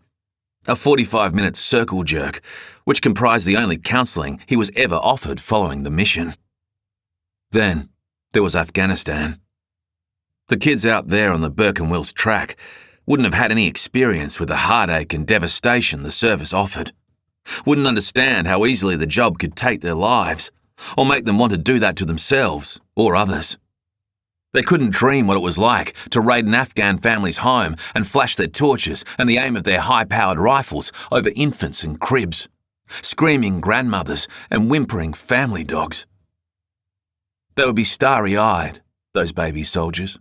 a 45-minute circle jerk, which comprised the only counselling he was ever offered following the mission. Then there was Afghanistan. The kids out there on the Burke and Wills track wouldn't have had any experience with the heartache and devastation the service offered, wouldn't understand how easily the job could take their lives, or make them want to do that to themselves or others. They couldn't dream what it was like to raid an Afghan family's home and flash their torches and the aim of their high-powered rifles over infants and cribs, screaming grandmothers and whimpering family dogs. They would be starry-eyed, those baby soldiers,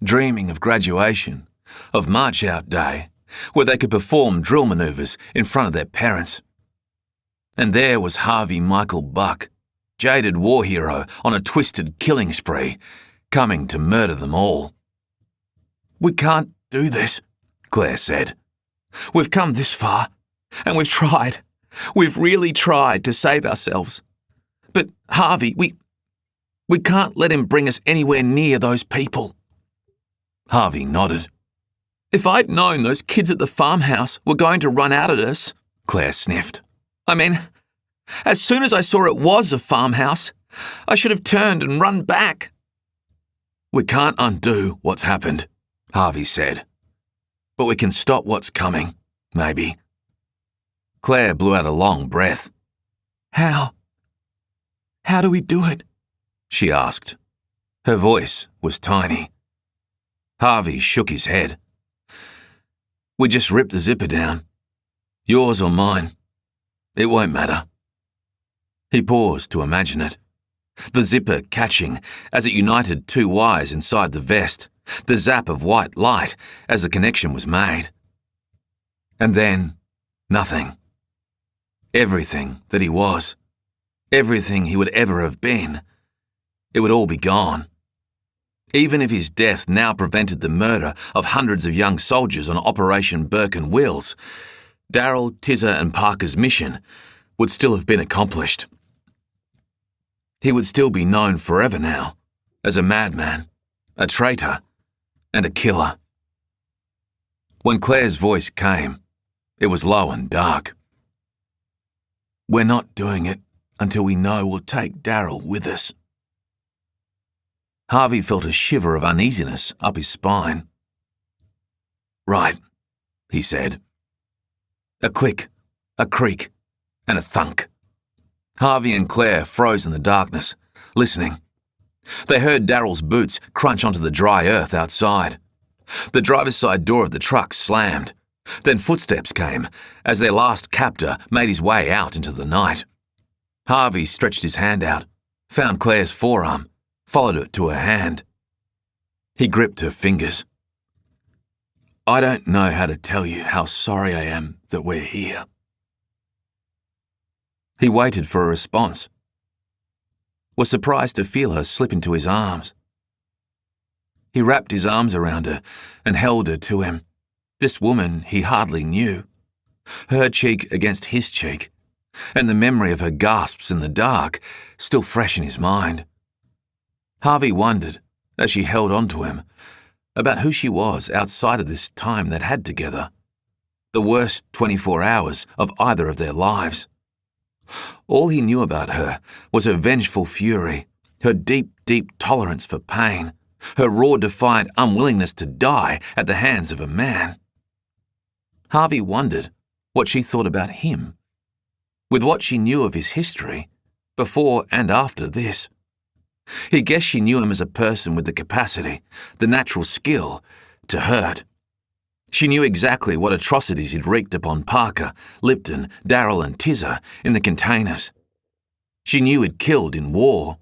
dreaming of graduation, of march-out day, where they could perform drill manoeuvres in front of their parents. And there was Harvey Michael Buck, jaded war hero on a twisted killing spree, coming to murder them all. "We can't do this," Claire said. "We've come this far, and we've tried. We've really tried to save ourselves. But Harvey, we can't let him bring us anywhere near those people." Harvey nodded. "If I'd known those kids at the farmhouse were going to run out at us," Claire sniffed. "I mean, as soon as I saw it was a farmhouse, I should have turned and run back." "We can't undo what's happened," Harvey said. "But we can stop what's coming, maybe." Claire blew out a long breath. "How? How do we do it?" she asked. Her voice was tiny. Harvey shook his head. "We just rip the zipper down. Yours or mine. It won't matter." He paused to imagine it. The zipper catching as it united two wires inside the vest, the zap of white light as the connection was made. And then, nothing. Everything that he was, everything he would ever have been, it would all be gone. Even if his death now prevented the murder of hundreds of young soldiers on Operation Burke and Wills, Darryl, Tizza and Parker's mission would still have been accomplished. He would still be known forever now as a madman, a traitor, and a killer. When Claire's voice came, it was low and dark. "We're not doing it until we know we'll take Darryl with us." Harvey felt a shiver of uneasiness up his spine. "Right," he said. A click, a creak, and a thunk. Harvey and Claire froze in the darkness, listening. They heard Darryl's boots crunch onto the dry earth outside. The driver's side door of the truck slammed. Then footsteps came as their last captor made his way out into the night. Harvey stretched his hand out, found Claire's forearm, followed it to her hand. He gripped her fingers. "I don't know how to tell you how sorry I am that we're here." He waited for a response, was surprised to feel her slip into his arms. He wrapped his arms around her and held her to him, this woman he hardly knew, her cheek against his cheek, and the memory of her gasps in the dark still fresh in his mind. Harvey wondered, as she held on to him, about who she was outside of this time they'd had together, the worst 24 hours of either of their lives. All he knew about her was her vengeful fury, her deep, deep tolerance for pain, her raw, defiant unwillingness to die at the hands of a man. Harvey wondered what she thought about him, with what she knew of his history, before and after this. He guessed she knew him as a person with the capacity, the natural skill, to hurt. She knew exactly what atrocities he'd wreaked upon Parker, Lipton, Darryl and Tizza in the containers. She knew he'd killed in war.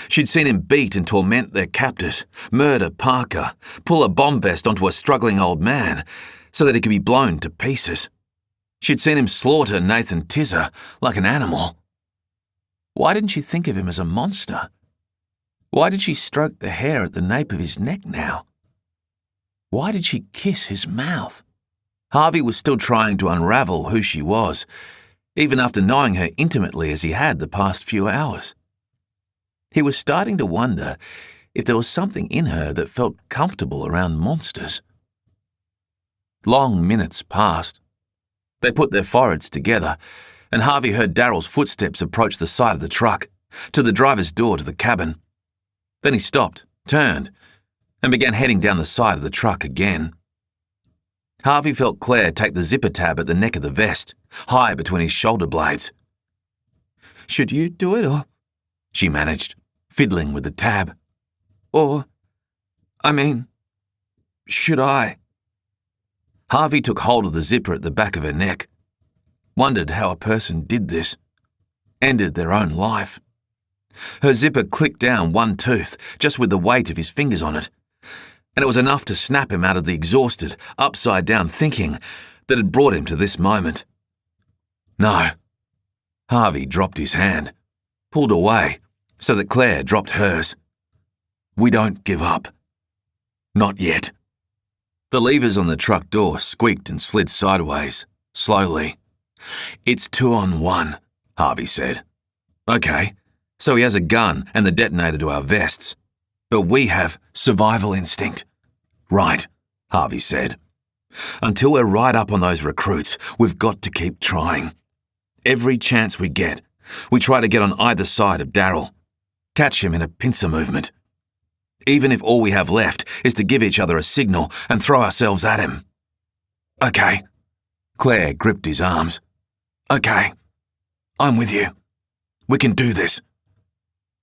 She'd seen him beat and torment their captors, murder Parker, pull a bomb vest onto a struggling old man so that he could be blown to pieces. She'd seen him slaughter Nathan Tizza like an animal. Why didn't she think of him as a monster? Why did she stroke the hair at the nape of his neck now? Why did she kiss his mouth? Harvey was still trying to unravel who she was, even after knowing her intimately as he had the past few hours. He was starting to wonder if there was something in her that felt comfortable around monsters. Long minutes passed. They put their foreheads together, and Harvey heard Daryl's footsteps approach the side of the truck, to the driver's door to the cabin. Then he stopped, turned, and began heading down the side of the truck again. Harvey felt Claire take the zipper tab at the neck of the vest, high between his shoulder blades. "Should you do it, or?" she managed, fiddling with the tab. Should I? Harvey took hold of the zipper at the back of her neck, wondered how a person did this, ended their own life. Her zipper clicked down one tooth, just with the weight of his fingers on it, and it was enough to snap him out of the exhausted, upside-down thinking that had brought him to this moment. No. Harvey dropped his hand, pulled away, so that Claire dropped hers. We don't give up. Not yet. The levers on the truck door squeaked and slid sideways, slowly. "It's 2 on 1, Harvey said. "Okay, so he has a gun and the detonator to our vests. But we have survival instinct." "Right," Harvey said. "Until we're right up on those recruits, we've got to keep trying. Every chance we get, we try to get on either side of Daryl. Catch him in a pincer movement. Even if all we have left is to give each other a signal and throw ourselves at him." "Okay." Claire gripped his arms. "Okay. I'm with you. We can do this.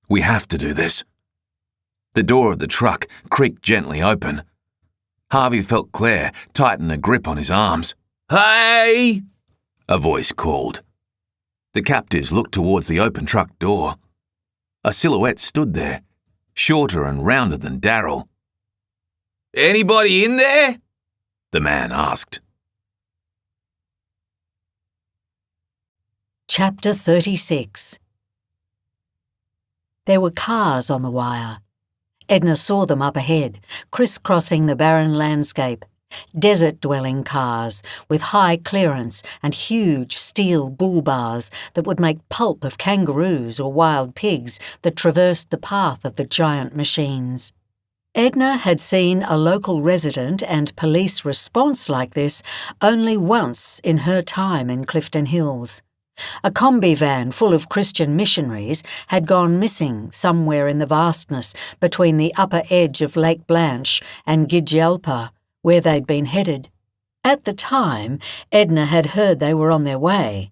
We have to do this." The door of the truck creaked gently open. Harvey felt Claire tighten a grip on his arms. "Hey!" a voice called. The captives looked towards the open truck door. A silhouette stood there, shorter and rounder than Daryl. "Anybody in there?" the man asked. Chapter 36. There were cars on the wire. Edna saw them up ahead, crisscrossing the barren landscape. Desert-dwelling cars with high clearance and huge steel bull bars that would make pulp of kangaroos or wild pigs that traversed the path of the giant machines. Edna had seen a local resident and police response like this only once in her time in Clifton Hills. A combi van full of Christian missionaries had gone missing somewhere in the vastness between the upper edge of Lake Blanche and Gijalpa, where they'd been headed. At the time, Edna had heard they were on their way.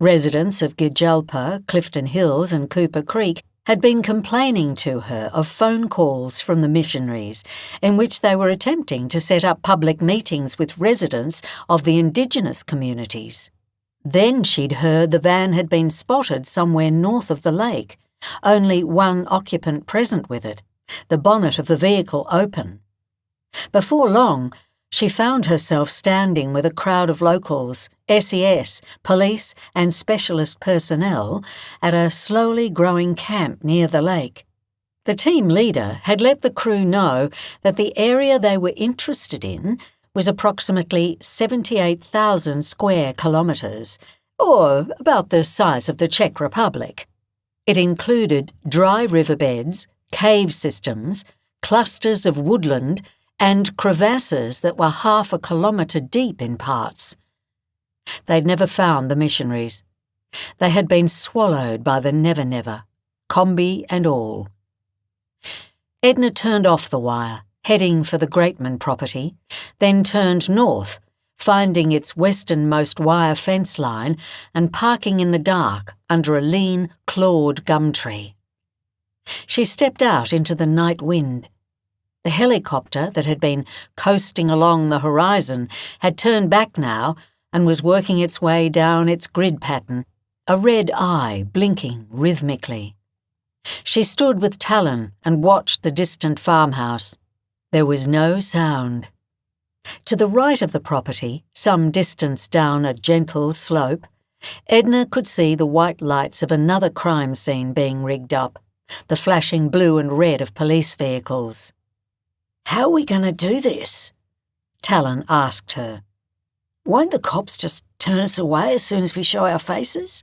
Residents of Gijalpa, Clifton Hills and Cooper Creek had been complaining to her of phone calls from the missionaries in which they were attempting to set up public meetings with residents of the indigenous communities. Then she'd heard the van had been spotted somewhere north of the lake, only one occupant present with it, the bonnet of the vehicle open. Before long, she found herself standing with a crowd of locals, SES, police and specialist personnel at a slowly growing camp near the lake. The team leader had let the crew know that the area they were interested in was approximately 78,000 square kilometres, or about the size of the Czech Republic. It included dry riverbeds, cave systems, clusters of woodland, and crevasses that were half a kilometre deep in parts. They'd never found the missionaries. They had been swallowed by the Never Never, combi and all. Edna turned off the wire, heading for the Greatman property, then turned north, finding its westernmost wire fence line and parking in the dark under a lean, clawed gum tree. She stepped out into the night wind. The helicopter that had been coasting along the horizon had turned back now and was working its way down its grid pattern, a red eye blinking rhythmically. She stood with Talon and watched the distant farmhouse. There was no sound. To the right of the property, some distance down a gentle slope, Edna could see the white lights of another crime scene being rigged up, the flashing blue and red of police vehicles. "How are we going to do this?" Talon asked her. "Won't the cops just turn us away as soon as we show our faces?"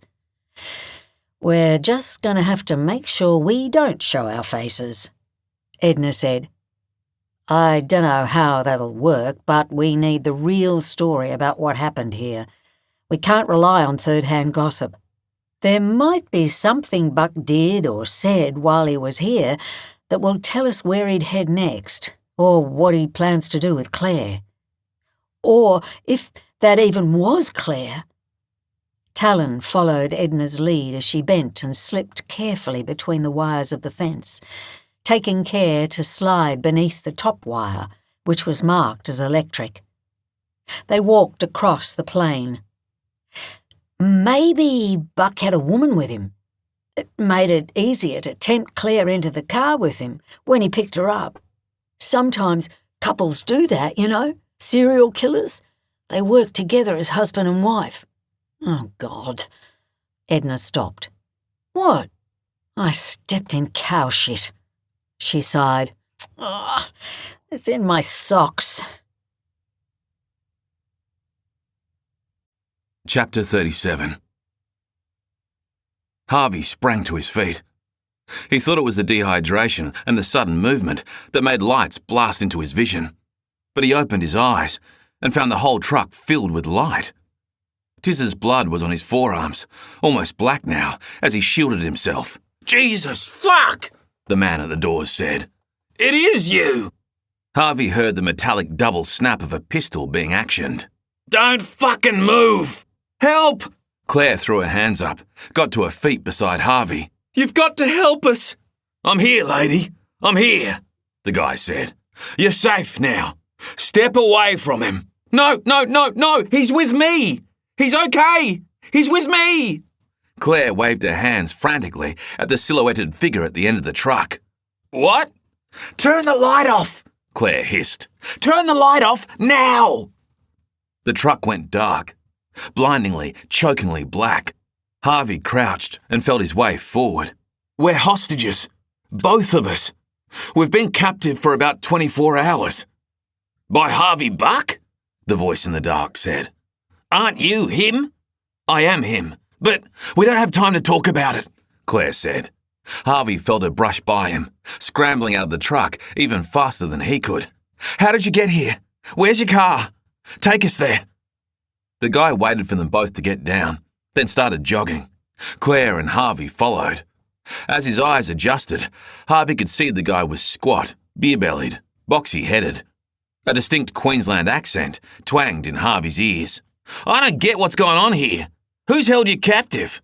"We're just going to have to make sure we don't show our faces." Edna said. I dunno how that'll work, but we need the real story about what happened here. We can't rely on third-hand gossip. There might be something Buck did or said while he was here that will tell us where he'd head next, or what he plans to do with Claire. Or if that even was Claire. Talon followed Edna's lead as she bent and slipped carefully between the wires of the fence, taking care to slide beneath the top wire, which was marked as electric. They walked across the plain. Maybe Buck had a woman with him. It made it easier to tempt Claire into the car with him when he picked her up. Sometimes couples do that, you know, serial killers. They work together as husband and wife. Oh, God. Edna stopped. What? I stepped in cow shit. She sighed. Oh, it's in my socks. Chapter 37. Harvey sprang to his feet. He thought it was the dehydration and the sudden movement that made lights blast into his vision. But he opened his eyes and found the whole truck filled with light. Tiz's blood was on his forearms, almost black now, as he shielded himself. Jesus, fuck! The man at the door said. It is you! Harvey heard the metallic double snap of a pistol being actioned. Don't fucking move! Help! Claire threw her hands up, got to her feet beside Harvey. You've got to help us! I'm here, lady. I'm here, the guy said. You're safe now. Step away from him. No! He's with me! He's okay! He's with me! Claire waved her hands frantically at the silhouetted figure at the end of the truck. What? Turn the light off! Claire hissed. Turn the light off now! The truck went dark, blindingly, chokingly black. Harvey crouched and felt his way forward. We're hostages. Both of us. We've been captive for about 24 hours. By Harvey Buck? The voice in the dark said. Aren't you him? I am him. But we don't have time to talk about it, Claire said. Harvey felt her brush by him, scrambling out of the truck even faster than he could. How did you get here? Where's your car? Take us there. The guy waited for them both to get down, then started jogging. Claire and Harvey followed. As his eyes adjusted, Harvey could see the guy was squat, beer-bellied, boxy-headed. A distinct Queensland accent twanged in Harvey's ears. I don't get what's going on here. Who's held you captive?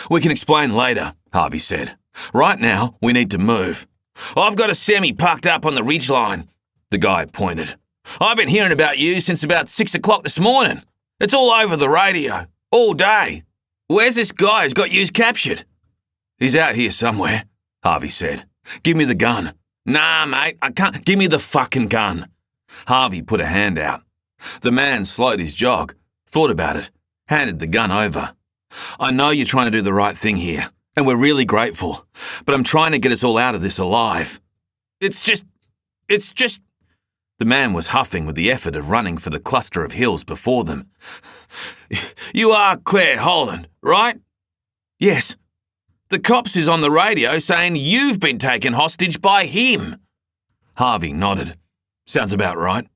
We can explain later, Harvey said. Right now, we need to move. I've got a semi parked up on the ridgeline. The guy pointed. I've been hearing about you since about 6 o'clock this morning. It's all over the radio, all day. Where's this guy who's got yous captured? He's out here somewhere, Harvey said. Give me the gun. Nah, mate, I can't. Give me the fucking gun. Harvey put a hand out. The man slowed his jog, thought about it, handed the gun over. I know you're trying to do the right thing here, and we're really grateful, but I'm trying to get us all out of this alive. It's just... The man was huffing with the effort of running for the cluster of hills before them. You are Claire Holland, right? Yes. The cops is on the radio saying you've been taken hostage by him. Harvey nodded. Sounds about right.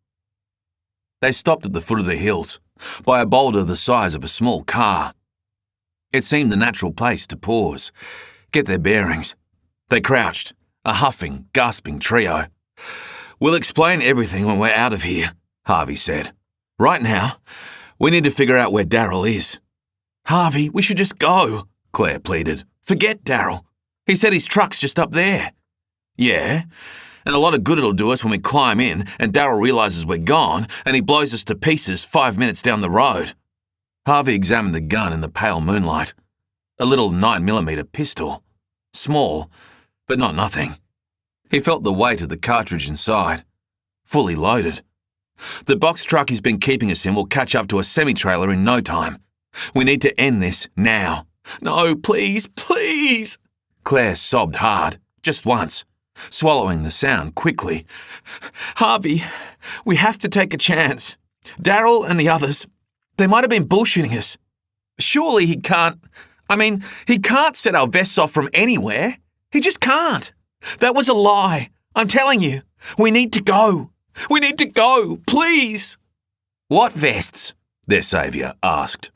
They stopped at the foot of the hills, by a boulder the size of a small car. It seemed the natural place to pause, get their bearings. They crouched, a huffing, gasping trio. We'll explain everything when we're out of here, Harvey said. Right now, we need to figure out where Daryl is. Harvey, we should just go, Claire pleaded. Forget Daryl. He said his truck's just up there. Yeah, and a lot of good it'll do us when we climb in and Daryl realises we're gone and he blows us to pieces 5 minutes down the road. Harvey examined the gun in the pale moonlight. A little 9mm pistol. Small, but not nothing. He felt the weight of the cartridge inside. Fully loaded. The box truck he's been keeping us in will catch up to a semi-trailer in no time. We need to end this now. No, please, please. Claire sobbed hard, just once, swallowing the sound quickly. Harvey, we have to take a chance. Daryl and the others, they might have been bullshitting us. Surely he can't set our vests off from anywhere. He just can't. That was a lie. I'm telling you, we need to go. We need to go, please. What vests? Their saviour asked.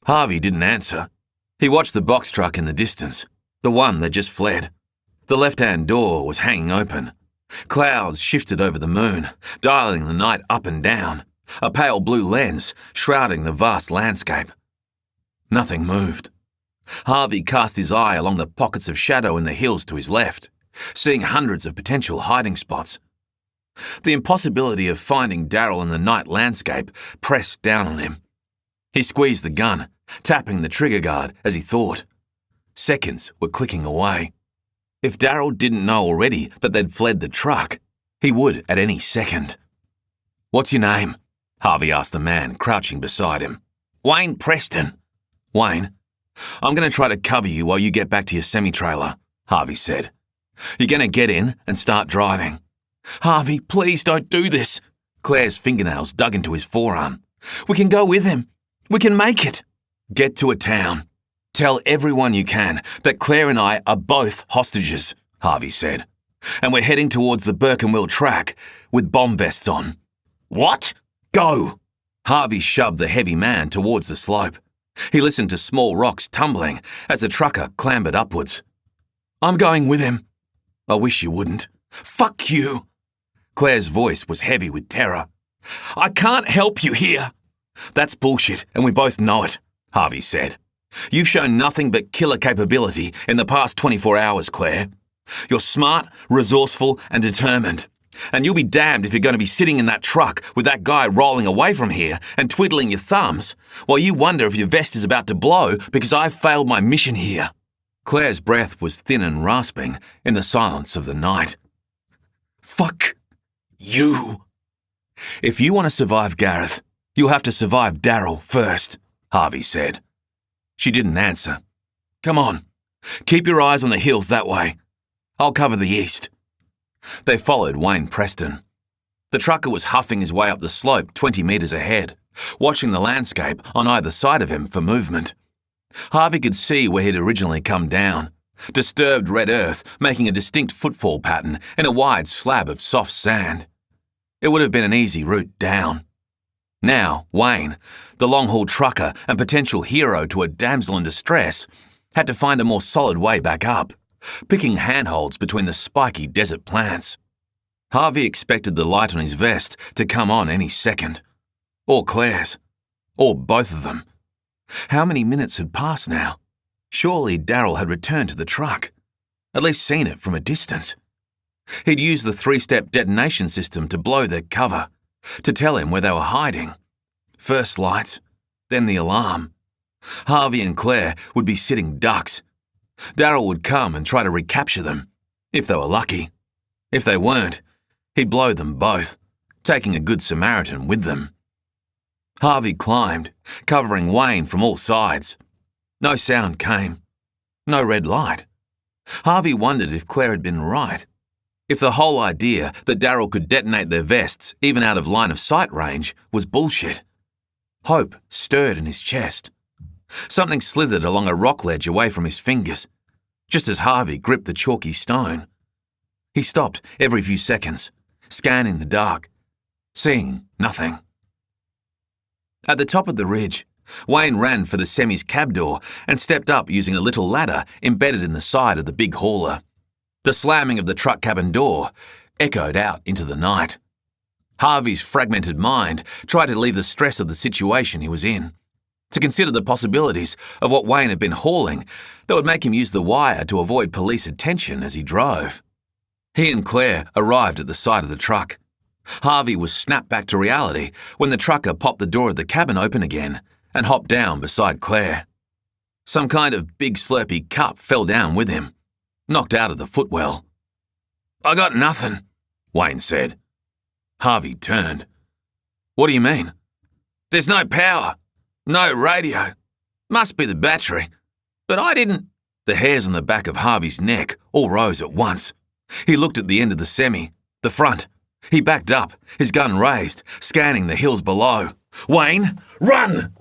Harvey didn't answer. He watched the box truck in the distance, the one that just fled. The left-hand door was hanging open. Clouds shifted over the moon, dialing the night up and down, a pale blue lens shrouding the vast landscape. Nothing moved. Harvey cast his eye along the pockets of shadow in the hills to his left, seeing hundreds of potential hiding spots. The impossibility of finding Darryl in the night landscape pressed down on him. He squeezed the gun, tapping the trigger guard as he thought. Seconds were clicking away. If Darryl didn't know already that they'd fled the truck, he would at any second. "What's your name?" Harvey asked the man crouching beside him. "Wayne Preston." "Wayne, I'm going to try to cover you while you get back to your semi-trailer," Harvey said. "You're going to get in and start driving." Harvey, please don't do this. Claire's fingernails dug into his forearm. We can go with him. We can make it. "Get to a town. Tell everyone you can that Claire and I are both hostages," Harvey said. "And we're heading towards the Birkenwell track with bomb vests on." "What?" "Go!" Harvey shoved the heavy man towards the slope. He listened to small rocks tumbling as the trucker clambered upwards. "I'm going with him." "I wish you wouldn't." "Fuck you." Claire's voice was heavy with terror. "I can't help you here." "That's bullshit, and we both know it," Harvey said. "You've shown nothing but killer capability in the past 24 hours, Claire. You're smart, resourceful, and determined. And you'll be damned if you're going to be sitting in that truck with that guy rolling away from here and twiddling your thumbs while you wonder if your vest is about to blow because I've failed my mission here." Claire's breath was thin and rasping in the silence of the night. "Fuck you." "If you want to survive Gareth, you'll have to survive Darryl first," Harvey said. She didn't answer. "Come on. Keep your eyes on the hills that way. I'll cover the east." They followed Wayne Preston. The trucker was huffing his way up the slope 20 metres ahead, watching the landscape on either side of him for movement. Harvey could see where he'd originally come down, disturbed red earth making a distinct footfall pattern in a wide slab of soft sand. It would have been an easy route down. Now, Wayne, the long-haul trucker and potential hero to a damsel in distress, had to find a more solid way back up, picking handholds between the spiky desert plants. Harvey expected the light on his vest to come on any second. Or Claire's. Or both of them. How many minutes had passed now? Surely Darryl had returned to the truck. At least seen it from a distance. He'd used the 3-step detonation system to blow their cover, to tell him where they were hiding. First lights, then the alarm. Harvey and Claire would be sitting ducks. Darryl would come and try to recapture them, if they were lucky. If they weren't, he'd blow them both, taking a good Samaritan with them. Harvey climbed, covering Wayne from all sides. No sound came. No red light. Harvey wondered if Claire had been right. If the whole idea that Darryl could detonate their vests, even out of line of sight range, was bullshit. Hope stirred in his chest. Something slithered along a rock ledge away from his fingers, just as Harvey gripped the chalky stone. He stopped every few seconds, scanning the dark, seeing nothing. At the top of the ridge, Wayne ran for the semi's cab door and stepped up using a little ladder embedded in the side of the big hauler. The slamming of the truck cabin door echoed out into the night. Harvey's fragmented mind tried to leave the stress of the situation he was in, to consider the possibilities of what Wayne had been hauling that would make him use the wire to avoid police attention as he drove. He and Claire arrived at the side of the truck. Harvey was snapped back to reality when the trucker popped the door of the cabin open again and hopped down beside Claire. Some kind of big slurpy cup fell down with him, knocked out of the footwell. "I got nothing," Wayne said. Harvey turned. "What do you mean?" "There's no power. No radio. Must be the battery. But I didn't—" The hairs on the back of Harvey's neck all rose at once. He looked at the end of the semi, the front. He backed up, his gun raised, scanning the hills below. "Wayne, run!"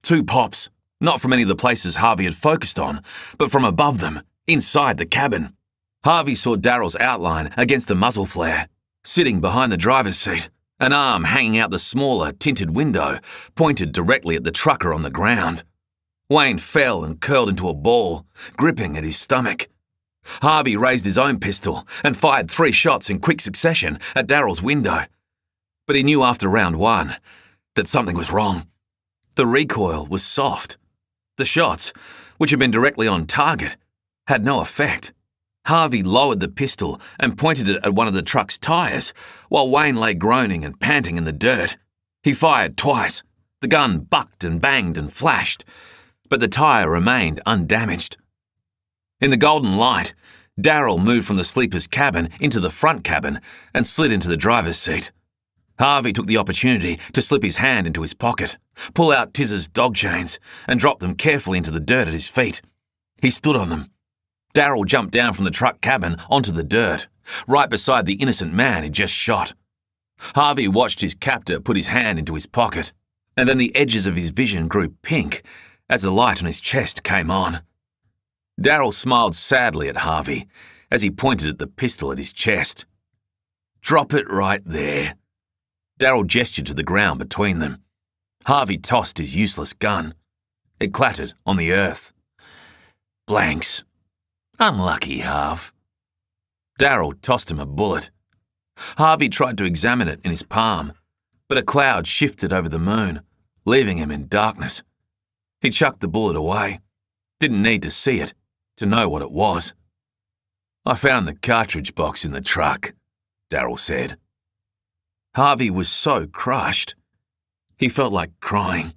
2 pops, not from any of the places Harvey had focused on, but from above them, inside the cabin. Harvey saw Darrell's outline against the muzzle flare, sitting behind the driver's seat, an arm hanging out the smaller, tinted window, pointed directly at the trucker on the ground. Wayne fell and curled into a ball, gripping at his stomach. Harvey raised his own pistol and fired 3 shots in quick succession at Darrell's window. But he knew after round 1 that something was wrong. The recoil was soft. The shots, which had been directly on target, had no effect. Harvey lowered the pistol and pointed it at one of the truck's tyres, while Wayne lay groaning and panting in the dirt. He fired twice. The gun bucked and banged and flashed, but the tyre remained undamaged. In the golden light, Darrell moved from the sleeper's cabin into the front cabin and slid into the driver's seat. Harvey took the opportunity to slip his hand into his pocket, pull out Tiz's dog chains, and drop them carefully into the dirt at his feet. He stood on them. Darrell jumped down from the truck cabin onto the dirt, right beside the innocent man he'd just shot. Harvey watched his captor put his hand into his pocket, and then the edges of his vision grew pink as the light on his chest came on. Darrell smiled sadly at Harvey as he pointed at the pistol at his chest. "Drop it right there." Darrell gestured to the ground between them. Harvey tossed his useless gun. It clattered on the earth. "Blanks. Unlucky, Harv." Darrell tossed him a bullet. Harvey tried to examine it in his palm, but a cloud shifted over the moon, leaving him in darkness. He chucked the bullet away. Didn't need to see it to know what it was. "I found the cartridge box in the truck," Darrell said. Harvey was so crushed. He felt like crying.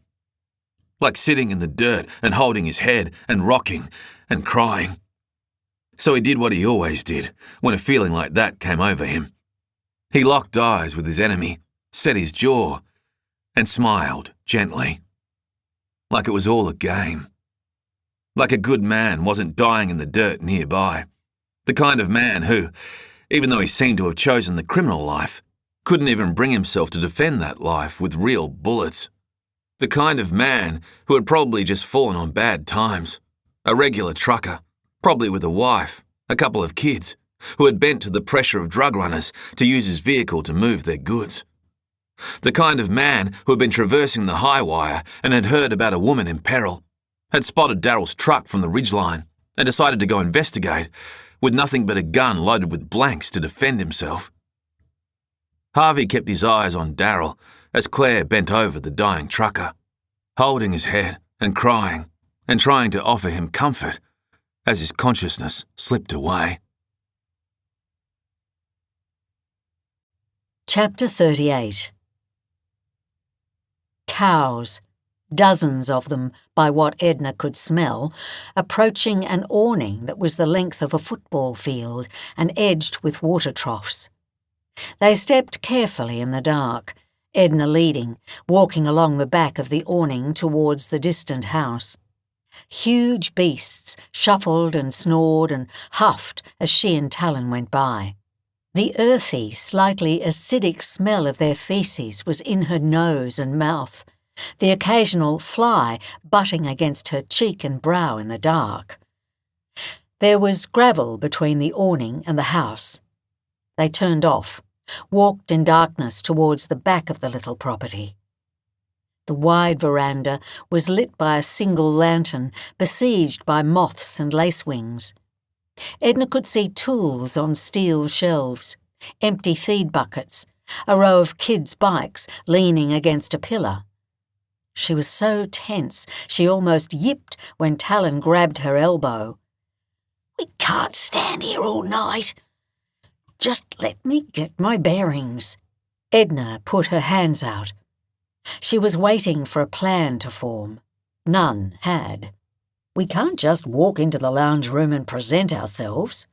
Like sitting in the dirt and holding his head and rocking and crying. So he did what he always did when a feeling like that came over him. He locked eyes with his enemy, set his jaw, and smiled gently. Like it was all a game. Like a good man wasn't dying in the dirt nearby. The kind of man who, even though he seemed to have chosen the criminal life, couldn't even bring himself to defend that life with real bullets. The kind of man who had probably just fallen on bad times. A regular trucker, probably with a wife, a couple of kids, who had bent to the pressure of drug runners to use his vehicle to move their goods. The kind of man who had been traversing the high wire and had heard about a woman in peril, had spotted Darrell's truck from the ridgeline and decided to go investigate, with nothing but a gun loaded with blanks to defend himself. Harvey kept his eyes on Darrell as Claire bent over the dying trucker, holding his head and crying and trying to offer him comfort as his consciousness slipped away. Chapter 38. Cows, dozens of them by what Edna could smell, approaching an awning that was the length of a football field and edged with water troughs. They stepped carefully in the dark, Edna leading, walking along the back of the awning towards the distant house. Huge beasts shuffled and snored and huffed as she and Talon went by. The earthy, slightly acidic smell of their feces was in her nose and mouth, the occasional fly butting against her cheek and brow in the dark. There was gravel between the awning and the house. They turned off, walked in darkness towards the back of the little property. The wide veranda was lit by a single lantern, besieged by moths and lacewings. Edna could see tools on steel shelves, empty feed buckets, a row of kids' bikes leaning against a pillar. She was so tense she almost yipped when Talon grabbed her elbow. "We can't stand here all night. Just let me get my bearings." Edna put her hands out. She was waiting for a plan to form. None had. "We can't just walk into the lounge room and present ourselves."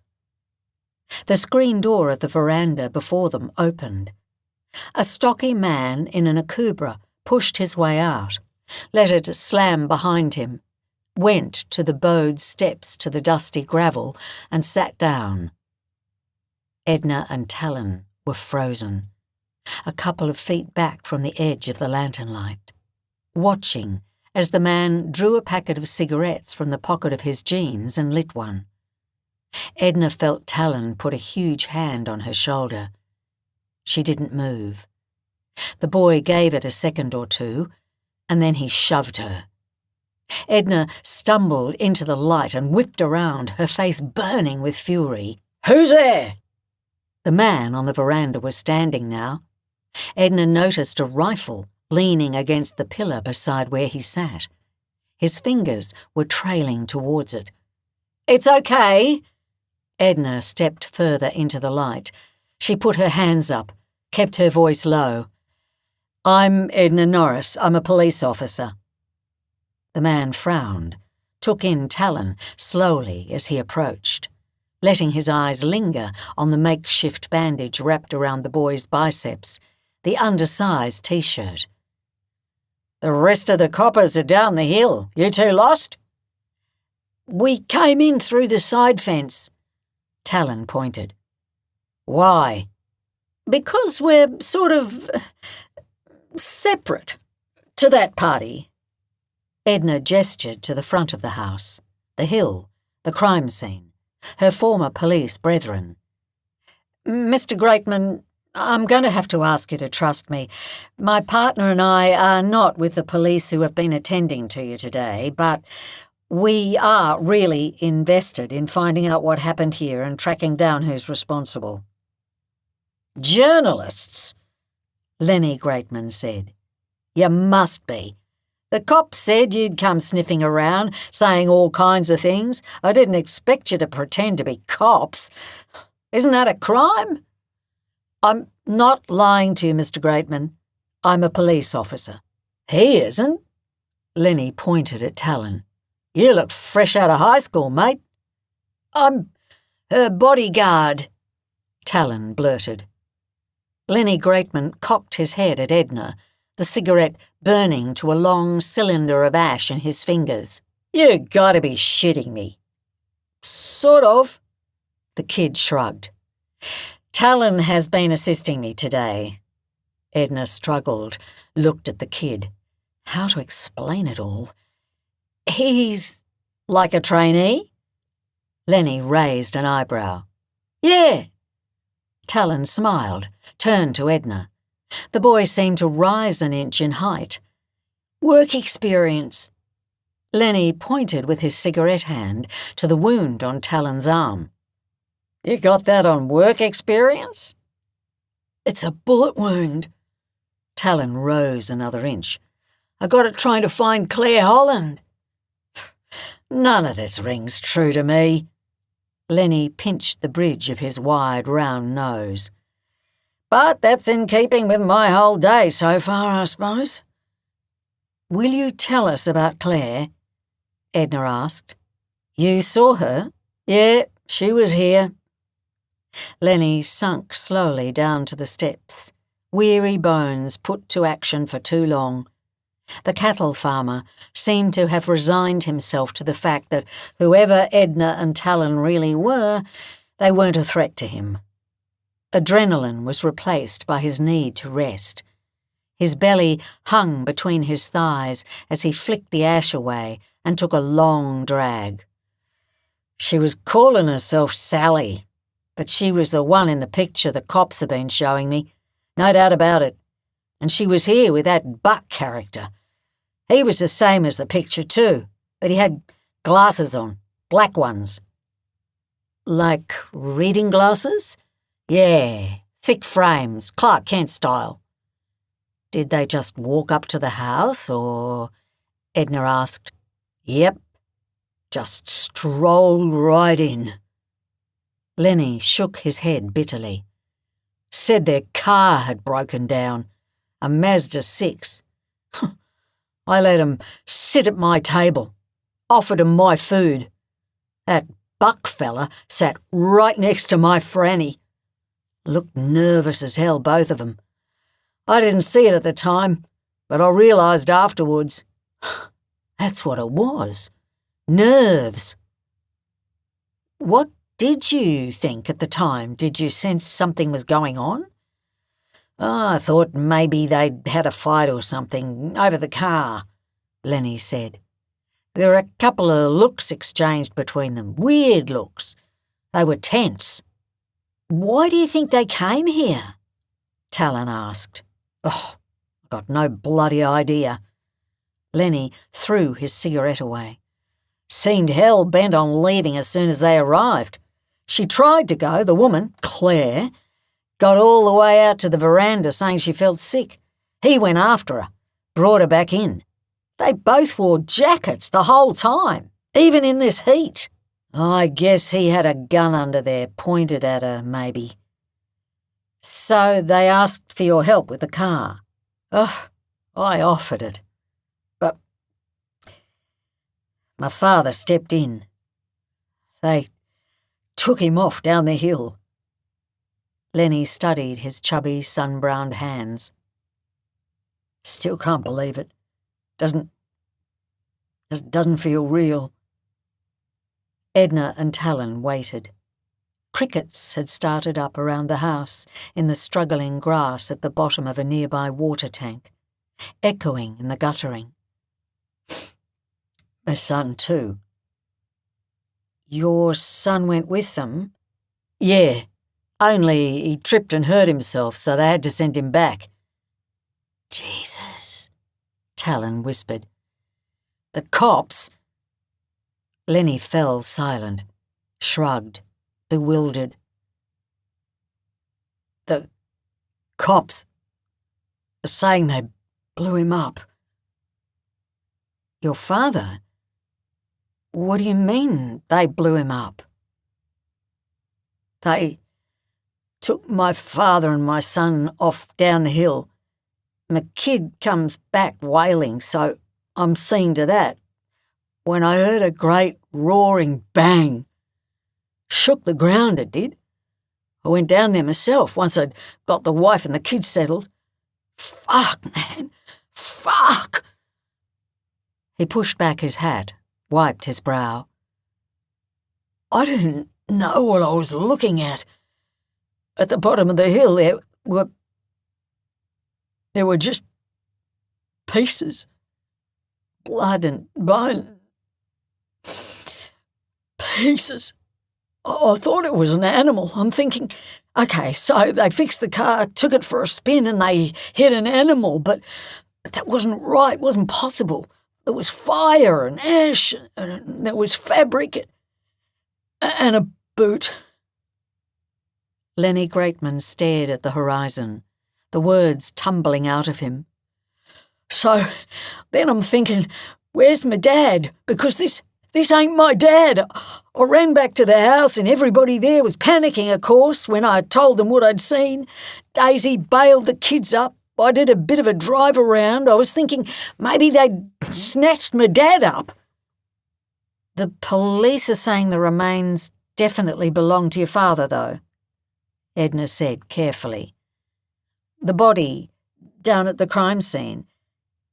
The screen door of the veranda before them opened. A stocky man in an akubra pushed his way out, let it slam behind him, went to the bowed steps to the dusty gravel and sat down. Edna and Talon were frozen, a couple of feet back from the edge of the lantern light, watching as the man drew a packet of cigarettes from the pocket of his jeans and lit one. Edna felt Talon put a huge hand on her shoulder. She didn't move. The boy gave it a second or two, and then he shoved her. Edna stumbled into the light and whipped around, her face burning with fury. "Who's there?" The man on the veranda was standing now. Edna noticed a rifle leaning against the pillar beside where he sat. His fingers were trailing towards it. "It's okay." Edna stepped further into the light. She put her hands up, kept her voice low. "I'm Edna Norris. I'm a police officer." The man frowned, took in Talon slowly as he approached, letting his eyes linger on the makeshift bandage wrapped around the boy's biceps, the undersized T-shirt. "The rest of the coppers are down the hill. You two lost?" "We came in through the side fence," Talon pointed. "Why?" "Because we're sort of separate to that party." Edna gestured to the front of the house, the hill, the crime scene, her former police brethren. "Mr. Greatman, I'm going to have to ask you to trust me. My partner and I are not with the police who have been attending to you today, but we are really invested in finding out what happened here and tracking down who's responsible." "Journalists?" Lenny Greatman said. "You must be. The cops said you'd come sniffing around, saying all kinds of things. I didn't expect you to pretend to be cops. Isn't that a crime?" "I'm not lying to you, Mr. Greatman. I'm a police officer." "He isn't." Lenny pointed at Talon. "You look fresh out of high school, mate." "I'm her bodyguard," Talon blurted. Lenny Greatman cocked his head at Edna, the cigarette burning to a long cylinder of ash in his fingers. "You gotta be shitting me." "Sort of." The kid shrugged. "Talon has been assisting me today." Edna struggled, looked at the kid. How to explain it all? "He's like a trainee?" Lenny raised an eyebrow. "Yeah." Talon smiled, turned to Edna. The boy seemed to rise an inch in height. "Work experience." Lenny pointed with his cigarette hand to the wound on Talon's arm. "You got that on work experience?" "It's a bullet wound." Talon rose another inch. "I got it trying to find Claire Holland." "None of this rings true to me." Lenny pinched the bridge of his wide, round nose. "But that's in keeping with my whole day so far, I suppose." "Will you tell us about Claire?" Edna asked. "You saw her?" "Yeah, she was here." Lenny sunk slowly down to the steps, weary bones put to action for too long. The cattle farmer seemed to have resigned himself to the fact that whoever Edna and Talon really were, they weren't a threat to him. Adrenaline was replaced by his need to rest. His belly hung between his thighs as he flicked the ash away and took a long drag. "She was calling herself Sally, but she was the one in the picture the cops have been showing me, no doubt about it. And she was here with that Buck character. He was the same as the picture too, but he had glasses on, black ones." "Like reading glasses?" "Yeah, thick frames, Clark Kent style." "Did they just walk up to the house, or?" Edna asked. "Yep, just strolled right in." Lenny shook his head bitterly. "Said their car had broken down, a Mazda 6. I let 'em sit at my table, offered 'em my food. That Buck fella sat right next to my Franny. Looked nervous as hell, both of 'em. I didn't see it at the time, but I realised afterwards. That's what it was. Nerves." "What did you think at the time? Did you sense something was going on?" "Oh, I thought maybe they'd had a fight or something over the car," Lenny said. "There were a couple of looks exchanged between them, weird looks. They were tense. "Why do you think they came here?" Talon asked. "Oh, I've got no bloody idea." Lenny threw his cigarette away. "Seemed hell-bent on leaving as soon as they arrived. She tried to go, the woman, Claire, got all the way out to the veranda saying she felt sick. He went after her, brought her back in. They both wore jackets the whole time, even in this heat. I guess he had a gun under there, pointed at her, maybe. So they asked for your help with the car. Oh, I offered it. But my father stepped in. They took him off down the hill." Lenny studied his chubby, sun-browned hands. "Still can't believe it. Just doesn't feel real." Edna and Talon waited. Crickets had started up around the house in the struggling grass at the bottom of a nearby water tank, echoing in the guttering. "My son, too." "Your son went with them?" "Yeah, only he tripped and hurt himself, so they had to send him back." "Jesus," Talon whispered. "The cops—" Lenny fell silent, shrugged, bewildered. "The cops are saying they blew him up." "Your father? What do you mean they blew him up?" "They took my father and my son off down the hill. My kid comes back wailing, so I'm seeing to that, when I heard a great roaring bang. Shook the ground, it did. I went down there myself once I'd got the wife and the kids settled. Fuck, man. Fuck." He pushed back his hat, wiped his brow. "I didn't know what I was looking at. At the bottom of the hill there were just pieces. Blood and bone. Pieces. I thought it was an animal. I'm thinking, okay, so they fixed the car, took it for a spin and they hit an animal, but that wasn't right, wasn't possible. There was fire and ash, and there was fabric, and a boot." Lenny Greatman stared at the horizon, the words tumbling out of him. "So then I'm thinking, where's my dad? Because this ain't my dad. I ran back to the house and everybody there was panicking, of course, when I told them what I'd seen. Daisy bailed the kids up. I did a bit of a drive around. I was thinking maybe they'd snatched my dad up." "The police are saying the remains definitely belong to your father, though," Edna said carefully. "The body, down at the crime scene,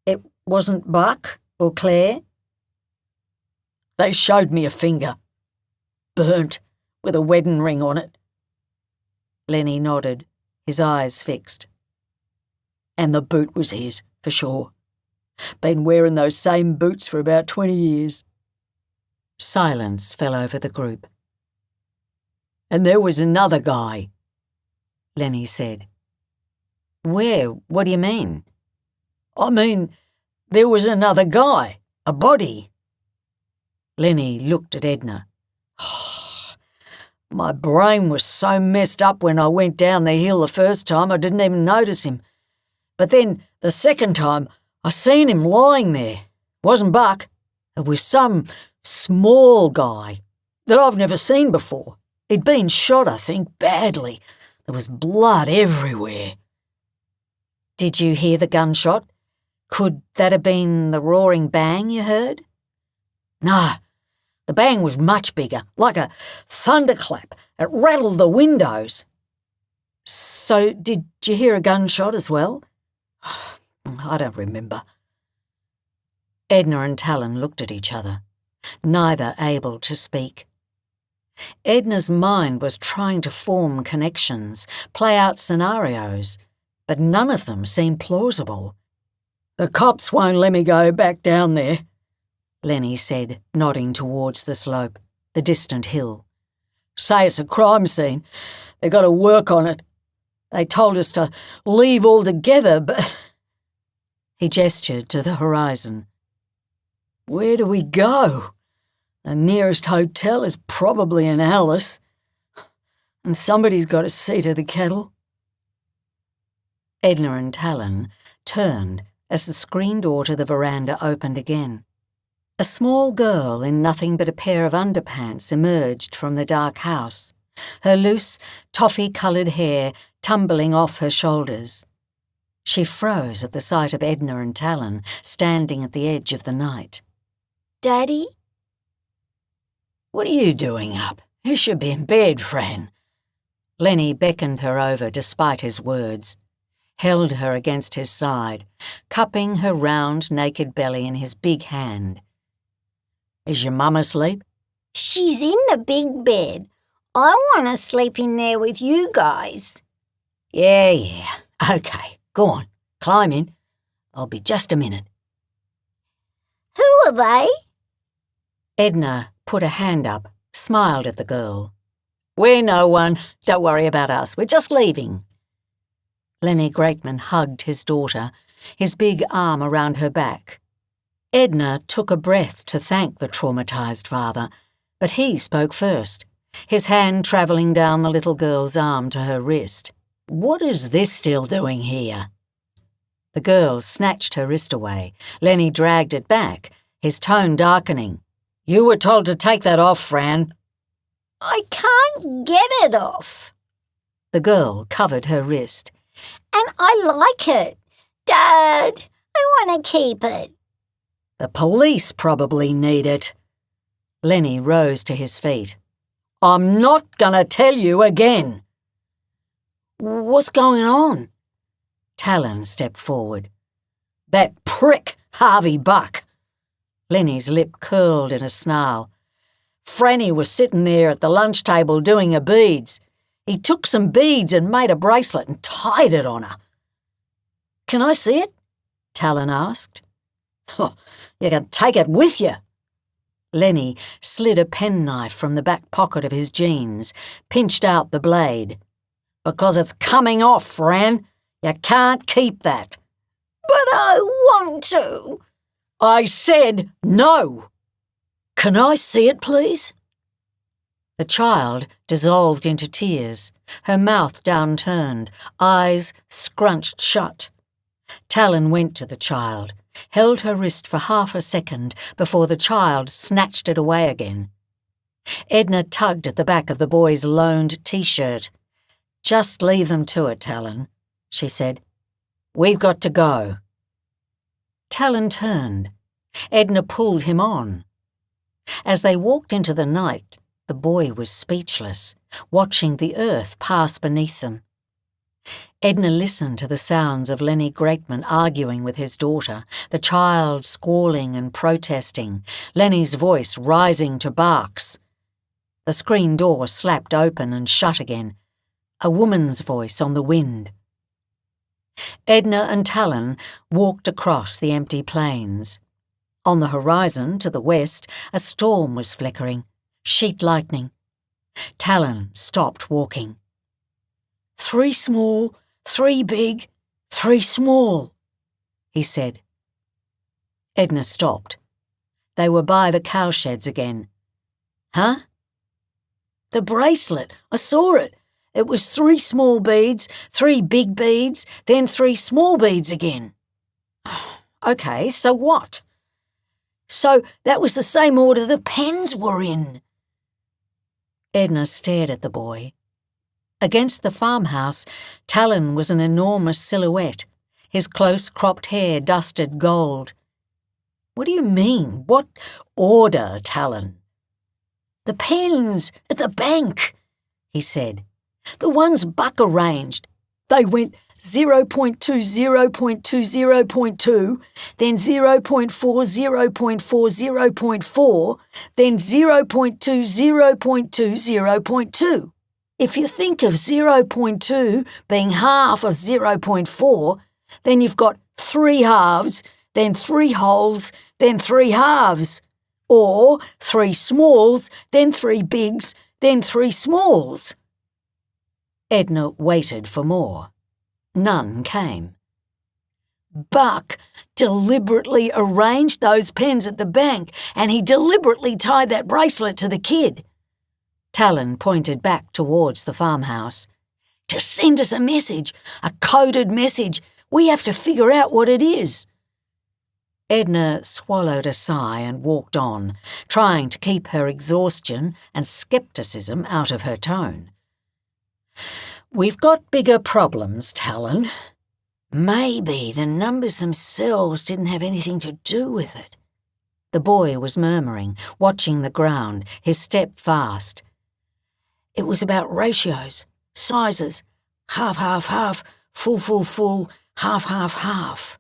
it wasn't Buck or Claire?" "They showed me a finger. Burnt, with a wedding ring on it." Lenny nodded, his eyes fixed. "And the boot was his, for sure. Been wearing those same boots for about 20 years. Silence fell over the group. "And there was another guy," Lenny said. "Where? What do you mean?" "I mean, there was another guy, a body." Lenny looked at Edna. "My brain was so messed up when I went down the hill the first time I didn't even notice him. But then, the second time, I seen him lying there. Wasn't Buck. It was some small guy that I've never seen before. He'd been shot, I think, badly. There was blood everywhere." "Did you hear the gunshot? Could that have been the roaring bang you heard?" "No. The bang was much bigger, like a thunderclap. It rattled the windows." "So did you hear a gunshot as well?" "I don't remember." Edna and Talon looked at each other, neither able to speak. Edna's mind was trying to form connections, play out scenarios, but none of them seemed plausible. "The cops won't let me go back down there," Lenny said, nodding towards the slope, the distant hill. Say it's a crime scene. They got to work on it. They told us to leave altogether, but..." He gestured to the horizon. "Where do we go? The nearest hotel is probably in Alice. And somebody's got to see to the kettle." Edna and Talon turned as the screen door to the veranda opened again. A small girl in nothing but a pair of underpants emerged from the dark house, her loose, toffee-coloured hair tumbling off her shoulders. She froze at the sight of Edna and Talon standing at the edge of the night. "Daddy?" "What are you doing up? You should be in bed, Fran." Lenny beckoned her over despite his words, held her against his side, cupping her round, naked belly in his big hand. "Is your mum asleep?" "She's in the big bed. I want to sleep in there with you guys." Yeah. Okay, go on, climb in. I'll be just a minute." "Who are they?" Edna put a hand up, smiled at the girl. "We're no one. Don't worry about us. We're just leaving." Lenny Greatman hugged his daughter, his big arm around her back. Edna took a breath to thank the traumatised father, but he spoke first, his hand travelling down the little girl's arm to her wrist. "What is this still doing here?" The girl snatched her wrist away. Lenny dragged it back, his tone darkening. "You were told to take that off, Fran." "I can't get it off." The girl covered her wrist. "And I like it. Dad, I want to keep it." "The police probably need it." Lenny rose to his feet. "I'm not gonna tell you again." "What's going on?" Talon stepped forward. "That prick, Harvey Buck." Lenny's lip curled in a snarl. "Franny was sitting there at the lunch table doing her beads. He took some beads and made a bracelet and tied it on her." "Can I see it?" Talon asked. "Oh, you can take it with you." Lenny slid a penknife from the back pocket of his jeans, pinched out the blade. "Because it's coming off, Fran. You can't keep that." "But I want to." "I said no." "Can I see it, please?" The child dissolved into tears, her mouth downturned, eyes scrunched shut. Talon went to the child, held her wrist for half a second before the child snatched it away again. Edna tugged at the back of the boy's loaned T-shirt. "Just leave them to it, Talon," she said. "We've got to go." Talon turned. Edna pulled him on. As they walked into the night, the boy was speechless, watching the earth pass beneath them. Edna listened to the sounds of Lenny Greatman arguing with his daughter, the child squalling and protesting, Lenny's voice rising to barks. The screen door slapped open and shut again, a woman's voice on the wind. Edna and Talon walked across the empty plains. On the horizon, to the west, a storm was flickering, sheet lightning. Talon stopped walking. 3 small, 3 big, 3 small," he said. Edna stopped. They were by the cowsheds again. "Huh?" "The bracelet. I saw it. It was 3 small beads, 3 big beads, then 3 small beads again." "Okay, so what?" "So that was the same order the pens were in." Edna stared at the boy. Against the farmhouse, Talon was an enormous silhouette, his close-cropped hair dusted gold. "What do you mean? What order, Talon?" "The pens at the bank," he said. "The ones Buck arranged. They went 0.2, 0.2, 0.2, then 0.4, 0.4, 0.4, then 0.2, 0.2, 0.2. If you think of 0.2 being half of 0.4, then you've got 3 halves, then 3 wholes, then 3 halves. Or 3 smalls, then 3 bigs, then 3 smalls. Edna waited for more. None came. Buck deliberately arranged those pens at the bank, and he deliberately tied that bracelet to the kid. Talon pointed back towards the farmhouse. To send us a message, a coded message. We have to figure out what it is. Edna swallowed a sigh and walked on, trying to keep her exhaustion and scepticism out of her tone. We've got bigger problems, Talon. Maybe the numbers themselves didn't have anything to do with it. The boy was murmuring, watching the ground, his step fast. It was about ratios, sizes, half, half, half, full, full, full, half, half, half.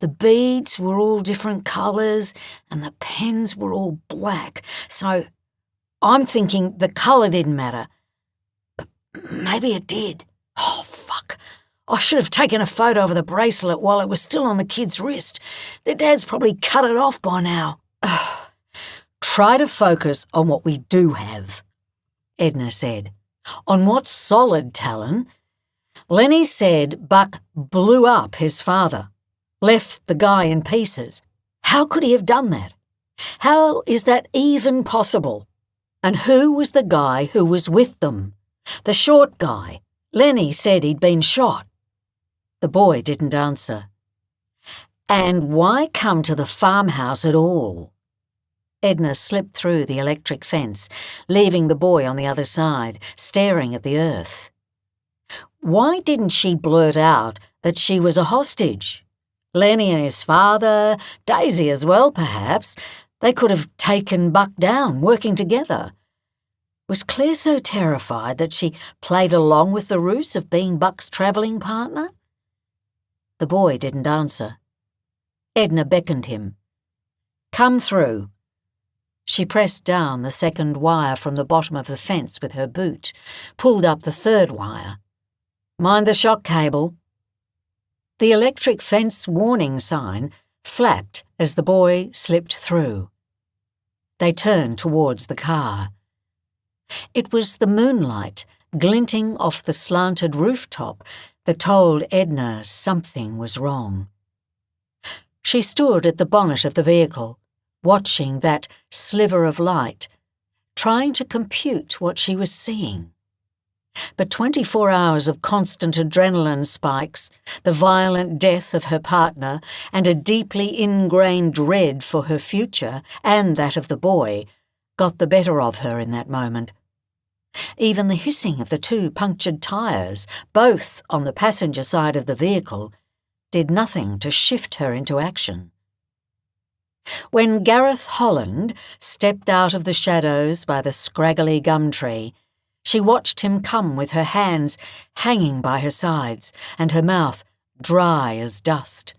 The beads were all different colours and the pens were all black, so I'm thinking the colour didn't matter. But maybe it did. Oh, fuck. I should have taken a photo of the bracelet while it was still on the kid's wrist. Their dad's probably cut it off by now. Try to focus on what we do have, Edna said. On what's solid, Talon. Lenny said Buck blew up his father, left the guy in pieces. How could he have done that? How is that even possible? And who was the guy who was with them? The short guy. Lenny said he'd been shot. The boy didn't answer. And why come to the farmhouse at all? Edna slipped through the electric fence, leaving the boy on the other side, staring at the earth. Why didn't she blurt out that she was a hostage? Lenny and his father, Daisy as well, perhaps. They could have taken Buck down, working together. Was Claire so terrified that she played along with the ruse of being Buck's travelling partner? The boy didn't answer. Edna beckoned him. Come through. She pressed down the second wire from the bottom of the fence with her boot, pulled up the third wire. Mind the shock cable. The electric fence warning sign flapped as the boy slipped through. They turned towards the car. It was the moonlight glinting off the slanted rooftop that told Edna something was wrong. She stood at the bonnet of the vehicle, watching that sliver of light, trying to compute what she was seeing. But 24 hours of constant adrenaline spikes, the violent death of her partner, and a deeply ingrained dread for her future and that of the boy got the better of her in that moment. Even the hissing of the 2 punctured tyres, both on the passenger side of the vehicle, did nothing to shift her into action. When Gareth Holland stepped out of the shadows by the scraggly gum tree, she watched him come with her hands hanging by her sides and her mouth dry as dust,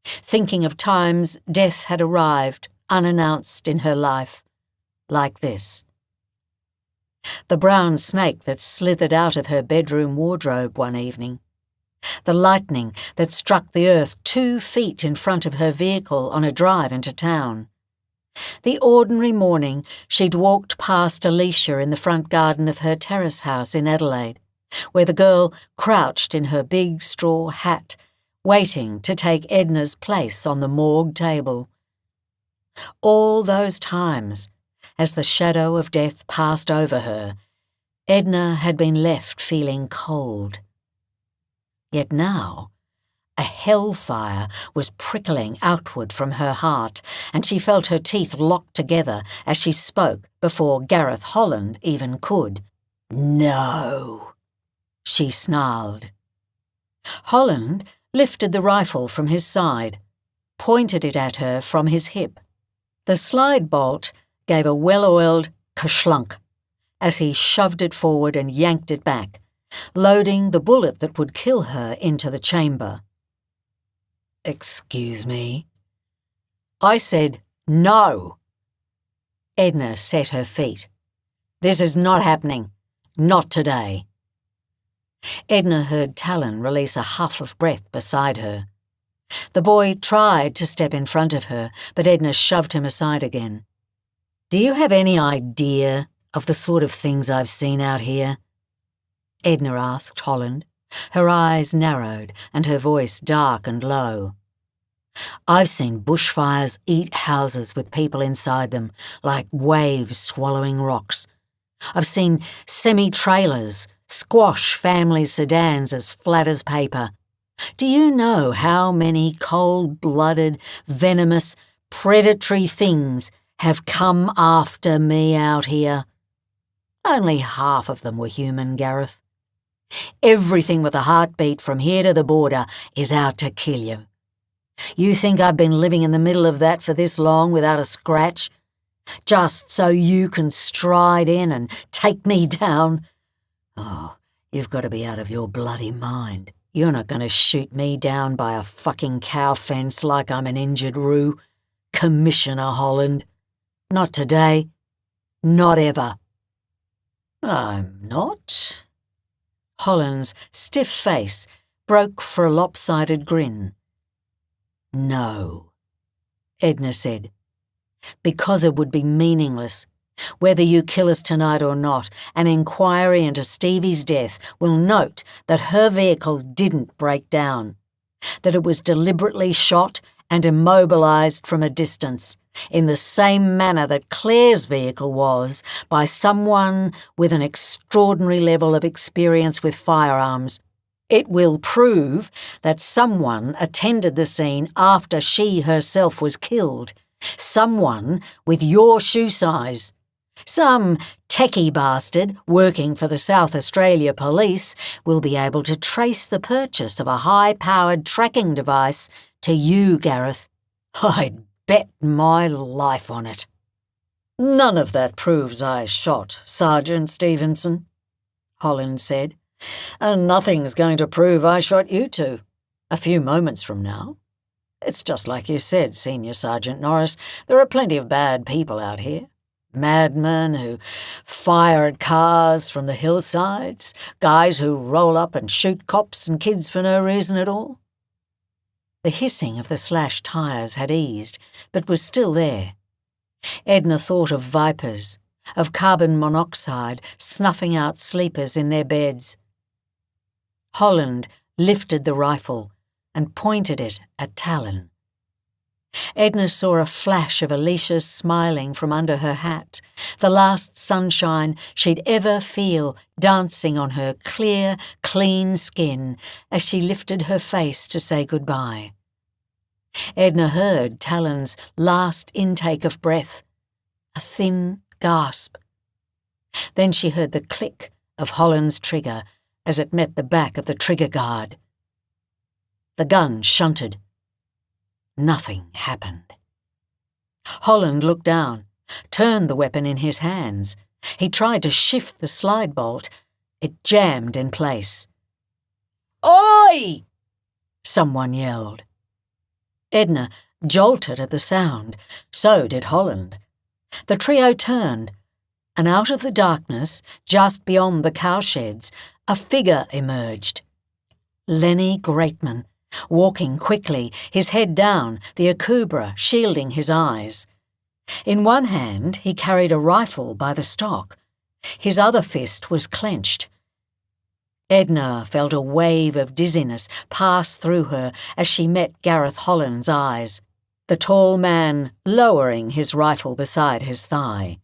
thinking of times death had arrived unannounced in her life, like this. The brown snake that slithered out of her bedroom wardrobe one evening. The lightning that struck the earth 2 feet in front of her vehicle on a drive into town. The ordinary morning she'd walked past Alicia in the front garden of her terrace house in Adelaide, where the girl crouched in her big straw hat, waiting to take Edna's place on the morgue table. All those times, as the shadow of death passed over her, Edna had been left feeling cold. Yet now, a hellfire was prickling outward from her heart, and she felt her teeth locked together as she spoke before Gareth Holland even could. "No," she snarled. Holland lifted the rifle from his side, pointed it at her from his hip. The slide bolt gave a well-oiled kerslunk as he shoved it forward and yanked it back, loading the bullet that would kill her into the chamber. "Excuse me?" I said, "No." Edna set her feet. "This is not happening. Not today." Edna heard Talon release a huff of breath beside her. The boy tried to step in front of her, but Edna shoved him aside again. "Do you have any idea of the sort of things I've seen out here?" Edna asked Holland. Her eyes narrowed and her voice dark and low. "I've seen bushfires eat houses with people inside them, like waves swallowing rocks. I've seen semi-trailers squash family sedans as flat as paper. Do you know how many cold-blooded, venomous, predatory things have come after me out here? Only half of them were human, Gareth. Everything with a heartbeat from here to the border is out to kill you. You think I've been living in the middle of that for this long without a scratch? Just so you can stride in and take me down? Oh, you've got to be out of your bloody mind. You're not going to shoot me down by a fucking cow fence like I'm an injured roo, Commissioner Holland. Not today. Not ever." "I'm not?" Holland's stiff face broke for a lopsided grin. "No," Edna said, "because it would be meaningless. Whether you kill us tonight or not, an inquiry into Stevie's death will note that her vehicle didn't break down, that it was deliberately shot and immobilized from a distance, in the same manner that Claire's vehicle was, by someone with an extraordinary level of experience with firearms. It will prove that someone attended the scene after she herself was killed, someone with your shoe size. Some techie bastard working for the South Australia Police will be able to trace the purchase of a high-powered tracking device to you, Gareth. I'd bet my life on it." "None of that proves I shot Sergeant Stevenson," Holland said, "and nothing's going to prove I shot you two a few moments from now. It's just like you said, Senior Sergeant Norris, there are plenty of bad people out here. Madmen who fire at cars from the hillsides, guys who roll up and shoot cops and kids for no reason at all." The hissing of the slashed tyres had eased, but was still there. Edna thought of vipers, of carbon monoxide snuffing out sleepers in their beds. Holland lifted the rifle and pointed it at Talon. Edna saw a flash of Alicia's smiling from under her hat, the last sunshine she'd ever feel dancing on her clear, clean skin as she lifted her face to say goodbye. Edna heard Talon's last intake of breath, a thin gasp. Then she heard the click of Holland's trigger as it met the back of the trigger guard. The gun shunted. Nothing happened. Holland looked down, turned the weapon in his hands. He tried to shift the slide bolt. It jammed in place. "Oi!" someone yelled. Edna jolted at the sound. So did Holland. The trio turned, and out of the darkness, just beyond the cowsheds, a figure emerged. Lenny Greatman, walking quickly, his head down, the akubra shielding his eyes. In one hand he carried a rifle by the stock. His other fist was clenched. Edna felt a wave of dizziness pass through her as she met Gareth Holland's eyes, the tall man lowering his rifle beside his thigh.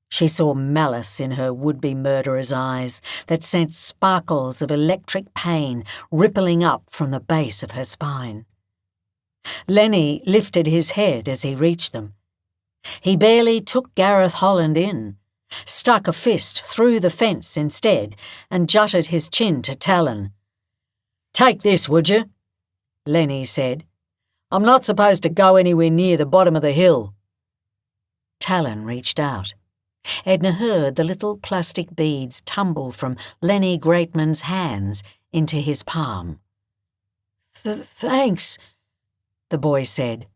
She saw malice in her would-be murderer's eyes that sent sparkles of electric pain rippling up from the base of her spine. Lenny lifted his head as he reached them. He barely took Gareth Holland in, stuck a fist through the fence instead, and jutted his chin to Talon. "Take this, would you?" Lenny said. "I'm not supposed to go anywhere near the bottom of the hill." Talon reached out. Edna heard the little plastic beads tumble from Lenny Greatman's hands into his palm. Thanks, the boy said.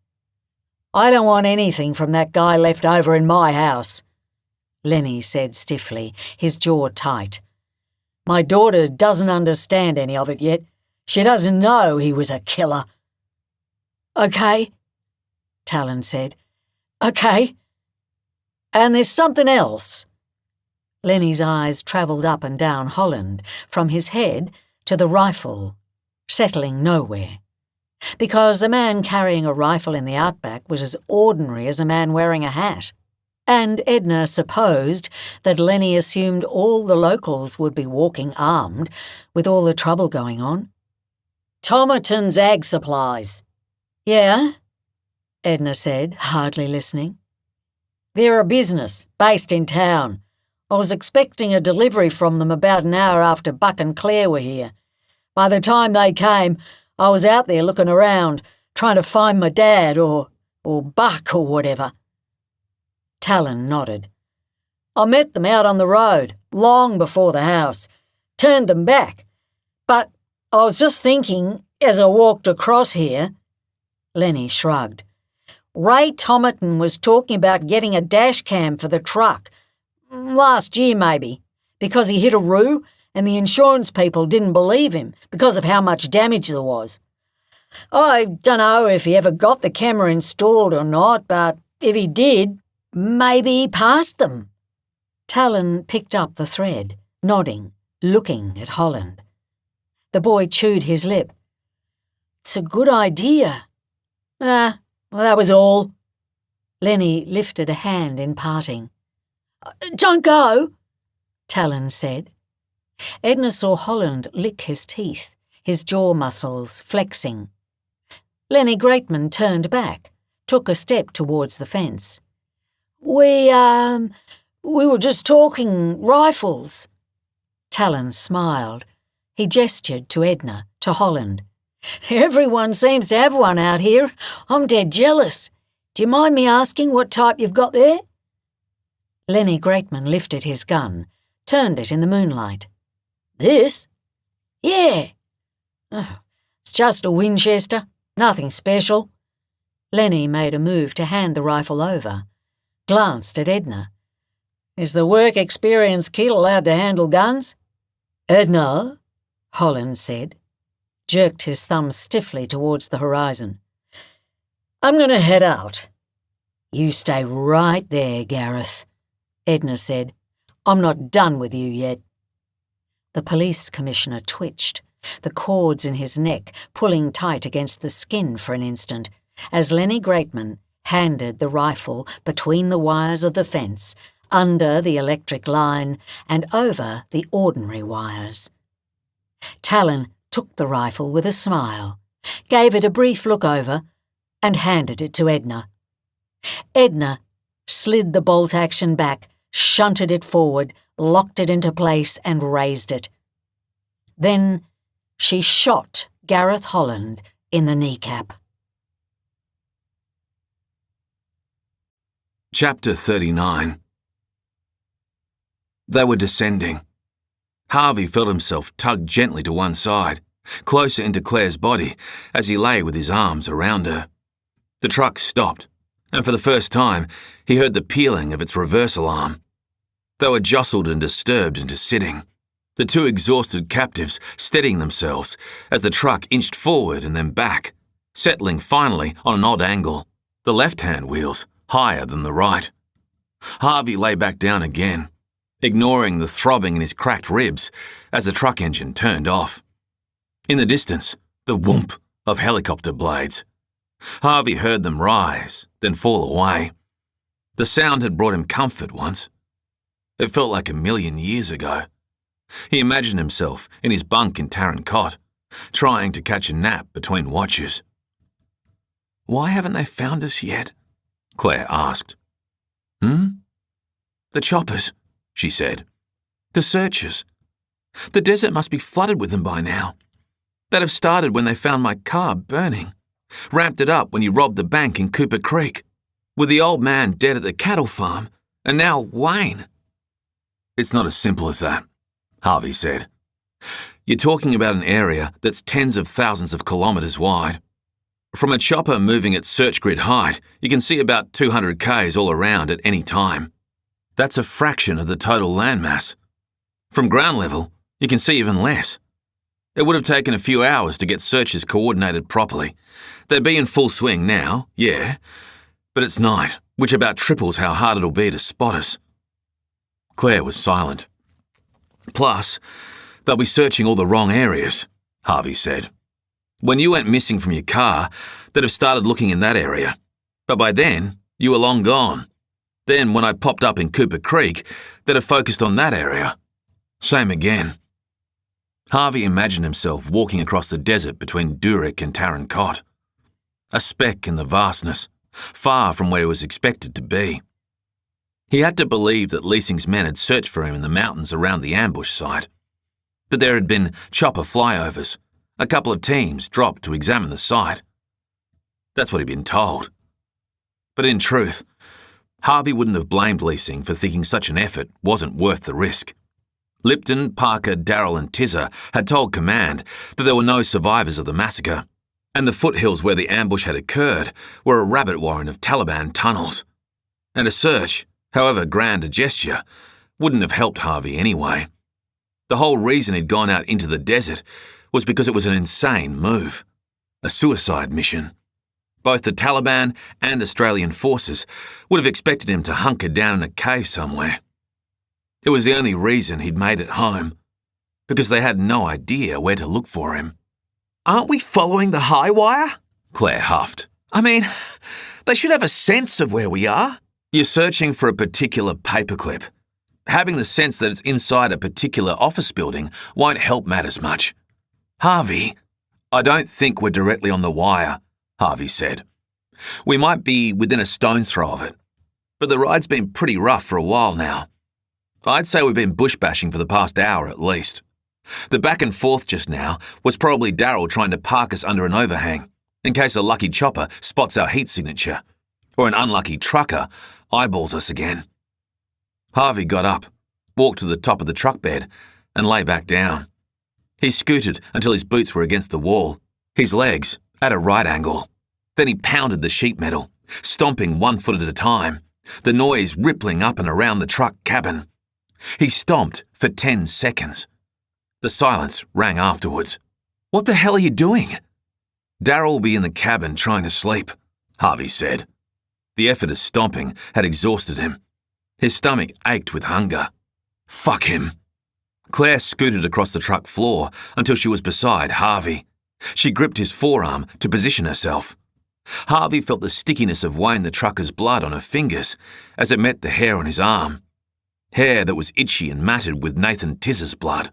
"I don't want anything from that guy left over in my house," Lenny said stiffly, his jaw tight. "My daughter doesn't understand any of it yet. She doesn't know he was a killer." "Okay," Talon said. "Okay. And there's something else," Lenny's eyes travelled up and down Holland, from his head to the rifle, settling nowhere. Because a man carrying a rifle in the outback was as ordinary as a man wearing a hat. And Edna supposed that Lenny assumed all the locals would be walking armed with all the trouble going on. "Tomerton's Ag Supplies." "Yeah?" Edna said, hardly listening. "They're a business based in town. I was expecting a delivery from them about an hour after Buck and Claire were here. By the time they came, I was out there looking around, trying to find my dad or Buck or whatever." Talon nodded. "I met them out on the road, long before the house. Turned them back. But I was just thinking, as I walked across here..." Lenny shrugged. "Ray Tomerton was talking about getting a dash cam for the truck. Last year, maybe, because he hit a roo and the insurance people didn't believe him because of how much damage there was. I don't know if he ever got the camera installed or not, but if he did, maybe he passed them." Talon picked up the thread, nodding, looking at Holland. The boy chewed his lip. "It's a good idea." Well, that was all." Lenny lifted a hand in parting. "Don't go," Talon said. Edna saw Holland lick his teeth, his jaw muscles flexing. Lenny Greatman turned back, took a step towards the fence. We were just talking rifles." Talon smiled. He gestured to Edna, to Holland. "Everyone seems to have one out here. I'm dead jealous. Do you mind me asking what type you've got there?" Lenny Greatman lifted his gun, turned it in the moonlight. "This?" "Yeah." "Oh, it's just a Winchester. Nothing special." Lenny made a move to hand the rifle over, glanced at Edna. "Is the work experienced kid allowed to handle guns?" "Edna," Holland said, jerked his thumb stiffly towards the horizon. "I'm going to head out." "You stay right there, Gareth," Edna said. "I'm not done with you yet." The police commissioner twitched, the cords in his neck pulling tight against the skin for an instant, as Lenny Greatman handed the rifle between the wires of the fence, under the electric line and over the ordinary wires. Talon took the rifle with a smile, gave it a brief look over, and handed it to Edna. Edna slid the bolt action back, shunted it forward, locked it into place and raised it. Then she shot Gareth Holland in the kneecap. Chapter 39. They were descending. Harvey felt himself tugged gently to one side, closer into Claire's body as he lay with his arms around her. The truck stopped, and for the first time he heard the pealing of its reversal arm. They were jostled and disturbed into sitting, the two exhausted captives steadying themselves as the truck inched forward and then back, settling finally on an odd angle, the left-hand wheels higher than the right. Harvey lay back down again, ignoring the throbbing in his cracked ribs as the truck engine turned off. In the distance, the whoomp of helicopter blades. Harvey heard them rise, then fall away. The sound had brought him comfort once. It felt like a million years ago. He imagined himself in his bunk in Tarrant Cot, trying to catch a nap between watches. "Why haven't they found us yet?" Claire asked. "The choppers," she said. "The searchers. The desert must be flooded with them by now. They'd have started when they found my car burning, ramped it up when you robbed the bank in Cooper Creek, with the old man dead at the cattle farm, and now Wayne." "It's not as simple as that," Harvey said. "You're talking about an area that's tens of thousands of kilometres wide. From a chopper moving at search grid height, you can see about 200 k's all around at any time. That's a fraction of the total landmass. From ground level, you can see even less. It would have taken a few hours to get searches coordinated properly. They'd be in full swing now, yeah, but it's night, which about triples how hard it'll be to spot us." Claire was silent. Plus, they'll be searching all the wrong areas, Harvey said. When you went missing from your car, they'd have started looking in that area. But by then, you were long gone. Then, when I popped up in Cooper Creek, they'd have focused on that area. Same again. Harvey imagined himself walking across the desert between Durick and Tarancott. A speck in the vastness, far from where he was expected to be. He had to believe that Leasing's men had searched for him in the mountains around the ambush site, that there had been chopper flyovers, a couple of teams dropped to examine the site. That's what he'd been told. But in truth, Harvey wouldn't have blamed Leasing for thinking such an effort wasn't worth the risk. Lipton, Parker, Darrell and Tizzer had told command that there were no survivors of the massacre, and the foothills where the ambush had occurred were a rabbit warren of Taliban tunnels. And a search, however grand a gesture, wouldn't have helped Harvey anyway. The whole reason he'd gone out into the desert was because it was an insane move. A suicide mission. Both the Taliban and Australian forces would have expected him to hunker down in a cave somewhere. It was the only reason he'd made it home, because they had no idea where to look for him. Aren't we following the high wire? Claire huffed. I mean, they should have a sense of where we are. You're searching for a particular paperclip. Having the sense that it's inside a particular office building won't help matters much. Harvey, I don't think we're directly on the wire, Harvey said. We might be within a stone's throw of it, but the ride's been pretty rough for a while now. I'd say we've been bush-bashing for the past hour at least. The back and forth just now was probably Darrell trying to park us under an overhang, in case a lucky chopper spots our heat signature, or an unlucky trucker eyeballs us again. Harvey got up, walked to the top of the truck bed, and lay back down. He scooted until his boots were against the wall, his legs at a right angle. Then he pounded the sheet metal, stomping 1 foot at a time, the noise rippling up and around the truck cabin. He stomped for 10 seconds. The silence rang afterwards. What the hell are you doing? Darrell will be in the cabin trying to sleep, Harvey said. The effort of stomping had exhausted him. His stomach ached with hunger. Fuck him. Claire scooted across the truck floor until she was beside Harvey. She gripped his forearm to position herself. Harvey felt the stickiness of Wayne the trucker's blood on her fingers as it met the hair on his arm. Hair that was itchy and matted with Nathan Tizzer's blood.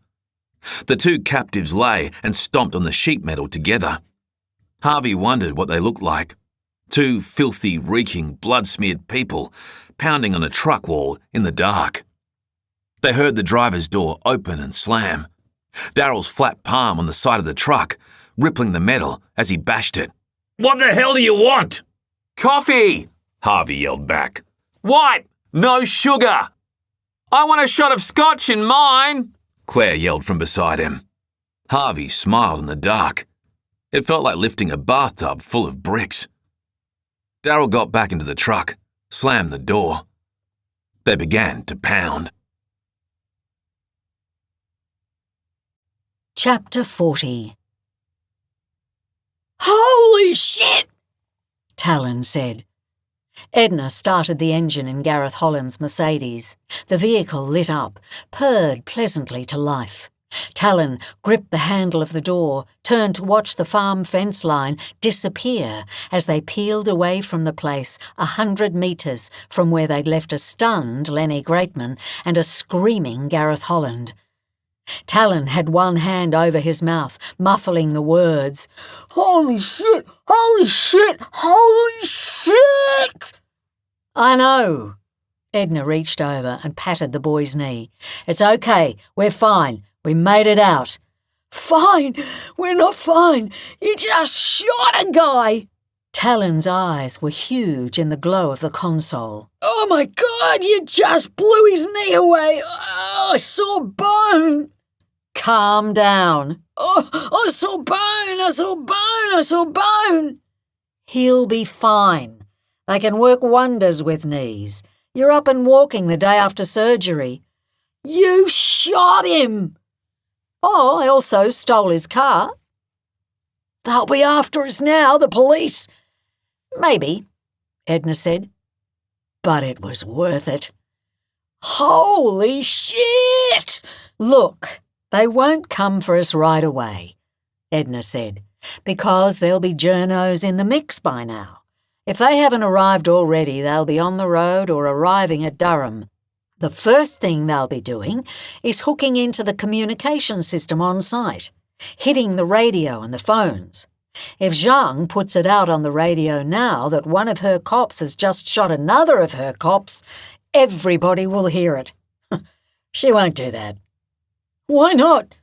The two captives lay and stomped on the sheet metal together. Harvey wondered what they looked like. Two filthy, reeking, blood-smeared people pounding on a truck wall in the dark. They heard the driver's door open and slam. Darrell's flat palm on the side of the truck, rippling the metal as he bashed it. What the hell do you want? Coffee! Harvey yelled back. White, no sugar. I want a shot of scotch in mine, Claire yelled from beside him. Harvey smiled in the dark. It felt like lifting a bathtub full of bricks. Darrell got back into the truck, slammed the door. They began to pound. Chapter 40. Holy shit! Talon said. Edna started the engine in Gareth Holland's Mercedes. The vehicle lit up, purred pleasantly to life. Talon gripped the handle of the door, turned to watch the farm fence line disappear as they peeled away from the place 100 metres from where they'd left a stunned Lenny Greatman and a screaming Gareth Holland. Talon had one hand over his mouth, muffling the words. Holy shit! Holy shit! Holy shit! I know. Edna reached over and patted the boy's knee. It's okay. We're fine. We made it out. Fine! We're not fine. You just shot a guy! Talon's eyes were huge in the glow of the console. Oh my God, you just blew his knee away. Oh, I saw bone. Calm down. Oh, I saw bone. I saw bone. I saw bone. He'll be fine. They can work wonders with knees. You're up and walking the day after surgery. You shot him. Oh, I also stole his car. They'll be after us now, the police. Maybe, Edna said. But it was worth it. Holy shit! Look, they won't come for us right away, Edna said, because there'll be journos in the mix by now. If they haven't arrived already, they'll be on the road or arriving at Durham. The first thing they'll be doing is hooking into the communication system on site, hitting the radio and the phones. If Zhang puts it out on the radio now that one of her cops has just shot another of her cops, everybody will hear it. She won't do that. Why not?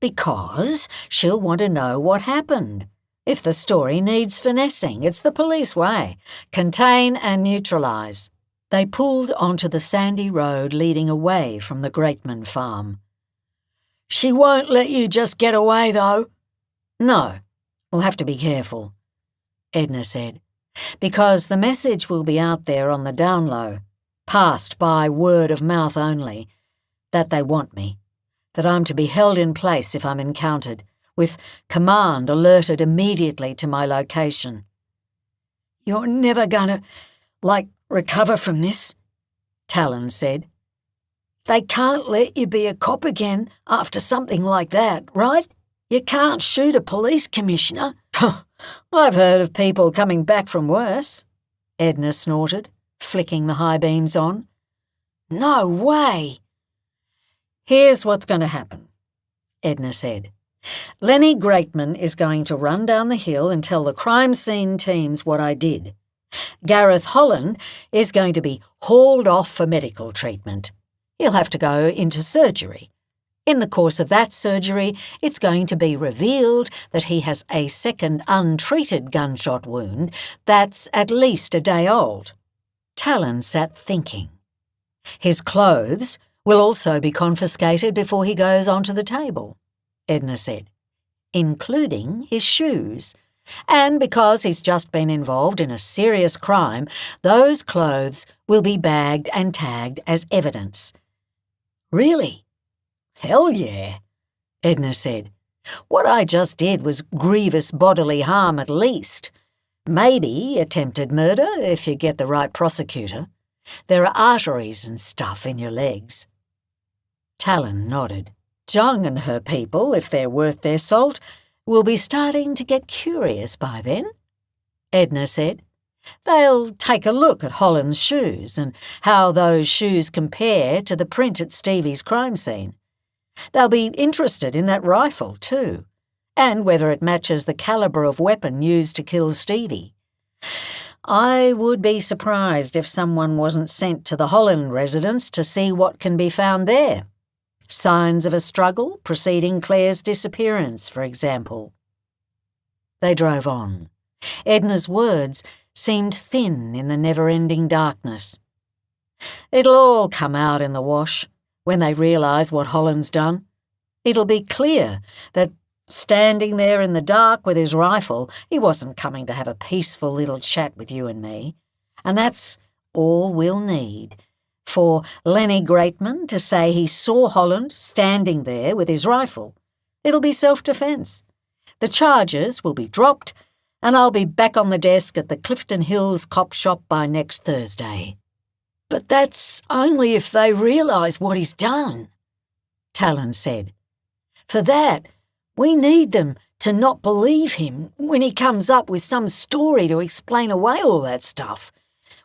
Because she'll want to know what happened. If the story needs finessing, it's the police way. Contain and neutralise. They pulled onto the sandy road leading away from the Greatman farm. She won't let you just get away, though. No, we'll have to be careful, Edna said, because the message will be out there on the down low, passed by word of mouth only, that they want me, that I'm to be held in place if I'm encountered, with command alerted immediately to my location. You're never gonna, recover from this, Talon said. They can't let you be a cop again after something like that, right? You can't shoot a police commissioner. I've heard of people coming back from worse, Edna snorted, flicking the high beams on. No way. Here's what's going to happen, Edna said. Lenny Greatman is going to run down the hill and tell the crime scene teams what I did. Gareth Holland is going to be hauled off for medical treatment. He'll have to go into surgery. In the course of that surgery, it's going to be revealed that he has a second untreated gunshot wound that's at least a day old. Talon sat thinking. His clothes will also be confiscated before he goes onto the table, Edna said, including his shoes. And because he's just been involved in a serious crime, those clothes will be bagged and tagged as evidence. Really? Hell yeah, Edna said. What I just did was grievous bodily harm at least. Maybe attempted murder if you get the right prosecutor. There are arteries and stuff in your legs. Talon nodded. Zhang and her people, if they're worth their salt, will be starting to get curious by then, Edna said. They'll take a look at Holland's shoes and how those shoes compare to the print at Stevie's crime scene. They'll be interested in that rifle too, and whether it matches the calibre of weapon used to kill Stevie. I would be surprised if someone wasn't sent to the Holland residence to see what can be found there. Signs of a struggle preceding Claire's disappearance, for example. They drove on. Edna's words seemed thin in the never-ending darkness. It'll all come out in the wash when they realise what Holland's done. It'll be clear that, standing there in the dark with his rifle, he wasn't coming to have a peaceful little chat with you and me. And that's all we'll need. For Lenny Greatman to say he saw Holland standing there with his rifle. It'll be self-defence. The charges will be dropped, and I'll be back on the desk at the Clifton Hills cop shop by next Thursday. But that's only if they realise what he's done, Talon said. For that, we need them to not believe him when he comes up with some story to explain away all that stuff.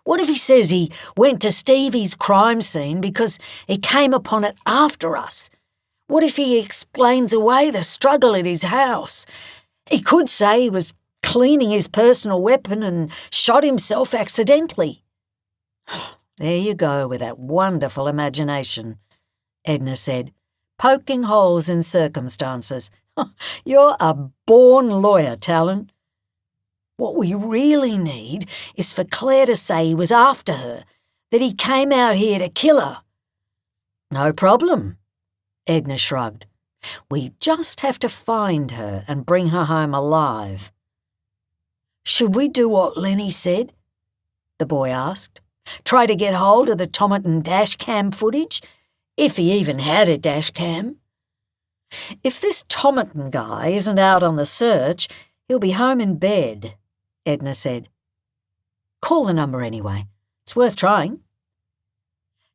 What if he says he went to Stevie's crime scene because he came upon it after us? What if he explains away the struggle at his house? He could say he was cleaning his personal weapon and shot himself accidentally. There you go with that wonderful imagination, Edna said, poking holes in circumstances. You're a born lawyer, Talon. What we really need is for Claire to say he was after her, that he came out here to kill her. No problem, Edna shrugged. We just have to find her and bring her home alive. Should we do what Lenny said? The boy asked. Try to get hold of the Tomerton dash cam footage, if he even had a dash cam. If this Tomerton guy isn't out on the search, he'll be home in bed, Edna said. Call the number anyway. It's worth trying.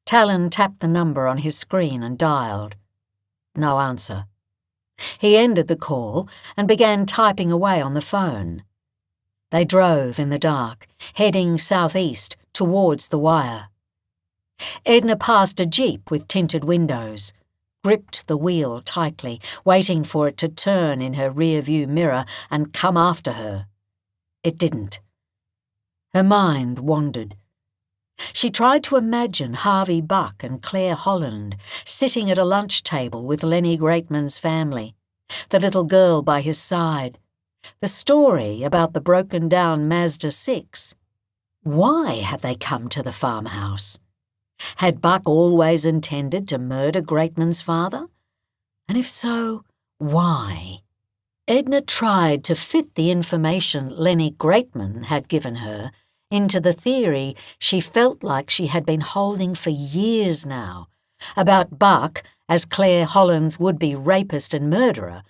Talon tapped the number on his screen and dialed. No answer. He ended the call and began typing away on the phone. They drove in the dark, heading southeast towards the wire. Edna passed a jeep with tinted windows, gripped the wheel tightly, waiting for it to turn in her rear-view mirror and come after her. It didn't. Her mind wandered. She tried to imagine Harvey Buck and Claire Holland sitting at a lunch table with Lenny Greatman's family, the little girl by his side, the story about the broken-down Mazda 6. Why had they come to the farmhouse? Had Buck always intended to murder Greatman's father? And if so, why? Edna tried to fit the information Lenny Greatman had given her into the theory she felt like she had been holding for years now, about Buck as Claire Holland's would-be rapist and murderer,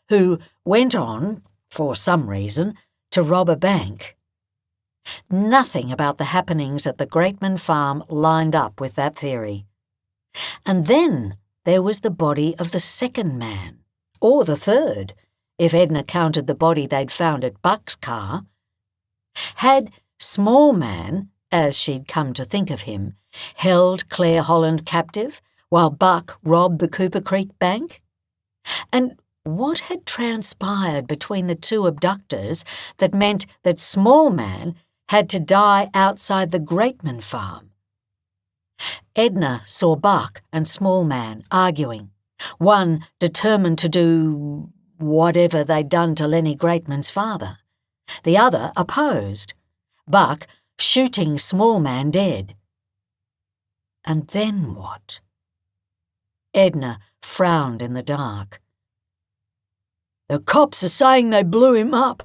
who went on, for some reason, to rob a bank. Nothing about the happenings at the Greatman farm lined up with that theory. And then there was the body of the second man, or the third, if Edna counted the body they'd found at Buck's car. Had Small Man, as she'd come to think of him, held Claire Holland captive while Buck robbed the Cooper Creek Bank? And what had transpired between the two abductors that meant that Small Man had to die outside the Greatman farm? Edna saw Buck and Small Man arguing, one determined to do whatever they'd done to Lenny Greatman's father, the other opposed, Buck shooting Small Man dead. And then what? Edna frowned in the dark. The cops are saying they blew him up.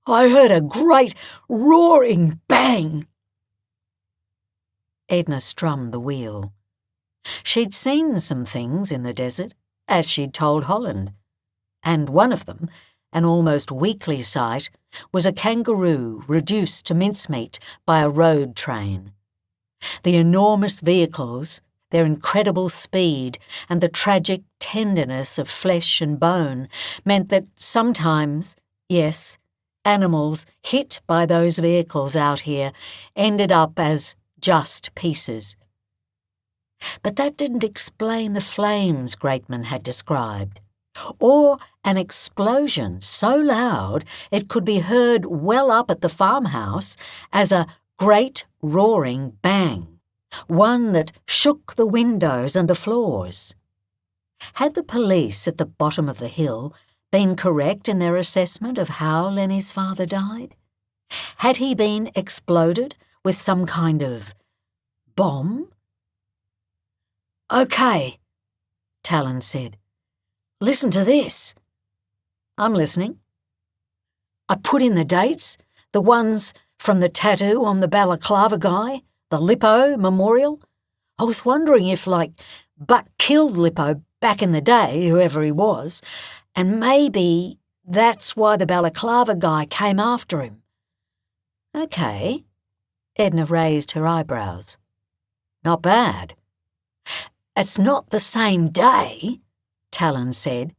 I heard a great roaring bang. Edna strummed the wheel. She'd seen some things in the desert, as she'd told Holland, and one of them, an almost weekly sight, was a kangaroo reduced to mincemeat by a road train. The enormous vehicles, their incredible speed, and the tragic tenderness of flesh and bone meant that sometimes, yes, animals hit by those vehicles out here ended up as just pieces. But that didn't explain the flames Greatman had described, or an explosion so loud it could be heard well up at the farmhouse as a great roaring bang, one that shook the windows and the floors. Had the police at the bottom of the hill been correct in their assessment of how Lenny's father died? Had he been exploded with some kind of bomb? "Okay," Talon said. "Listen to this." "I'm listening." "I put in the dates, the ones from the tattoo on the balaclava guy, the Lippo memorial. I was wondering if, Buck killed Lippo back in the day, whoever he was, and maybe that's why the balaclava guy came after him." "Okay." Edna raised her eyebrows. "Not bad." "It's not the same day," Talon said,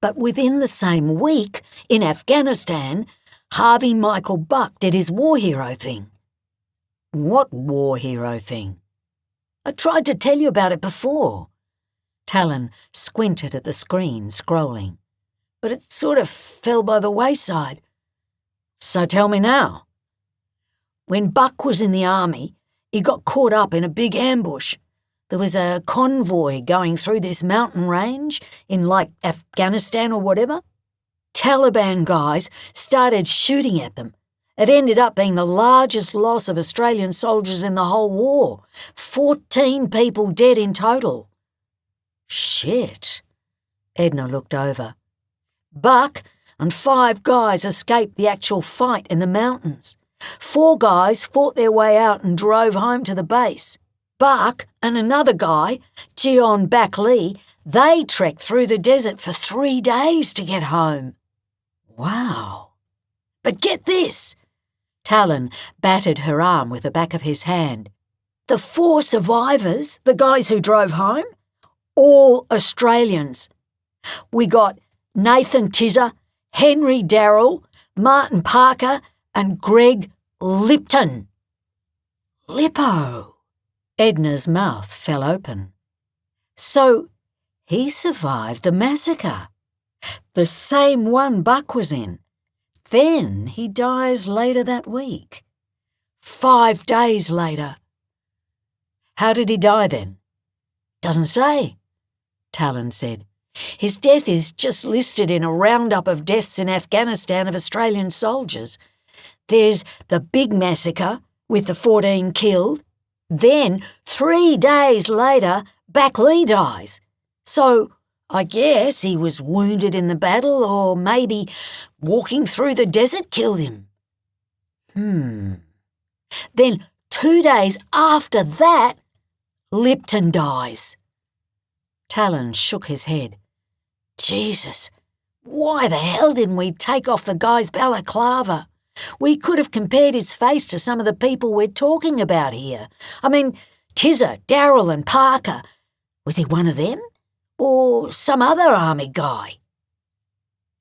"but within the same week, in Afghanistan, Harvey Michael Buck did his war hero thing." "What war hero thing?" "I tried to tell you about it before." Talon squinted at the screen, scrolling. "But it sort of fell by the wayside." "So tell me now." "When Buck was in the army, he got caught up in a big ambush. There was a convoy going through this mountain range in, Afghanistan or whatever. Taliban guys started shooting at them. It ended up being the largest loss of Australian soldiers in the whole war. 14 people dead in total." "Shit." Edna looked over. "Buck and 5 guys escaped the actual fight in the mountains. 4 guys fought their way out and drove home to the base. Buck and another guy, Jion Bak Lee, they trekked through the desert for 3 days to get home." "Wow." "But get this." Talon batted her arm with the back of his hand. The 4 survivors, the guys who drove home, all Australians. We got Nathan Tizzer, Henry Darrell, Martin Parker and Greg Lipton. Lippo. Edna's mouth fell open. So he survived the massacre. The same one Buck was in. Then he dies later that week. 5 days later. How did he die then? Doesn't say, Talon said. His death is just listed in a roundup of deaths in Afghanistan of Australian soldiers. There's the big massacre with the 14 killed. Then, 3 days later, Backley dies. So, I guess he was wounded in the battle or maybe walking through the desert killed him. Then, 2 days after that, Lipton dies. Talon shook his head. Jesus, why the hell didn't we take off the guy's balaclava? We could have compared his face to some of the people we're talking about here. I mean, Tizzer, Darrell and Parker. Was he one of them? Or some other army guy?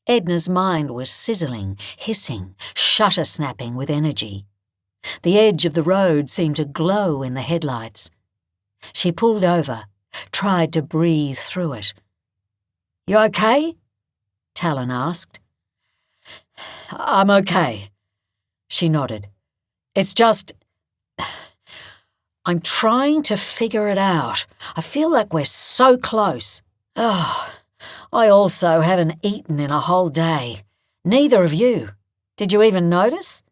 Edna's mind was sizzling, hissing, shutter-snapping with energy. The edge of the road seemed to glow in the headlights. She pulled over, tried to breathe through it. You okay? Talon asked. I'm okay. She nodded. It's just... I'm trying to figure it out. I feel like we're so close. Oh, I also haven't eaten in a whole day. Neither of you. Did you even notice?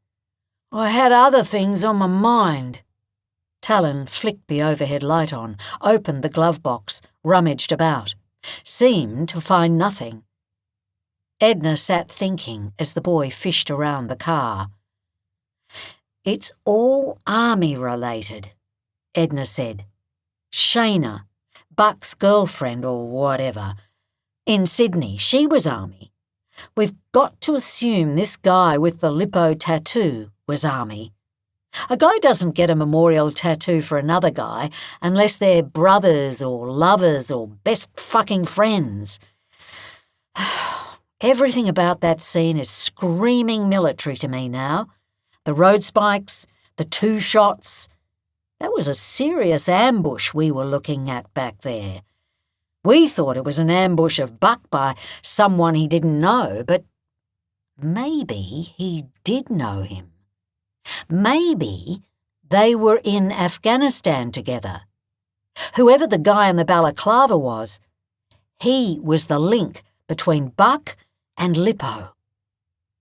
I had other things on my mind. Talon flicked the overhead light on, opened the glove box, rummaged about. Seemed to find nothing. Edna sat thinking as the boy fished around the car. It's all army-related, Edna said. Shayna, Buck's girlfriend or whatever. In Sydney, she was army. We've got to assume this guy with the Lippo tattoo was army. A guy doesn't get a memorial tattoo for another guy unless they're brothers or lovers or best fucking friends. Everything about that scene is screaming military to me now. The road spikes, the 2 shots. That was a serious ambush we were looking at back there. We thought it was an ambush of Buck by someone he didn't know, but maybe he did know him. Maybe they were in Afghanistan together. Whoever the guy in the balaclava was, he was the link between Buck and Lippo.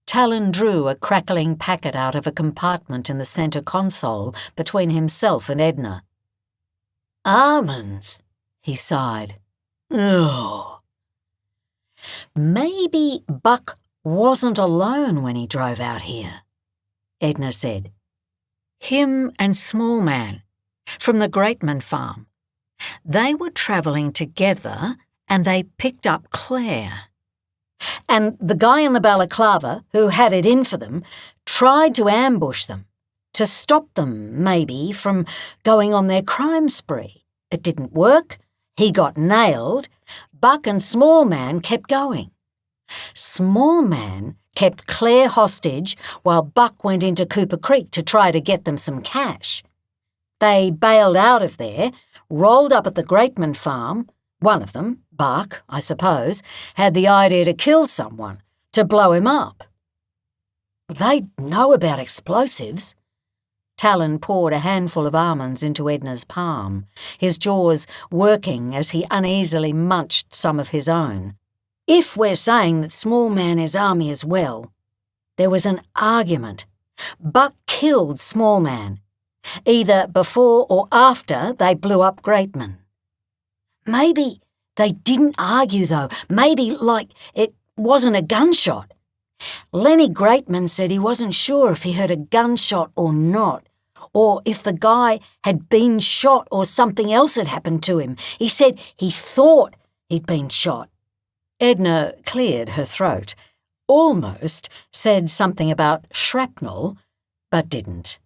Talon drew a crackling packet out of a compartment in the centre console between himself and Edna. Almonds, he sighed. Ugh. Maybe Buck wasn't alone when he drove out here, Edna said. Him and Small Man, from the Greatman farm. They were travelling together and they picked up Claire. And the guy in the balaclava, who had it in for them, tried to ambush them, to stop them, maybe, from going on their crime spree. It didn't work. He got nailed. Buck and Small Man kept going. Small Man kept Claire hostage while Buck went into Cooper Creek to try to get them some cash. They bailed out of there, rolled up at the Greatman farm. One of them, Buck, I suppose, had the idea to kill someone, to blow him up. They know about explosives. Talon poured a handful of almonds into Edna's palm, his jaws working as he uneasily munched some of his own. If we're saying that Small Man is army as well, there was an argument. Buck killed Small Man, either before or after they blew up Greatman. Maybe they didn't argue, though. Maybe, like, it wasn't a gunshot. Lenny Greatman said he wasn't sure if he heard a gunshot or not, or if the guy had been shot or something else had happened to him. He said he thought he'd been shot. Edna cleared her throat, almost said something about shrapnel, but didn't.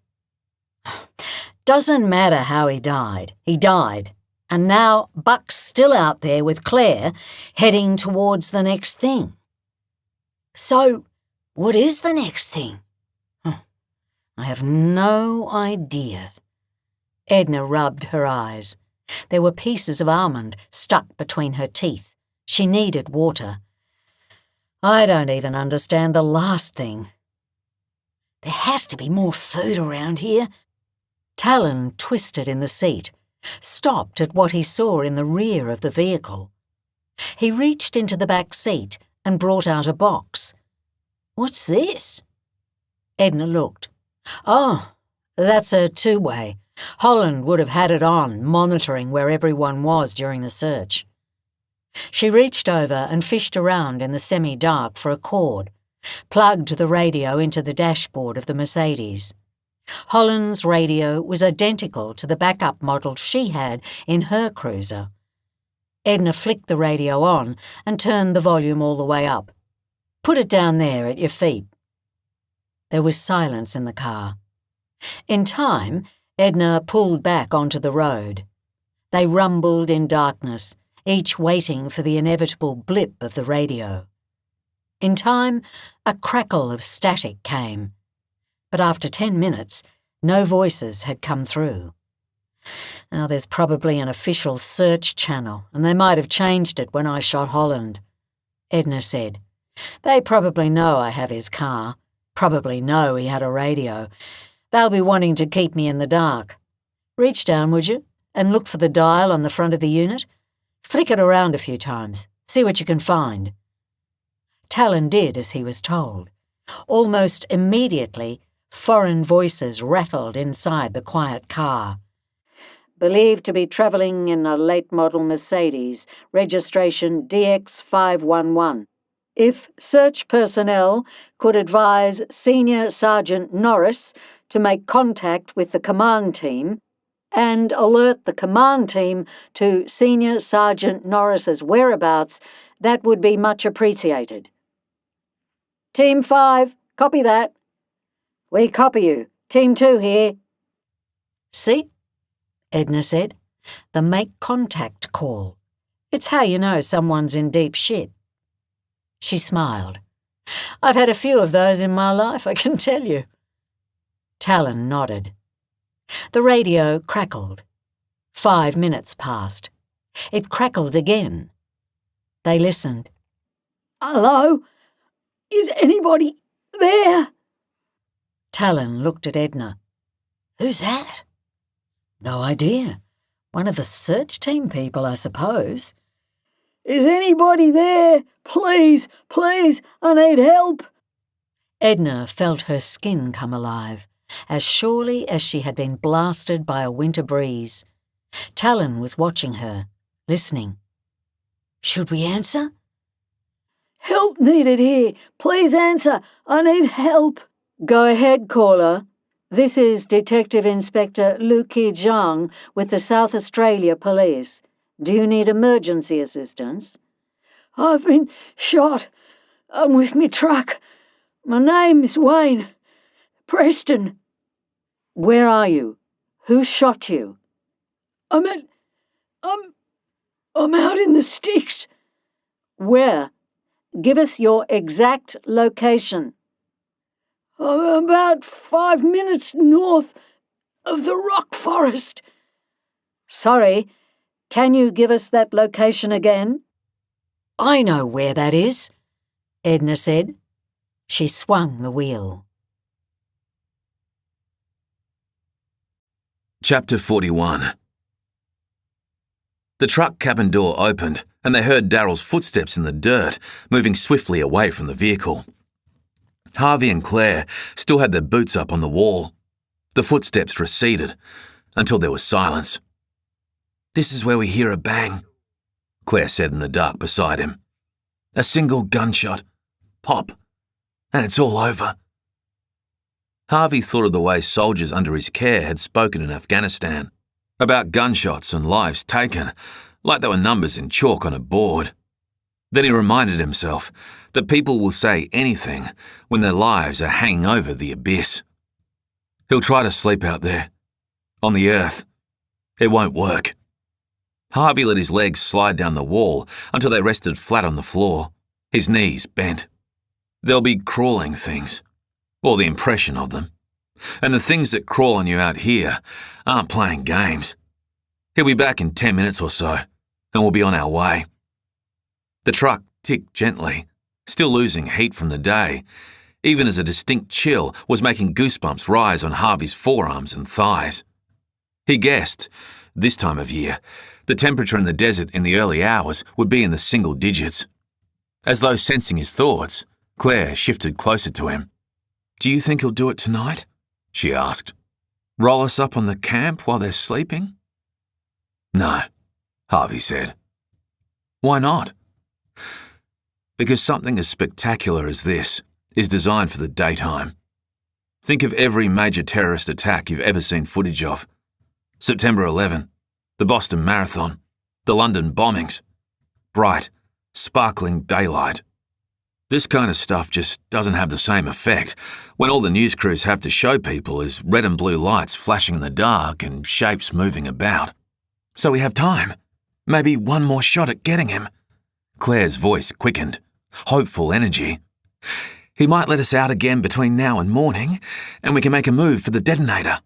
Doesn't matter how he died. He died. And now Buck's still out there with Claire, heading towards the next thing. So, what is the next thing? I have no idea. Edna rubbed her eyes. There were pieces of almond stuck between her teeth. She needed water. I don't even understand the last thing. There has to be more food around here. Talon twisted in the seat, stopped at what he saw in the rear of the vehicle. He reached into the back seat and brought out a box. What's this? Edna looked. Oh, that's a two-way. Holland would have had it on, monitoring where everyone was during the search. She reached over and fished around in the semi-dark for a cord, plugged the radio into the dashboard of the Mercedes. Holland's radio was identical to the backup model she had in her cruiser. Edna flicked the radio on and turned the volume all the way up. Put it down there at your feet. There was silence in the car. In time, Edna pulled back onto the road. They rumbled in darkness, each waiting for the inevitable blip of the radio. In time, a crackle of static came. But after 10 minutes, no voices had come through. Now there's probably an official search channel, and they might have changed it when I shot Holland, Edna said. They probably know I have his car, probably know he had a radio. They'll be wanting to keep me in the dark. Reach down, would you, and look for the dial on the front of the unit? Flick it around a few times, see what you can find. Talon did as he was told. Almost immediately, foreign voices rattled inside the quiet car. Believed to be travelling in a late-model Mercedes, registration DX511. If search personnel could advise Senior Sergeant Norris to make contact with the command team and alert the command team to Senior Sergeant Norris's whereabouts, that would be much appreciated. Team 5, copy that. We copy you. Team 2 here. See? Edna said. The make contact call. It's how you know someone's in deep shit. She smiled. I've had a few of those in my life, I can tell you. Talon nodded. The radio crackled. 5 minutes passed. It crackled again. They listened. Hello? Is anybody there? Talon looked at Edna. Who's that? No idea. One of the search team people, I suppose. Is anybody there? Please, please, I need help. Edna felt her skin come alive, as surely as she had been blasted by a winter breeze. Talon was watching her, listening. Should we answer? Help needed here. Please answer. I need help. Go ahead, caller. This is Detective Inspector Lu Ki Zhang with the South Australia Police. Do you need emergency assistance? I've been shot. I'm with me truck. My name is Wayne. Preston. Where are you? Who shot you? I'm out in the sticks. Where? Give us your exact location. I'm about 5 minutes north of the rock forest. Sorry, can you give us that location again? I know where that is, Edna said. She swung the wheel. Chapter 41. The truck cabin door opened, and they heard Daryl's footsteps in the dirt, moving swiftly away from the vehicle. Harvey and Claire still had their boots up on the wall. The footsteps receded, until there was silence. This is where we hear a bang, Claire said in the dark beside him. A single gunshot. Pop. And it's all over. Harvey thought of the way soldiers under his care had spoken in Afghanistan, about gunshots and lives taken, like they were numbers in chalk on a board. Then he reminded himself that people will say anything when their lives are hanging over the abyss. He'll try to sleep out there, on the earth. It won't work. Harvey let his legs slide down the wall until they rested flat on the floor, his knees bent. There'll be crawling things, or the impression of them. And the things that crawl on you out here aren't playing games. He'll be back in 10 minutes or so, and we'll be on our way. The truck ticked gently, still losing heat from the day, even as a distinct chill was making goosebumps rise on Harvey's forearms and thighs. He guessed, this time of year, the temperature in the desert in the early hours would be in the single digits. As though sensing his thoughts, Claire shifted closer to him. "Do you think he'll do it tonight?" she asked. "Roll us up on the camp while they're sleeping?" "No," Harvey said. "Why not?" "Because something as spectacular as this is designed for the daytime. Think of every major terrorist attack you've ever seen footage of. September 11, the Boston Marathon, the London bombings. Bright, sparkling daylight. This kind of stuff just doesn't have the same effect when all the news crews have to show people is red and blue lights flashing in the dark and shapes moving about. So we have time. Maybe one more shot at getting him." Claire's voice quickened, hopeful energy. "He might let us out again between now and morning, and we can make a move for the detonator."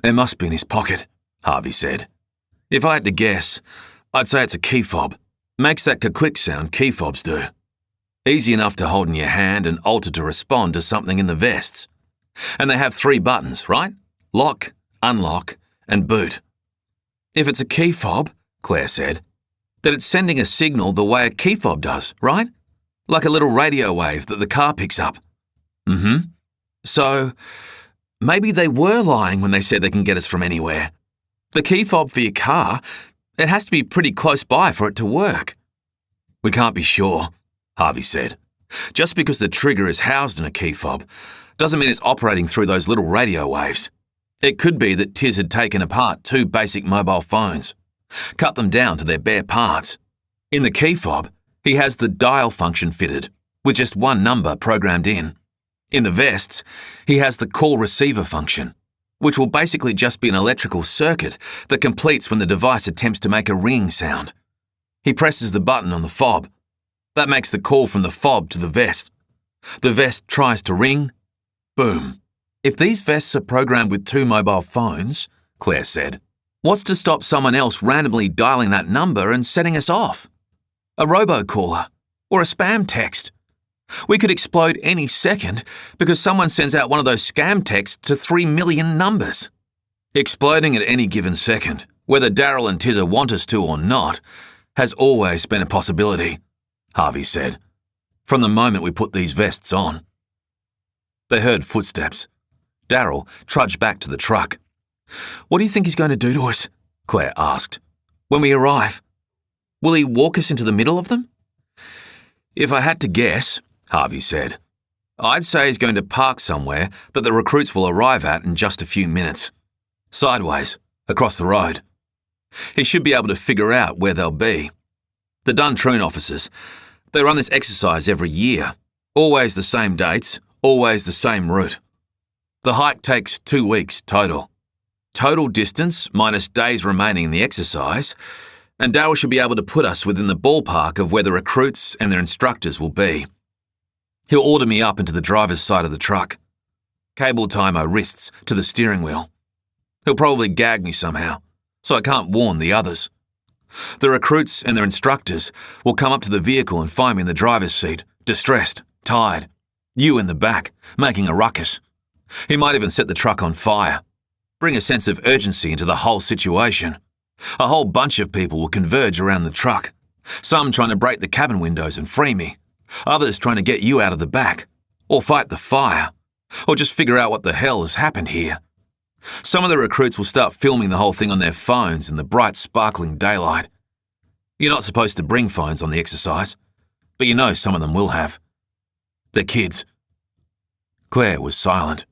"It must be in his pocket," Harvey said. "If I had to guess, I'd say it's a key fob. Makes that click sound key fobs do. Easy enough to hold in your hand and alter to respond to something in the vests. And they have 3 buttons, right? Lock, unlock, and boot." "If it's a key fob," Claire said, "then it's sending a signal the way a key fob does, right? Like a little radio wave that the car picks up." "Mm-hmm. So, maybe they were lying when they said they can get us from anywhere. The key fob for your car, it has to be pretty close by for it to work." "We can't be sure," Harvey said. "Just because the trigger is housed in a key fob doesn't mean it's operating through those little radio waves. It could be that Tiz had taken apart 2 basic mobile phones, cut them down to their bare parts. In the key fob, he has the dial function fitted, with just 1 number programmed in. In the vests, he has the call receiver function, which will basically just be an electrical circuit that completes when the device attempts to make a ringing sound. He presses the button on the fob. That makes the call from the fob to the vest. The vest tries to ring. Boom. If these vests are programmed with 2 mobile phones," Claire said, "what's to stop someone else randomly dialing that number and setting us off? A robocaller or a spam text. We could explode any second because someone sends out one of those scam texts to 3 million numbers." "Exploding at any given second, whether Daryl and Tizza want us to or not, has always been a possibility," Harvey said, "from the moment we put these vests on." They heard footsteps. Daryl trudged back to the truck. "What do you think he's going to do to us?" Claire asked. "When we arrive? Will he walk us into the middle of them?" "If I had to guess," Harvey said, "I'd say he's going to park somewhere that the recruits will arrive at in just a few minutes. Sideways, across the road. He should be able to figure out where they'll be. The Duntroon officers, they run this exercise every year. Always the same dates, always the same route. The hike takes 2 weeks total. Total distance minus days remaining in the exercise, and Daryl should be able to put us within the ballpark of where the recruits and their instructors will be. He'll order me up into the driver's side of the truck. Cable tie my wrists to the steering wheel. He'll probably gag me somehow, so I can't warn the others. The recruits and their instructors will come up to the vehicle and find me in the driver's seat, distressed, tired. You in the back, making a ruckus. He might even set the truck on fire. Bring a sense of urgency into the whole situation. A whole bunch of people will converge around the truck. Some trying to break the cabin windows and free me. Others trying to get you out of the back. Or fight the fire. Or just figure out what the hell has happened here. Some of the recruits will start filming the whole thing on their phones in the bright, sparkling daylight. You're not supposed to bring phones on the exercise, but you know some of them will have. They're kids. Claire was silent.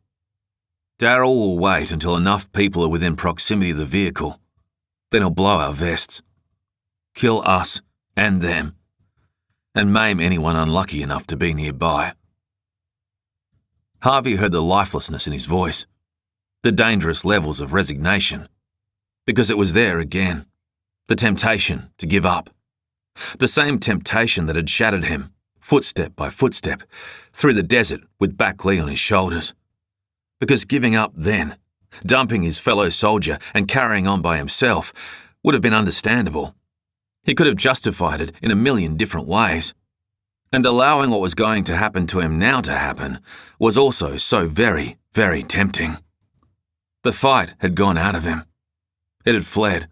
Daryl will wait until enough people are within proximity of the vehicle. Then he'll blow our vests. Kill us and them. And maim anyone unlucky enough to be nearby. Harvey heard the lifelessness in his voice. the dangerous levels of resignation. Because it was there again, the temptation to give up. The same temptation that had shattered him, footstep by footstep, through the desert with Backley on his shoulders. Because giving up then, dumping his fellow soldier and carrying on by himself, would have been understandable. He could have justified it in a million different ways. And allowing what was going to happen to him now to happen was also so very, very tempting. The fight had gone out of him. It had fled,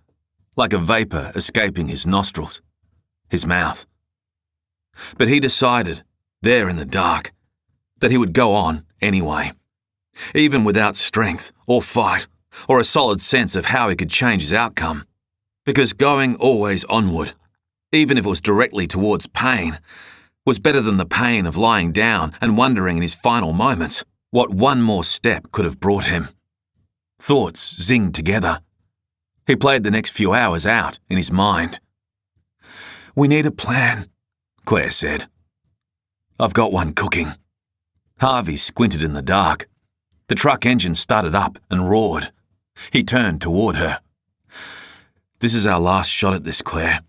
like a vapour escaping his nostrils, his mouth. But he decided, there in the dark, that he would go on anyway, even without strength or fight or a solid sense of how he could change his outcome. Because going always onward, even if it was directly towards pain, was better than the pain of lying down and wondering in his final moments what one more step could have brought him. Thoughts zinged together. He played the next few hours out in his mind. "We need a plan," Claire said. "I've got one cooking." Harvey squinted in the dark. The truck engine started up and roared. He turned toward her. "This is our last shot at this, Claire.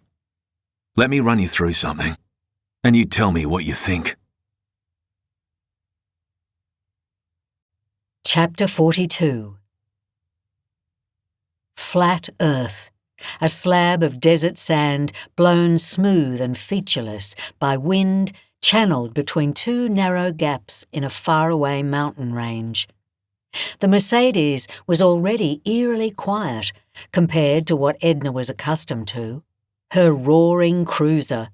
Let me run you through something, and you tell me what you think." Chapter 42. Flat earth, a slab of desert sand blown smooth and featureless by wind channeled between two narrow gaps in a faraway mountain range. The Mercedes was already eerily quiet compared to what Edna was accustomed to. Her roaring cruiser,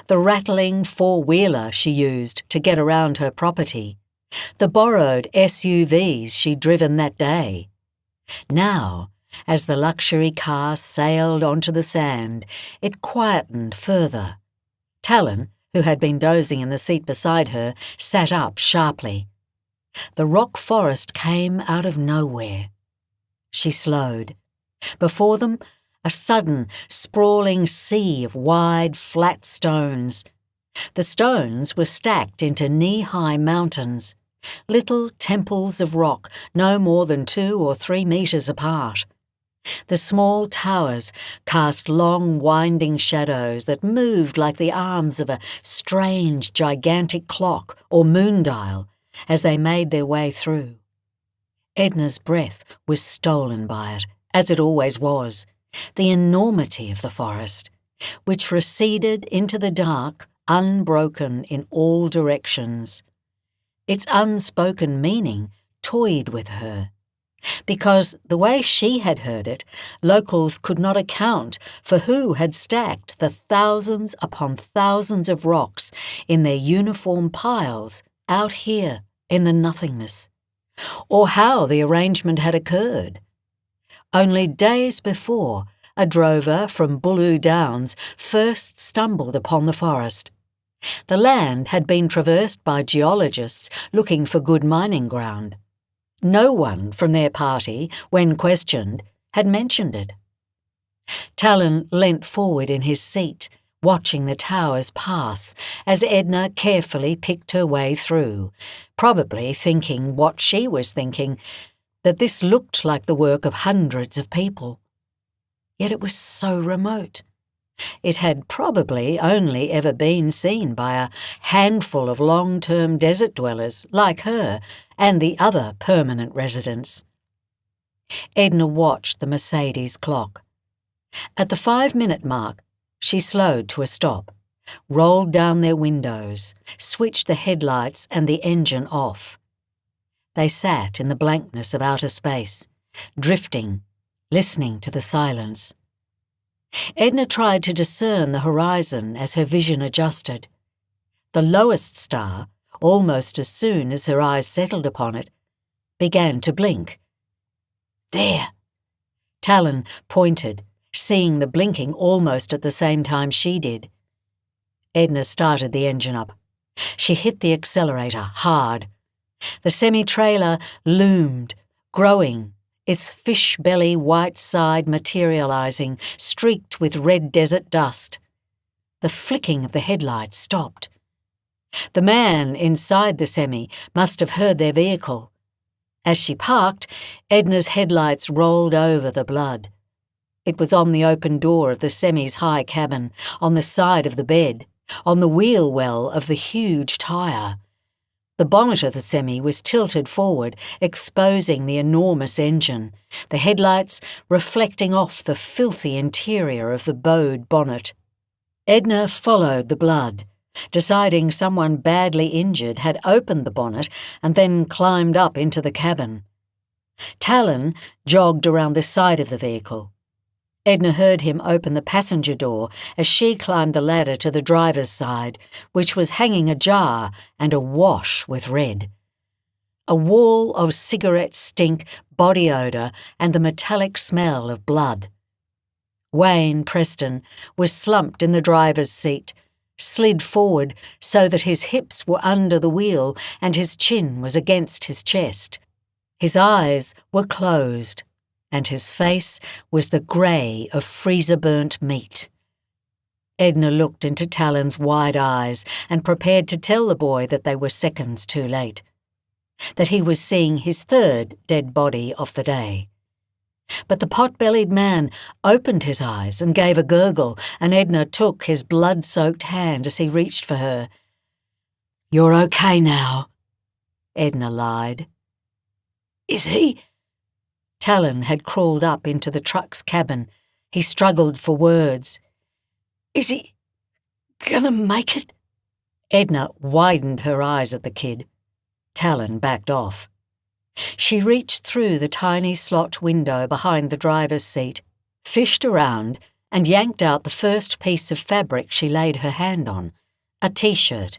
the rattling four-wheeler she used to get around her property, the borrowed SUVs she'd driven that day. Now, as the luxury car sailed onto the sand, it quietened further. Talon, who had been dozing in the seat beside her, sat up sharply. The rock forest came out of nowhere. She slowed. Before them, a sudden, sprawling sea of wide, flat stones. The stones were stacked into knee-high mountains, little temples of rock no more than 2 or 3 metres apart. The small towers cast long, winding shadows that moved like the arms of a strange, gigantic clock or moondial as they made their way through. Edna's breath was stolen by it, as it always was, the enormity of the forest, which receded into the dark, unbroken in all directions. Its unspoken meaning toyed with her, because the way she had heard it, locals could not account for who had stacked the thousands upon thousands of rocks in their uniform piles out here in the nothingness, or how the arrangement had occurred. Only days before, a drover from Bulloo Downs first stumbled upon the forest. The land had been traversed by geologists looking for good mining ground. No one from their party, when questioned, had mentioned it. Talon leant forward in his seat, watching the towers pass as Edna carefully picked her way through, probably thinking what she was thinking, that this looked like the work of hundreds of people. Yet it was so remote. It had probably only ever been seen by a handful of long-term desert dwellers like her and the other permanent residents. Edna watched the Mercedes clock. At the 5-minute mark, she slowed to a stop, rolled down their windows, switched the headlights and the engine off. They sat in the blankness of outer space, drifting, listening to the silence. Edna tried to discern the horizon as her vision adjusted. The lowest star, almost as soon as her eyes settled upon it, began to blink. "There!" Talon pointed, seeing the blinking almost at the same time she did. Edna started the engine up. She hit the accelerator hard. The semi-trailer loomed, growing, its fish-belly white side materializing, streaked with red desert dust. The flicking of the headlights stopped. The man inside the semi must have heard their vehicle. As she parked, Edna's headlights rolled over the blood. It was on the open door of the semi's high cabin, on the side of the bed, on the wheel well of the huge tyre. The bonnet of the semi was tilted forward, exposing the enormous engine, the headlights reflecting off the filthy interior of the bowed bonnet. Edna followed the blood, deciding someone badly injured had opened the bonnet and then climbed up into the cabin. Talon jogged around the side of the vehicle. Edna heard him open the passenger door as she climbed the ladder to the driver's side, which was hanging ajar and awash with red. A wall of cigarette stink, body odour, and the metallic smell of blood. Wayne Preston was slumped in the driver's seat, slid forward so that his hips were under the wheel and his chin was against his chest. His eyes were closed, and his face was the grey of freezer-burnt meat. Edna looked into Talon's wide eyes and prepared to tell the boy that they were seconds too late, that he was seeing his third dead body of the day. But the pot-bellied man opened his eyes and gave a gurgle, and Edna took his blood-soaked hand as he reached for her. "You're okay now," Edna lied. "Is he?" Talon had crawled up into the truck's cabin. He struggled for words. "Is he gonna make it?" Edna widened her eyes at the kid. Talon backed off. She reached through the tiny slot window behind the driver's seat, fished around, and yanked out the first piece of fabric she laid her hand on, a T-shirt.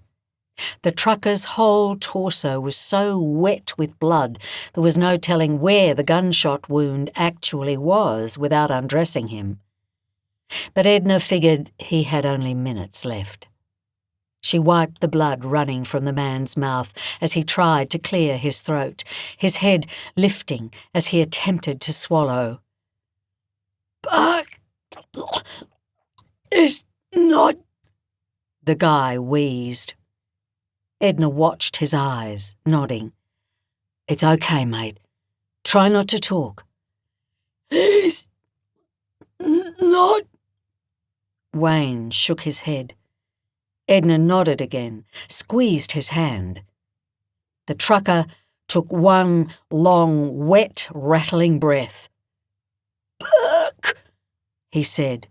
The trucker's whole torso was so wet with blood there was no telling where the gunshot wound actually was without undressing him. But Edna figured he had only minutes left. She wiped the blood running from the man's mouth as he tried to clear his throat, his head lifting as he attempted to swallow. "Buck is not," the guy wheezed. Edna watched his eyes, nodding. "It's okay, mate. Try not to talk." "He's not." Wayne shook his head. Edna nodded again, squeezed his hand. The trucker took one long, wet, rattling breath. "Buck," he said.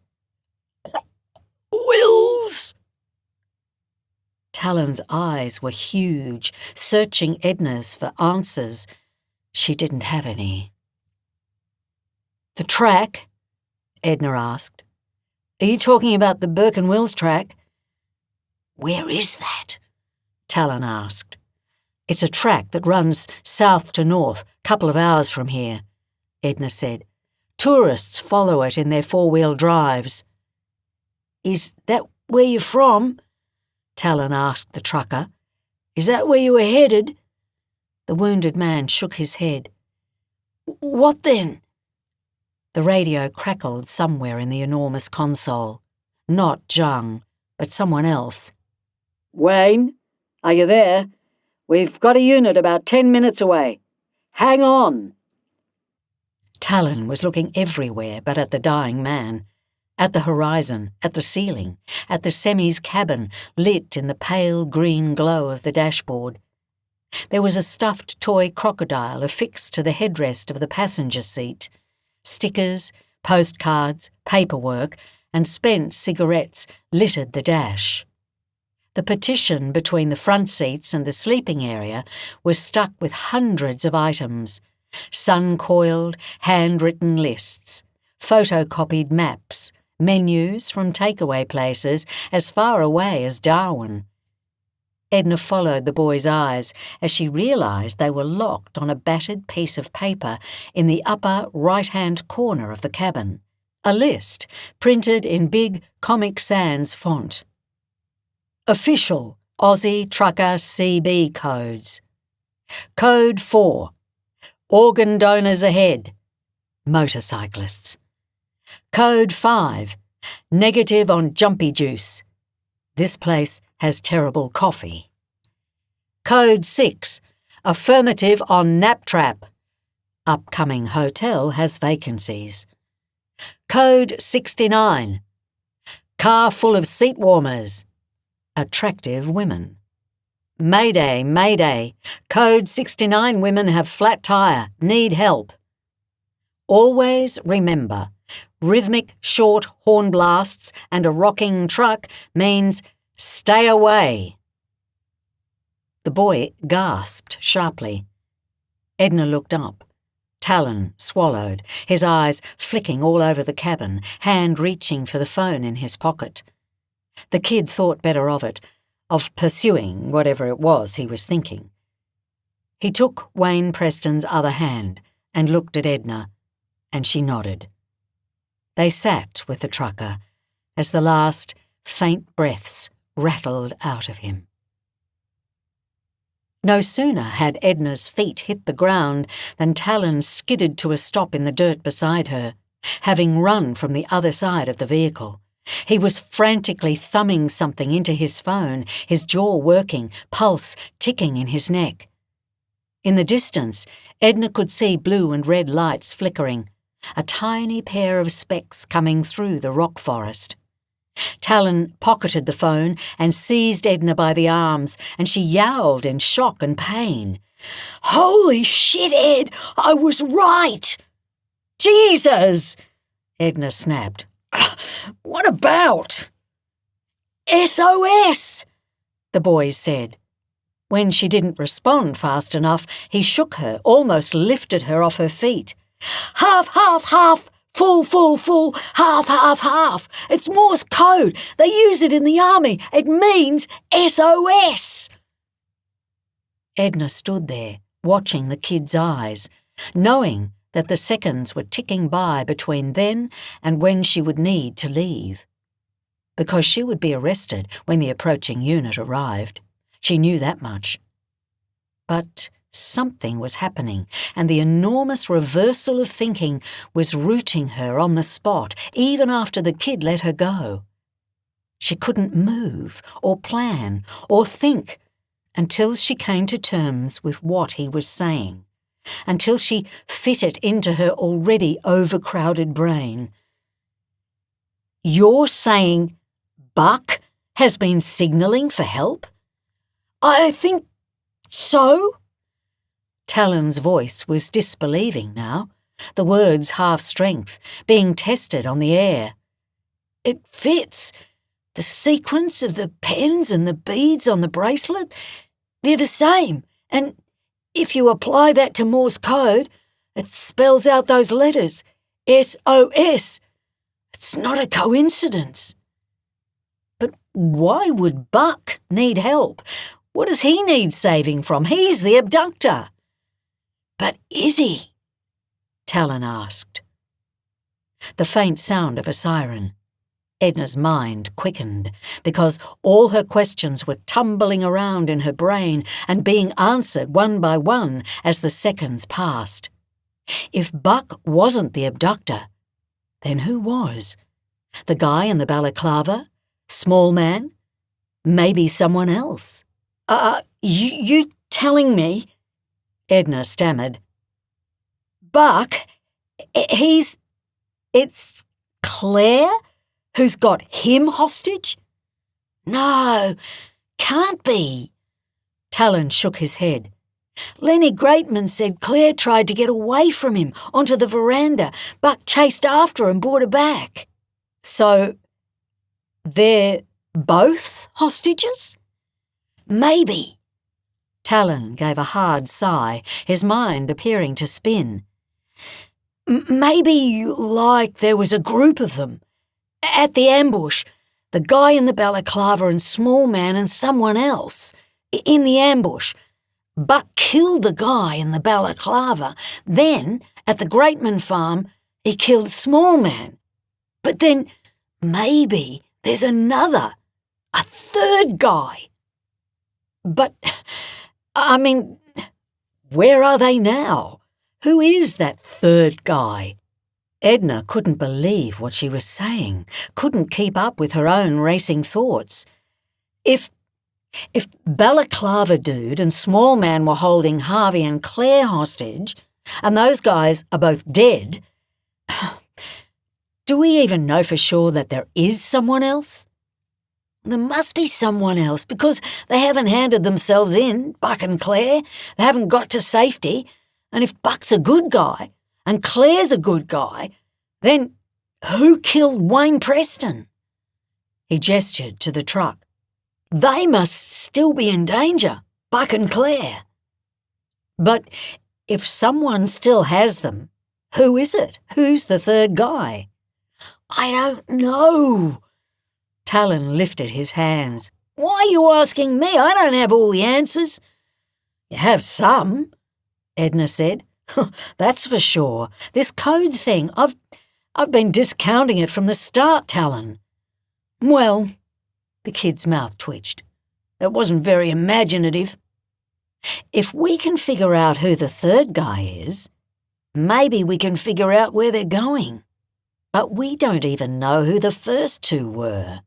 "Wills." Talon's eyes were huge, searching Edna's for answers. She didn't have any. "The track?" Edna asked. "Are you talking about the Burke and Wills track?" "Where is that?" Talon asked. "It's a track that runs south to north, couple of hours from here," Edna said. "Tourists follow it in their four-wheel drives." "Is that where you're from?" Talon asked the trucker. "Is that where you were headed?" The wounded man shook his head. "What then?" The radio crackled somewhere in the enormous console. Not Zhang, but someone else. "Wayne, are you there? We've got a unit about 10 minutes away. Hang on." Talon was looking everywhere but at the dying man. At the horizon, at the ceiling, at the semi's cabin, lit in the pale green glow of the dashboard. There was a stuffed toy crocodile affixed to the headrest of the passenger seat. Stickers, postcards, paperwork, and spent cigarettes littered the dash. The partition between the front seats and the sleeping area was stuck with hundreds of items: sun-coiled, handwritten lists, photocopied maps, menus from takeaway places as far away as Darwin. Edna followed the boy's eyes as she realised they were locked on a battered piece of paper in the upper right-hand corner of the cabin. A list printed in big Comic Sans font. Official Aussie Trucker CB codes. Code 4. Organ donors ahead. Motorcyclists. Code 5. Negative on jumpy juice. This place has terrible coffee. Code 6. Affirmative on Naptrap. Upcoming hotel has vacancies. Code 69. Car full of seat warmers. Attractive women. Mayday, mayday. Code 69 women have flat tire, need help. Always remember, rhythmic short horn blasts and a rocking truck means stay away. The boy gasped sharply. Edna looked up. Talon swallowed, his eyes flicking all over the cabin, hand reaching for the phone in his pocket. The kid thought better of it, of pursuing whatever it was he was thinking. He took Wayne Preston's other hand and looked at Edna, and she nodded. They sat with the trucker as the last faint breaths rattled out of him. No sooner had Edna's feet hit the ground than Talon skidded to a stop in the dirt beside her, having run from the other side of the vehicle. He was frantically thumbing something into his phone, his jaw working, pulse ticking in his neck. In the distance, Edna could see blue and red lights flickering, a tiny pair of specks coming through the rock forest. Talon pocketed the phone and seized Edna by the arms, and she yowled in shock and pain. "Holy shit, Ed! I was right!" "Jesus!" Edna snapped. "What about?" "SOS!" the boys said. When she didn't respond fast enough, he shook her, almost lifted her off her feet. "Half, half, half! Full, full, full! Half, half, half! It's Morse code! They use it in the army! It means SOS!" Edna stood there, watching the kid's eyes, knowing that the seconds were ticking by between then and when she would need to leave. Because she would be arrested when the approaching unit arrived. She knew that much. But something was happening, and the enormous reversal of thinking was rooting her on the spot, even after the kid let her go. She couldn't move, or plan, or think, until she came to terms with what he was saying, until she fit it into her already overcrowded brain. "You're saying Buck has been signalling for help?" "I think so." Talon's voice was disbelieving now, the words half-strength, being tested on the air. "It fits. The sequence of the pens and the beads on the bracelet, they're the same, and if you apply that to Morse code, it spells out those letters, SOS. It's not a coincidence." "But why would Buck need help? What does he need saving from? He's the abductor." "But is he?" Talon asked. The faint sound of a siren. Edna's mind quickened, because all her questions were tumbling around in her brain and being answered one by one as the seconds passed. If Buck wasn't the abductor, then who was? The guy in the balaclava? Small man? Maybe someone else? You telling me?" Edna stammered. "Buck, it's Claire who's got him hostage?" "No, can't be." Talon shook his head. "Lenny Greatman said Claire tried to get away from him onto the veranda. Buck chased after her and brought her back." "So they're both hostages?" "Maybe." Talon gave a hard sigh, his mind appearing to spin. "Maybe like there was a group of them. At the ambush, the guy in the balaclava and Small Man and someone else. In the ambush, Buck killed the guy in the balaclava. Then, at the Greatman farm, he killed Small Man. But then, maybe there's a third guy." "But, I mean, where are they now? Who is that third guy?" Edna couldn't believe what she was saying, couldn't keep up with her own racing thoughts. If If Balaclava Dude and Small Man were holding Harvey and Claire hostage, and those guys are both dead, do we even know for sure that there is someone else? There must be someone else because they haven't handed themselves in, Buck and Claire. They haven't got to safety. And if Buck's a good guy and Claire's a good guy, then who killed Wayne Preston? He gestured to the truck. They must still be in danger, Buck and Claire. But if someone still has them, who is it? Who's the third guy? I don't know. Talon lifted his hands. Why are you asking me? I don't have all the answers. You have some, Edna said. That's for sure. This code thing, I've been discounting it from the start, Talon. Well, the kid's mouth twitched. That wasn't very imaginative. If we can figure out who the third guy is, maybe we can figure out where they're going. But we don't even know who the first two were.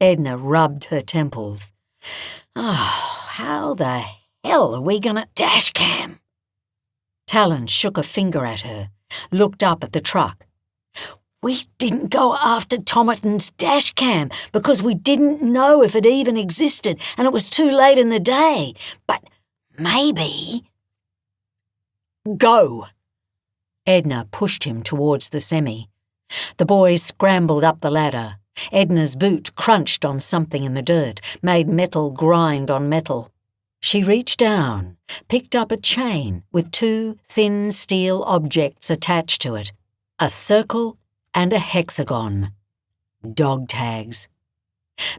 Edna rubbed her temples. Oh, how the hell are we gonna dash cam? Talon shook a finger at her, looked up at the truck. We didn't go after Tomerton's dash cam because we didn't know if it even existed and it was too late in the day. But maybe... Go! Edna pushed him towards the semi. The boys scrambled up the ladder. Edna's boot crunched on something in the dirt, made metal grind on metal. She reached down, picked up a chain with two thin steel objects attached to it, a circle and a hexagon. Dog tags.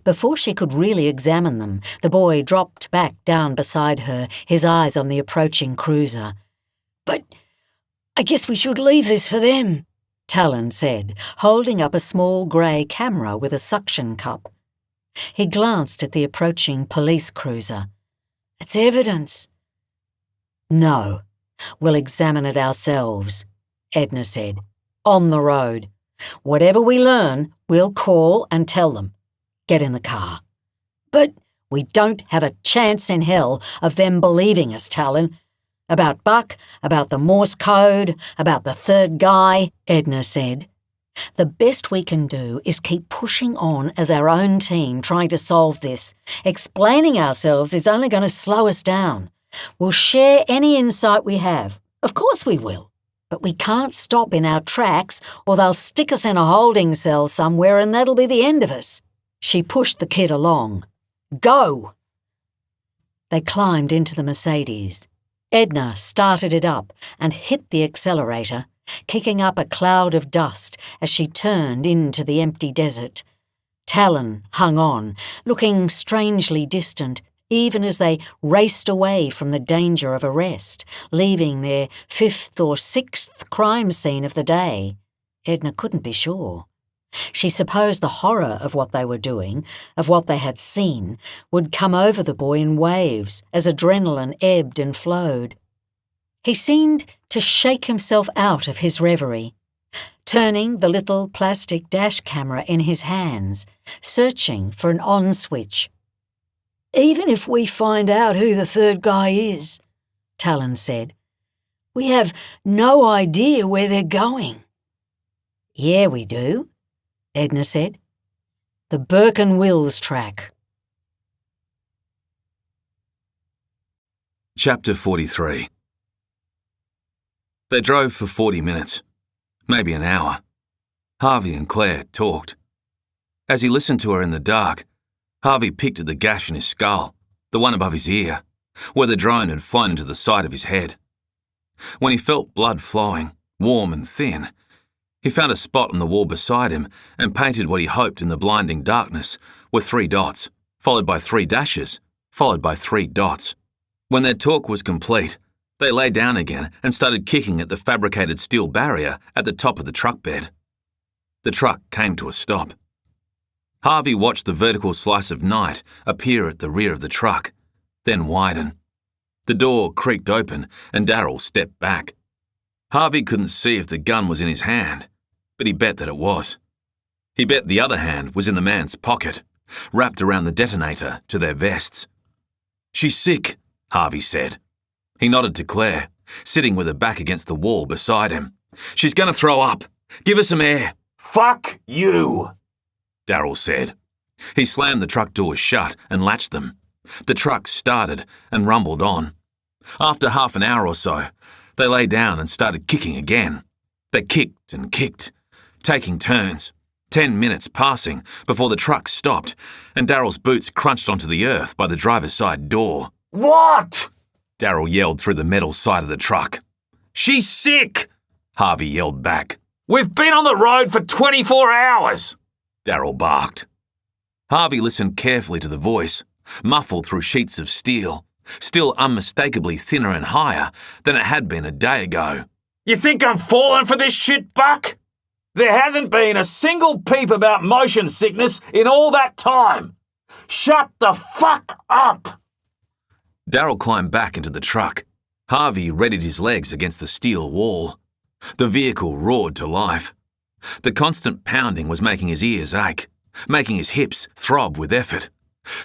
Before she could really examine them, the boy dropped back down beside her, his eyes on the approaching cruiser. But I guess we should leave this for them, Talon said, holding up a small grey camera with a suction cup. He glanced at the approaching police cruiser. It's evidence. No, we'll examine it ourselves, Edna said. On the road. Whatever we learn, we'll call and tell them. Get in the car. But we don't have a chance in hell of them believing us, Talon. About Buck, about the Morse code, about the third guy, Edna said. The best we can do is keep pushing on as our own team trying to solve this. Explaining ourselves is only going to slow us down. We'll share any insight we have. Of course we will. But we can't stop in our tracks or they'll stick us in a holding cell somewhere and that'll be the end of us. She pushed the kid along. Go! They climbed into the Mercedes. Edna started it up and hit the accelerator, kicking up a cloud of dust as she turned into the empty desert. Talon hung on, looking strangely distant, even as they raced away from the danger of arrest, leaving their fifth or sixth crime scene of the day. Edna couldn't be sure. She supposed the horror of what they were doing, of what they had seen, would come over the boy in waves as adrenaline ebbed and flowed. He seemed to shake himself out of his reverie, turning the little plastic dash camera in his hands, searching for an on switch. Even if we find out who the third guy is, Talon said, we have no idea where they're going. Yeah, we do, Edna said. The Burke and Wills track. Chapter 43. They drove for 40 minutes, maybe an hour. Harvey and Claire talked. As he listened to her in the dark, Harvey picked at the gash in his skull, the one above his ear, where the drone had flown into the side of his head. When he felt blood flowing, warm and thin, he found a spot on the wall beside him and painted what he hoped in the blinding darkness were 3 dots, followed by 3 dashes, followed by 3 dots. When their talk was complete, they lay down again and started kicking at the fabricated steel barrier at the top of the truck bed. The truck came to a stop. Harvey watched the vertical slice of night appear at the rear of the truck, then widen. The door creaked open and Darryl stepped back. Harvey couldn't see if the gun was in his hand, but he bet that it was. He bet the other hand was in the man's pocket, wrapped around the detonator to their vests. "She's sick," Harvey said. He nodded to Claire, sitting with her back against the wall beside him. "She's going to throw up. Give her some air." Fuck you, Darryl said. He slammed the truck doors shut and latched them. The truck started and rumbled on. After half an hour or so, they lay down and started kicking again. They kicked and kicked, taking turns, 10 minutes passing before the truck stopped and Darryl's boots crunched onto the earth by the driver's side door. What? Darryl yelled through the metal side of the truck. She's sick, Harvey yelled back. We've been on the road for 24 hours, Darryl barked. Harvey listened carefully to the voice, muffled through sheets of steel, still unmistakably thinner and higher than it had been a day ago. You think I'm falling for this shit, Buck? There hasn't been a single peep about motion sickness in all that time. Shut the fuck up! Darryl climbed back into the truck. Harvey readied his legs against the steel wall. The vehicle roared to life. The constant pounding was making his ears ache, making his hips throb with effort.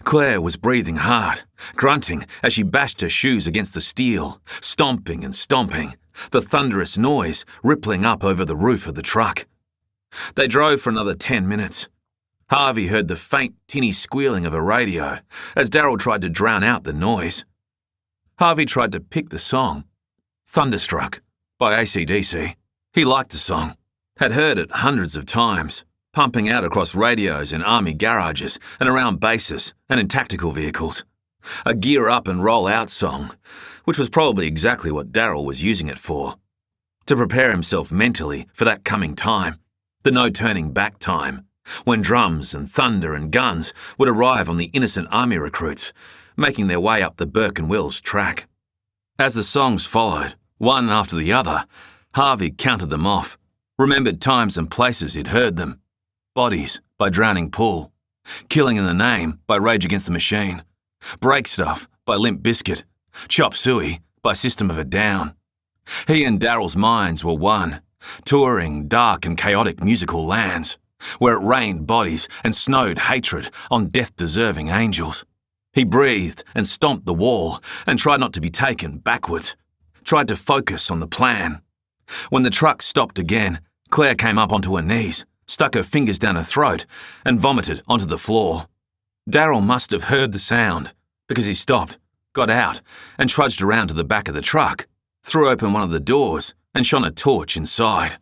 Claire was breathing hard, grunting as she bashed her shoes against the steel, stomping and stomping, the thunderous noise rippling up over the roof of the truck. They drove for another 10 minutes. Harvey heard the faint, tinny squealing of a radio as Darryl tried to drown out the noise. Harvey tried to pick the song, Thunderstruck, by AC/DC. He liked the song, had heard it hundreds of times, pumping out across radios in army garages and around bases and in tactical vehicles. A gear up and roll out song, which was probably exactly what Darryl was using it for. To prepare himself mentally for that coming time, the no turning back time, when drums and thunder and guns would arrive on the innocent army recruits, making their way up the Burke and Wills track. As the songs followed, one after the other, Harvey counted them off, remembered times and places he'd heard them. Bodies by Drowning Pool, Killing in the Name by Rage Against the Machine, Break Stuff by Limp Bizkit, Chop Suey by System of a Down. He and Darryl's minds were one, touring dark and chaotic musical lands, where it rained bodies and snowed hatred on death-deserving angels. He breathed and stomped the wall and tried not to be taken backwards, tried to focus on the plan. When the truck stopped again, Claire came up onto her knees, stuck her fingers down her throat, and vomited onto the floor. Darryl must have heard the sound, because he stopped, got out, and trudged around to the back of the truck, threw open one of the doors, and shone a torch inside.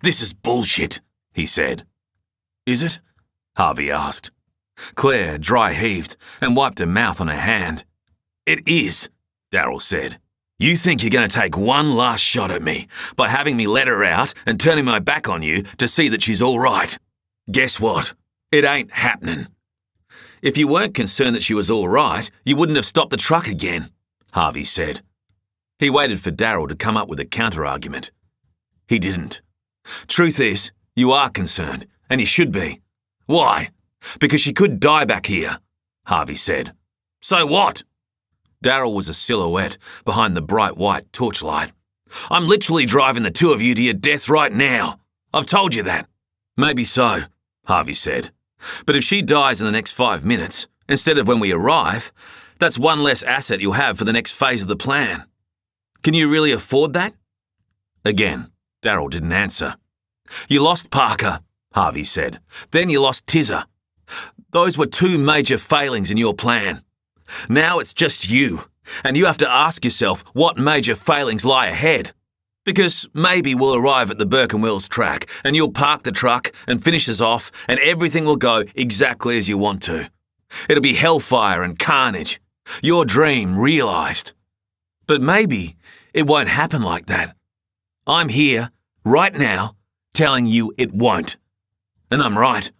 "This is bullshit," he said. "Is it?" Harvey asked. Claire dry-heaved and wiped her mouth on her hand. "It is," Darryl said. "You think you're going to take one last shot at me by having me let her out and turning my back on you to see that she's all right. Guess what? It ain't happening." "If you weren't concerned that she was all right, you wouldn't have stopped the truck again," Harvey said. He waited for Darryl to come up with a counter-argument. He didn't. "Truth is, you are concerned, and you should be." "Why?" "Because she could die back here," Harvey said. "So what?" Darryl was a silhouette behind the bright white torchlight. "I'm literally driving the two of you to your death right now. I've told you that." "Maybe so," Harvey said. "But if she dies in the next 5 minutes, instead of when we arrive, that's one less asset you'll have for the next phase of the plan. Can you really afford that?" Again, Darryl didn't answer. "You lost Parker," Harvey said. "Then you lost Tizza. Those were two major failings in your plan. Now it's just you, and you have to ask yourself what major failings lie ahead. Because maybe we'll arrive at the Burke and Wills track, and you'll park the truck and finish us off, and everything will go exactly as you want to. It'll be hellfire and carnage, your dream realised. But maybe it won't happen like that. I'm here, right now, telling you it won't. And I'm right.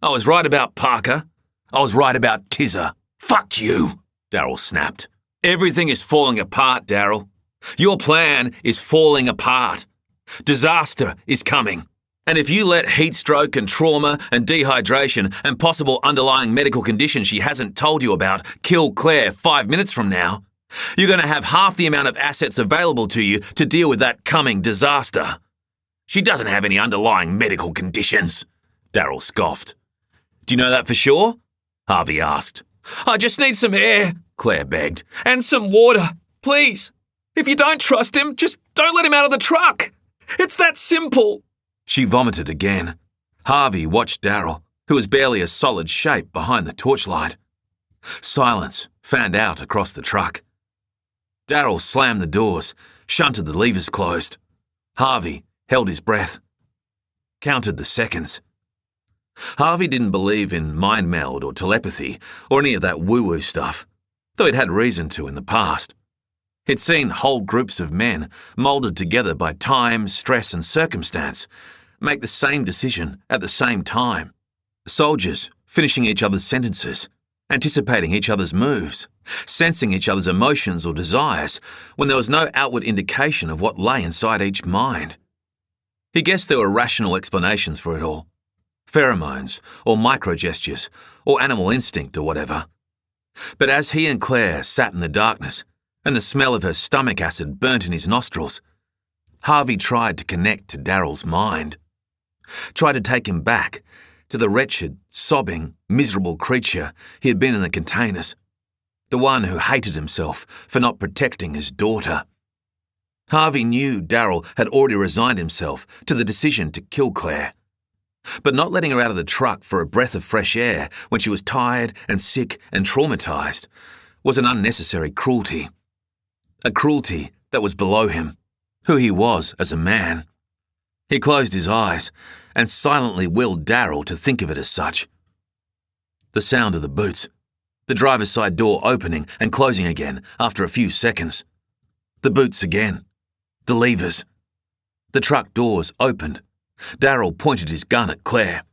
I was right about Parker. I was right about Tizza. Fuck you, Darryl snapped. Everything is falling apart, Darryl. Your plan is falling apart. Disaster is coming. And if you let heat stroke and trauma and dehydration and possible underlying medical conditions she hasn't told you about kill Claire 5 minutes from now, you're going to have half the amount of assets available to you to deal with that coming disaster. She doesn't have any underlying medical conditions, Darryl scoffed. Do you know that for sure? Harvey asked. I just need some air, Claire begged, and some water, please. If you don't trust him, just don't let him out of the truck. It's that simple. She vomited again. Harvey watched Daryl, who was barely a solid shape behind the torchlight. Silence fanned out across the truck. Daryl slammed the doors, shunted the levers closed. Harvey held his breath. Counted the seconds. Harvey didn't believe in mind meld or telepathy or any of that woo-woo stuff, though he'd had reason to in the past. He'd seen whole groups of men, moulded together by time, stress and circumstance, make the same decision at the same time. Soldiers finishing each other's sentences, anticipating each other's moves, sensing each other's emotions or desires when there was no outward indication of what lay inside each mind. He guessed there were rational explanations for it all. Pheromones, or micro-gestures, or animal instinct or whatever. But as he and Claire sat in the darkness, and the smell of her stomach acid burnt in his nostrils, Harvey tried to connect to Daryl's mind. Tried to take him back to the wretched, sobbing, miserable creature he had been in the containers. The one who hated himself for not protecting his daughter. Harvey knew Daryl had already resigned himself to the decision to kill Claire. But not letting her out of the truck for a breath of fresh air when she was tired and sick and traumatized was an unnecessary cruelty. A cruelty that was below him, who he was as a man. He closed his eyes and silently willed Daryl to think of it as such. The sound of the boots, the driver's side door opening and closing again after a few seconds. The boots again. The levers. The truck doors opened. Daryl pointed his gun at Claire.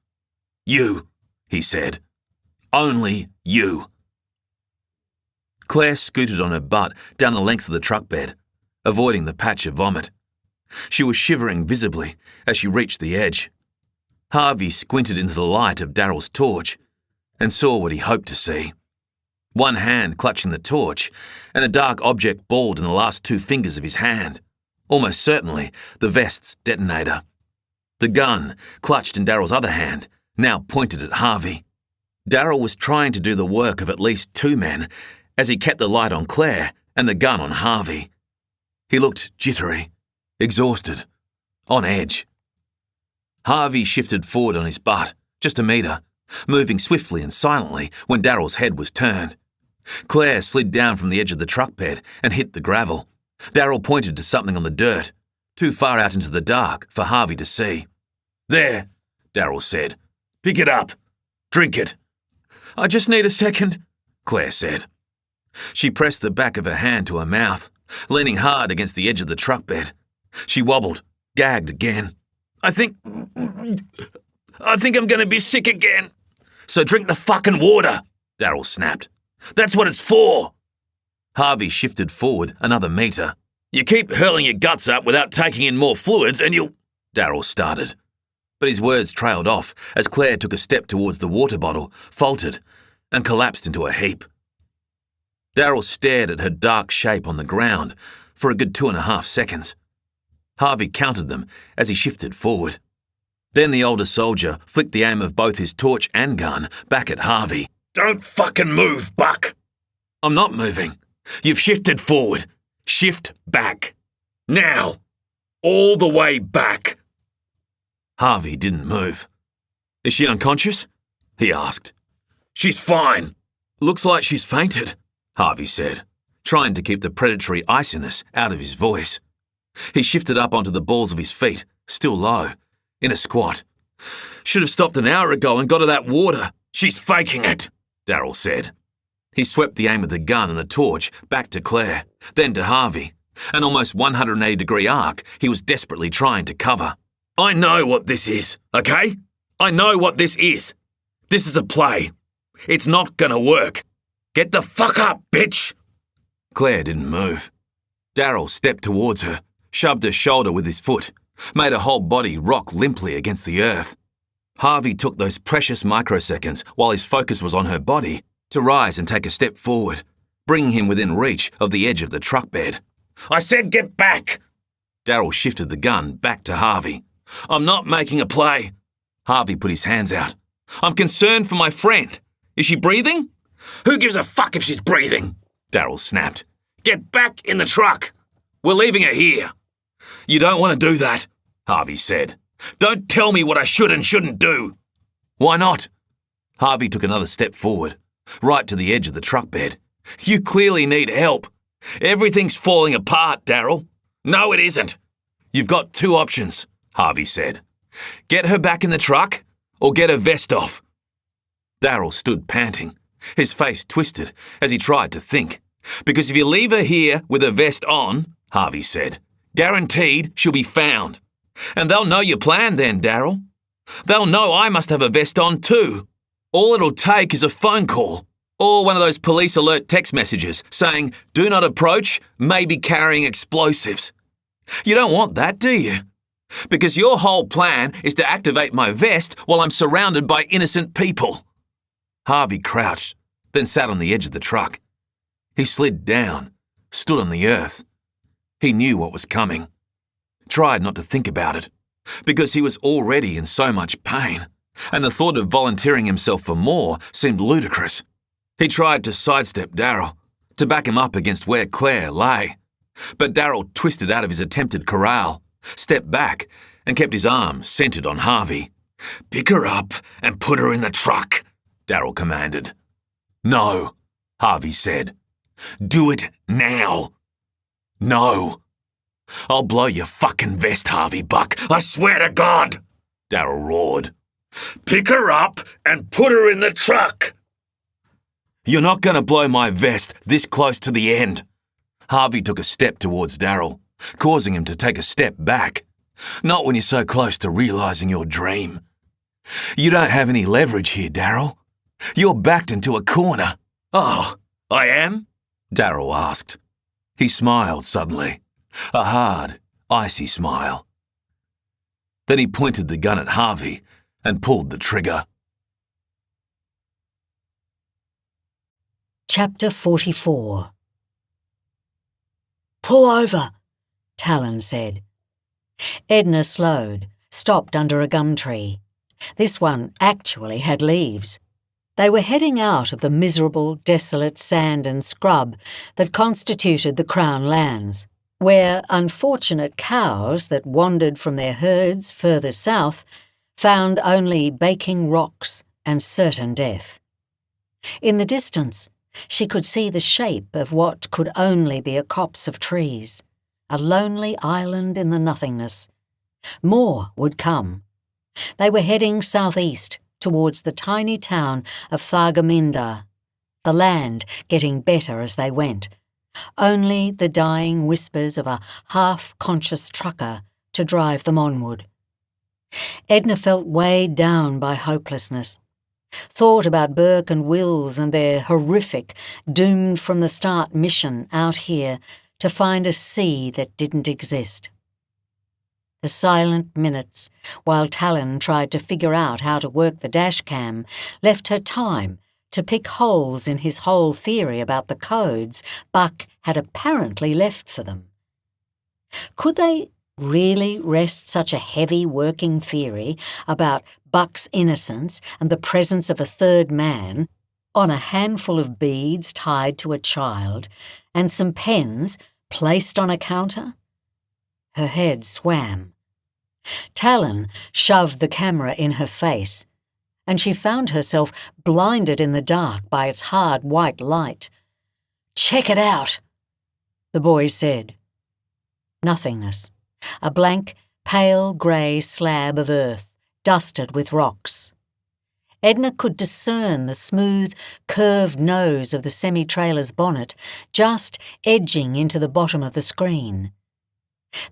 "You," he said. "Only you." Claire scooted on her butt down the length of the truck bed, avoiding the patch of vomit. She was shivering visibly as she reached the edge. Harvey squinted into the light of Daryl's torch and saw what he hoped to see. One hand clutching the torch and a dark object balled in the last two fingers of his hand, almost certainly the vest's detonator. The gun, clutched in Daryl's other hand, now pointed at Harvey. Daryl was trying to do the work of at least two men as he kept the light on Claire and the gun on Harvey. He looked jittery, exhausted, on edge. Harvey shifted forward on his butt, just a metre, moving swiftly and silently when Daryl's head was turned. Claire slid down from the edge of the truck bed and hit the gravel. Daryl pointed to something on the dirt, too far out into the dark for Harvey to see. "There," Daryl said. "Pick it up. Drink it." "I just need a second," Claire said. She pressed the back of her hand to her mouth, leaning hard against the edge of the truck bed. She wobbled, gagged again. I think I'm going to be sick again." "So drink the fucking water," Daryl snapped. "That's what it's for." Harvey shifted forward another metre. "You keep hurling your guts up without taking in more fluids and you'll..." Daryl started. But his words trailed off as Claire took a step towards the water bottle, faltered, and collapsed into a heap. Daryl stared at her dark shape on the ground for a good 2.5 seconds. Harvey counted them as he shifted forward. Then the older soldier flicked the aim of both his torch and gun back at Harvey. "Don't fucking move, Buck!" "I'm not moving. You've shifted forward. Shift back. Now. All the way back." Harvey didn't move. "Is she unconscious?" he asked. "She's fine." "Looks like she's fainted," Harvey said, trying to keep the predatory iciness out of his voice. He shifted up onto the balls of his feet, still low, in a squat. "Should have stopped an hour ago and got her that water." "She's faking it," Daryl said. He swept the aim of the gun and the torch back to Claire, then to Harvey, an almost 180-degree arc he was desperately trying to cover. "I know what this is, okay? I know what this is. This is a play. It's not gonna work. Get the fuck up, bitch!" Claire didn't move. Daryl stepped towards her, shoved her shoulder with his foot, made her whole body rock limply against the earth. Harvey took those precious microseconds while his focus was on her body to rise and take a step forward, bringing him within reach of the edge of the truck bed. "I said get back!" Daryl shifted the gun back to Harvey. "I'm not making a play." Harvey put his hands out. "I'm concerned for my friend. Is she breathing? Who gives a fuck if she's breathing? Daryl snapped. Get back in the truck. We're leaving her here. You don't want to do that, Harvey said. Don't tell me what I should and shouldn't do. Why not? Harvey took another step forward, right to the edge of the truck bed. You clearly need help. Everything's falling apart, Daryl. No, it isn't. You've got two options, Harvey said. Get her back in the truck or get her vest off. Daryl stood panting, his face twisted as he tried to think. Because if you leave her here with her vest on, Harvey said, guaranteed she'll be found. And they'll know your plan then, Daryl. They'll know I must have a vest on too. All it'll take is a phone call or one of those police alert text messages saying, do not approach, may be carrying explosives. You don't want that, do you? Because your whole plan is to activate my vest while I'm surrounded by innocent people. Harvey crouched, then sat on the edge of the truck. He slid down, stood on the earth. He knew what was coming. Tried not to think about it, because he was already in so much pain, and the thought of volunteering himself for more seemed ludicrous. He tried to sidestep Daryl, to back him up against where Claire lay. But Daryl twisted out of his attempted corral, stepped back, and kept his arm centered on Harvey. Pick her up and put her in the truck, Daryl commanded. No, Harvey said. Do it now. No. I'll blow your fucking vest, Harvey Buck. I swear to God, Daryl roared. Pick her up and put her in the truck. You're not going to blow my vest this close to the end. Harvey took a step towards Daryl, causing him to take a step back. Not when you're so close to realising your dream. You don't have any leverage here, Daryl. You're backed into a corner. Oh, I am? Daryl asked. He smiled suddenly. A hard, icy smile. Then he pointed the gun at Harvey and pulled the trigger. Chapter 44. Pull over, Talon said. Edna slowed, stopped under a gum tree. This one actually had leaves. They were heading out of the miserable, desolate sand and scrub that constituted the Crown lands, where unfortunate cows that wandered from their herds further south found only baking rocks and certain death. In the distance, she could see the shape of what could only be a copse of trees, a lonely island in the nothingness. More would come. They were heading southeast towards the tiny town of Thargomindah, the land getting better as they went. Only the dying whispers of a half-conscious trucker to drive them onward. Edna felt weighed down by hopelessness. Thought about Burke and Wills and their horrific, doomed-from-the-start mission out here to find a sea that didn't exist. The silent minutes, while Talon tried to figure out how to work the dash cam, left her time to pick holes in his whole theory about the codes Buck had apparently left for them. Could they really rest such a heavy working theory about Buck's innocence and the presence of a third man on a handful of beads tied to a child and some pens placed on a counter? Her head swam. Talon shoved the camera in her face, and she found herself blinded in the dark by its hard white light. "Check it out," the boy said. Nothingness. A blank, pale grey slab of earth, dusted with rocks. Edna could discern the smooth, curved nose of the semi-trailer's bonnet just edging into the bottom of the screen.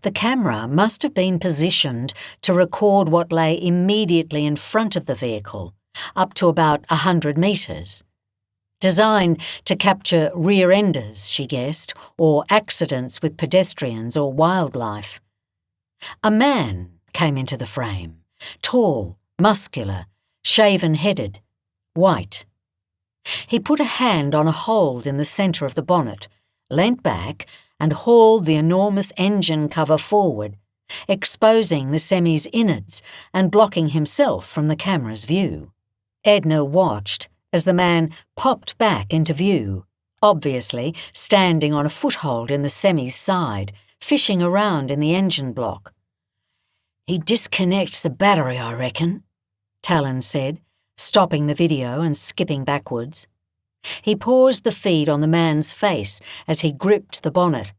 The camera must have been positioned to record what lay immediately in front of the vehicle, up to about 100 metres. Designed to capture rear-enders, she guessed, or accidents with pedestrians or wildlife. A man came into the frame, tall, muscular, shaven-headed, white. He put a hand on a hold in the centre of the bonnet, leant back and hauled the enormous engine cover forward, exposing the semi's innards and blocking himself from the camera's view. Edna watched as the man popped back into view, obviously standing on a foothold in the semi's side, fishing around in the engine block. "He disconnects the battery, I reckon," Talon said, stopping the video and skipping backwards. He paused the feed on the man's face as he gripped the bonnet.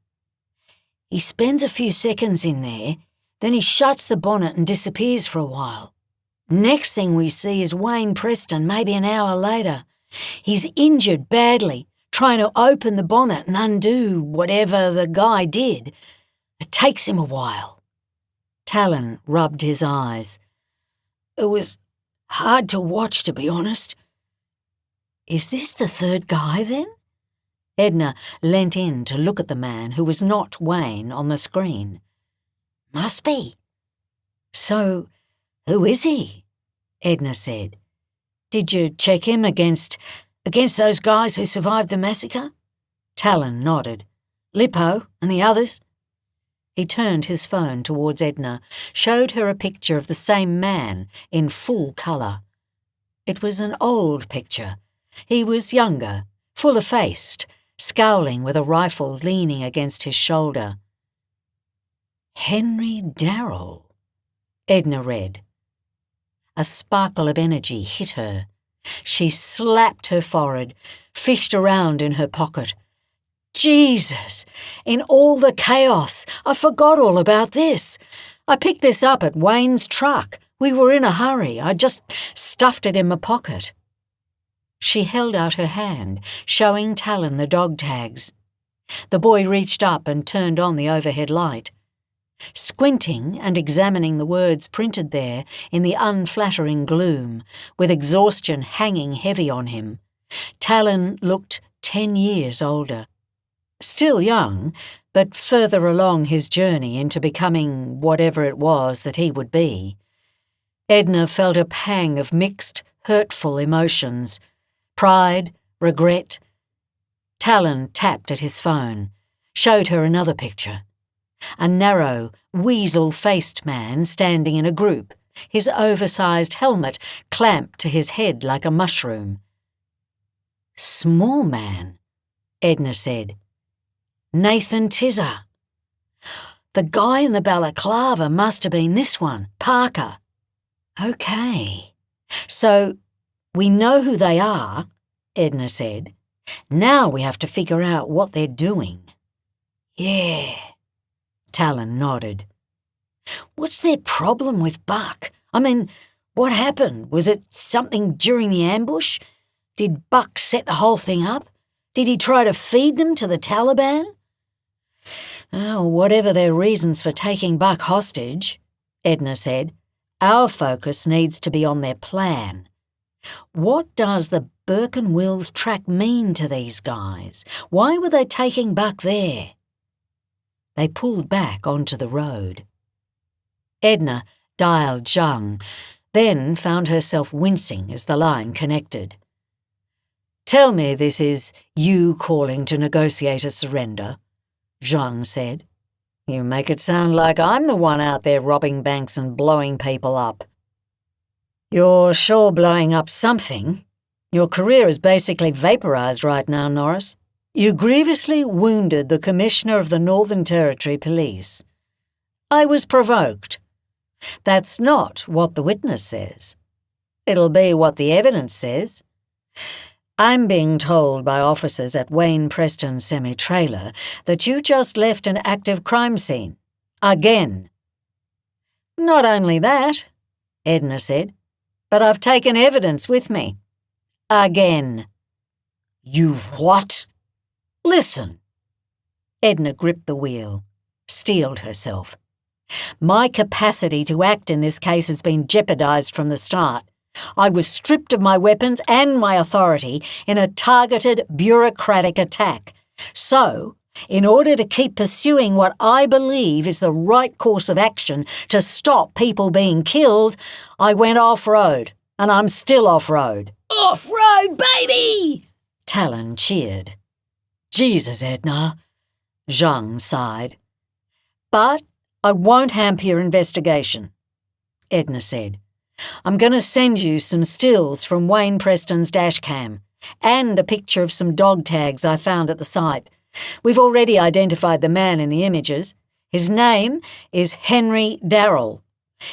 "He spends a few seconds in there, then he shuts the bonnet and disappears for a while. Next thing we see is Wayne Preston maybe an hour later. He's injured badly, trying to open the bonnet and undo whatever the guy did. It takes him a while." Talon rubbed his eyes. "It was hard to watch, to be honest." "Is this the third guy, then?" Edna leant in to look at the man who was not Wayne on the screen. "Must be." "So, who is he?" Edna said. "Did you check him against those guys who survived the massacre?" Talon nodded. "Lippo and the others?" He turned his phone towards Edna, showed her a picture of the same man in full colour. It was an old picture. He was younger, fuller-faced, scowling with a rifle leaning against his shoulder. "Henry Darrell," Edna read. A sparkle of energy hit her. She slapped her forehead, fished around in her pocket. "Jesus! In all the chaos, I forgot all about this. I picked this up at Wayne's truck. We were in a hurry. I just stuffed it in my pocket." She held out her hand, showing Talon the dog tags. The boy reached up and turned on the overhead light. Squinting and examining the words printed there in the unflattering gloom, with exhaustion hanging heavy on him, Talon looked 10 years older. Still young, but further along his journey into becoming whatever it was that he would be. Edna felt a pang of mixed, hurtful emotions. Pride, regret. Talon tapped at his phone, showed her another picture. A narrow, weasel-faced man standing in a group, his oversized helmet clamped to his head like a mushroom. "Small man," Edna said. "Nathan Tizzer. The guy in the balaclava must have been this one, Parker." "Okay. So, we know who they are," Edna said. "Now we have to figure out what they're doing." "Yeah," Talon nodded. "What's their problem with Buck? I mean, what happened? Was it something during the ambush? Did Buck set the whole thing up? Did he try to feed them to the Taliban?" "Oh, whatever their reasons for taking Buck hostage," Edna said, "our focus needs to be on their plan. What does the Burke and Wills track mean to these guys? Why were they taking Buck there?" They pulled back onto the road. Edna dialed Zhang, then found herself wincing as the line connected. "Tell me this is you calling to negotiate a surrender," Zhang said. "You make it sound like I'm the one out there robbing banks and blowing people up." "You're sure blowing up something. Your career is basically vaporized right now, Norris. You grievously wounded the Commissioner of the Northern Territory Police. I was provoked. That's not what the witness says. It'll be what the evidence says. I'm being told by officers at Wayne Preston semi-trailer that you just left an active crime scene. Again." "Not only that," Edna said, "but I've taken evidence with me. Again." "You what?" "Listen." Edna gripped the wheel, steeled herself. "My capacity to act in this case has been jeopardized from the start. I was stripped of my weapons and my authority in a targeted bureaucratic attack. So, in order to keep pursuing what I believe is the right course of action to stop people being killed, I went off-road, and I'm still off-road." "Off-road, baby!" Talon cheered. "Jesus, Edna," Zhang sighed. "But I won't hamper your investigation," Edna said. I'm going to send you some stills from Wayne Preston's dashcam and a picture of some dog tags I found at the site. We've already identified the man in the images. His name is Henry Darrell.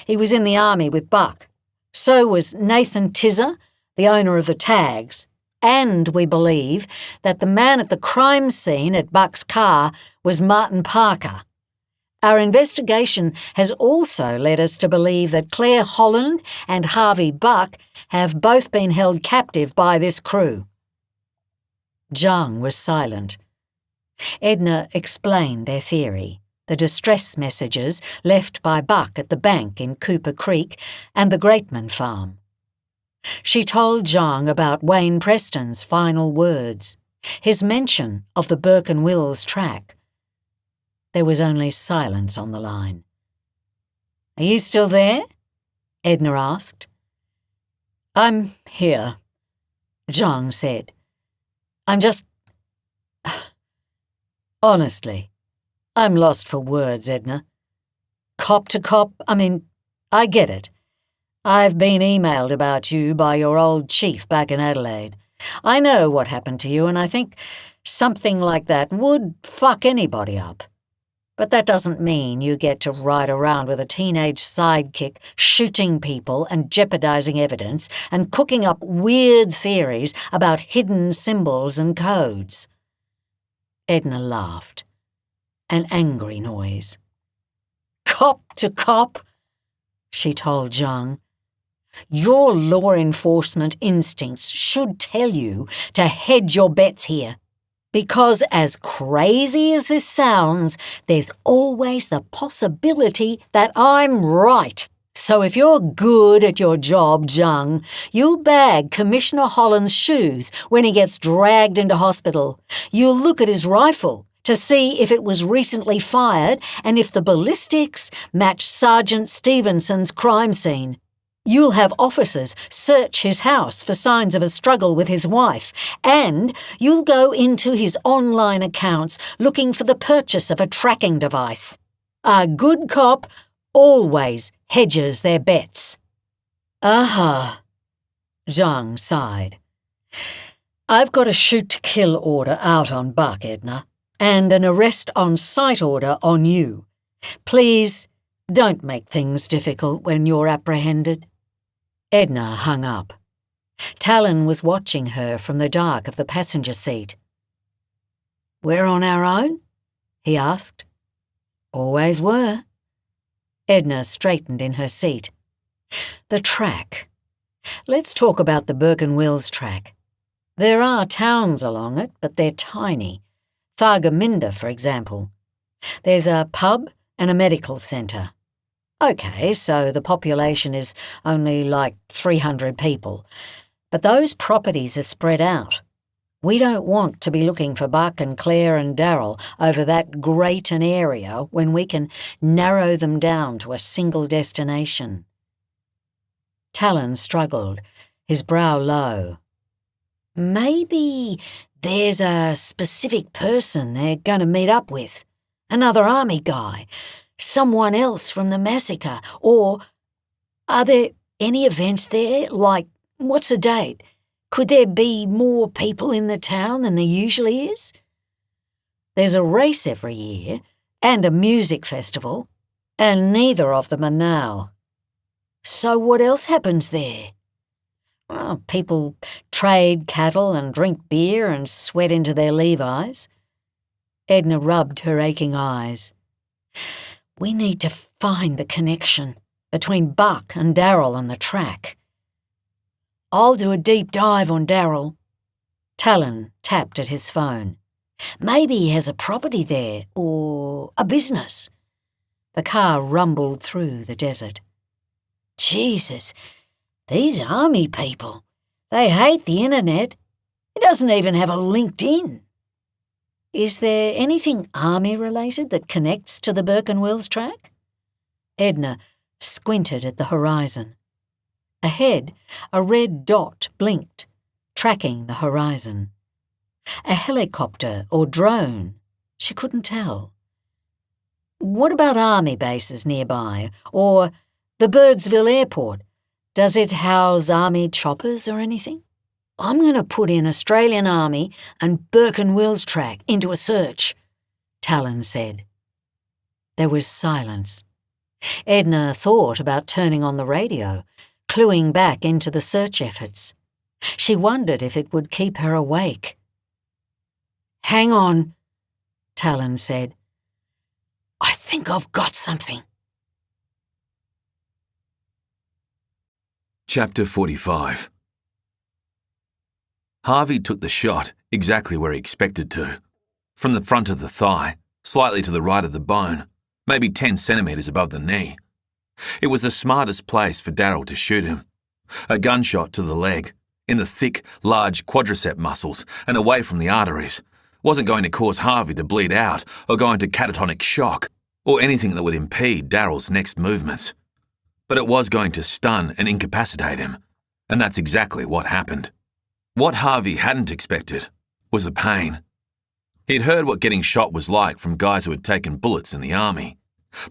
He was in the army with Buck. So was Nathan Tizzer, the owner of the tags. And we believe that the man at the crime scene at Buck's car was Martin Parker. Our investigation has also led us to believe that Claire Holland and Harvey Buck have both been held captive by this crew. Zhang was silent. Edna explained their theory, the distress messages left by Buck at the bank in Cooper Creek and the Greatman farm. She told Zhang about Wayne Preston's final words, his mention of the Burke and Wills track. There was only silence on the line. "Are you still there?" Edna asked. "I'm here," Zhang said. "I'm just... Honestly, I'm lost for words, Edna. Cop to cop, I get it. I've been emailed about you by your old chief back in Adelaide. I know what happened to you, and I think something like that would fuck anybody up. But that doesn't mean you get to ride around with a teenage sidekick shooting people and jeopardizing evidence and cooking up weird theories about hidden symbols and codes." Edna laughed. An angry noise. "Cop to cop," she told Zhang. "Your law enforcement instincts should tell you to hedge your bets here. Because as crazy as this sounds, there's always the possibility that I'm right. So if you're good at your job, Zhang, you'll bag Commissioner Holland's shoes when he gets dragged into hospital. You'll look at his rifle to see if it was recently fired and if the ballistics match Sergeant Stevenson's crime scene. You'll have officers search his house for signs of a struggle with his wife, and you'll go into his online accounts looking for the purchase of a tracking device. A good cop always hedges their bets." "Aha," Zhang sighed. "I've got a shoot-to-kill order out on Buck, Edna, and an arrest-on-site order on you. Please don't make things difficult when you're apprehended." Edna hung up. Talon was watching her from the dark of the passenger seat. "We're on our own?" he asked. "Always were." Edna straightened in her seat. "The track. Let's talk about the Burke and Wills track. There are towns along it, but they're tiny. Thargomindah, for example. There's a pub and a medical centre. OK, so the population is only like 300 people. But those properties are spread out. We don't want to be looking for Buck and Claire and Darrell over that great an area when we can narrow them down to a single destination." Talon struggled, his brow low. "Maybe there's a specific person they're going to meet up with. Another army guy. Someone else from the massacre, or are there any events there, like, what's the date? Could there be more people in the town than there usually is? There's a race every year, and a music festival, and neither of them are now. So what else happens there? Well, people trade cattle and drink beer and sweat into their Levi's." Edna rubbed her aching eyes. "We need to find the connection between Buck and Darrell and the track. I'll do a deep dive on Darrell." Talon tapped at his phone. "Maybe he has a property there, or a business." The car rumbled through the desert. "Jesus, these army people, they hate the internet. It doesn't even have a LinkedIn." "Is there anything army-related that connects to the Burke and Wills track?" Edna squinted at the horizon. Ahead, a red dot blinked, tracking the horizon. A helicopter or drone? She couldn't tell. "What about army bases nearby, or the Birdsville airport? Does it house army choppers or anything? I'm going to put in Australian Army and Burke and Wills track into a search, Talon said. There was silence. Edna thought about turning on the radio, cluing back into the search efforts. She wondered if it would keep her awake. Hang on, Talon said. I think I've got something. Chapter 45. Harvey took the shot exactly where he expected to. From the front of the thigh, slightly to the right of the bone, maybe 10 centimetres above the knee. It was the smartest place for Darryl to shoot him. A gunshot to the leg, in the thick, large quadricep muscles and away from the arteries, wasn't going to cause Harvey to bleed out or go into catatonic shock or anything that would impede Darryl's next movements. But it was going to stun and incapacitate him, and that's exactly what happened. What Harvey hadn't expected was the pain. He'd heard what getting shot was like from guys who had taken bullets in the army.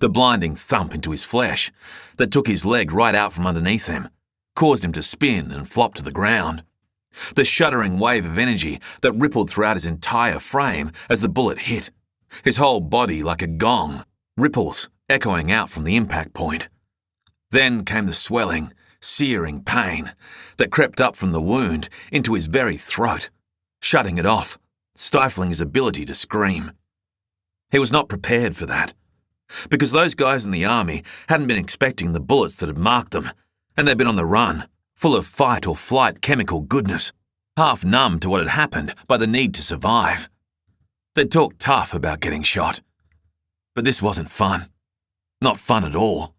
The blinding thump into his flesh that took his leg right out from underneath him, caused him to spin and flop to the ground. The shuddering wave of energy that rippled throughout his entire frame as the bullet hit, his whole body like a gong, ripples echoing out from the impact point. Then came the swelling, searing pain that crept up from the wound into his very throat, shutting it off, stifling his ability to scream. He was not prepared for that, because those guys in the army hadn't been expecting the bullets that had marked them, and they'd been on the run, full of fight or flight chemical goodness, half numb to what had happened by the need to survive. They'd talked tough about getting shot, but this wasn't fun. Not fun at all.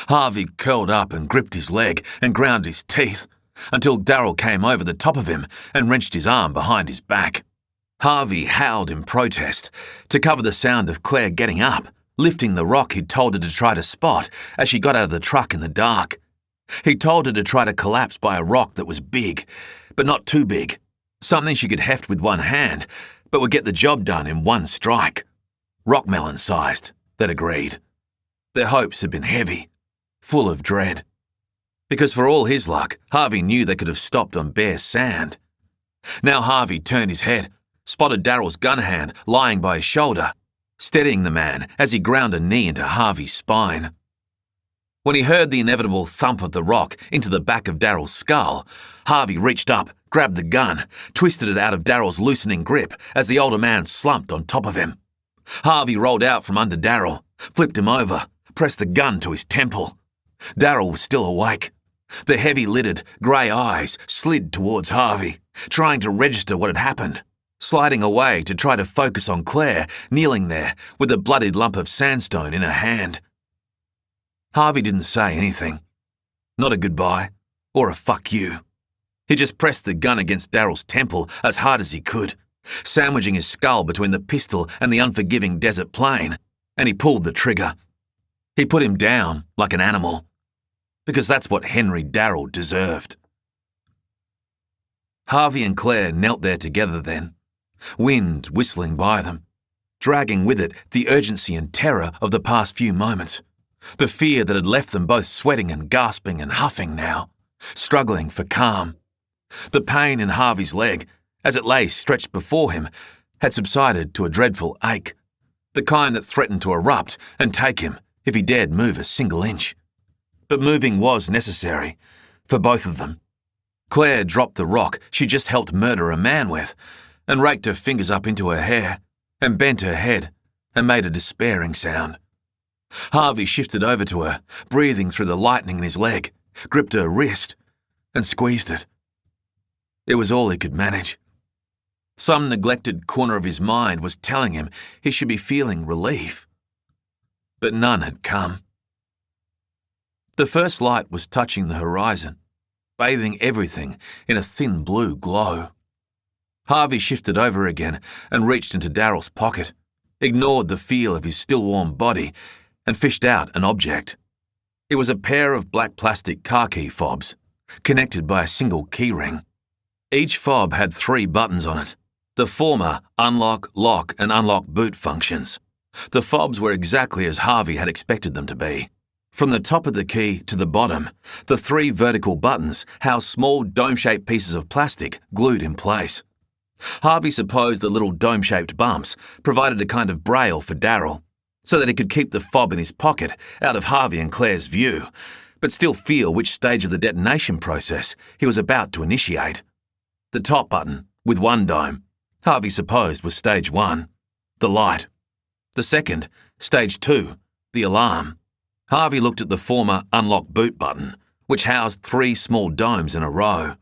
Harvey curled up and gripped his leg and ground his teeth until Darryl came over the top of him and wrenched his arm behind his back. Harvey howled in protest to cover the sound of Claire getting up, lifting the rock he'd told her to try to spot as she got out of the truck in the dark. He told her to try to collapse by a rock that was big, but not too big, something she could heft with one hand, but would get the job done in one strike. Rockmelon-sized, they'd agreed. Their hopes had been heavy, full of dread. Because for all his luck, Harvey knew they could have stopped on bare sand. Now Harvey turned his head, spotted Darryl's gun hand lying by his shoulder, steadying the man as he ground a knee into Harvey's spine. When he heard the inevitable thump of the rock into the back of Darryl's skull, Harvey reached up, grabbed the gun, twisted it out of Darryl's loosening grip as the older man slumped on top of him. Harvey rolled out from under Darryl, flipped him over, pressed the gun to his temple. Darryl was still awake. The heavy-lidded, grey eyes slid towards Harvey, trying to register what had happened, sliding away to try to focus on Claire, kneeling there with a bloodied lump of sandstone in her hand. Harvey didn't say anything. Not a goodbye, or a fuck you. He just pressed the gun against Darryl's temple as hard as he could, sandwiching his skull between the pistol and the unforgiving desert plain, and he pulled the trigger. He put him down like an animal, because that's what Henry Darryl deserved. Harvey and Claire knelt there together then, wind whistling by them, dragging with it the urgency and terror of the past few moments, the fear that had left them both sweating and gasping and huffing now, struggling for calm. The pain in Harvey's leg, as it lay stretched before him, had subsided to a dreadful ache, the kind that threatened to erupt and take him if he dared move a single inch. But moving was necessary, for both of them. Claire dropped the rock she just helped murder a man with, and raked her fingers up into her hair, and bent her head, and made a despairing sound. Harvey shifted over to her, breathing through the lightning in his leg, gripped her wrist, and squeezed it. It was all he could manage. Some neglected corner of his mind was telling him he should be feeling relief. But none had come. The first light was touching the horizon, bathing everything in a thin blue glow. Harvey shifted over again and reached into Darryl's pocket, ignored the feel of his still warm body, and fished out an object. It was a pair of black plastic car key fobs, connected by a single key ring. Each fob had 3 buttons on it. The former unlock, lock, and unlock boot functions. The fobs were exactly as Harvey had expected them to be. From the top of the key to the bottom, the 3 vertical buttons housed small dome-shaped pieces of plastic glued in place. Harvey supposed the little dome-shaped bumps provided a kind of braille for Daryl, so that he could keep the fob in his pocket out of Harvey and Claire's view, but still feel which stage of the detonation process he was about to initiate. The top button, with 1 dome, Harvey supposed was stage 1, the light. The second, stage 2, the alarm. Harvey looked at the former unlock boot button, which housed 3 small domes in a row.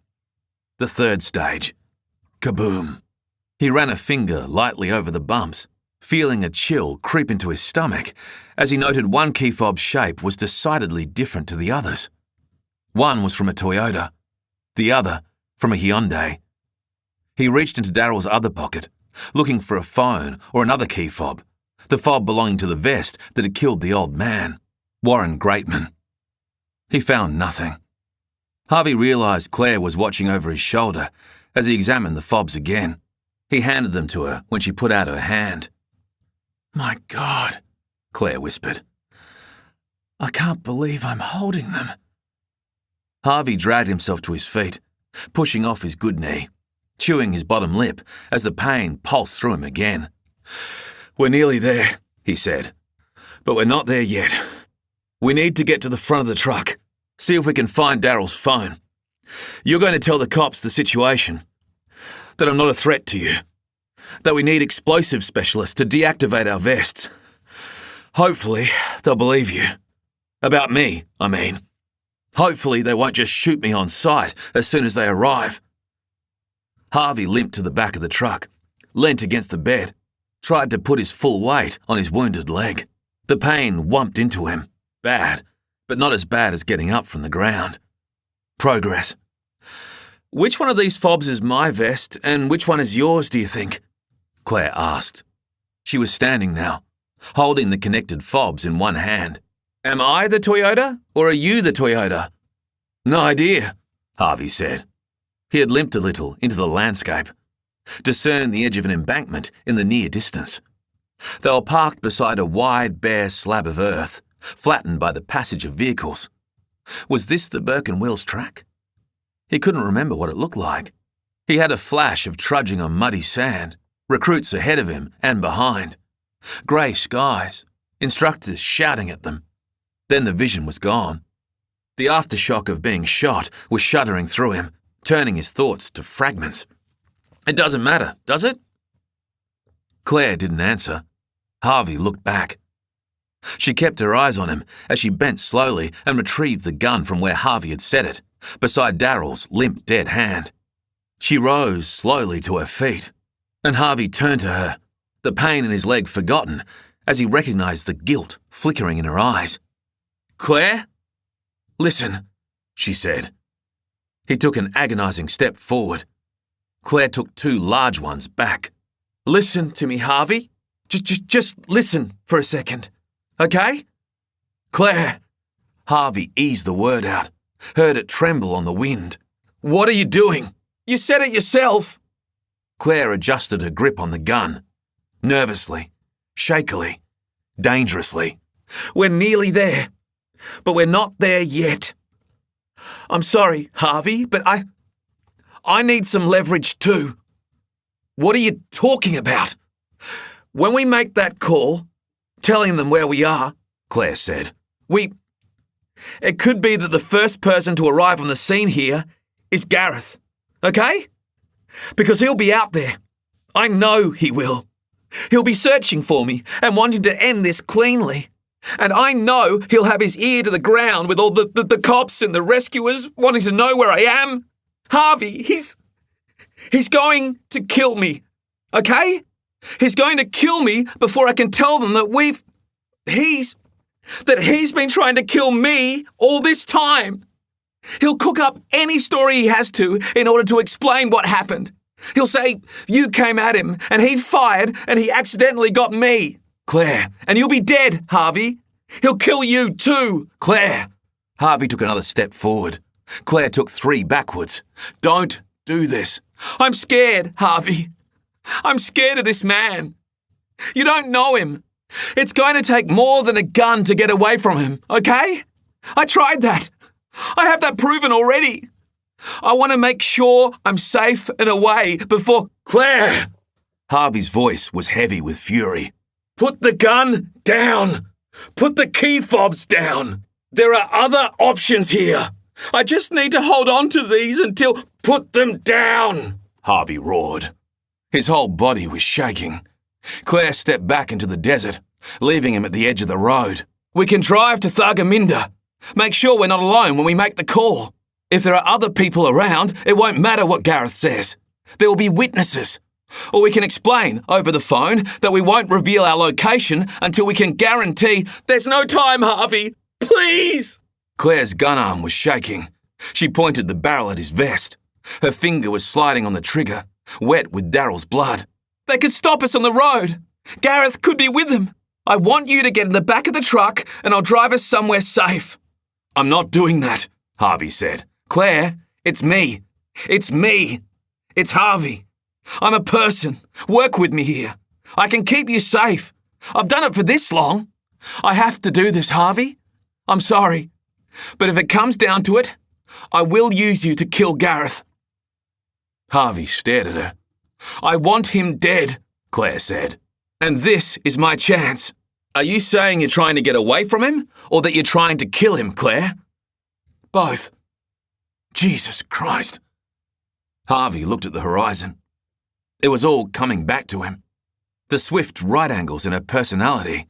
The third stage. Kaboom. He ran a finger lightly over the bumps, feeling a chill creep into his stomach as he noted one key fob's shape was decidedly different to the others. One was from a Toyota, the other from a Hyundai. He reached into Daryl's other pocket, looking for a phone or another key fob, the fob belonging to the vest that had killed the old man, Warren Greatman. He found nothing. Harvey realised Claire was watching over his shoulder as he examined the fobs again. He handed them to her when she put out her hand. "My God," Claire whispered. "I can't believe I'm holding them." Harvey dragged himself to his feet, pushing off his good knee, chewing his bottom lip as the pain pulsed through him again. "We're nearly there," he said, "but we're not there yet. We need to get to the front of the truck, see if we can find Daryl's phone. You're going to tell the cops the situation, that I'm not a threat to you, that we need explosive specialists to deactivate our vests. Hopefully, they'll believe you. About me, I mean. Hopefully, they won't just shoot me on sight as soon as they arrive." Harvey limped to the back of the truck, leant against the bed, tried to put his full weight on his wounded leg. The pain whumped into him. Bad, but not as bad as getting up from the ground. Progress. "Which one of these fobs is my vest and which one is yours, do you think?" Claire asked. She was standing now, holding the connected fobs in one hand. "Am I the Toyota or are you the Toyota?" "No idea," Harvey said. He had limped a little into the landscape, discerned the edge of an embankment in the near distance. They were parked beside a wide, bare slab of earth, flattened by the passage of vehicles. Was this the Burke and Wills track? He couldn't remember what it looked like. He had a flash of trudging on muddy sand, recruits ahead of him and behind, grey skies, instructors shouting at them. Then the vision was gone. The aftershock of being shot was shuddering through him, turning his thoughts to fragments. "It doesn't matter, does it?" Claire didn't answer. Harvey looked back. She kept her eyes on him as she bent slowly and retrieved the gun from where Harvey had set it, beside Daryl's limp dead hand. She rose slowly to her feet, and Harvey turned to her, the pain in his leg forgotten as he recognised the guilt flickering in her eyes. "Claire? Listen," she said. He took an agonising step forward. Claire took 2 large ones back. "Listen to me, Harvey. Just listen for a second. Okay? Claire." Harvey eased the word out, heard it tremble on the wind. "What are you doing? You said it yourself." Claire adjusted her grip on the gun, nervously, shakily, dangerously. "We're nearly there, but we're not there yet. I'm sorry, Harvey, but I need some leverage too." "What are you talking about?" "When we make that call, telling them where we are," Claire said, it could be that the first person to arrive on the scene here is Gareth, okay? Because he'll be out there. I know he will. He'll be searching for me and wanting to end this cleanly. And I know he'll have his ear to the ground with all the cops and the rescuers wanting to know where I am. Harvey, he's going to kill me, okay? He's going to kill me before I can tell them that he's been trying to kill me all this time. He'll cook up any story he has to in order to explain what happened. He'll say, you came at him and he fired and he accidentally got me. Claire, and you'll be dead, Harvey. He'll kill you too, Claire. Harvey took another step forward. Claire took 3 backwards. Don't do this. I'm scared, Harvey. I'm scared of this man. You don't know him. It's going to take more than a gun to get away from him, okay? I tried that. I have that proven already. I want to make sure I'm safe and away before... Claire! Harvey's voice was heavy with fury. Put the gun down. Put the key fobs down. There are other options here. I just need to hold on to these until... Put them down, Harvey roared. His whole body was shaking. Claire stepped back into the desert, leaving him at the edge of the road. We can drive to Thargomindah. Make sure we're not alone when we make the call. If there are other people around, it won't matter what Gareth says. There will be witnesses. Or we can explain over the phone that we won't reveal our location until we can guarantee... There's no time, Harvey. Please! Claire's gun arm was shaking. She pointed the barrel at his vest. Her finger was sliding on the trigger, wet with Daryl's blood. They could stop us on the road. Gareth could be with them. I want you to get in the back of the truck and I'll drive us somewhere safe. I'm not doing that, Harvey said. Claire, it's me. It's me. It's Harvey. I'm a person. Work with me here. I can keep you safe. I've done it for this long. I have to do this, Harvey. I'm sorry. But if it comes down to it, I will use you to kill Gareth. Harvey stared at her. I want him dead, Claire said. And this is my chance. Are you saying you're trying to get away from him, or that you're trying to kill him, Claire? Both. Jesus Christ. Harvey looked at the horizon. It was all coming back to him. The swift right angles in her personality.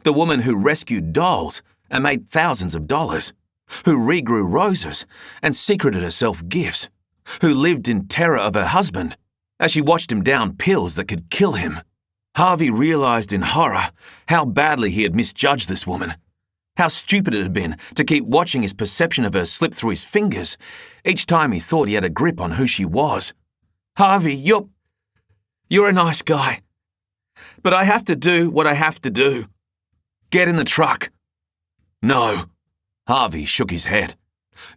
The woman who rescued dolls and made thousands of dollars. Who regrew roses and secreted herself gifts. Who lived in terror of her husband as she watched him down pills that could kill him. Harvey realised in horror how badly he had misjudged this woman. How stupid it had been to keep watching his perception of her slip through his fingers each time he thought he had a grip on who she was. Harvey, you're a nice guy. But I have to do what I have to do. Get in the truck. No. Harvey shook his head.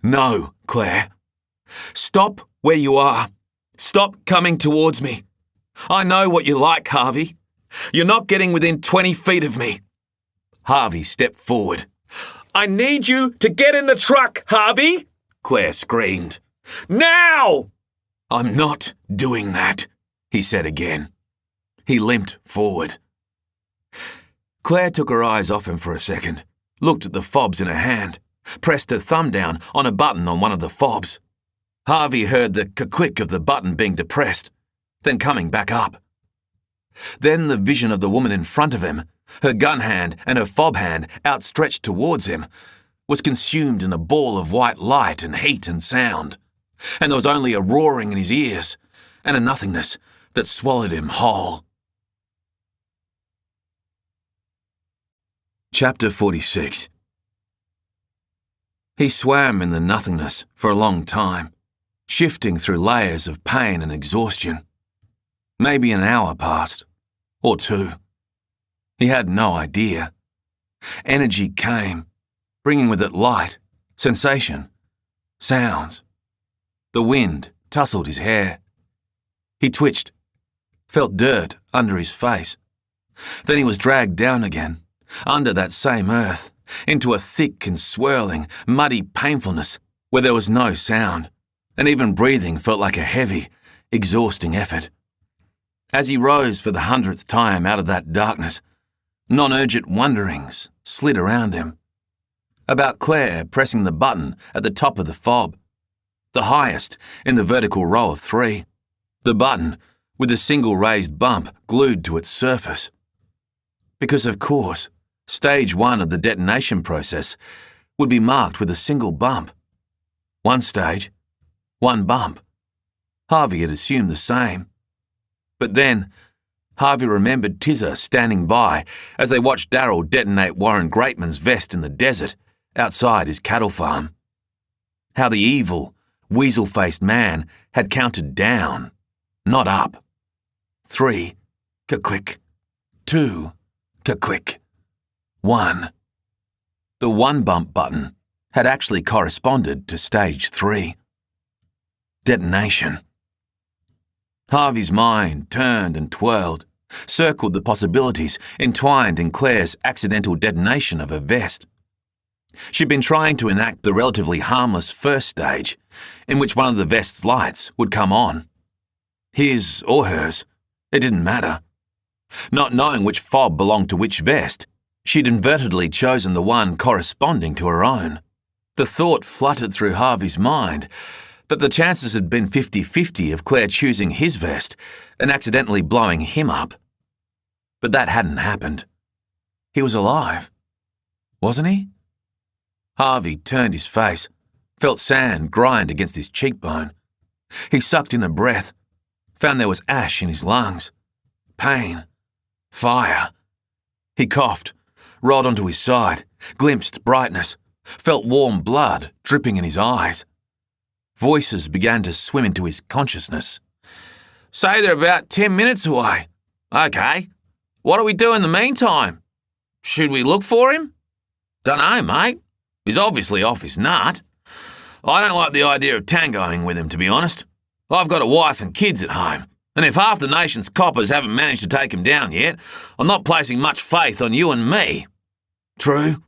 No, Claire. Stop where you are. Stop coming towards me. I know what you're like, Harvey. You're not getting within 20 feet of me. Harvey stepped forward. I need you to get in the truck, Harvey, Claire screamed. Now! I'm not doing that, he said again. He limped forward. Claire took her eyes off him for a second, looked at the fobs in her hand, pressed her thumb down on a button on one of the fobs. Harvey heard the click of the button being depressed, then coming back up. Then the vision of the woman in front of him, her gun hand and her fob hand outstretched towards him, was consumed in a ball of white light and heat and sound, and there was only a roaring in his ears and a nothingness that swallowed him whole. Chapter 46. He swam in the nothingness for a long time, shifting through layers of pain and exhaustion. Maybe an hour passed, or two. He had no idea. Energy came, bringing with it light, sensation, sounds. The wind tousled his hair. He twitched, felt dirt under his face. Then he was dragged down again, under that same earth, into a thick and swirling, muddy painfulness where there was no sound, and even breathing felt like a heavy, exhausting effort. As he rose for the 100th time out of that darkness, non-urgent wonderings slid around him. About Claire pressing the button at the top of the fob, the highest in the vertical row of 3, the button with a single raised bump glued to its surface. Because of course, stage 1 of the detonation process would be marked with a single bump. 1 stage, 1 bump. Harvey had assumed the same. But then, Harvey remembered Tizza standing by as they watched Daryl detonate Warren Greatman's vest in the desert outside his cattle farm. How the evil, weasel-faced man had counted down, not up. 3, ka-click. 2, ka-click. 1. The 1 bump button had actually corresponded to stage 3. Detonation. Harvey's mind turned and twirled, circled the possibilities entwined in Claire's accidental detonation of her vest. She'd been trying to enact the relatively harmless first stage, in which one of the vest's lights would come on. His or hers, it didn't matter. Not knowing which fob belonged to which vest, she'd inadvertently chosen the one corresponding to her own. The thought fluttered through Harvey's mind that the chances had been 50-50 of Claire choosing his vest and accidentally blowing him up. But that hadn't happened. He was alive, wasn't he? Harvey turned his face, felt sand grind against his cheekbone. He sucked in a breath, found there was ash in his lungs. Pain. Fire. He coughed, rolled onto his side, glimpsed brightness, felt warm blood dripping in his eyes. Voices began to swim into his consciousness. "Say they're about 10 minutes away. Okay. What do we do in the meantime? Should we look for him? Dunno, mate. He's obviously off his nut. I don't like the idea of tangoing with him, to be honest. I've got a wife and kids at home, and if half the nation's coppers haven't managed to take him down yet, I'm not placing much faith on you and me." "True.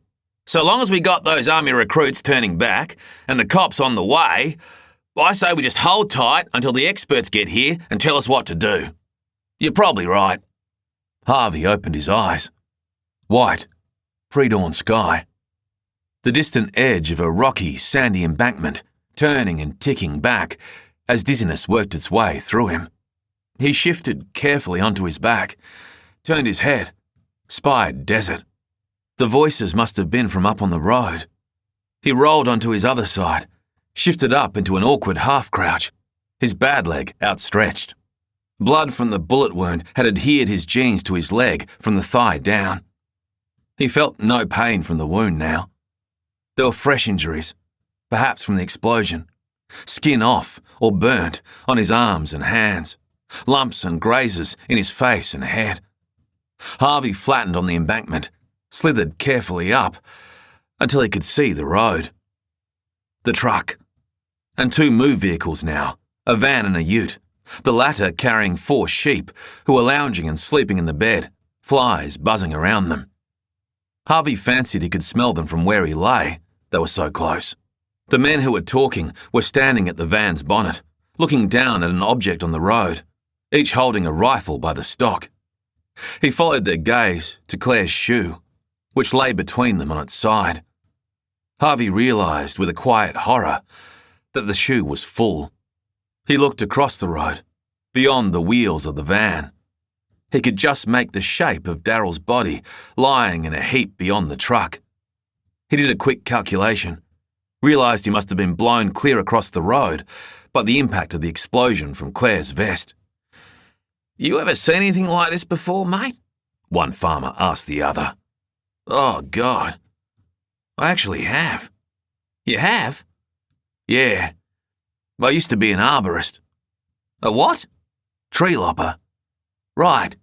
So long as we got those army recruits turning back and the cops on the way, I say we just hold tight until the experts get here and tell us what to do." "You're probably right." Harvey opened his eyes. White, pre-dawn sky. The distant edge of a rocky, sandy embankment, turning and ticking back as dizziness worked its way through him. He shifted carefully onto his back, turned his head, spied desert. The voices must have been from up on the road. He rolled onto his other side, shifted up into an awkward half-crouch, his bad leg outstretched. Blood from the bullet wound had adhered his jeans to his leg from the thigh down. He felt no pain from the wound now. There were fresh injuries, perhaps from the explosion. Skin off or burnt on his arms and hands. Lumps and grazes in his face and head. Harvey flattened on the embankment, slithered carefully up until he could see the road. The truck. And 2 move vehicles now, a van and a ute, the latter carrying 4 sheep who were lounging and sleeping in the bed, flies buzzing around them. Harvey fancied he could smell them from where he lay. They were so close. The men who were talking were standing at the van's bonnet, looking down at an object on the road, each holding a rifle by the stock. He followed their gaze to Claire's shoe, which lay between them on its side. Harvey realised with a quiet horror that the shoe was full. He looked across the road, beyond the wheels of the van. He could just make the shape of Daryl's body lying in a heap beyond the truck. He did a quick calculation, realised he must have been blown clear across the road by the impact of the explosion from Claire's vest. "You ever seen anything like this before, mate?" one farmer asked the other. "Oh, God. I actually have." "You have?" "Yeah. I used to be an arborist." "A what?" "Tree lopper." "Right.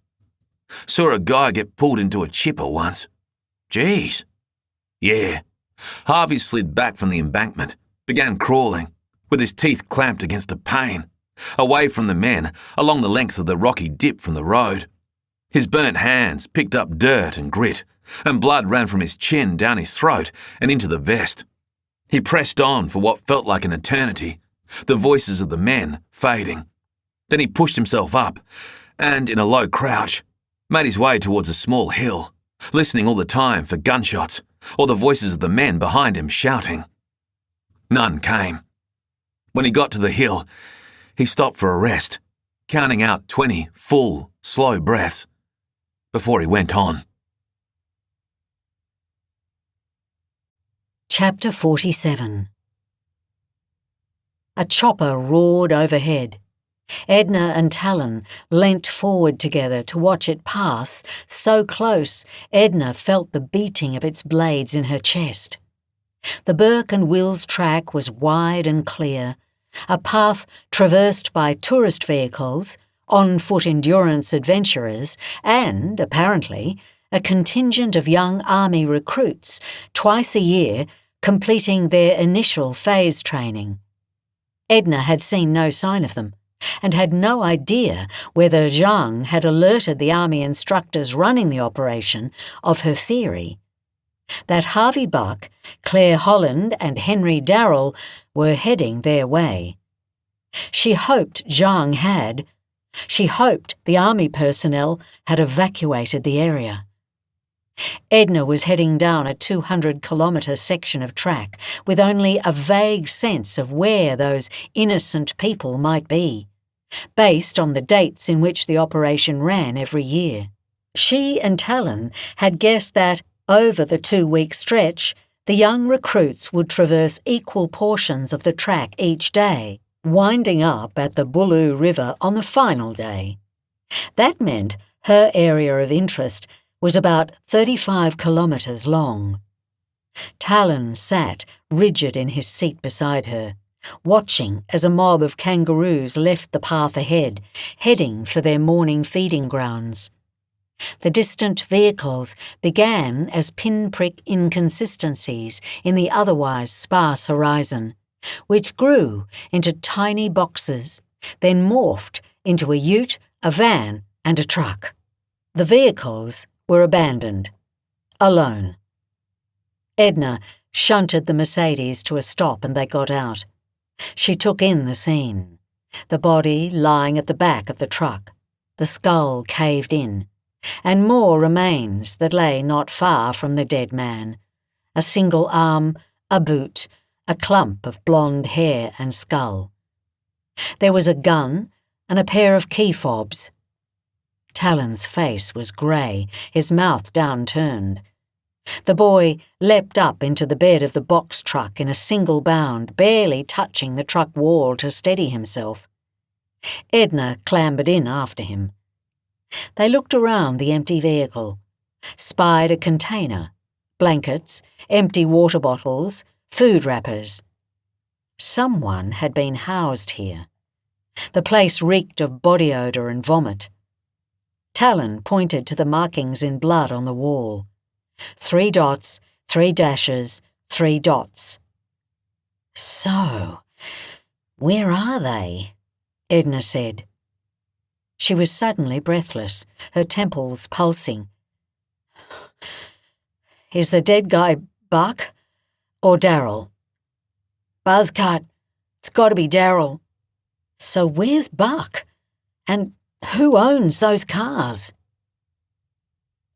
Saw a guy get pulled into a chipper once." "Geez." "Yeah." Harvey slid back from the embankment, began crawling, with his teeth clamped against the pain, away from the men, along the length of the rocky dip from the road. His burnt hands picked up dirt and grit, and blood ran from his chin down his throat and into the vest. He pressed on for what felt like an eternity, the voices of the men fading. Then he pushed himself up, and in a low crouch, made his way towards a small hill, listening all the time for gunshots or the voices of the men behind him shouting. None came. When he got to the hill, he stopped for a rest, counting out 20 full, slow breaths before he went on. Chapter 47. A chopper roared overhead. Edna and Talon leant forward together to watch it pass, so close Edna felt the beating of its blades in her chest. The Burke and Wills track was wide and clear, a path traversed by tourist vehicles, on-foot endurance adventurers, and, apparently, a contingent of young army recruits, twice a year, completing their initial phase training. Edna had seen no sign of them, and had no idea whether Zhang had alerted the army instructors running the operation of her theory that Harvey Buck, Claire Holland and Henry Darrell were heading their way. She hoped Zhang had. She hoped the army personnel had evacuated the area. Edna was heading down a 200-kilometre section of track with only a vague sense of where those innocent people might be, based on the dates in which the operation ran every year. She and Talon had guessed that, over the 2-week stretch, the young recruits would traverse equal portions of the track each day, winding up at the Bulu River on the final day. That meant her area of interest was about 35 kilometres long. Talon sat rigid in his seat beside her, watching as a mob of kangaroos left the path ahead, heading for their morning feeding grounds. The distant vehicles began as pinprick inconsistencies in the otherwise sparse horizon, which grew into tiny boxes, then morphed into a ute, a van, and a truck. The vehicles were abandoned, alone. Edna shunted the Mercedes to a stop and they got out. She took in the scene, the body lying at the back of the truck, the skull caved in, and more remains that lay not far from the dead man, a single arm, a boot, a clump of blonde hair and skull. There was a gun and a pair of key fobs. Talon's face was grey, his mouth downturned. The boy leapt up into the bed of the box truck in a single bound, barely touching the truck wall to steady himself. Edna clambered in after him. They looked around the empty vehicle, spied a container, blankets, empty water bottles, food wrappers. Someone had been housed here. The place reeked of body odour and vomit. Talon pointed to the markings in blood on the wall. 3 dots, 3 dashes, 3 dots. So, where are they? Edna said. She was suddenly breathless, her temples pulsing. Is the dead guy Buck or Darrell? Buzzcut. It's got to be Darrell. So where's Buck? And who owns those cars?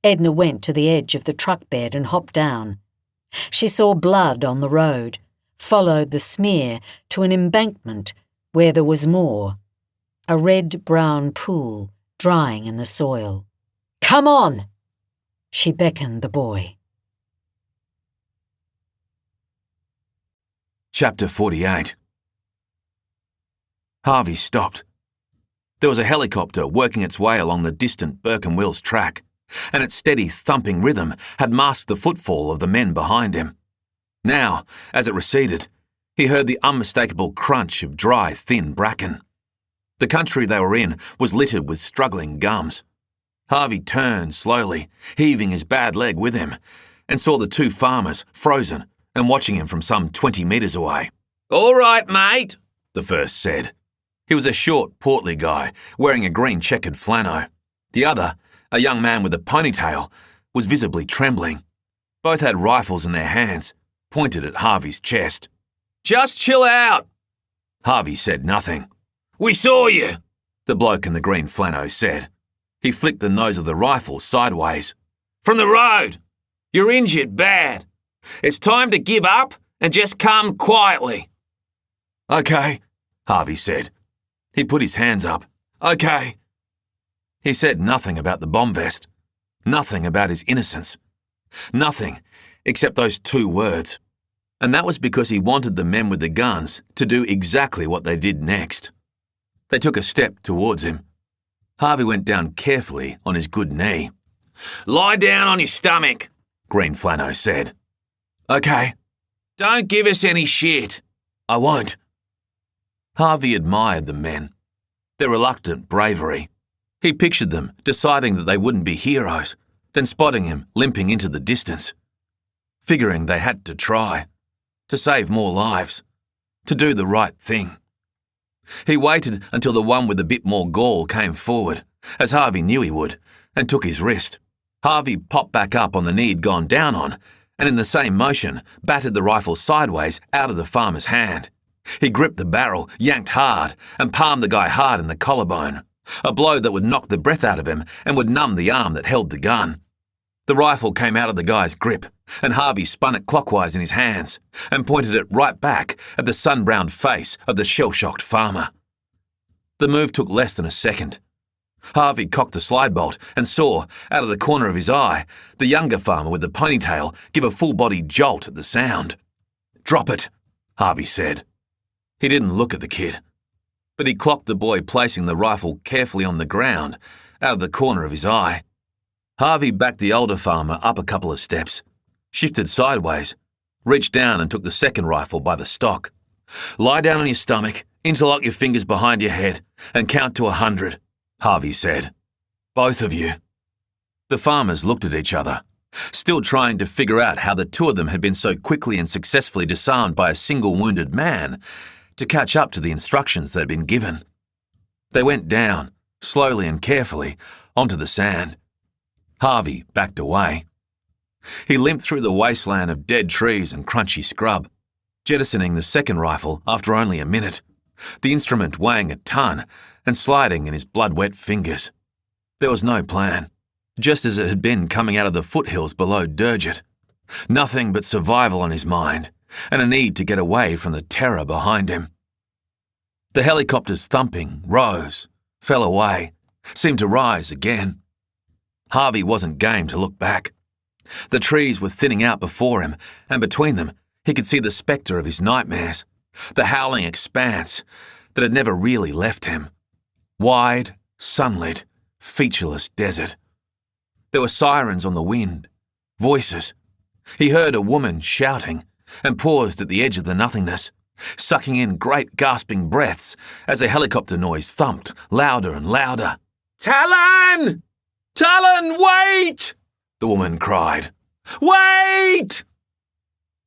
Edna went to the edge of the truck bed and hopped down. She saw blood on the road, followed the smear to an embankment where there was more, a red-brown pool drying in the soil. Come on! She beckoned the boy. Chapter 48. Harvey stopped. There was a helicopter working its way along the distant Burke and Wills track, and its steady thumping rhythm had masked the footfall of the men behind him. Now, as it receded, he heard the unmistakable crunch of dry, thin bracken. The country they were in was littered with struggling gums. Harvey turned slowly, heaving his bad leg with him, and saw the 2 farmers, frozen, and watching him from some 20 metres away. All right, mate, the first said. He was a short, portly guy, wearing a green checkered flannel. The other, a young man with a ponytail, was visibly trembling. Both had rifles in their hands, pointed at Harvey's chest. Just chill out. Harvey said nothing. We saw you, the bloke in the green flannel said. He flicked the nose of the rifle sideways. From the road. You're injured bad. It's time to give up and just come quietly. Okay, Harvey said. He put his hands up. Okay. He said nothing about the bomb vest. Nothing about his innocence. Nothing except those 2 words. And that was because he wanted the men with the guns to do exactly what they did next. They took a step towards him. Harvey went down carefully on his good knee. Lie down on your stomach, Green Flannel said. Okay. Don't give us any shit. I won't. Harvey admired the men, their reluctant bravery. He pictured them deciding that they wouldn't be heroes, then spotting him limping into the distance, figuring they had to try, to save more lives, to do the right thing. He waited until the one with a bit more gall came forward, as Harvey knew he would, and took his wrist. Harvey popped back up on the knee he'd gone down on, and in the same motion, batted the rifle sideways out of the farmer's hand. He gripped the barrel, yanked hard, and palmed the guy hard in the collarbone, a blow that would knock the breath out of him and would numb the arm that held the gun. The rifle came out of the guy's grip, and Harvey spun it clockwise in his hands and pointed it right back at the sun-browned face of the shell-shocked farmer. The move took less than a second. Harvey cocked the slide bolt and saw, out of the corner of his eye, the younger farmer with the ponytail give a full-bodied jolt at the sound. "Drop it," Harvey said. He didn't look at the kid, but he clocked the boy placing the rifle carefully on the ground, out of the corner of his eye. Harvey backed the older farmer up a couple of steps, shifted sideways, reached down and took the second rifle by the stock. "Lie down on your stomach, interlock your fingers behind your head, and count to 100, Harvey said. "Both of you." The farmers looked at each other, still trying to figure out how the two of them had been so quickly and successfully disarmed by a single wounded man to catch up to the instructions they'd been given. They went down, slowly and carefully, onto the sand. Harvey backed away. He limped through the wasteland of dead trees and crunchy scrub, jettisoning the second rifle after only a minute, the instrument weighing a ton and sliding in his blood-wet fingers. There was no plan, just as it had been coming out of the foothills below Durgett. Nothing but survival on his mind, and a need to get away from the terror behind him. The helicopter's thumping rose, fell away, seemed to rise again. Harvey wasn't game to look back. The trees were thinning out before him, and between them he could see the spectre of his nightmares, the howling expanse that had never really left him. Wide, sunlit, featureless desert. There were sirens on the wind, voices. He heard a woman shouting and paused at the edge of the nothingness, sucking in great gasping breaths as the helicopter noise thumped louder and louder. "Talon! Talon, wait!" the woman cried. "Wait!"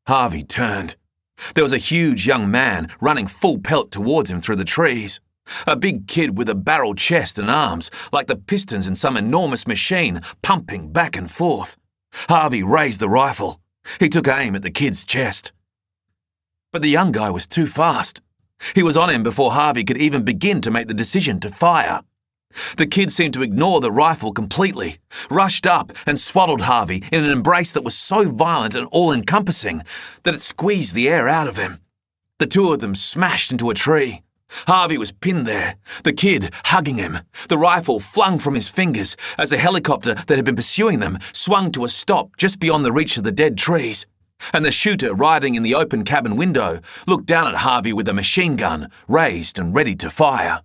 Harvey turned. There was a huge young man running full pelt towards him through the trees. A big kid with a barrel chest and arms like the pistons in some enormous machine pumping back and forth. Harvey raised the rifle. He took aim at the kid's chest. But the young guy was too fast. He was on him before Harvey could even begin to make the decision to fire. The kid seemed to ignore the rifle completely, rushed up and swaddled Harvey in an embrace that was so violent and all-encompassing that it squeezed the air out of him. The two of them smashed into a tree. Harvey was pinned there, the kid hugging him, the rifle flung from his fingers as a helicopter that had been pursuing them swung to a stop just beyond the reach of the dead trees, and the shooter riding in the open cabin window looked down at Harvey with a machine gun raised and ready to fire.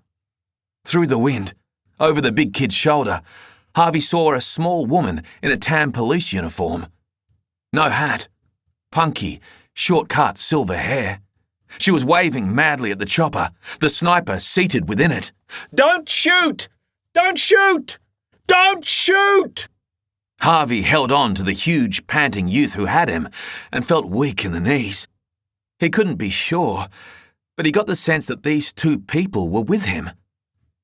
Through the wind, over the big kid's shoulder, Harvey saw a small woman in a tan police uniform. No hat, punky, short-cut silver hair. She was waving madly at the chopper, the sniper seated within it. "Don't shoot! Don't shoot! Don't shoot!" Harvey held on to the huge, panting youth who had him and felt weak in the knees. He couldn't be sure, but he got the sense that these two people were with him,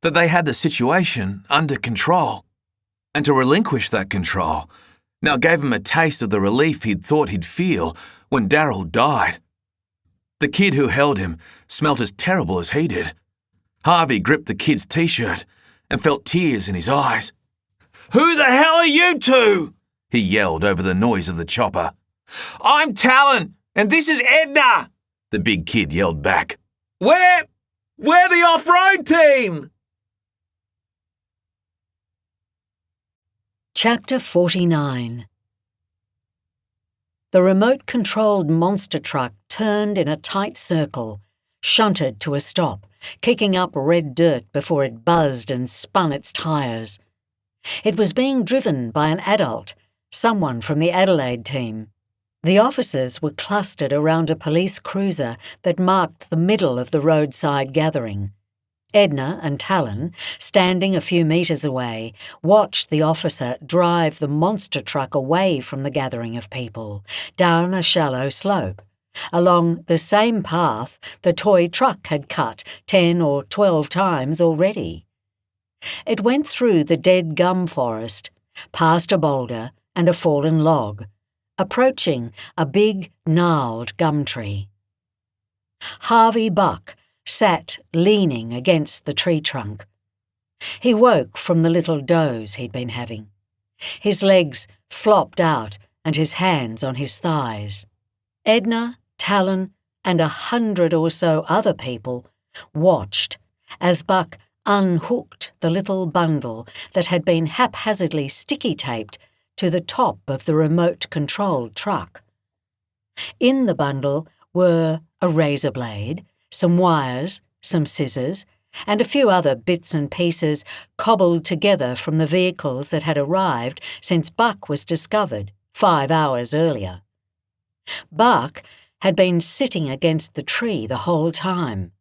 that they had the situation under control. And to relinquish that control now gave him a taste of the relief he'd thought he'd feel when Darryl died. The kid who held him smelt as terrible as he did. Harvey gripped the kid's t-shirt and felt tears in his eyes. "Who the hell are you two?" he yelled over the noise of the chopper. "I'm Talon, and this is Edna," the big kid yelled back. We're the off-road team!" Chapter 49. The remote-controlled monster truck turned in a tight circle, shunted to a stop, kicking up red dirt before it buzzed and spun its tyres. It was being driven by an adult, someone from the Adelaide team. The officers were clustered around a police cruiser that marked the middle of the roadside gathering. Edna and Talon, standing a few metres away, watched the officer drive the monster truck away from the gathering of people, down a shallow slope, along the same path the toy truck had cut 10 or 12 times already. It went through the dead gum forest, past a boulder and a fallen log, approaching a big, gnarled gum tree. Harvey Buck sat leaning against the tree trunk. He woke from the little doze he'd been having. His legs flopped out and his hands on his thighs. Edna, Talon, and 100 or so other people watched as Buck unhooked the little bundle that had been haphazardly sticky-taped to the top of the remote-controlled truck. In the bundle were a razor blade, some wires, some scissors, and a few other bits and pieces cobbled together from the vehicles that had arrived since Buck was discovered 5 hours earlier. Buck had been sitting against the tree the whole time.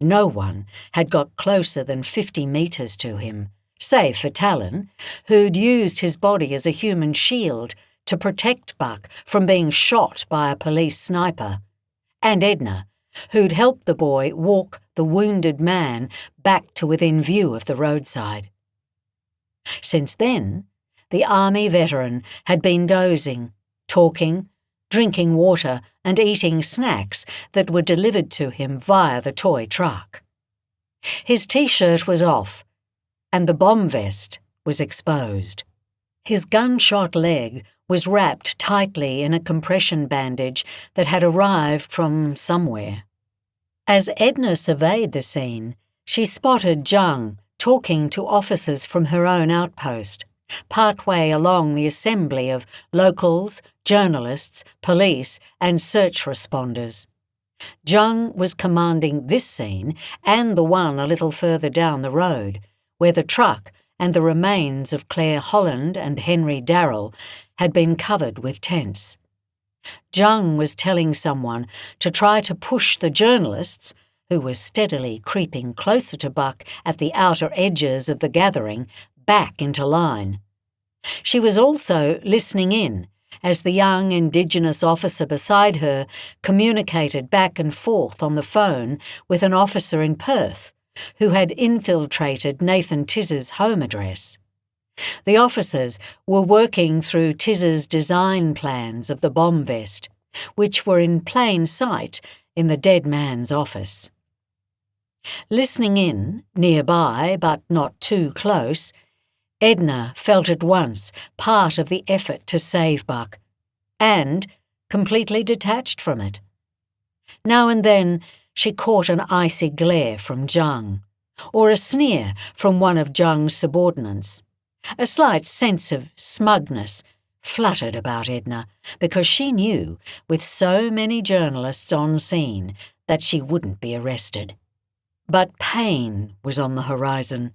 No one had got closer than 50 metres to him, save for Talon, who'd used his body as a human shield to protect Buck from being shot by a police sniper, and Edna, who'd helped the boy walk the wounded man back to within view of the roadside. Since then, the army veteran had been dozing, talking, drinking water and eating snacks that were delivered to him via the toy truck. His T-shirt was off, and the bomb vest was exposed. His gunshot leg was wrapped tightly in a compression bandage that had arrived from somewhere. As Edna surveyed the scene, she spotted Jung talking to officers from her own outpost, partway along the assembly of locals, journalists, police, and search responders. Jung was commanding this scene and the one a little further down the road, where the truck and the remains of Claire Holland and Henry Darrell had been covered with tents. Jung was telling someone to try to push the journalists, who were steadily creeping closer to Buck at the outer edges of the gathering, back into line. She was also listening in as the young Indigenous officer beside her communicated back and forth on the phone with an officer in Perth who had infiltrated Nathan Tiz's home address. The officers were working through Tiz's design plans of the bomb vest, which were in plain sight in the dead man's office. Listening in, nearby but not too close, Edna felt at once part of the effort to save Buck, and completely detached from it. Now and then she caught an icy glare from Jung, or a sneer from one of Jung's subordinates. A slight sense of smugness fluttered about Edna, because she knew, with so many journalists on scene, that she wouldn't be arrested. But pain was on the horizon.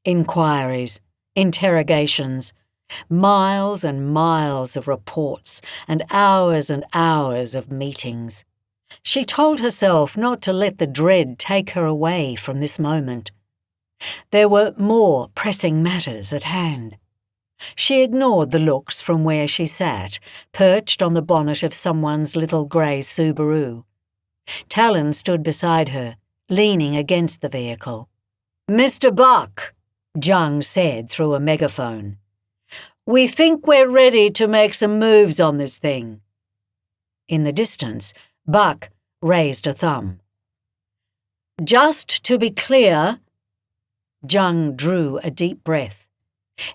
Inquiries, interrogations, miles and miles of reports, and hours of meetings. She told herself not to let the dread take her away from this moment. There were more pressing matters at hand. She ignored the looks from where she sat, perched on the bonnet of someone's little grey Subaru. Talon stood beside her, leaning against the vehicle. "Mr. Buck," Jung said through a megaphone, "we think we're ready to make some moves on this thing." In the distance, Buck raised a thumb. "Just to be clear," Jung drew a deep breath.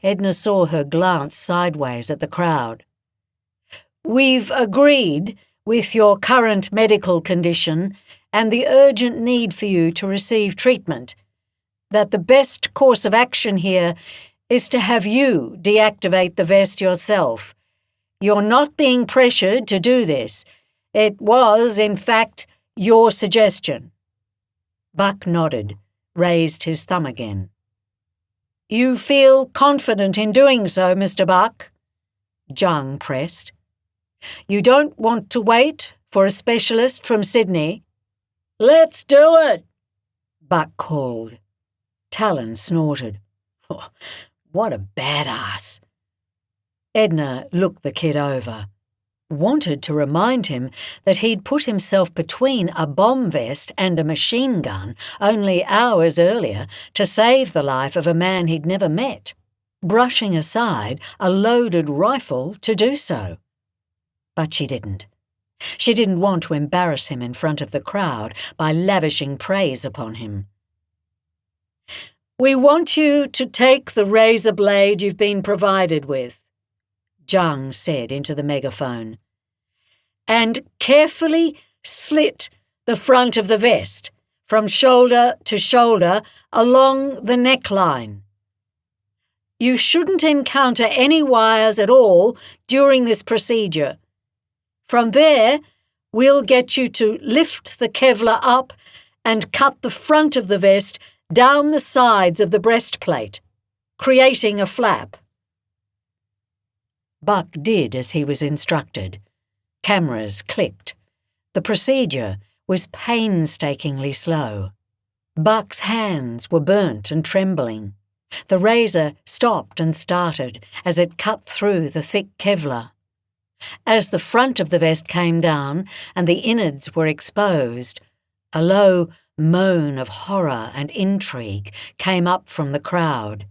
Edna saw her glance sideways at the crowd. "We've agreed, with your current medical condition and the urgent need for you to receive treatment, that the best course of action here is to have you deactivate the vest yourself. You're not being pressured to do this. It was, in fact, your suggestion." Buck nodded, raised his thumb again. "You feel confident in doing so, Mr. Buck?" Jung pressed. "You don't want to wait for a specialist from Sydney?" "Let's do it," Buck called. Talon snorted. Oh, what a badass. Edna looked the kid over. wanted to remind him that he'd put himself between a bomb vest and a machine gun only hours earlier to save the life of a man he'd never met, brushing aside a loaded rifle to do so. But she didn't. She didn't want to embarrass him in front of the crowd by lavishing praise upon him. "We want you to take the razor blade you've been provided with," Zhang said into the megaphone, "and carefully slit the front of the vest from shoulder to shoulder along the neckline. You shouldn't encounter any wires at all during this procedure. From there, we'll get you to lift the Kevlar up and cut the front of the vest down the sides of the breastplate, creating a flap." Buck did as he was instructed. Cameras clicked. The procedure was painstakingly slow. Buck's hands were burnt and trembling. The razor stopped and started as it cut through the thick Kevlar. As the front of the vest came down and the innards were exposed, a low moan of horror and intrigue came up from the crowd.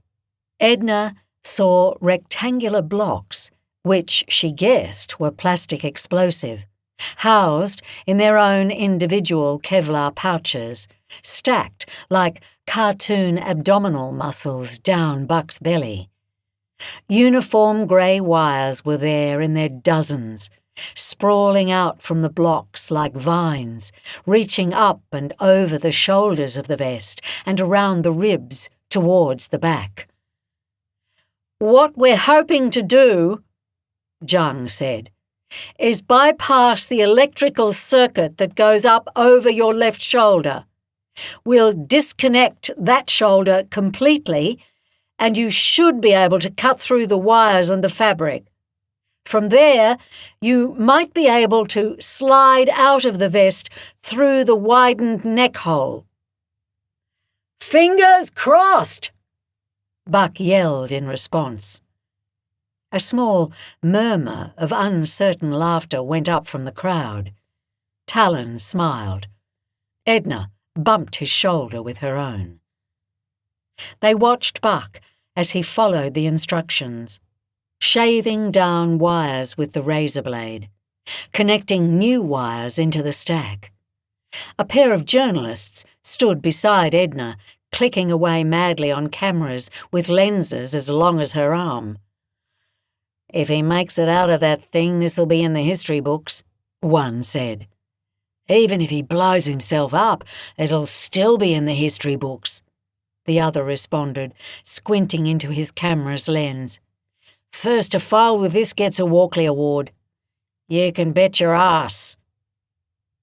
Edna saw rectangular blocks, which she guessed were plastic explosive, housed in their own individual Kevlar pouches, stacked like cartoon abdominal muscles down Buck's belly. Uniform grey wires were there in their dozens, sprawling out from the blocks like vines, reaching up and over the shoulders of the vest and around the ribs towards the back. "What we're hoping to do," Zhang said, "is bypass the electrical circuit that goes up over your left shoulder. We'll disconnect that shoulder completely, and you should be able to cut through the wires and the fabric. From there, you might be able to slide out of the vest through the widened neck hole." "Fingers crossed!" Buck yelled in response. A small murmur of uncertain laughter went up from the crowd. Talon smiled. Edna bumped his shoulder with her own. They watched Buck as he followed the instructions, shaving down wires with the razor blade, connecting new wires into the stack. A pair of journalists stood beside Edna, clicking away madly on cameras with lenses as long as her arm. "If he makes it out of that thing, this'll be in the history books," one said. "Even if he blows himself up, it'll still be in the history books," the other responded, squinting into his camera's lens. "First to file with this gets a Walkley Award. You can bet your ass."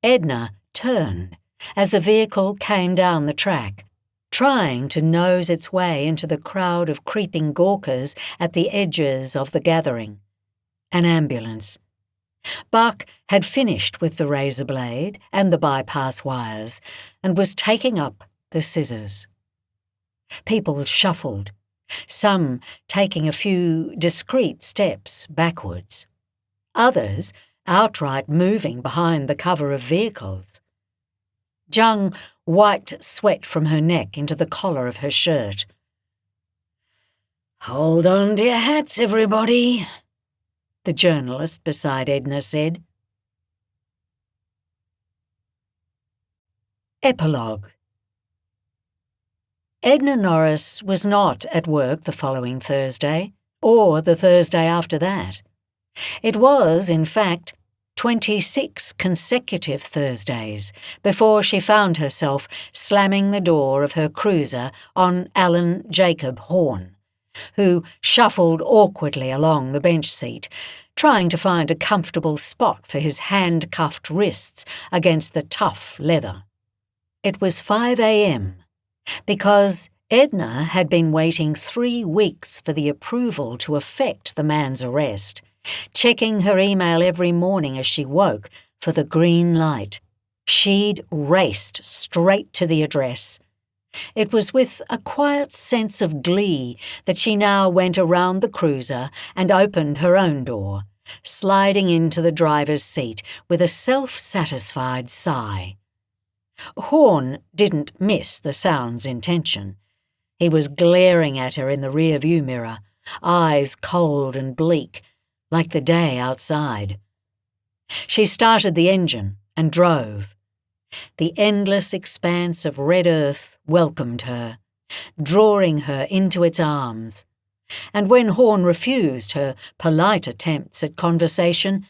Edna turned as the vehicle came down the track, trying to nose its way into the crowd of creeping gawkers at the edges of the gathering. An ambulance. Buck had finished with the razor blade and the bypass wires and was taking up the scissors. People shuffled, some taking a few discreet steps backwards, others outright moving behind the cover of vehicles. Zhang wiped sweat from her neck into the collar of her shirt. "Hold on to your hats, everybody," the journalist beside Edna said. Epilogue. Edna Norris was not at work the following Thursday, or the Thursday after that. It was, in fact, 26 consecutive Thursdays before she found herself slamming the door of her cruiser on Alan Jacob Horn, who shuffled awkwardly along the bench seat, trying to find a comfortable spot for his handcuffed wrists against the tough leather. It was 5 a.m. because Edna had been waiting 3 weeks for the approval to effect the man's arrest, checking her email every morning as she woke for the green light. She'd raced straight to the address. It was with a quiet sense of glee that she now went around the cruiser and opened her own door, sliding into the driver's seat with a self-satisfied sigh. Horn didn't miss the sound's intention. He was glaring at her in the rear-view mirror, eyes cold and bleak, like the day outside. She started the engine and drove. The endless expanse of red earth welcomed her, drawing her into its arms. And when Horn refused her polite attempts at conversation,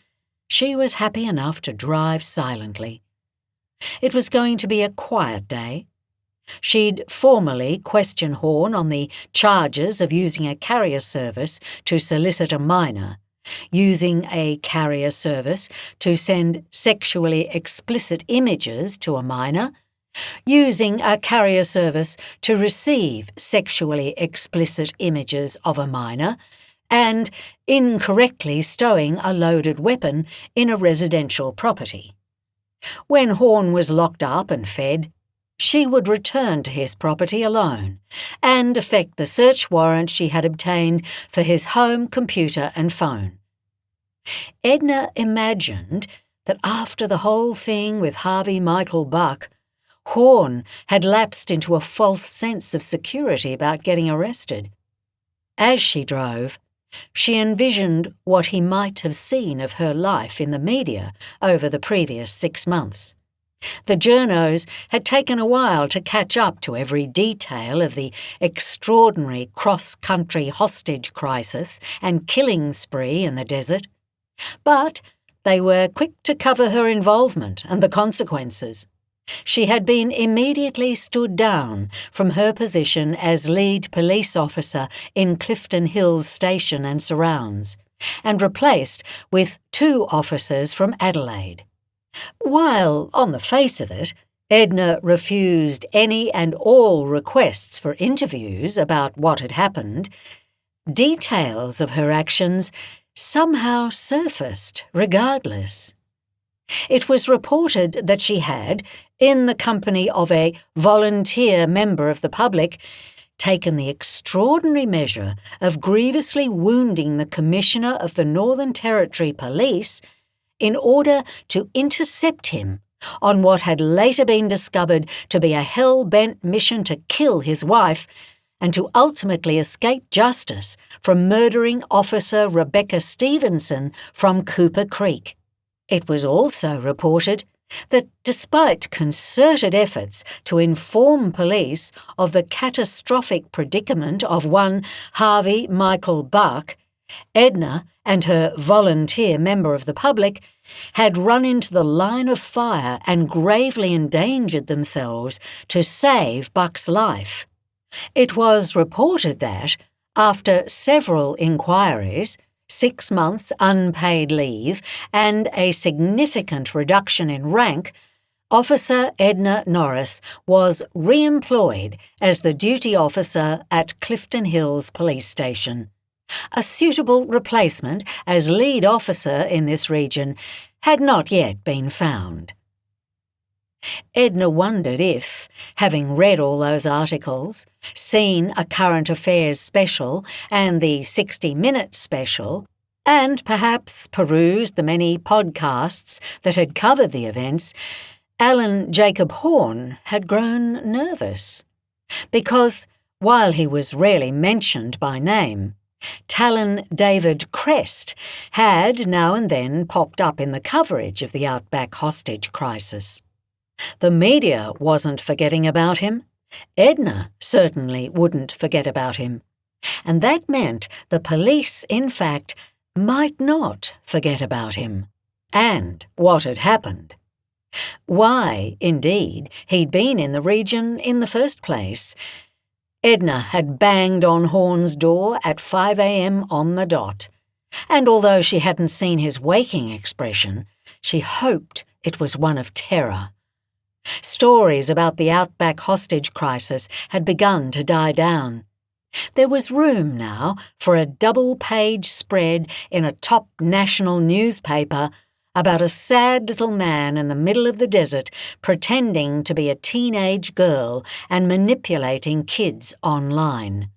she was happy enough to drive silently. It was going to be a quiet day. She'd formally question Horn on the charges of using a carrier service to solicit a minor, using a carrier service to send sexually explicit images to a minor, using a carrier service to receive sexually explicit images of a minor, and incorrectly stowing a loaded weapon in a residential property. When Horn was locked up and fed, she would return to his property alone and effect the search warrant she had obtained for his home computer and phone. Edna imagined that after the whole thing with Harvey Michael Buck, Horn had lapsed into a false sense of security about getting arrested. As she drove, she envisioned what he might have seen of her life in the media over the previous 6 months. The journos had taken a while to catch up to every detail of the extraordinary cross-country hostage crisis and killing spree in the desert, but they were quick to cover her involvement and the consequences. She had been immediately stood down from her position as lead police officer in Clifton Hills Station and surrounds, and replaced with 2 officers from Adelaide. While, on the face of it, Edna refused any and all requests for interviews about what had happened, details of her actions somehow surfaced regardless. It was reported that she had, in the company of a volunteer member of the public, taken the extraordinary measure of grievously wounding the Commissioner of the Northern Territory Police in order to intercept him on what had later been discovered to be a hell-bent mission to kill his wife and to ultimately escape justice from murdering Officer Rebecca Stevenson from Cooper Creek. It was also reported that despite concerted efforts to inform police of the catastrophic predicament of one Harvey Michael Buck, Edna and her volunteer member of the public had run into the line of fire and gravely endangered themselves to save Buck's life. It was reported that, after several inquiries, 6 months unpaid leave, and a significant reduction in rank, Officer Edna Norris was re-employed as the duty officer at Clifton Hills Police Station. A suitable replacement as lead officer in this region had not yet been found. Edna wondered if, having read all those articles, seen a current affairs special and the 60-minute special, and perhaps perused the many podcasts that had covered the events, Alan Jacob Horn had grown nervous. Because, while he was rarely mentioned by name, Talon David Crest had now and then popped up in the coverage of the outback hostage crisis. The media wasn't forgetting about him. Edna certainly wouldn't forget about him. And that meant the police, in fact, might not forget about him and what had happened. Why, indeed, he'd been in the region in the first place. Edna had banged on Horn's door at 5 a.m. on the dot, and although she hadn't seen his waking expression, she hoped it was one of terror. Stories about the outback hostage crisis had begun to die down. There was room now for a double-page spread in a top national newspaper about a sad little man in the middle of the desert pretending to be a teenage girl and manipulating kids online.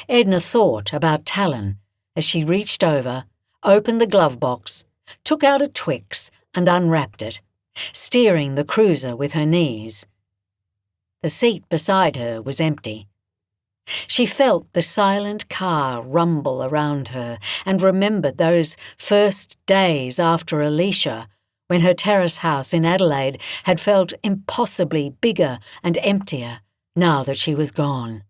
Edna thought about Talon as she reached over, opened the glove box, took out a Twix and unwrapped it, steering the cruiser with her knees. The seat beside her was empty. She felt the silent car rumble around her and remembered those first days after Alicia, when her terrace house in Adelaide had felt impossibly bigger and emptier now that she was gone.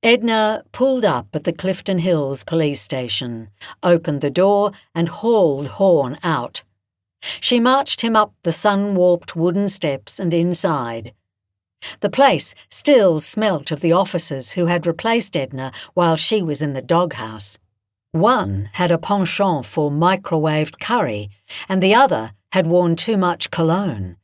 Edna pulled up at the Clifton Hills police station, opened the door and hauled Horn out. She marched him up the sun-warped wooden steps and inside. The place still smelt of the officers who had replaced Edna while she was in the doghouse. One had a penchant for microwaved curry, and the other had worn too much cologne.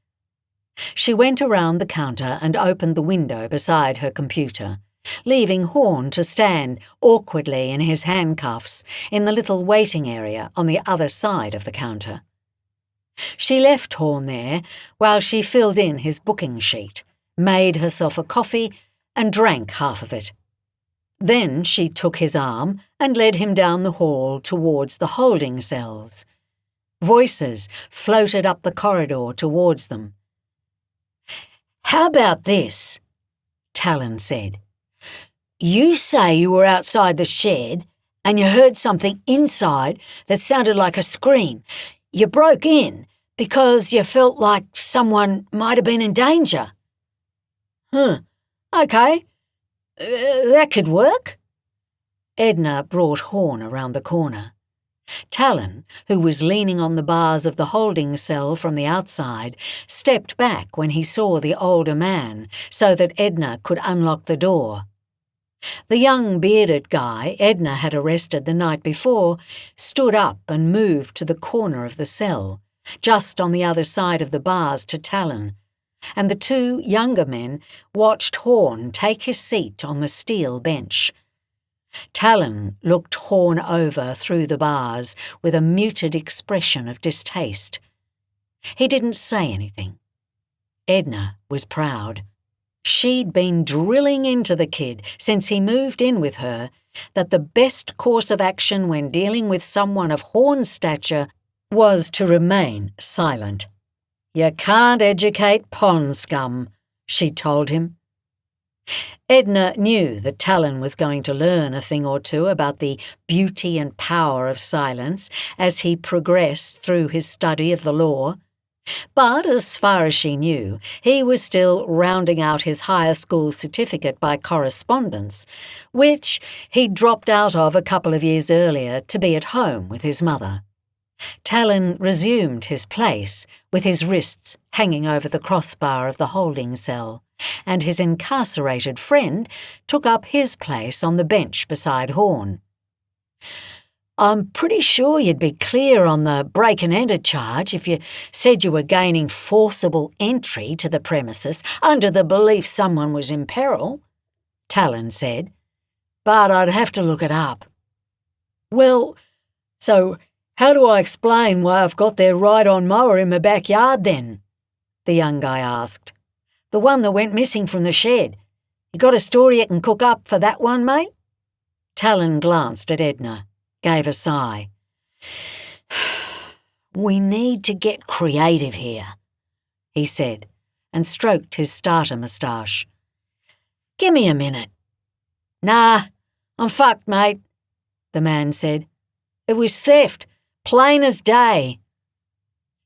She went around the counter and opened the window beside her computer, leaving Horn to stand awkwardly in his handcuffs in the little waiting area on the other side of the counter. She left Horn there while she filled in his booking sheet, made herself a coffee and drank half of it. Then she took his arm and led him down the hall towards the holding cells. Voices floated up the corridor towards them. "How about this?" Talon said. "You say you were outside the shed and you heard something inside that sounded like a scream. You broke in because you felt like someone might have been in danger." Okay. That could work." Edna brought Horn around the corner. Talon, who was leaning on the bars of the holding cell from the outside, stepped back when he saw the older man so that Edna could unlock the door. The young bearded guy Edna had arrested the night before stood up and moved to the corner of the cell, just on the other side of the bars to Talon, and the two younger men watched Horn take his seat on the steel bench. Talon looked Horn over through the bars with a muted expression of distaste. He didn't say anything. Edna was proud. She'd been drilling into the kid since he moved in with her that the best course of action when dealing with someone of Horn's stature was to remain silent. "You can't educate pond scum," she told him. Edna knew that Talon was going to learn a thing or two about the beauty and power of silence as he progressed through his study of the law. But as far as she knew, he was still rounding out his higher school certificate by correspondence, which he'd dropped out of a couple of years earlier to be at home with his mother. Talon resumed his place, with his wrists hanging over the crossbar of the holding cell, and his incarcerated friend took up his place on the bench beside Horn. "I'm pretty sure you'd be clear on the break and enter charge if you said you were gaining forcible entry to the premises under the belief someone was in peril," Talon said. "But I'd have to look it up." "Well, so how do I explain why I've got their ride-on mower in my backyard then?" the young guy asked. "The one that went missing from the shed. You got a story you can cook up for that one, mate?" Talon glanced at Edna, gave a sigh. "We need to get creative here," he said, and stroked his starter moustache. "Give me a minute." "Nah, I'm fucked, mate," the man said. "It was theft, plain as day."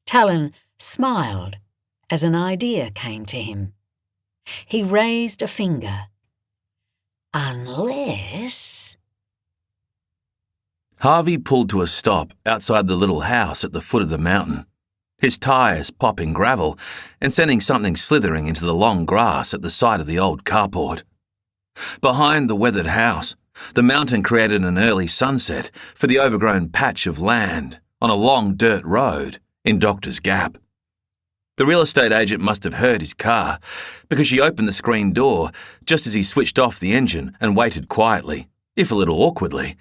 Talon smiled as an idea came to him. He raised a finger. "Unless—" Harvey pulled to a stop outside the little house at the foot of the mountain, his tyres popping gravel and sending something slithering into the long grass at the side of the old carport. Behind the weathered house, the mountain created an early sunset for the overgrown patch of land on a long dirt road in Doctor's Gap. The real estate agent must have heard his car because she opened the screen door just as he switched off the engine and waited quietly, if a little awkwardly,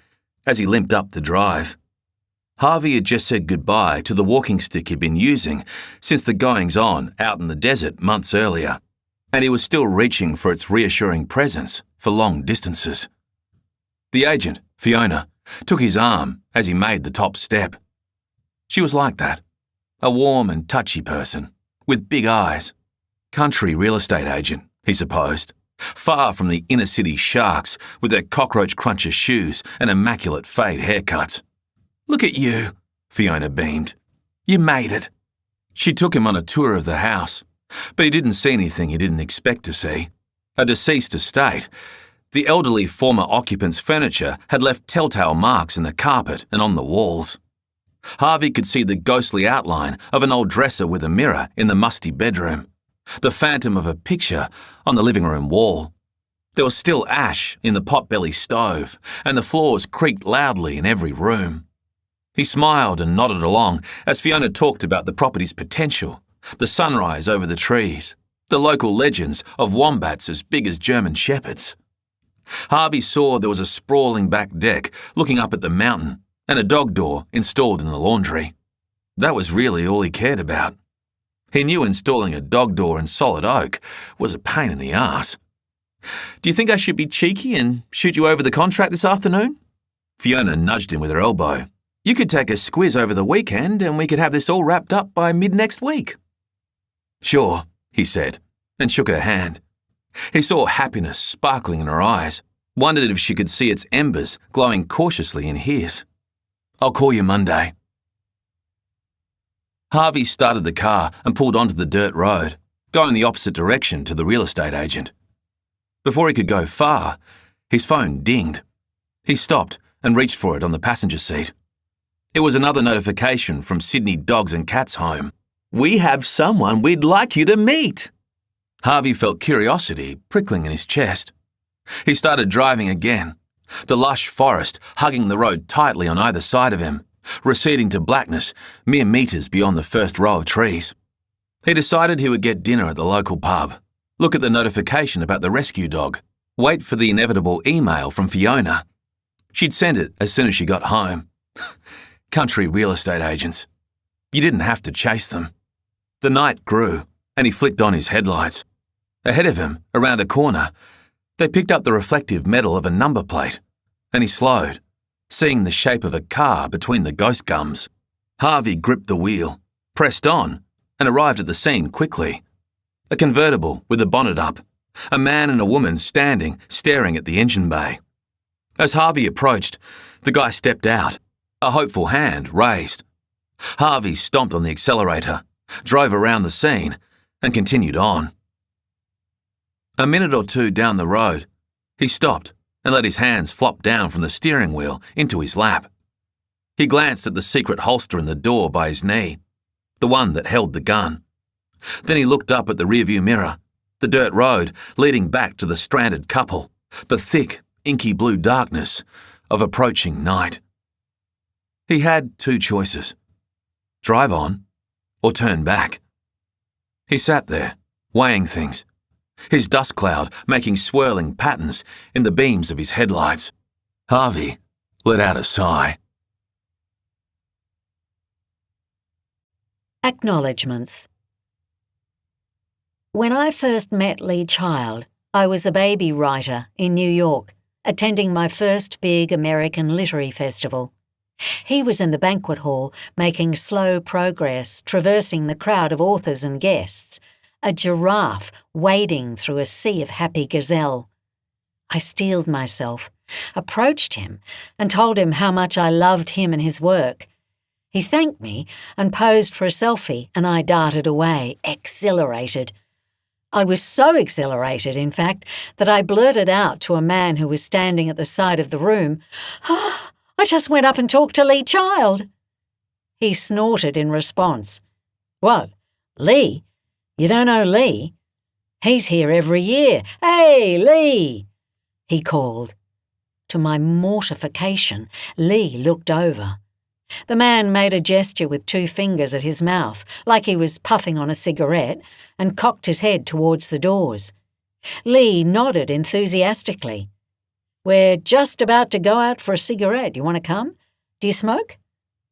as he limped up the drive. Harvey had just said goodbye to the walking stick he'd been using since the goings-on out in the desert months earlier, and he was still reaching for its reassuring presence for long distances. The agent, Fiona, took his arm as he made the top step. She was like that, a warm and touchy person, with big eyes. Country real estate agent, he supposed, far from the inner city sharks with their cockroach cruncher shoes and immaculate fade haircuts. "Look at you," Fiona beamed. "You made it." She took him on a tour of the house, but he didn't see anything he didn't expect to see. A deceased estate. The elderly former occupant's furniture had left telltale marks in the carpet and on the walls. Harvey could see the ghostly outline of an old dresser with a mirror in the musty bedroom, the phantom of a picture on the living room wall. There was still ash in the potbelly stove, and the floors creaked loudly in every room. He smiled and nodded along as Fiona talked about the property's potential, the sunrise over the trees, the local legends of wombats as big as German shepherds. Harvey saw there was a sprawling back deck looking up at the mountain and a dog door installed in the laundry. That was really all he cared about. He knew installing a dog door in solid oak was a pain in the arse. "Do you think I should be cheeky and shoot you over the contract this afternoon?" Fiona nudged him with her elbow. "You could take a squiz over the weekend and we could have this all wrapped up by mid-next week." "Sure," he said, and shook her hand. He saw happiness sparkling in her eyes, wondered if she could see its embers glowing cautiously in his. "I'll call you Monday." Harvey started the car and pulled onto the dirt road, going the opposite direction to the real estate agent. Before he could go far, his phone dinged. He stopped and reached for it on the passenger seat. It was another notification from Sydney Dogs and Cats Home. "We have someone we'd like you to meet." Harvey felt curiosity prickling in his chest. He started driving again, the lush forest hugging the road tightly on either side of him, receding to blackness mere metres beyond the first row of trees. He decided he would get dinner at the local pub, look at the notification about the rescue dog, wait for the inevitable email from Fiona. She'd send it as soon as she got home. Country real estate agents. You didn't have to chase them. The night grew, and he flicked on his headlights. Ahead of him, around a corner, they picked up the reflective metal of a number plate, and he slowed, seeing the shape of a car between the ghost gums. Harvey gripped the wheel, pressed on, and arrived at the scene quickly. A convertible with the bonnet up, a man and a woman standing, staring at the engine bay. As Harvey approached, the guy stepped out, a hopeful hand raised. Harvey stomped on the accelerator, drove around the scene, and continued on. A minute or two down the road, he stopped and let his hands flop down from the steering wheel into his lap. He glanced at the secret holster in the door by his knee, the one that held the gun. Then he looked up at the rearview mirror, the dirt road leading back to the stranded couple, the thick, inky blue darkness of approaching night. He had two choices: drive on or turn back. He sat there, weighing things, his dust cloud making swirling patterns in the beams of his headlights. Harvey let out a sigh. Acknowledgements. When I first met Lee Child, I was a baby writer in New York, attending my first big American literary festival. He was in the banquet hall, making slow progress, traversing the crowd of authors and guests, a giraffe wading through a sea of happy gazelle. I steeled myself, approached him, and told him how much I loved him and his work. He thanked me and posed for a selfie, and I darted away, exhilarated. I was so exhilarated, in fact, that I blurted out to a man who was standing at the side of the room, "I just went up and talked to Lee Child." He snorted in response. "What, Lee? You don't know Lee? He's here every year. Hey, Lee!" he called. To my mortification, Lee looked over. The man made a gesture with two fingers at his mouth, like he was puffing on a cigarette, and cocked his head towards the doors. Lee nodded enthusiastically. "We're just about to go out for a cigarette. You want to come? Do you smoke?"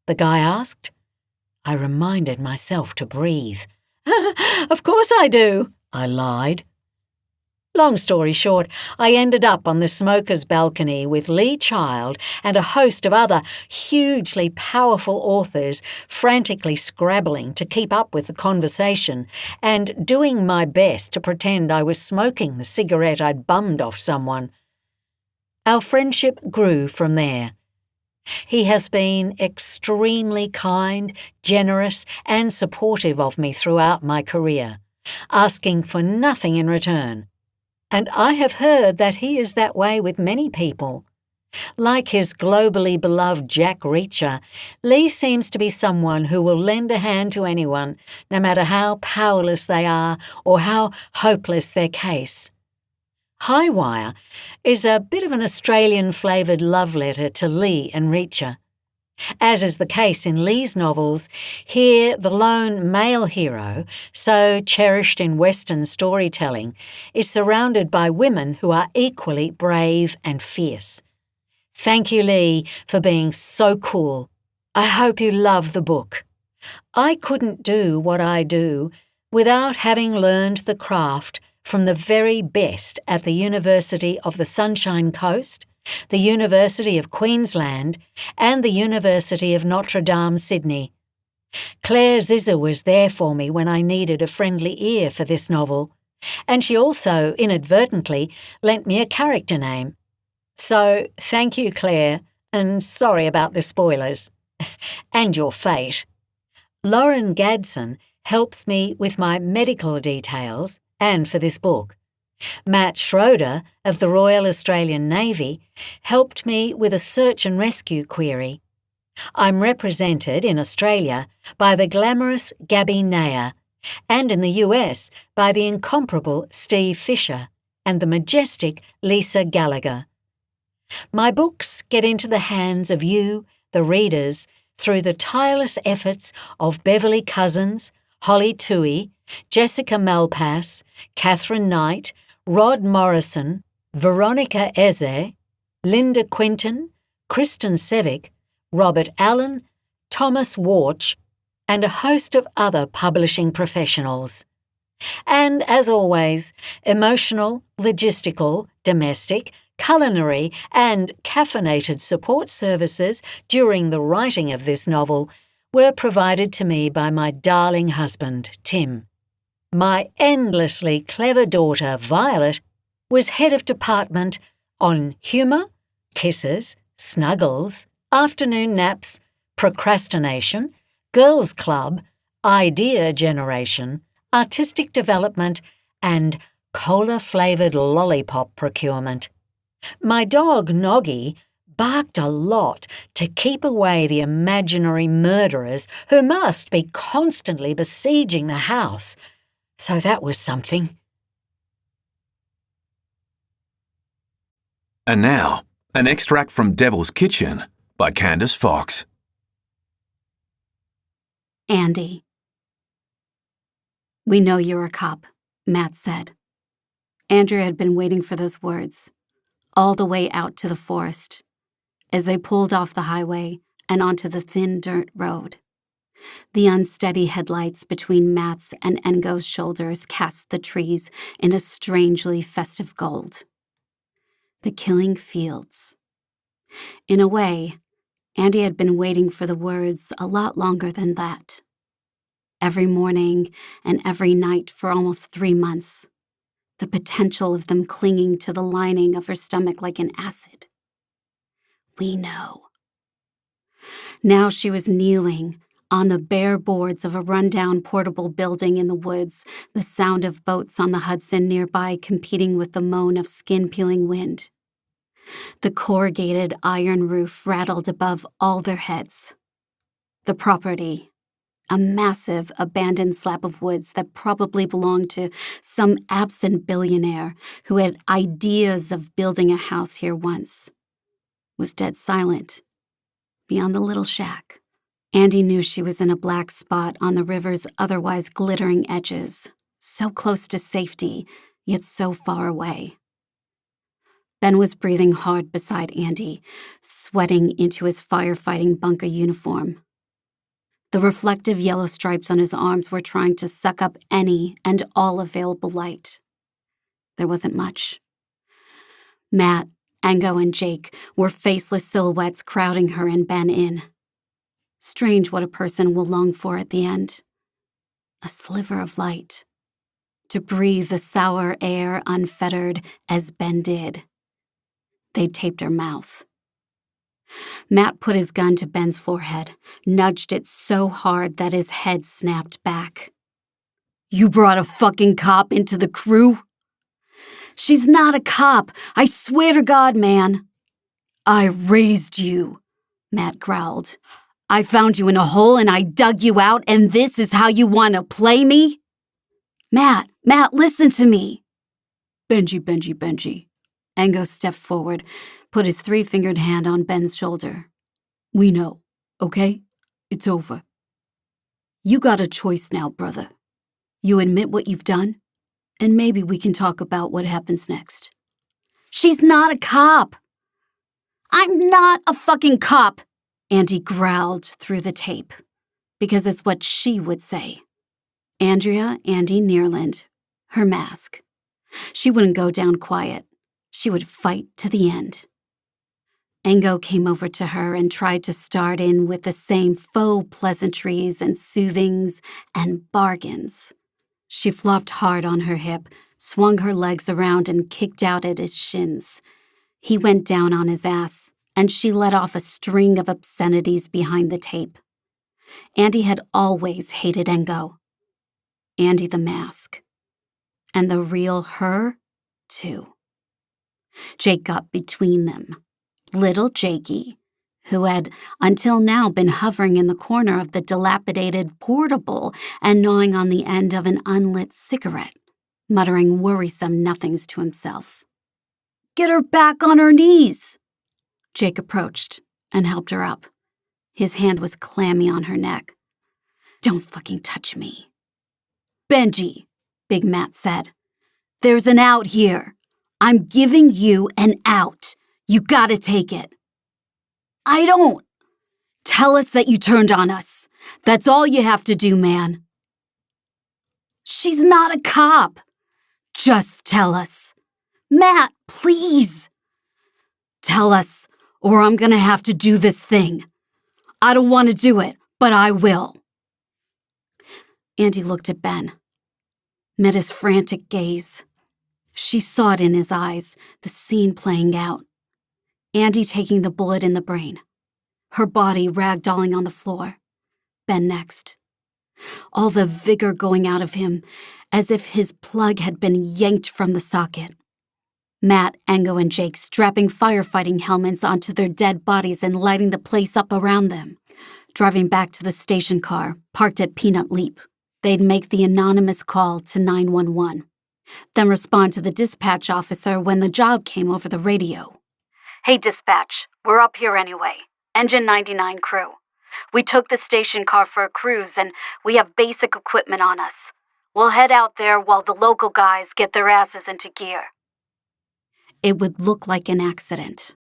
the guy asked. I reminded myself to breathe. "Of course I do," I lied. Long story short, I ended up on the smoker's balcony with Lee Child and a host of other hugely powerful authors frantically scrabbling to keep up with the conversation and doing my best to pretend I was smoking the cigarette I'd bummed off someone. Our friendship grew from there. He has been extremely kind, generous, and supportive of me throughout my career, asking for nothing in return. And I have heard that he is that way with many people. Like his globally beloved Jack Reacher, Lee seems to be someone who will lend a hand to anyone, no matter how powerless they are or how hopeless their case. Highwire is a bit of an Australian-flavoured love letter to Lee and Reacher. As is the case in Lee's novels, here the lone male hero, so cherished in Western storytelling, is surrounded by women who are equally brave and fierce. Thank you, Lee, for being so cool. I hope you love the book. I couldn't do what I do without having learned the craft from the very best at the University of the Sunshine Coast, the University of Queensland, and the University of Notre Dame, Sydney. Claire Zizza was there for me when I needed a friendly ear for this novel, and she also, inadvertently, lent me a character name. So, thank you, Claire, and sorry about the spoilers. And your fate. Lauren Gadsden helps me with my medical details and for this book. Matt Schroeder of the Royal Australian Navy helped me with a search and rescue query. I'm represented in Australia by the glamorous Gabby Nair and in the US by the incomparable Steve Fisher and the majestic Lisa Gallagher. My books get into the hands of you, the readers, through the tireless efforts of Beverly Cousins, Holly Toohey, Jessica Malpass, Catherine Knight, Rod Morrison, Veronica Eze, Linda Quinton, Kristen Sevick, Robert Allen, Thomas Warch, and a host of other publishing professionals. And, as always, emotional, logistical, domestic, culinary, and caffeinated support services during the writing of this novel were provided to me by my darling husband, Tim. My endlessly clever daughter, Violet, was head of department on humour, kisses, snuggles, afternoon naps, procrastination, girls' club, idea generation, artistic development, and cola-flavoured lollipop procurement. My dog, Noggy, barked a lot to keep away the imaginary murderers who must be constantly besieging the house. So that was something. And now, an extract from Devil's Kitchen by Candice Fox. Andy. We know you're a cop, Matt said. Andrea had been waiting for those words, all the way out to the forest, as they pulled off the highway and onto the thin dirt road. The unsteady headlights between Matt's and Engo's shoulders cast the trees in a strangely festive gold. The killing fields. In a way, Andy had been waiting for the words a lot longer than that. Every morning and every night for almost 3 months, the potential of them clinging to the lining of her stomach like an acid. We know. Now she was kneeling on the bare boards of a rundown portable building in the woods, the sound of boats on the Hudson nearby competing with the moan of skin-peeling wind. The corrugated iron roof rattled above all their heads. The property, a massive abandoned slab of woods that probably belonged to some absent billionaire who had ideas of building a house here once, was dead silent beyond the little shack. Andy knew she was in a black spot on the river's otherwise glittering edges, so close to safety, yet so far away. Ben was breathing hard beside Andy, sweating into his firefighting bunker uniform. The reflective yellow stripes on his arms were trying to suck up any and all available light. there wasn't much. Matt, Ango, and Jake were faceless silhouettes crowding her and Ben in. Strange what a person will long for at the end. A sliver of light. To breathe the sour air unfettered as Ben did. They'd taped her mouth. Matt put his gun to Ben's forehead, nudged it so hard that his head snapped back. You brought a fucking cop into the crew? She's not a cop. I swear to God, man. I raised you, Matt growled. I found you in a hole and I dug you out, and this is how you want to play me? Matt, listen to me. Benji. Ango stepped forward, put his 3-fingered hand on Ben's shoulder. We know, okay? It's over. You got a choice now, brother. You admit what you've done, and maybe we can talk about what happens next. She's not a cop. I'm not a fucking cop, Andy growled through the tape, because it's what she would say. Andrea Andy Neerland, her mask. She wouldn't go down quiet. She would fight to the end. Ango came over to her and tried to start in with the same faux pleasantries and soothings and bargains. She flopped hard on her hip, swung her legs around and kicked out at his shins. He went down on his ass, and she let off a string of obscenities behind the tape. Andy had always hated Ango. Andy the mask. And the real her, too. Jake got between them. Little Jakey, who had until now been hovering in the corner of the dilapidated portable and gnawing on the end of an unlit cigarette, muttering worrisome nothings to himself. Get her back on her knees! Jake approached and helped her up. His hand was clammy on her neck. Don't fucking touch me. Benji, Big Matt said. There's an out here. I'm giving you an out. You gotta take it. I don't. Tell us that you turned on us. That's all you have to do, man. She's not a cop. Just tell us. Matt, please. Tell us, or I'm gonna have to do this thing. I don't want to do it, but I will. Andy looked at Ben, met his frantic gaze. She saw it in his eyes, the scene playing out. Andy taking the bullet in the brain. Her body ragdolling on the floor. Ben next. All the vigor going out of him, as if his plug had been yanked from the socket. Matt, Ango, and Jake strapping firefighting helmets onto their dead bodies and lighting the place up around them. Driving back to the station car, parked at Peanut Leap. They'd make the anonymous call to 911. Then respond to the dispatch officer when the job came over the radio. Hey, dispatch, we're up here anyway. Engine 99 crew. We took the station car for a cruise and we have basic equipment on us. We'll head out there while the local guys get their asses into gear. It would look like an accident.